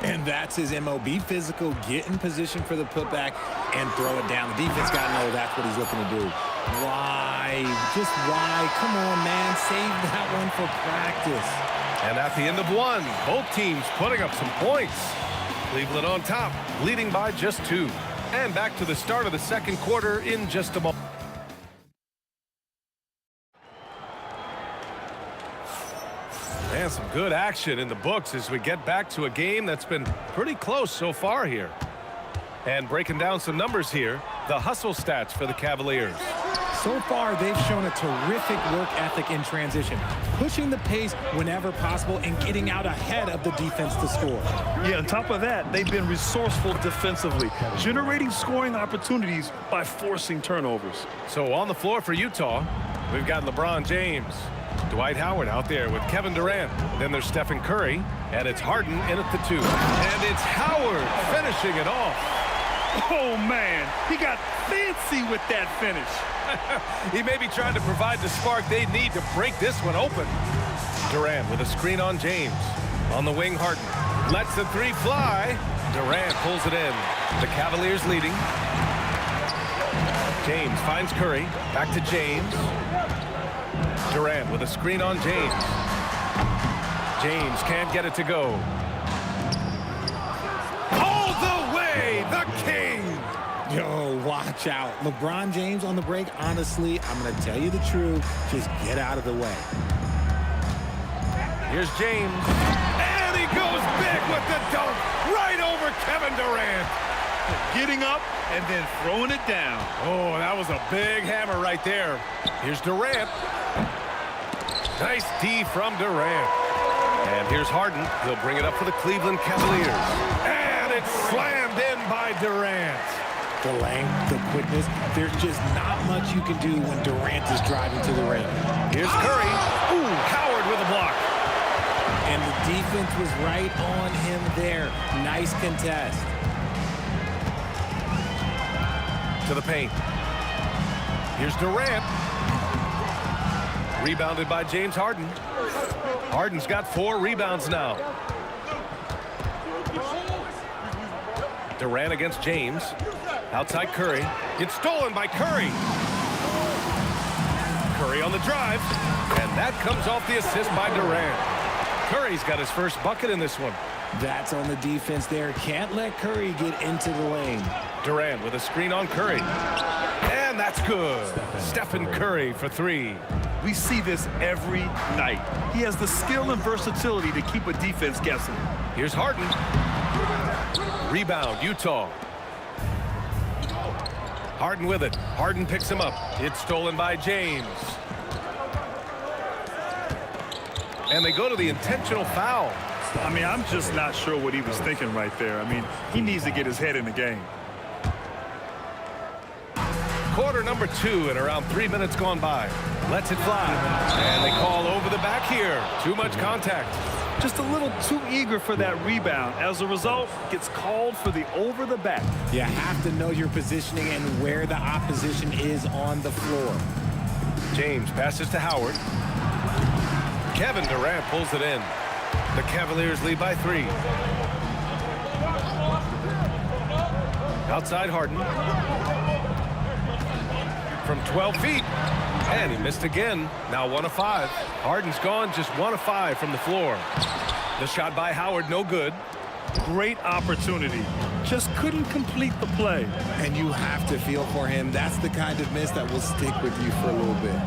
And that's his MO. Be physical, get in position for the putback, and throw it down. The defense got to know that's what he's looking to do. Why? Just why? Come on, man. Save that one for practice. And at the end of one, both teams putting up some points. Cleveland on top, leading by just 2. And back to the start of the second quarter in just a moment. And some good action in the books as we get back to a game that's been pretty close so far here. And breaking down some numbers here, the hustle stats for the Cavaliers. So far, they've shown a terrific work ethic in transition, pushing the pace whenever possible and getting out ahead of the defense to score. Yeah, on top of that, they've been resourceful defensively, generating scoring opportunities by forcing turnovers. So on the floor for Utah, we've got LeBron James. Dwight Howard out there with Kevin Durant. Then there's Stephen Curry, and it's Harden in at the 2. And it's Howard finishing it off. Oh, man, he got fancy with that finish. He may be trying to provide the spark they need to break this one open. Durant with a screen on James. On the wing, Harden lets the 3 fly. Durant pulls it in. The Cavaliers leading. James finds Curry. Back to James. Durant with a screen on James. James can't get it to go. All the way, the king! Yo, watch out. LeBron James on the break, honestly, I'm going to tell you the truth. Just get out of the way. Here's James. And he goes big with the dunk right over Kevin Durant. Getting up and then throwing it down. Oh, that was a big hammer right there. Here's Durant. Nice D from Durant. And here's Harden. He'll bring it up for the Cleveland Cavaliers. And it's slammed in by Durant. The length, the quickness, there's just not much you can do when Durant is driving to the ring. Here's Curry. Ooh, Howard with a block. And the defense was right on him there. Nice contest. To the paint. Here's Durant. Rebounded by James Harden. Harden's got 4 rebounds now. Durant against James. Outside Curry. It's stolen by Curry. Curry on the drive. And that comes off the assist by Durant. Curry's got his first bucket in this one. That's on the defense there. Can't let Curry get into the lane. Durant with a screen on Curry. And that's good. Stephen Curry for 3. We see this every night. He has the skill and versatility to keep a defense guessing. Here's Harden. Rebound, Utah. Harden with it. Harden picks him up. It's stolen by James. And they go to the intentional foul. I mean, I'm just not sure what he was thinking right there. I mean, he needs to get his head in the game. Quarter number 2 and around 3 minutes gone by. Lets it fly. And they call over the back here. Too much contact. Just a little too eager for that rebound. As a result, gets called for the over the back. You have to know your positioning and where the opposition is on the floor. James passes to Howard. Kevin Durant pulls it in. The Cavaliers lead by 3. Outside Harden. From 12 feet. And he missed again. Now 1 of 5. Harden's gone just 1 of 5 from the floor. The shot by Howard, no good. Great opportunity. Just couldn't complete the play. And you have to feel for him. That's the kind of miss that will stick with you for a little bit.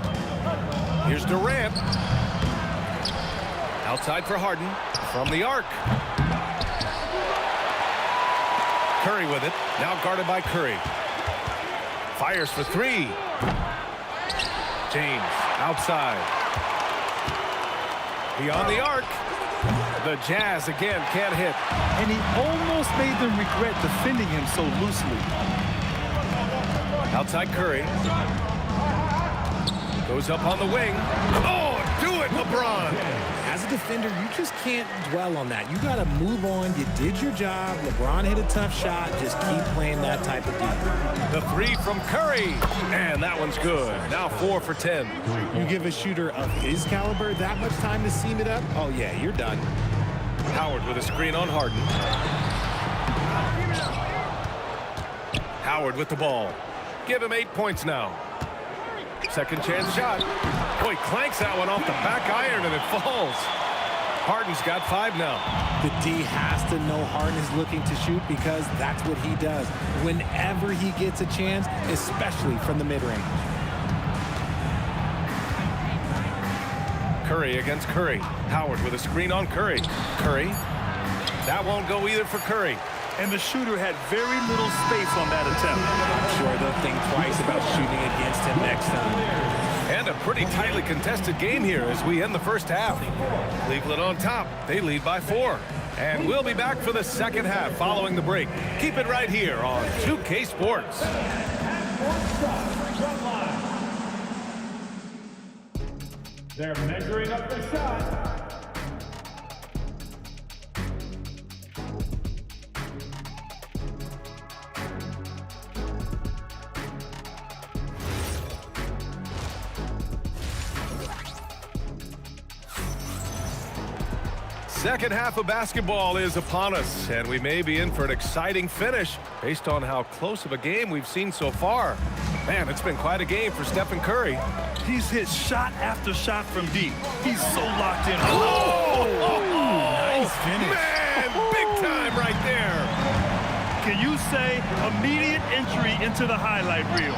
Here's Durant. Outside for Harden. From the arc. Curry with it. Now guarded by Curry. Fires for three. James outside. Beyond the arc. The Jazz again can't hit. And he almost made them regret defending him so loosely. Outside Curry. Goes up on the wing. Oh, do it, LeBron. As a defender, you just can't dwell on that. You got to move on. You did your job. LeBron hit a tough shot. Just keep playing that type of defense. The three from Curry. And that one's good. Now 4 for 10. You give a shooter of his caliber that much time to seam it up, oh, yeah, you're done. Howard with a screen on Harden. Howard with the ball. Give him 8 points now. Second chance shot. Boy, clanks that one off the back iron and it falls. Harden's got 5 now. The D has to know Harden is looking to shoot because that's what he does. Whenever he gets a chance, especially from the mid-range. Curry against Curry. Howard with a screen on Curry. Curry. That won't go either for Curry. And the shooter had very little space on that attempt. I'm sure they'll think twice about shooting against him next time. And a pretty tightly contested game here as we end the first half. Cleveland on top. They lead by 4. And we'll be back for the second half following the break. Keep it right here on 2K Sports. They're measuring up the shot. Second half of basketball is upon us, and we may be in for an exciting finish based on how close of a game we've seen so far. Man, it's been quite a game for Stephen Curry. He's hit shot after shot from deep. He's so locked in. Oh, nice finish. Man, big time right there. Can you say immediate entry into the highlight reel?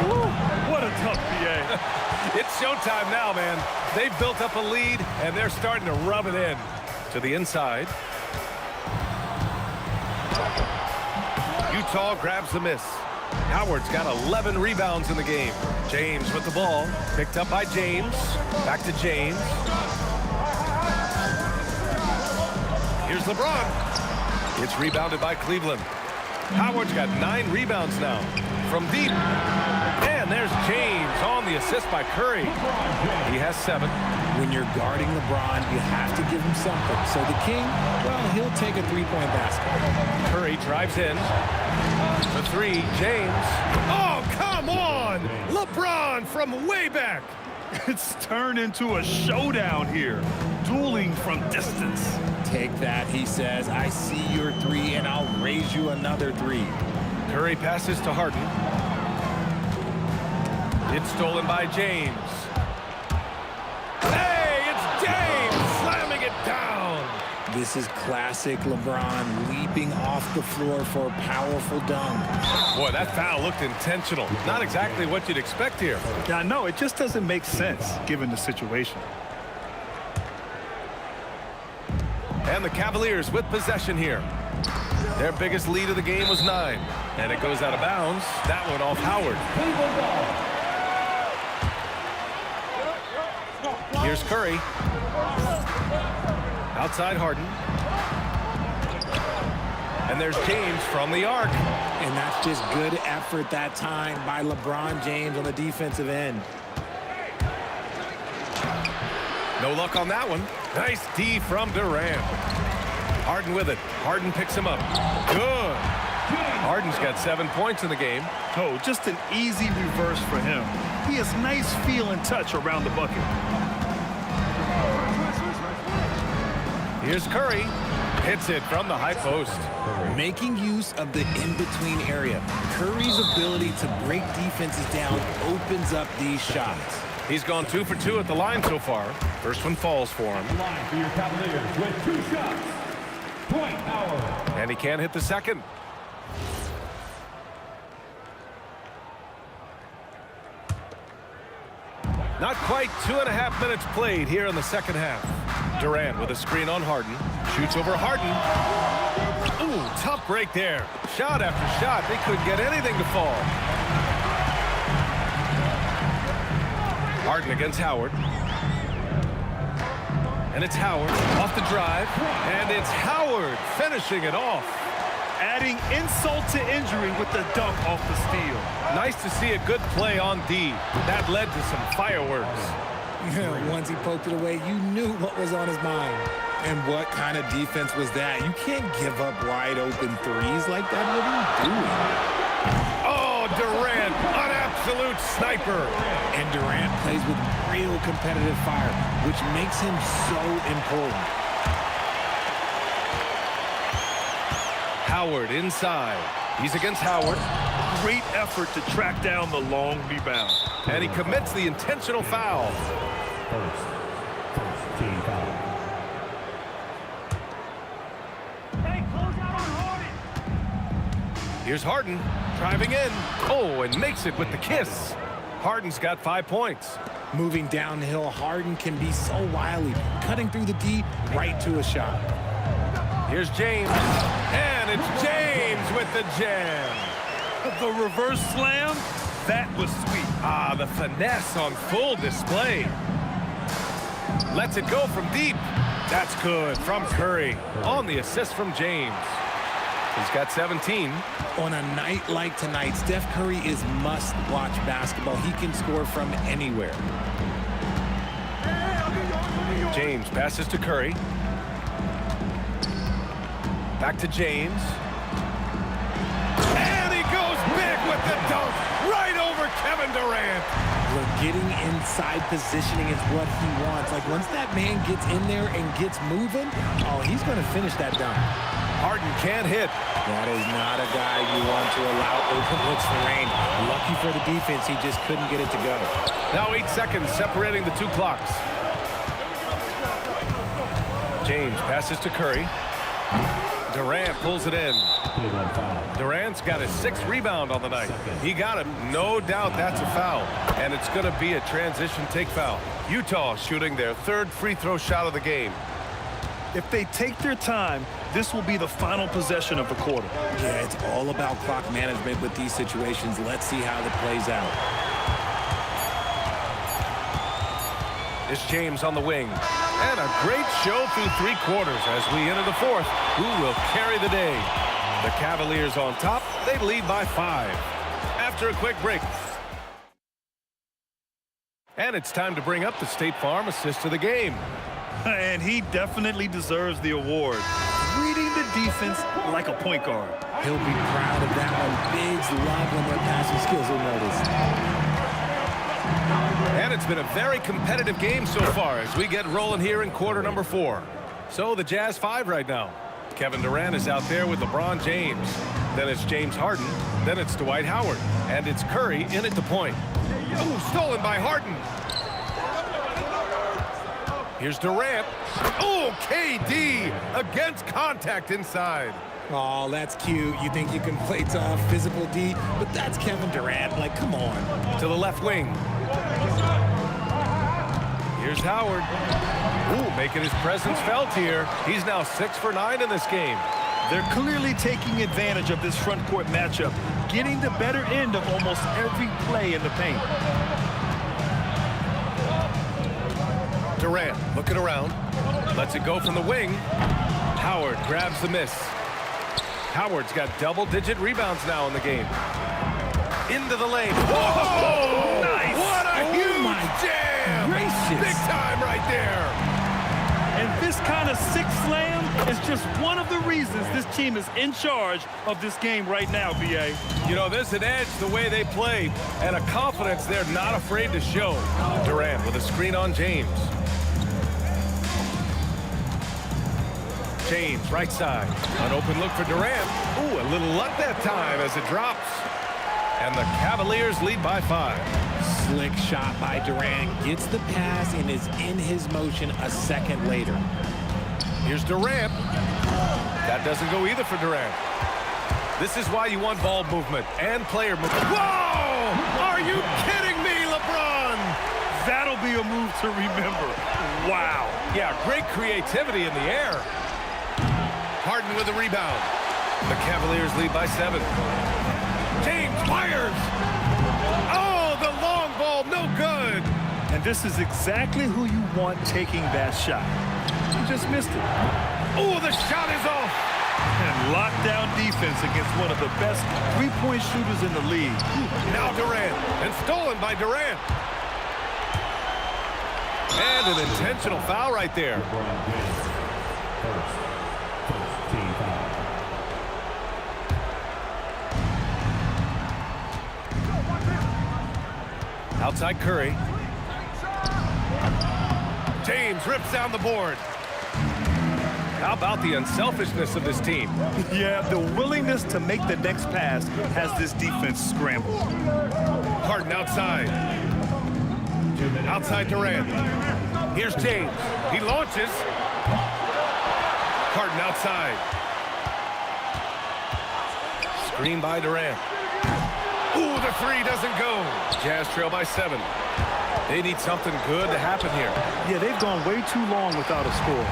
Woo, what a tough PA. It's showtime now, man. They've built up a lead, and they're starting to rub it in. To the inside. Utah grabs the miss. Howard's got 11 rebounds in the game. James with the ball. Picked up by James. Back to James. Here's LeBron. It's rebounded by Cleveland. Howard's got 9 rebounds now. From deep. And there's James on the assist by Curry. He has 7. When you're guarding LeBron, you have to give him something. So the King, well, he'll take a 3-point basket. Curry drives in. For 3, James. Oh, come on! LeBron from way back. It's turned into a showdown here. Dueling from distance. Take that, he says. I see your 3, and I'll raise you another 3. Curry passes to Harden. It's stolen by James. Hey, it's James slamming it down. This is classic LeBron leaping off the floor for a powerful dunk. Boy, that foul looked intentional. Not exactly what you'd expect here. Yeah, no, it just doesn't make sense given the situation. And the Cavaliers with possession here. Their biggest lead of the game was 9. And it goes out of bounds. That one off Howard. Here's Curry. Outside Harden. And there's James from the arc. And that's just good effort that time by LeBron James on the defensive end. No luck on that one. Nice D from Durant. Harden with it. Harden picks him up. Good. Harden's got 7 points in the game. Oh, just an easy reverse for him. He has nice feel and touch around the bucket. Here's Curry. Hits it from the high post. Making use of the in-between area. Curry's ability to break defenses down opens up these shots. He's gone 2 for 2 at the line so far. First one falls for him. Line for your Cavaliers with 2 shots. Point Howard. And he can't hit the second. Not quite 2.5 minutes played here in the second half. Durant with a screen on Harden. Shoots over Harden. Ooh, tough break there. Shot after shot. They couldn't get anything to fall. Harden against Howard. And it's Howard off the drive. And it's Howard finishing it off. Adding insult to injury with the dunk off the steal. Nice to see a good play on D. That led to some fireworks. Once he poked it away, you knew what was on his mind. And what kind of defense was that? You can't give up wide open threes like that. What are you doing? Oh, Durant, an absolute sniper. And Durant plays with real competitive fire, which makes him so important. Howard inside. He's against Howard. Great effort to track down the long rebound. And he commits the intentional foul. First team foul. Hey, close out on Harden. Here's Harden driving in. Oh, and makes it with the kiss. Harden's got 5 points. Moving downhill, Harden can be so wily, cutting through the D right to a shot. Here's James. And it's James with the jam. The reverse slam, that was sweet. Ah, the finesse on full display. Lets it go from deep. That's good from Curry on the assist from James. He's got 17. On a night like tonight, Steph Curry is must-watch basketball. He can score from anywhere. James passes to Curry. Back to James. And he goes big with the dunk right over Kevin Durant. Look, getting inside positioning is what he wants. Like, once that man gets in there and gets moving, oh, he's going to finish that dunk. Harden can't hit. That is not a guy you want to allow open looks for rain. Lucky for the defense, he just couldn't get it to go. Now 8 seconds separating the 2 clocks. James passes to Curry. Durant pulls it in. Durant's got his 6th rebound on the night. He got him. No doubt that's a foul. And it's going to be a transition take foul. Utah shooting their 3rd free throw shot of the game. If they take their time, this will be the final possession of the quarter. Yeah, it's all about clock management with these situations. Let's see how that plays out. It's James on the wing. And a great show through 3 quarters as we enter the 4th. Who will carry the day? The Cavaliers on top. They lead by 5. After a quick break. And it's time to bring up the State Farm assist of the game. And he definitely deserves the award. Reading the defense like a point guard. He'll be proud of that one. Bigs love when their passing skills are noticed. And it's been a very competitive game so far as we get rolling here in quarter number 4. So the Jazz 5 right now. Kevin Durant is out there with LeBron James. Then it's James Harden. Then it's Dwight Howard. And it's Curry in at the point. Oh, stolen by Harden. Here's Durant. Oh, KD against contact inside. Oh, that's cute. You think you can play tough, physical D, but that's Kevin Durant. Like, come on. To the left wing. Here's Howard. Ooh, making his presence felt here. He's now 6 for 9 in this game. They're clearly taking advantage of this front court matchup, getting the better end of almost every play in the paint. Durant looking around. Lets it go from the wing. Howard grabs the miss. Howard's got double-digit rebounds now in the game. Into the lane. Whoa! Nice! What a huge jam! Gracious. Big time right there. And this kind of sick slam is just one of the reasons this team is in charge of this game right now, B.A. You know, there's an edge the way they play and a confidence they're not afraid to show. Durant with a screen on James. James, right side. An open look for Durant. Ooh, a little luck that time as it drops. And the Cavaliers lead by 5. Slick shot by Durant. Gets the pass and is in his motion a second later. Here's Durant. That doesn't go either for Durant. This is why you want ball movement and player movement. Whoa! Are you kidding me, LeBron? That'll be a move to remember. Wow. Yeah, great creativity in the air. Harden with the rebound. The Cavaliers lead by 7. James fires. Oh, the long ball, no good. And this is exactly who you want taking that shot. You just missed it. Oh, the shot is off. And lockdown defense against one of the best three-point shooters in the league. Now Durant, and stolen by Durant. And an intentional foul right there. Outside Curry. James rips down the board. How about the unselfishness of this team? Yeah, the willingness to make the next pass has this defense scrambled. Harden outside. Outside Durant. Here's James. He launches. Harden outside. Screen by Durant. Ooh, the 3 doesn't go. Jazz trail by 7. They need something good to happen here. Yeah, they've gone way too long without a score.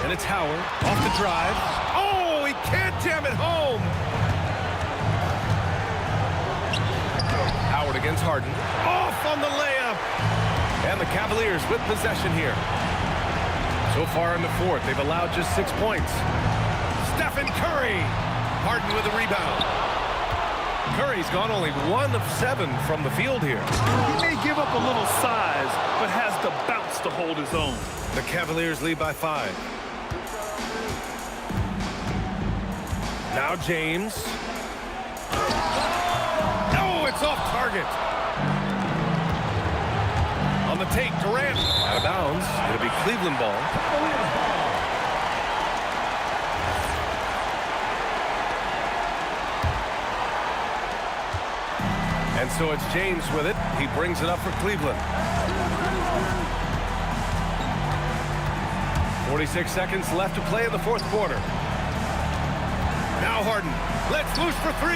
And it's Howard off the drive. Oh, he can't jam it home. Howard against Harden. Off on the layup. And the Cavaliers with possession here. So far in the 4th, they've allowed just 6 points. Stephen Curry. Harden with a rebound. Curry's gone only 1 of 7 from the field here. He may give up a little size, but has the bounce to hold his own. The Cavaliers lead by 5. Now James. Oh, it's off target. On the take, Durant. Out of bounds. It'll be Cleveland ball. And so it's James with it. He brings it up for Cleveland. 46 seconds left to play in the 4th quarter. Now Harden. Let's loose for 3.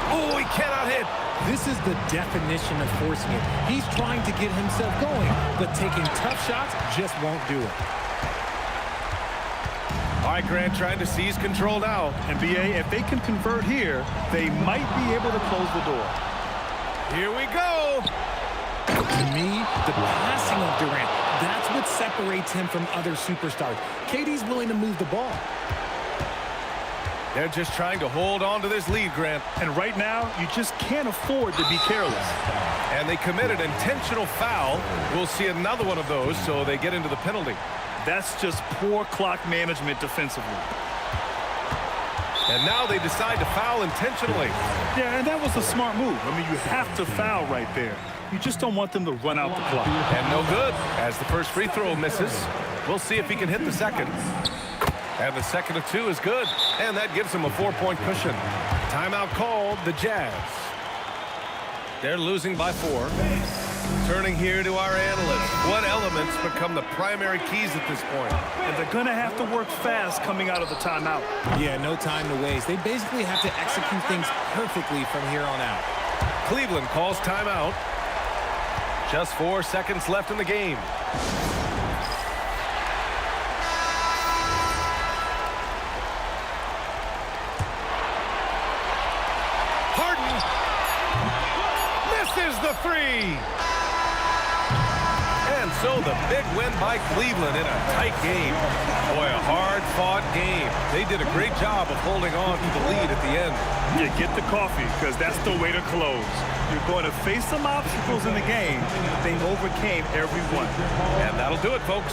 Oh, he cannot hit. This is the definition of forcing it. He's trying to get himself going, but taking tough shots just won't do it. All right, Grant trying to seize control now. And BA, if they can convert here, they might be able to close the door. Here we go. To me, the passing of Durant, that's what separates him from other superstars. KD's willing to move the ball. They're just trying to hold on to this lead, Grant. And right now, you just can't afford to be careless. And they committed intentional foul. We'll see another one of those, so they get into the penalty. That's just poor clock management defensively. And now they decide to foul intentionally. Yeah, and that was a smart move. I mean, you have to foul right there. You just don't want them to run out the clock. And no good, as the first free throw misses. We'll see if he can hit the second. And the second of 2 is good. And that gives him a 4-point cushion. Timeout called, the Jazz. They're losing by 4. Turning here to our analysts. What elements become the primary keys at this point? And they're going to have to work fast coming out of the timeout. Yeah, no time to waste. They basically have to execute things perfectly from here on out. Cleveland calls timeout. Just 4 seconds left in the game. Harden misses the 3. And so the big win by Cleveland in a tight game. Boy, a hard-fought game. They did a great job of holding on to the lead at the end. You get the coffee, because that's the way to close. You're going to face some obstacles in the game. They overcame every one. And that'll do it, folks.